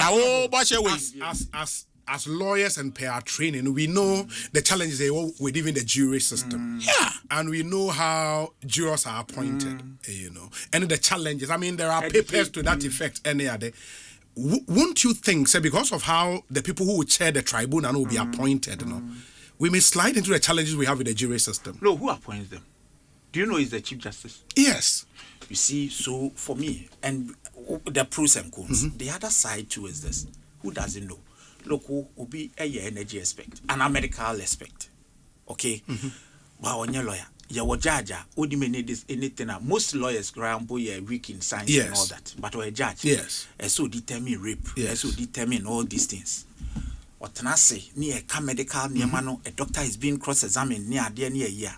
as lawyers and per our training, we know the challenges they have with even the jury system. Yeah, and we know how jurors are appointed. And the challenges. I mean, there are papers to that effect. Any other. Won't you think, say, because of how the people who will chair the tribunal will be appointed, we may slide into the challenges we have with the jury system? No, who appoints them? Do you know is the Chief Justice? Yes. You see, so for me, and the pros and cons, the other side too is this. Who doesn't know? Look, who will be a energy aspect, an medical aspect. Okay? But when you're a lawyer, you're a judge, anything. Most lawyers are weak in science and all that. But we're a judge. Yes. So determine rape. So determine all these things. What can I say? Near a medical, near mano, a doctor is being cross-examined near a year.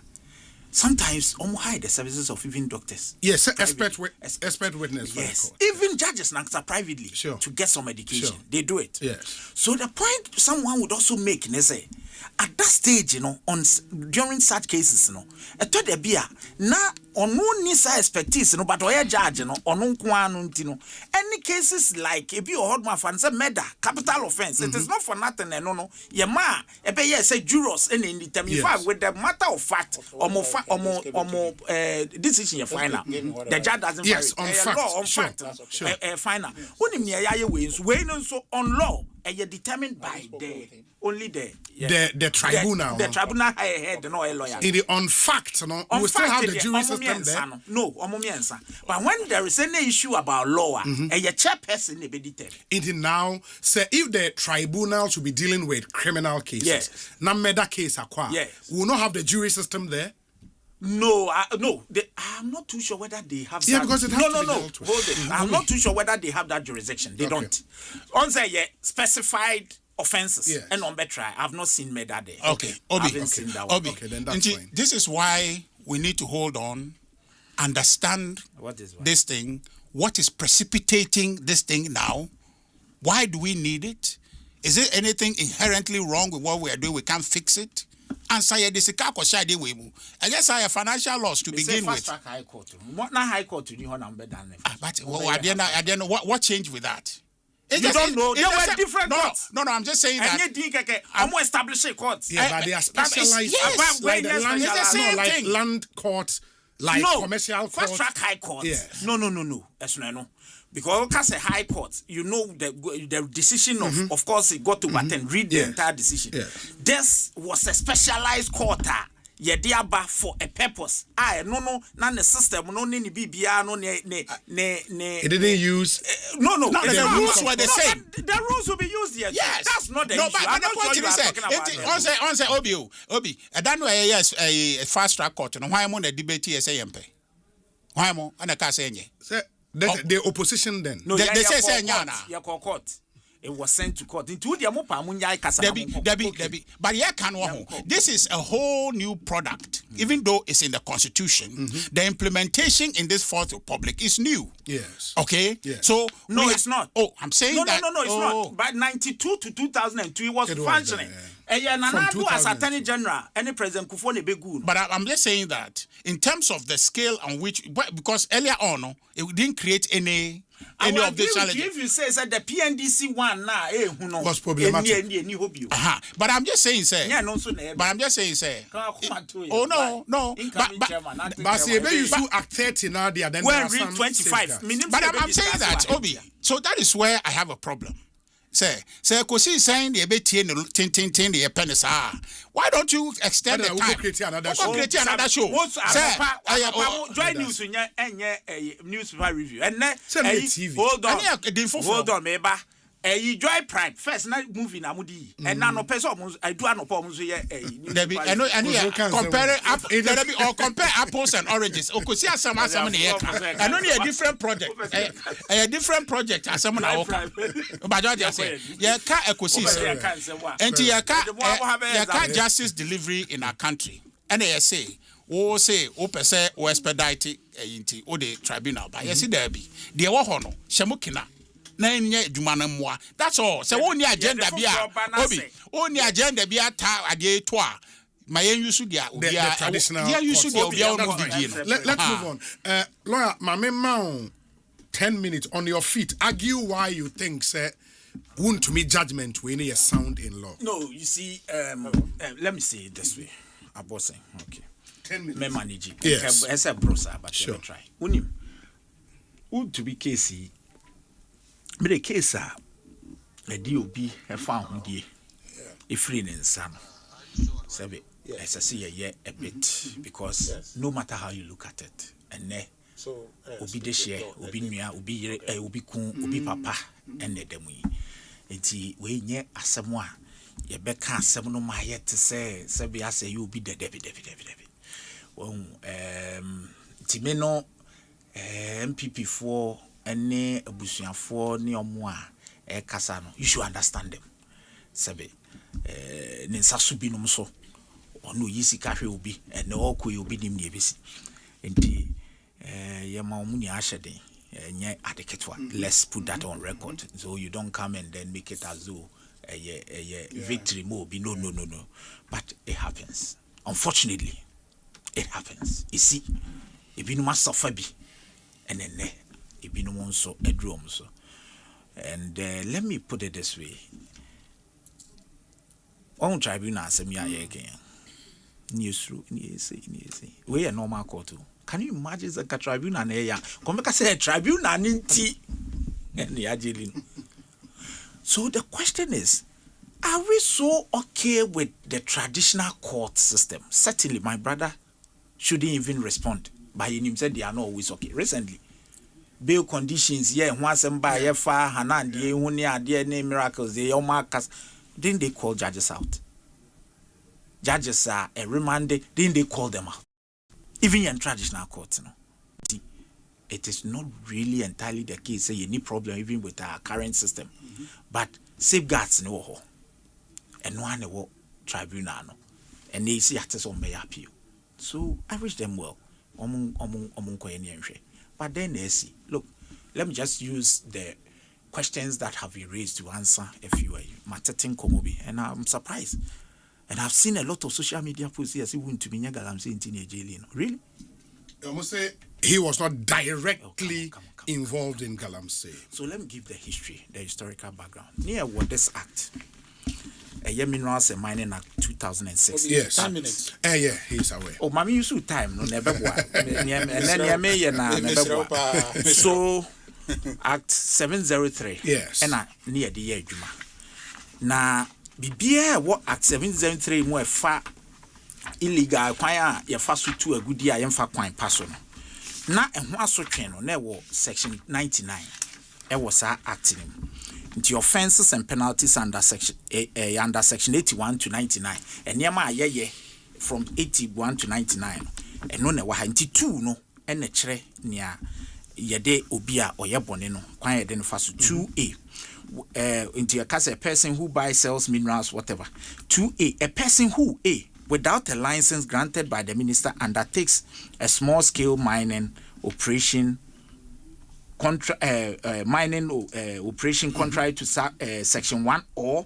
Sometimes hide the services of even doctors. Yes, expert witness. Yes, even judges now privately to get some medication. They do it. Yes. So the point someone would also make, say, at that stage, during such cases, a third na on no nisa expertise, but oya judge, on no any cases like if you hold my fan say murder, capital offense, it is not for nothing, no. Ye ma, say jurors and in determine with the matter of fact, decision you final. The judge doesn't on fact. Final. Only way so on law, and you're determined by only the tribunal. The tribunal head, no lawyer. In the on fact, we still have the jury system there. No, but when there is any issue about law, and your chairperson will be determined. It now say if the tribunal should be dealing with criminal cases, na murder case acquire, we will not have the jury system there. No, I'm not too sure whether they have. Yeah, because it has to be dealt with. Hold it. I'm not too sure whether they have that jurisdiction. They don't. On say specified offenses and on better. I've not seen murder there. Okay, Obi. Then that's fine. This is why we need to hold on, understand this thing. What is precipitating this thing now? Why do we need it? Is there anything inherently wrong with what we are doing? We can't fix it. Answer your I guess I have financial loss to begin with. High court. What na high court to do but what changed with that? You don't know. There were different courts. No, I'm just saying that. I'm establishing courts. Yeah, but they are specialized. Yes, like the land, it's the same thing. Land court, like commercial court. Fast track high court. Yes. No. No. Because as a high court, the decision of course, it got to attend, read the entire decision. Yes. This was a specialized court. Yediaba for a purpose. No, the system, no, BBR, no, It didn't use. No, the rules were the same. The rules will be used here. Yes. That's not the issue. But the point is, on say, Obi, I don't know, yes, a fast track court, and why am on the debate here, say, why am I can't say any? The opposition then. No, they say, your court. It was sent to court. Debbie. But this is a whole new product. Even though it's in the Constitution, the implementation in this Fourth Republic is new. Yes. Okay? Yes. So no, it's not. Oh, I'm saying that. No, it's not. By 92 to 2002, it was functioning. Nana do as Attorney General, any President Kufuor Nebegu. But I'm just saying that in terms of the scale on which, because earlier on, it didn't create any of the challenges. If you say that the PNDC one now, was problematic. But I'm just saying, sir. Oh no. But see, you Act 30 now, then there are some 25. But I'm saying that, Obi. So that is where I have a problem. Say, Ekosiise saying the the pennies. Why don't you extend the time? Create another show. Joy News newspaper review. And TV. Hold on, Meba. Joy Prime first night movie na mudi and now no person I do no problem compare apples and oranges. Okosiise some and only a different project. A different project as someone I but just say yeah ka Ekosiise and ya ka justice delivery in our country and they say o say o pese o expedite inti o the tribunal but yes there be the wo ho no shemukina na enye dwuma na mmoa that's all say woni agenda bia obi woni agenda bia ta ade to a ma yen yusu dia obi a traditional yusu dia obi a no didi no let's move on lawyer mama ma 10 minutes on your feet argue why you think say won't to me judgment when you sound in law. No, you see let me say it this way abosing okay 10 minutes me manage it yes as a brosa but sure. Try unim would to be casey me the case a DOB e fa hodie e free ne nsa no sebe as I see a bit because no matter how you look at it and so obi de share obi nua obi yere obi kun obi papa and dem yi enti we nye asem a ye beka asem no ma ye te se be ase you obi de debi ti me no MPP for any abusuafo ni omo a kasa no you should understand them sebe ne nsaso bi no so ono yisi ka hwe obi and okoye obi nim ne ebesi enti yema omuni ashede nye adeketwa let's put that on record so you don't come and then make it as though victory mo be no but it happens unfortunately it happens you see ebinu ma suffer bi enene ebinu mo nso edrom so and let me put it this way on tribunal asem ya yeken newsroom ni say we a normal court. Can you imagine the tribunal na ya come make say tribunal nti and ya so the question is, are we so okay with the traditional court system? Certainly my brother shouldn't even respond by him said they are not always okay. Recently bail conditions once and by fa hanan die hu ne ade ne miracles they markers didn't they call judges out? Judges are remanded, didn't they call them out? Even in traditional courts, it is not really entirely the case. Say you need problem even with our current system, but safeguards no ho, and one no tribunal no, and they see actors on appeal. So I wish them well. But then they see. Look, let me just use the questions that have been raised to answer a few. Matetin Komobi, and I'm surprised. And I've seen a lot of social media posts here saying to be Galamsey in jail. Really? I must say he was not directly involved in Galamsey. So let me give the history, the historical background. Near what this act, a Minerals and Mining Act 2006. Yes. 10 minutes. Yeah, he's aware. Oh, Mammy, you should time, no never. And then you may never. So Act 703. Yes. And near the year Juma. Now bibia what Act 703 mo fa illegal kwan a ye fa so tu agudi a ye fa kwan paso no na ehho asotwe no na wo section 99 e wo sa act nim nti offenses and penalties under section 81 to 99 enema ayeye from 81 to 99 eno na wa nti 2 no e na kire nia yede obi a oyebone no kwan yede no fa so 2A into a case a person who buys, sells minerals, whatever. 2A, a person who without a license granted by the minister undertakes a small scale mining operation operation contrary to section 1 or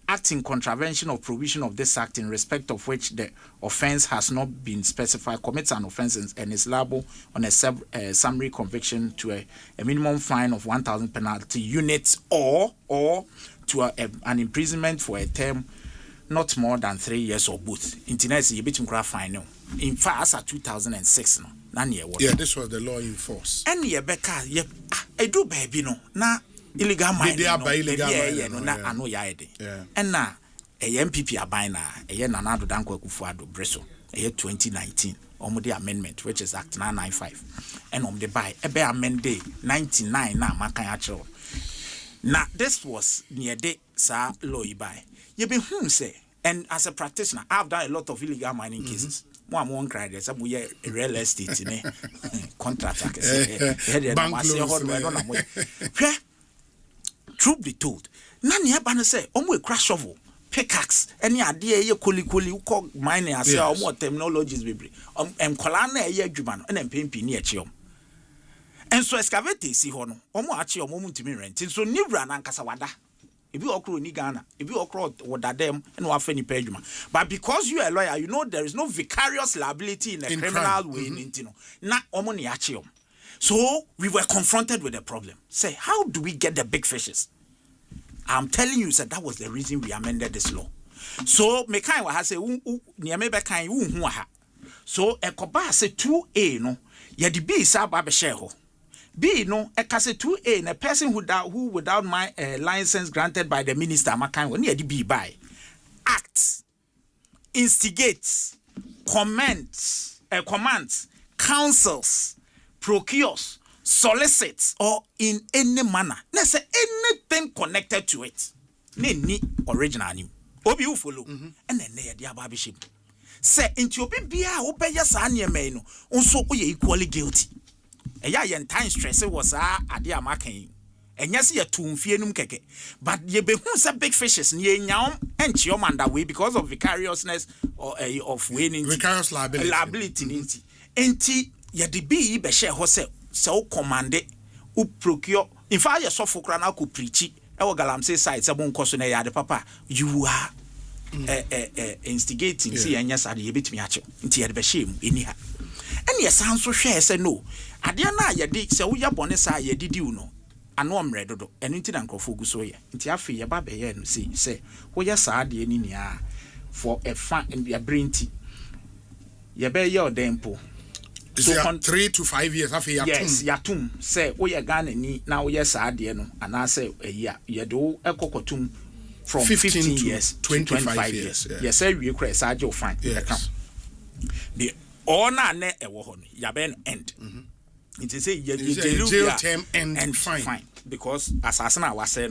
act in contravention of provision of this act in respect of which the offence has not been specified commits an offence and is liable on a summary conviction to a minimum fine of 1,000 penalty units or to an imprisonment for a term not more than 3 years or both. Internet you between fine. In fact, as at 2006 no. Yeah, this was the law in force. And ye beka ye I do baby no na illegal mining no na ano ya ede. And na MPP aban na Nana Addo Dankwa Akufo-Addo Breso 2019 the amendment which is Act 995 and the buy ebe amend 99 na makan achiro. Na this was near de sa law buy. You be say, and as a practitioner I've done a lot of illegal mining cases. One cried as a real estate in a contract. Truth be told, none here banner say, we crash shovel, pickaxe, any idea you call mining as more terminologies be colana ye juman and pimpi near chiom. And so excavate see hono, achio moment to me rent, so new run and casawada. If you okro ni Ghana, if you okro wodadem and wa feni pejuma. But because you are a lawyer, you know there is no vicarious liability in a criminal way. Na omoni achiom. So we were confronted with a problem. Say, how do we get the big fishes? I'm telling you, that was the reason we amended this law. So mekai wa say niame be kan hu ha. So ekoba say 2A no, ye di bi sa ba be share ho. B no ekase 2A na person who without my license granted by the minister makan woni edi B by acts instigates commands counsels procures solicits or in any manner na say anything connected to it ni original name obi who follow and then na yedi aba be shim say into obi bia wo be yesa na eme no nso ye equally guilty. Eya yen time stress was ade amakan enya se yatumfie num keke but ye be hu say big fishes ne nyaom enchiom underway because of vicariousness or of winning vicarious liability enti ye de bi be share ho say o command u procure in fact ye so fokra na ko preach e wo galamsey side say bon koso na ya de papa you are instigating see enya sade ye betimi ache enti ye de be share mu eni ha eni ye san so hwe say no ade na ye de se wo ya bone sa ye didi u no ano omre dodo eno nti na nkofo gu so ye nti afi ye ba be ye no se wo ya sa ade ni nia for a fan and your brain tea ye be ye odempo so 3 to 5 years afi yatum yes yatum say wo ye Ghana ni na wo ye sa ade no ana say ye do ekokotum from 15 years to 25 years yes say we cry sa je fine the ona ne ewo ho no ya be end it is say jail term and fine because assassin I was saying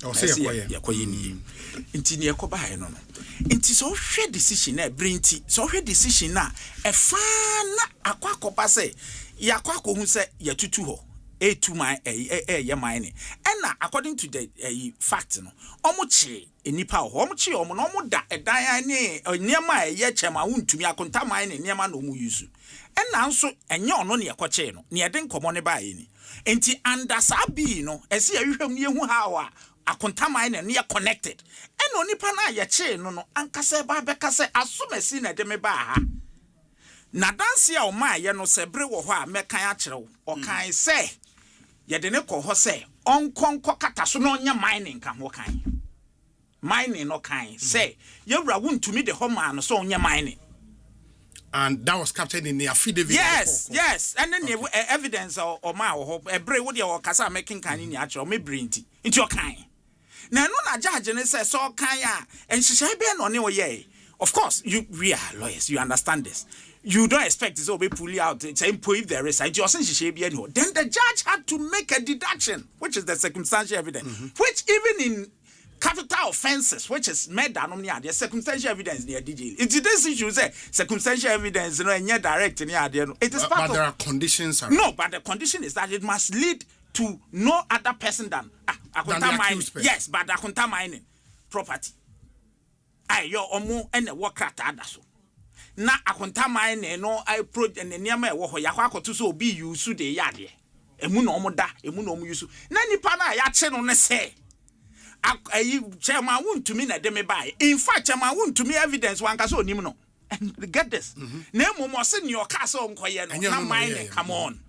no say yakoye ni nti ne yakoba he no nti so hwe decision na brinti so hwe decision na e fa na akwakoba say yakwa hu say yatutu ho etu my ye mine and according to the fact no omochi enipa ho omochi omo no omoda edan ne niema ye chema wuntumi akonta mine niema na omu yusu and nso enye ono ne yakoche no ne yede nkomo ne ba ye ni enti under sabi no ese ya hwehwem ne hu hawa akonta mine ne connected and onipa na ye che no ankasa ba beka se asomasi na de me ba ha na danse a o ma ye no se bre wo ho a mekan a kire o kan se ye de ne ko ho se onkonko kata so no nya mining kan ho kan mining no kan se ye wura wuntumi de ho ma no so nya mining and that was captured in the affidavit yes and then the evidence or ma ho ebre wo de o kasa making kan ni a kire o me brinti nti o kan na no na judge ne say so kan a enhihye be no ne wo ye of course we are lawyers you understand this. You don't expect this to be pulled out. It's if there is then the judge had to make a deduction, which is the circumstantial evidence, which even in capital offenses, which is made down the circumstantial evidence near DJ. It's this issue say circumstantial evidence near direct near it is part but there are conditions. No, but the condition is that it must lead to no other person than mining. Yes, but the mining property. Your omu and the work at so. Na akonta mine no I project and niam e wo ho yakwa akoto so obi use de yade emu na omo da emu na omo use na nipa na ya che no ne se chairman won't to me na dem buy. In fact, chairman won't to me evidence one kaso nim no. And get this. Nemo mo se your castle nkoye no. Na mine come on.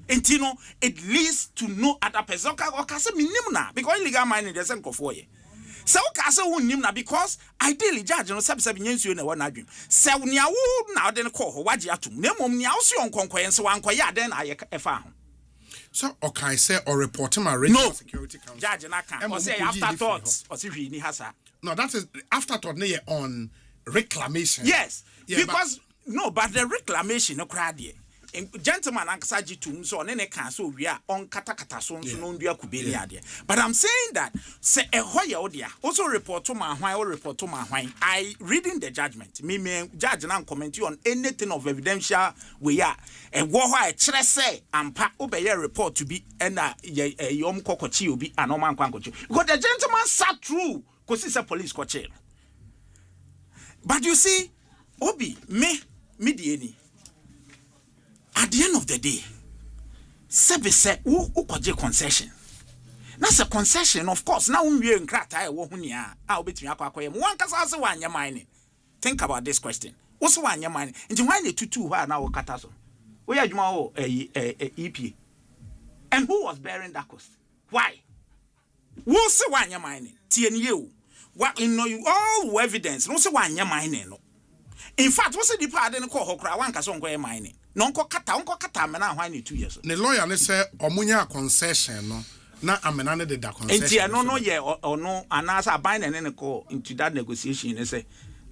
Intino it leads to no other person. Or kase minim na because illegal mining dey sen kofo ye. Se o kase won nim na because ideally judge no sebi nyensuo na won adwum. Se nia wo na de ko ho waje atum. Nemo nia wo se onkonkoye nse wankoye aden na aye efa ho. So, okay, say or report him a regional security council. Judge na can. Or say afterthoughts. Or say ni hasa. No, that is afterthought. Ne on reclamation. Yes, yeah, because but the reclamation no crowd here. Gentleman ankasaji to so ne can so we are on katakata so no ndua kubeli ade. But I'm saying that say a hoya odia also report to my hwan or report to my hwan. I reading the judgment. Me judge na comment you on anything of evidential we are. And wo ho a kire say ampa obeye report to be na yom kokochi obi anoma nkwankochi. Because the gentleman sat through because it's a police kochi. But you see obi me dieni. At the end of the day, Sebe said, who could concession? That's a concession, of course. Now we are in Krata, I'll be between one cause one your mining. Think about this question. What's one your mining? And you mind the two who are now Katazo? Where are you EP? And who was bearing that cost? Why? What's the one your mining? TNU. What in all evidence? No, so one your mining. In fact, what's the part in the call Hokra one Casson mining? Nonko kata mena hwan ni 2 years. The lawyer ne say omunya concession no na amena ne da concession. Enti no ye ono anasa aban ne ne ko into that negotiation ne say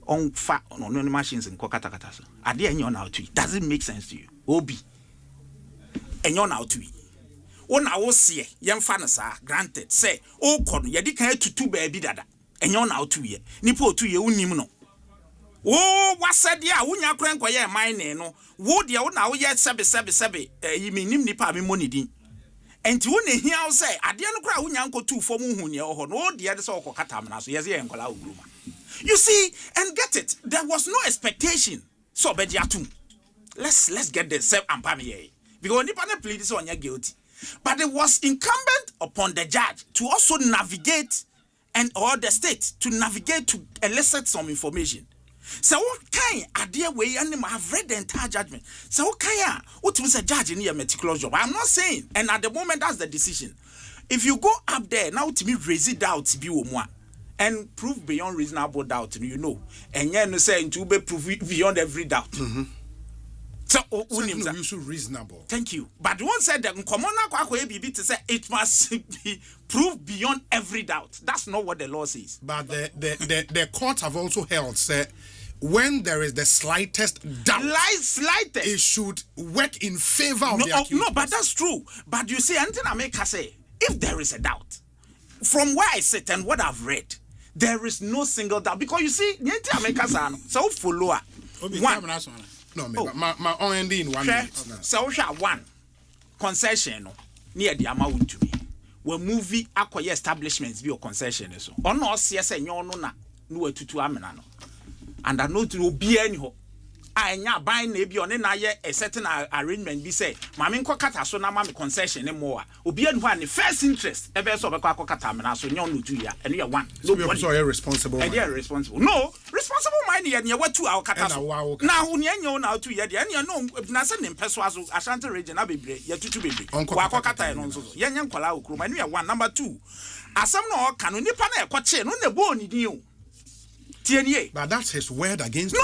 on fa no machines nko kata so. Ade enyo na otu. Does it make sense to you? Obi. Enyo na otu. Wona wo se yemfa ne sa granted say o ko no ye di kan tutu ba bi dada. Enyo na otu ye. Nipa otu ye unim no. Oh, what said ya? Unya krenko ye mine no. Wo dia wo na wo ye sebe yi minim nipa mi money din. Enti wo ne hia wo say ade no kra unya nko tu fom hu ne ho no dia de so kata mna so yeze ye nkola ogruma. You see, and get it. There was no expectation. So be atum. Let's get the self ampam here. Because nipa na plead so onya guilty. But it was incumbent upon the judge to also navigate or the state to navigate to elicit some information. So what kind idea way and I've read the entire judgment. So what kind what was a judge in a meticulous job? I'm not saying, and at the moment that's the decision. If you go up there now to me raise it out to be one and prove beyond reasonable doubt, you know, and you say to be prove beyond every doubt. So you should reasonable. Thank you. But one said that to say it must be proved beyond every doubt. That's not what the law says. But the courts have also held say when there is the slightest doubt, it should work in favor of the accused. No, but that's true. But you see, anything I make her say, if there is a doubt, from where I sit and what I've read, there is no single doubt. Because you see, so follow one. No, my own ending in 1 minute. So one concession near the amount to me. When movie acquire establishments be a concession so. On no CSN no to amena no. And I know to be anyhow. I nya buying maybe on a certain arrangement be say, Mammy Kokata so na mammy concession and more. Obi and one the first interest ever so a Kokata so no 2 years and you are one. So you're responsible. And you're responsible. No, responsible money and you were 2 hour kata. Now when you now 2 years and you know Nasan in Peswazo, Ashanti region, Abbey, yet to baby. Kokata and also young Kola Krum and we are one. Number 2. As some no can nipana kwache no ne bone you. But that's his word against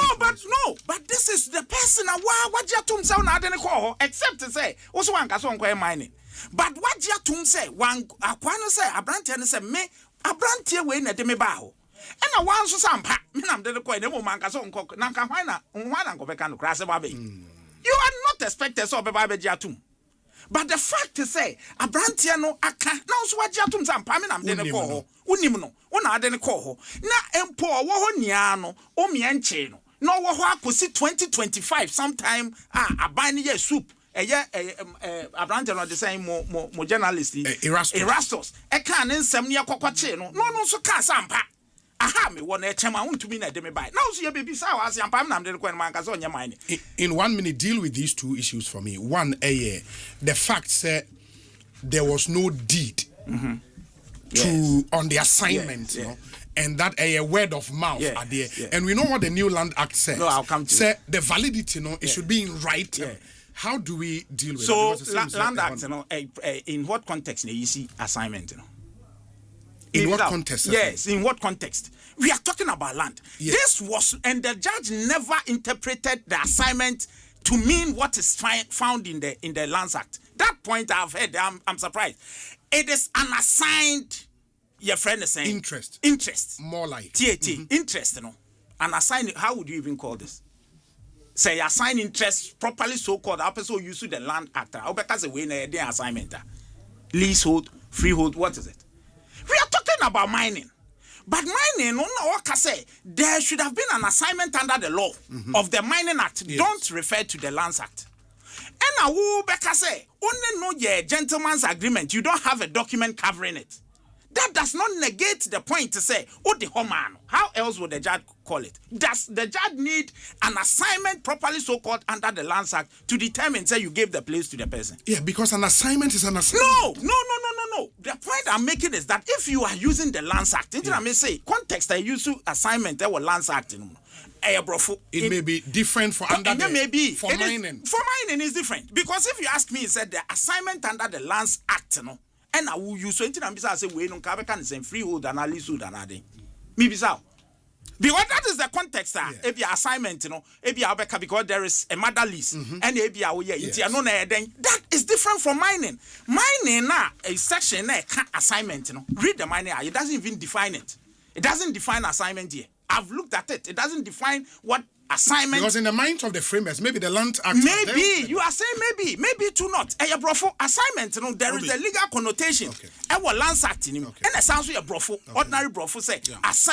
but this is the person what you tum say na dene call except to say also one ka so nko mining. But what you tum say one akwa say abrantie no say me abrantie we na de me ba ho. E na wan so sampa me nam de ko na mo man ka so nko na ka hwan na nko be ka no kra se ba be. You are not expected so be ba be atum. But the fact is say abrantie no aka na so wa atum sampa me nam de ne ko ho. Unim no wona ade ne ko ho na empo wo ho nia no o mienche no no wo ho akosi 2025 sometime aban ye soup abrante no the same mo journalist Erastus e kan ne nsem ne yakokwache no no so ka sampa aha me wo na echema untumi na de me bai na so ye bebi sa wa sampa na de ko man ka so nya man in 1 minute deal with these two issues for me. One, the fact that there was no deed to on the assignment, you know, and that a word of mouth are there. And we know what the new Land Act says. No, I'll come to say the validity, you know, it should be in writing. How do we deal with so it? So Land Act, you know, in what context you see assignment, you know? In what context? Yes, in what context? We are talking about land. Yes. This was, and the judge never interpreted the assignment to mean what is found in the Lands Act. That point I've heard, I'm surprised. It is unassigned, your friend is saying. Interest. More like. TAT, interest, you know. Unassigned, how would you even call this? Say assign interest properly so-called, I also use the Land Act. I because we need the assignment. Leasehold, freehold, what is it? We are talking about mining. But mining, there should have been an assignment under the law of the Mining Act. Yes. Don't refer to the Lands Act. And I will say, only know your gentleman's agreement. You don't have a document covering it. That does not negate the point to say, oh, the homan. How else would the judge call it? Does the judge need an assignment properly so-called under the Lands Act to determine, say, you gave the place to the person? Yeah, because an assignment is an assignment. No. The point I'm making is that if you are using the Lands Act, I may say, context I use assignment, there were Lands Act. It may be different for under the, maybe for mining. For mining is different. Because if you ask me, it said the assignment under the Lands Act, you know, and I will use so I say we don't can say freehold and leasehold and adding. Maybe so. Because that is the context, if your assignment, you know, because there is a mother lease and that is different from mining. Mining now a section assignment, you know. Read the mining, it doesn't even define it. It doesn't define assignment here. I've looked at it. It doesn't define what assignment. Because in the mind of the framers, maybe the Land Act. Maybe you are saying maybe to not. Assignment, you know, there is a legal connotation. Land Act in him, and it sounds like a brofo. Ordinary brofo say,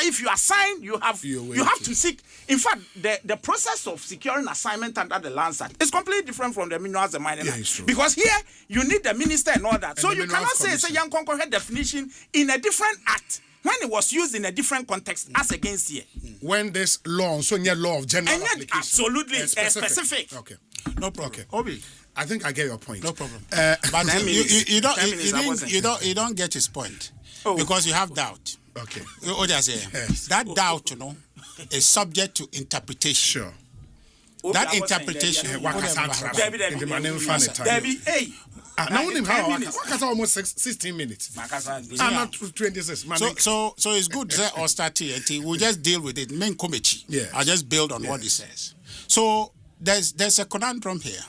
if you assign, you have to seek. In fact, the process of securing assignment under the Land Act is completely different from the Minerals and Mining Act. Because here you need the minister and all that. So you cannot say young conqueror definition in a different act. When it was used in a different context as against here. When this law, so your law of general application. Absolutely specific. Okay. No problem. Okay. Obi, I think I get your point. No problem. But you don't get his point. Because you have doubt. Okay. That doubt, you know, is subject to interpretation. Sure. That interpretation. Almost 16 minutes. Not 26. So it's good or start here. We'll just deal with it. Main committee. I'll just build on what he says. So there's a conundrum here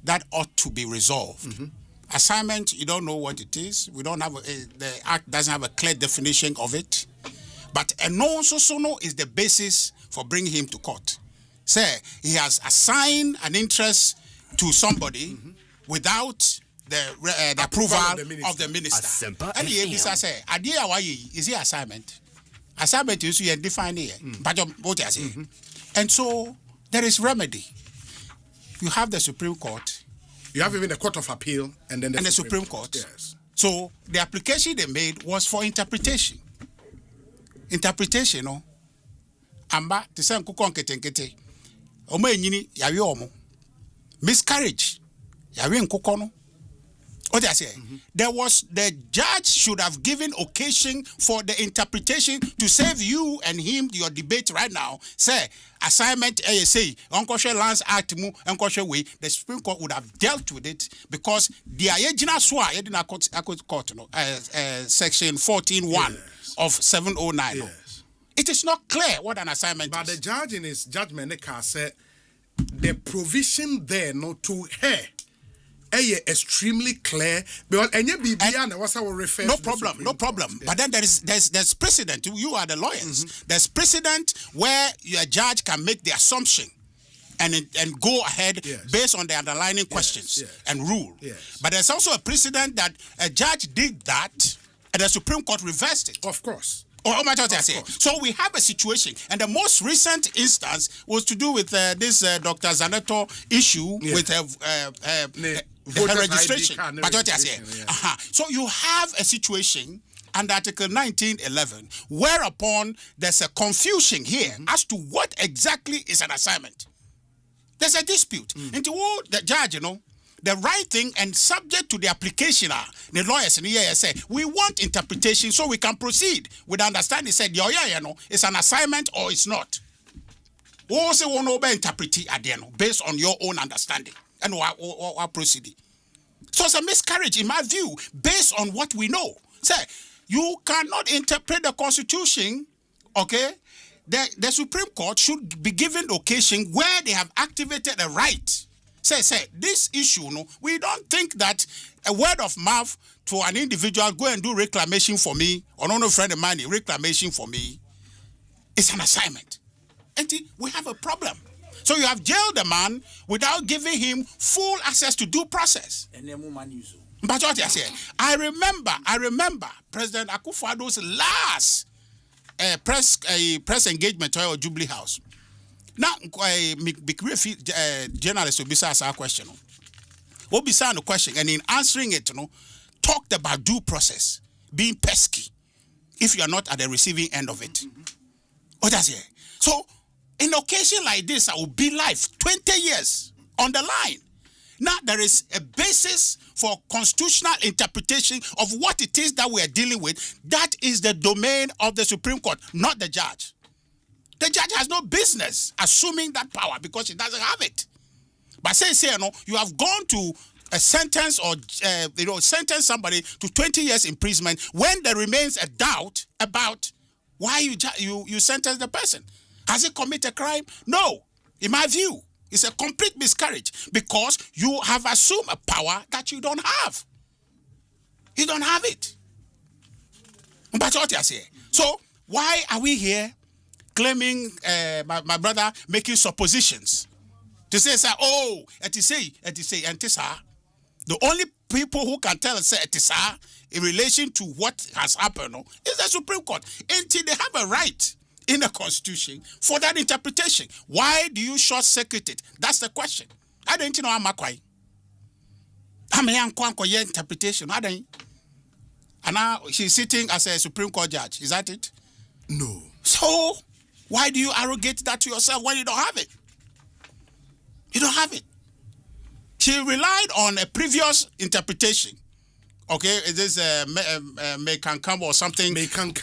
that ought to be resolved. Assignment, you don't know what it is. We don't have the Act doesn't have a clear definition of it. But a no is the basis for bringing him to court. Say he has assigned an interest to somebody without the approval of the minister. And he say, is he assignment? Assignment is you define here. But what I say. And so there is remedy. You have the Supreme Court. You have even the Court of Appeal and then the Supreme Court. Yes. So the application they made was for interpretation. Interpretation, no. Amba tisa nkuko nketenkete. Omo enyini yawe omo. Miscarriage. Yawe nkuko no. What I say? The judge should have given occasion for the interpretation to save you and him your debate right now. Say assignment say Unkoshe Lands Act mu Unkoshe way. The Supreme Court would have dealt with it because the original swa court section 14(1) of 709. Yes. It is not clear what an assignment is. But the judge in his judgment said the provision there not to her. Extremely clear because no problem. But then there's precedent. You are the lawyers. There's precedent where your judge can make the assumption and go ahead based on the underlying questions and rule. But there's also a precedent that a judge did that and the Supreme Court reversed it. Of course. So we have a situation, and the most recent instance was to do with this Dr. Zaneto issue with her registration. So you have a situation under Article 1911, whereupon there's a confusion here as to what exactly is an assignment. There's a dispute. Into the judge, the right thing and subject to the application. The lawyers in the year say we want interpretation so we can proceed with understanding. Said, it's an assignment or it's not. We also want to interpret it based on your own understanding and what proceeding. So it's a miscarriage in my view based on what we know. Say you cannot interpret the Constitution, okay? The Supreme Court should be given occasion where they have activated a right. Say, this issue, we don't think that a word of mouth to an individual, go and do reclamation for me, or no friend of mine, reclamation for me, is an assignment. And we have a problem. So you have jailed the man without giving him full access to due process. But what I say, I remember President Akufo-Addo's last press engagement at Jubilee House. Now, journalist will be asked a question. We'll be asked a question, and in answering it, talked about due process, being pesky, if you are not at the receiving end of it. What does it? So, in an occasion like this, I will be live 20 years on the line. Now, there is a basis for constitutional interpretation of what it is that we are dealing with. That is the domain of the Supreme Court, not the judge. The judge has no business assuming that power because he doesn't have it. But say, you have gone to a sentence or, sentence somebody to 20 years imprisonment when there remains a doubt about why you sentence the person. Has he committed a crime? No. In my view, it's a complete miscarriage because you have assumed a power that you don't have. You don't have it. But what I say. So why are we here claiming my brother making suppositions to say, the only people who can tell us in relation to what has happened is the Supreme Court. Until they have a right in the Constitution for that interpretation. Why do you short circuit it? That's the question. I don't know I'm a interpretation. I don't. And now she's sitting as a Supreme Court judge. Is that it? No. So why do you arrogate that to yourself when you don't have it? You don't have it. She relied on a previous interpretation. Okay, it is may can come or something. May can.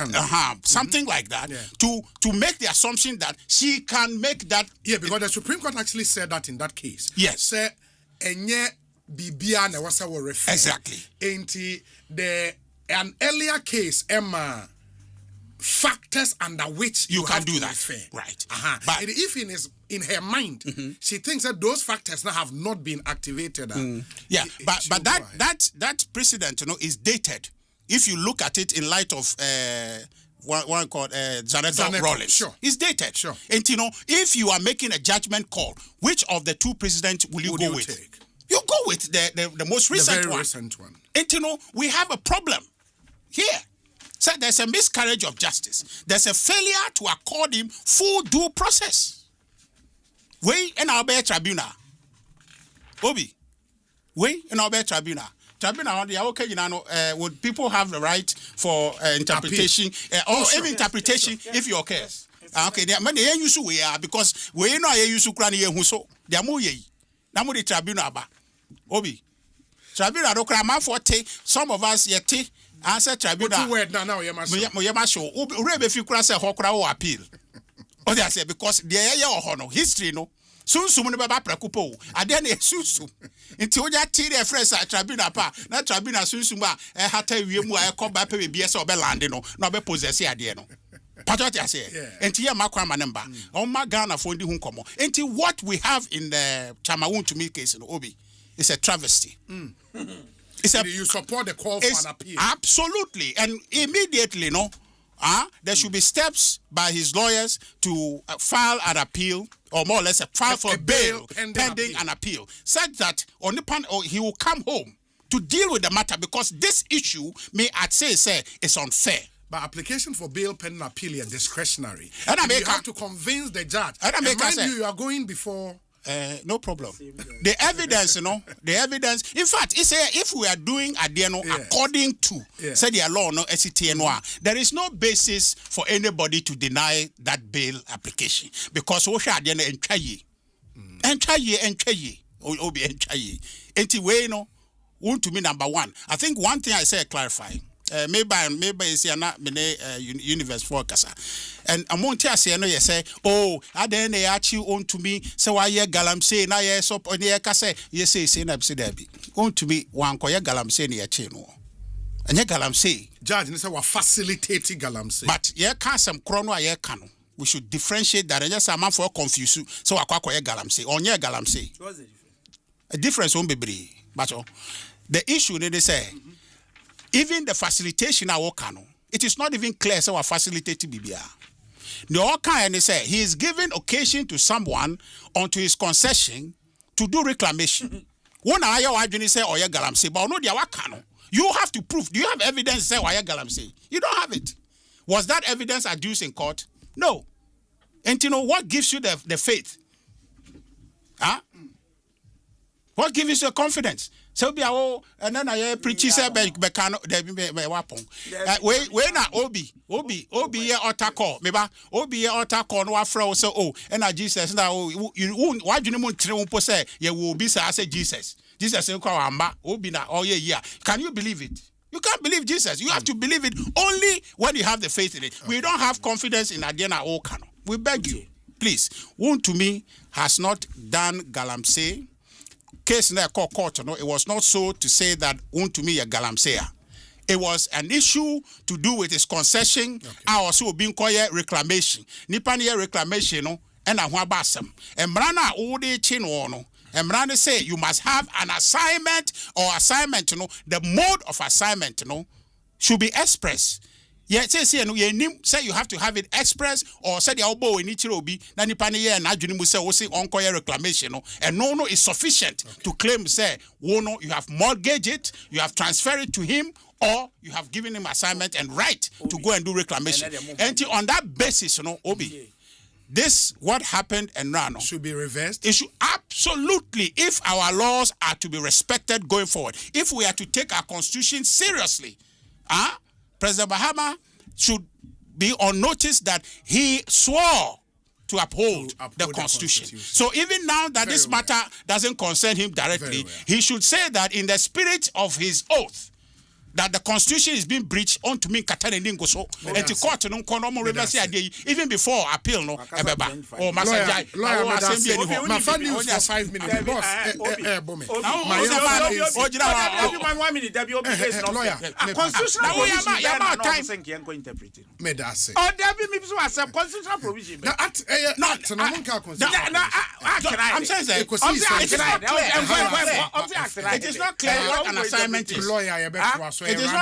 Something like that. Yeah. To make the assumption that she can make that. Yeah, because the Supreme Court actually said that in that case. Yes. Say enye bibia na wasa wo refer. Exactly. Enti an earlier case Emma factors under which you can do that. Refer. Right. But if in her mind, she thinks that those factors now have not been activated. But that precedent, is dated. If you look at it in light of one called Zanetti Rollins, sure, it's dated. Sure. And if you are making a judgment call, which of the two presidents will you go with? Take? You go with the most recent one. Recent one. And we have a problem here. So there's a miscarriage of justice. There's a failure to accord him full due process. We in our tribunal. Obi. We in our tribunal. Tribunal on the okay, would people have the right for interpretation or even interpretation if you okay? Okay, there many use we are because we know you use Ukraine who so they are more ye. Now the tribunal ba. Obi. Tribunal do krama 40 some of us yet answer tribunal. Word now you show. Ube fi kura say hokura o appeal. What I say because the area history soon ne baba prekupo ade na esusu nti oja ti the fresh tribunal pa na tribunal sunsun ba hata wie mu a ekoba pe be se obe na obe possess ade no patot I say nti ye makwa manemba on ma Ghana for ndi hu nkomo nti what we have in the Chamawun to me case Obi is a travesty. You support the call for an appeal? Absolutely, and immediately there should be steps by his lawyers to file an appeal, or more or less file for bail pending an appeal, such that he will come home to deal with the matter because this issue may say is unfair. But application for bail pending appeal is discretionary. And you have to convince the judge. And you are going before. No problem. The evidence, the evidence. In fact, if we are doing according to say the law, there is no basis for anybody to deny that bail application because we shall Obi entry. Enti we no want to me number one. I think one thing I say clarify. Maybe is not universe focus. And among tears, you know, you say, oh, I then they ask you on to me, so I hear galamsey, na yes up on the case, you say, Debbie. On to me, one koya galamsey near chino. And ye galamsey. Judge, this is facilitating galamsey. But ye can some chrono, ye cano. We should differentiate that. And just a man for confuse you. So I koya galamsey, on ye galamsey. What's the difference? A difference won't be but the issue they say. Even the facilitation of Okano, it is not even clear so facilitating BBR. The Okano say he is giving occasion to someone onto his concession to do reclamation. One aya wajuni say oya galamsey, but no dia Wakano. You have to prove. Do you have evidence say oya galamsey? You don't have it. Was that evidence adduced in court? No. And you know what gives you the faith? Huh? What gives you the confidence? So be and then I preach say bekano de wapon. We na obi ye otako meba obi ye otako no afro say oh and Jesus na you why you no tre wo say ye will be say Jesus nko amba obi na oh yeah. Can you believe it? You can't believe Jesus. You have to believe it only when you have the faith in it. Okay. We don't have confidence in Adiana Okano. We beg you, please. One to me has not done galamsey. Case in the court, no, it was not so to say that to me a galamsea. It was an issue to do with his concession. I also being called reclamation. Nipani reclamation, no, and a wabasam. And Brana Ode Chinono. And Brana say you must have an assignment or assignment, the mode of assignment, should be expressed. Yeah, say you have to have it express or say the elbow in each robi, na nipani ye na adwene mu say wo say onkoye reclamation and no is sufficient to claim say wono you have mortgaged it, you have transferred it to him or you have given him assignment and right to go and do reclamation. And on that basis, Obi, this what happened and now should be reversed. It should absolutely, if our laws are to be respected going forward, if we are to take our constitution seriously, President Mahama should be on notice that he swore to uphold the Constitution. So even now that this matter doesn't concern him directly, he should say that in the spirit of his oath, that the Constitution is being breached onto me Katana Ningoso and to court no kono reverse even before appeal no ebeba or masajai lawyer my family for 5 minutes boss my 1 minute there be lawyer constitutional provision yama time me da say oh there be me so accept constitutional provision na at not no monka constitution I'm saying say it is not clear what an assignment is lawyer you better it is not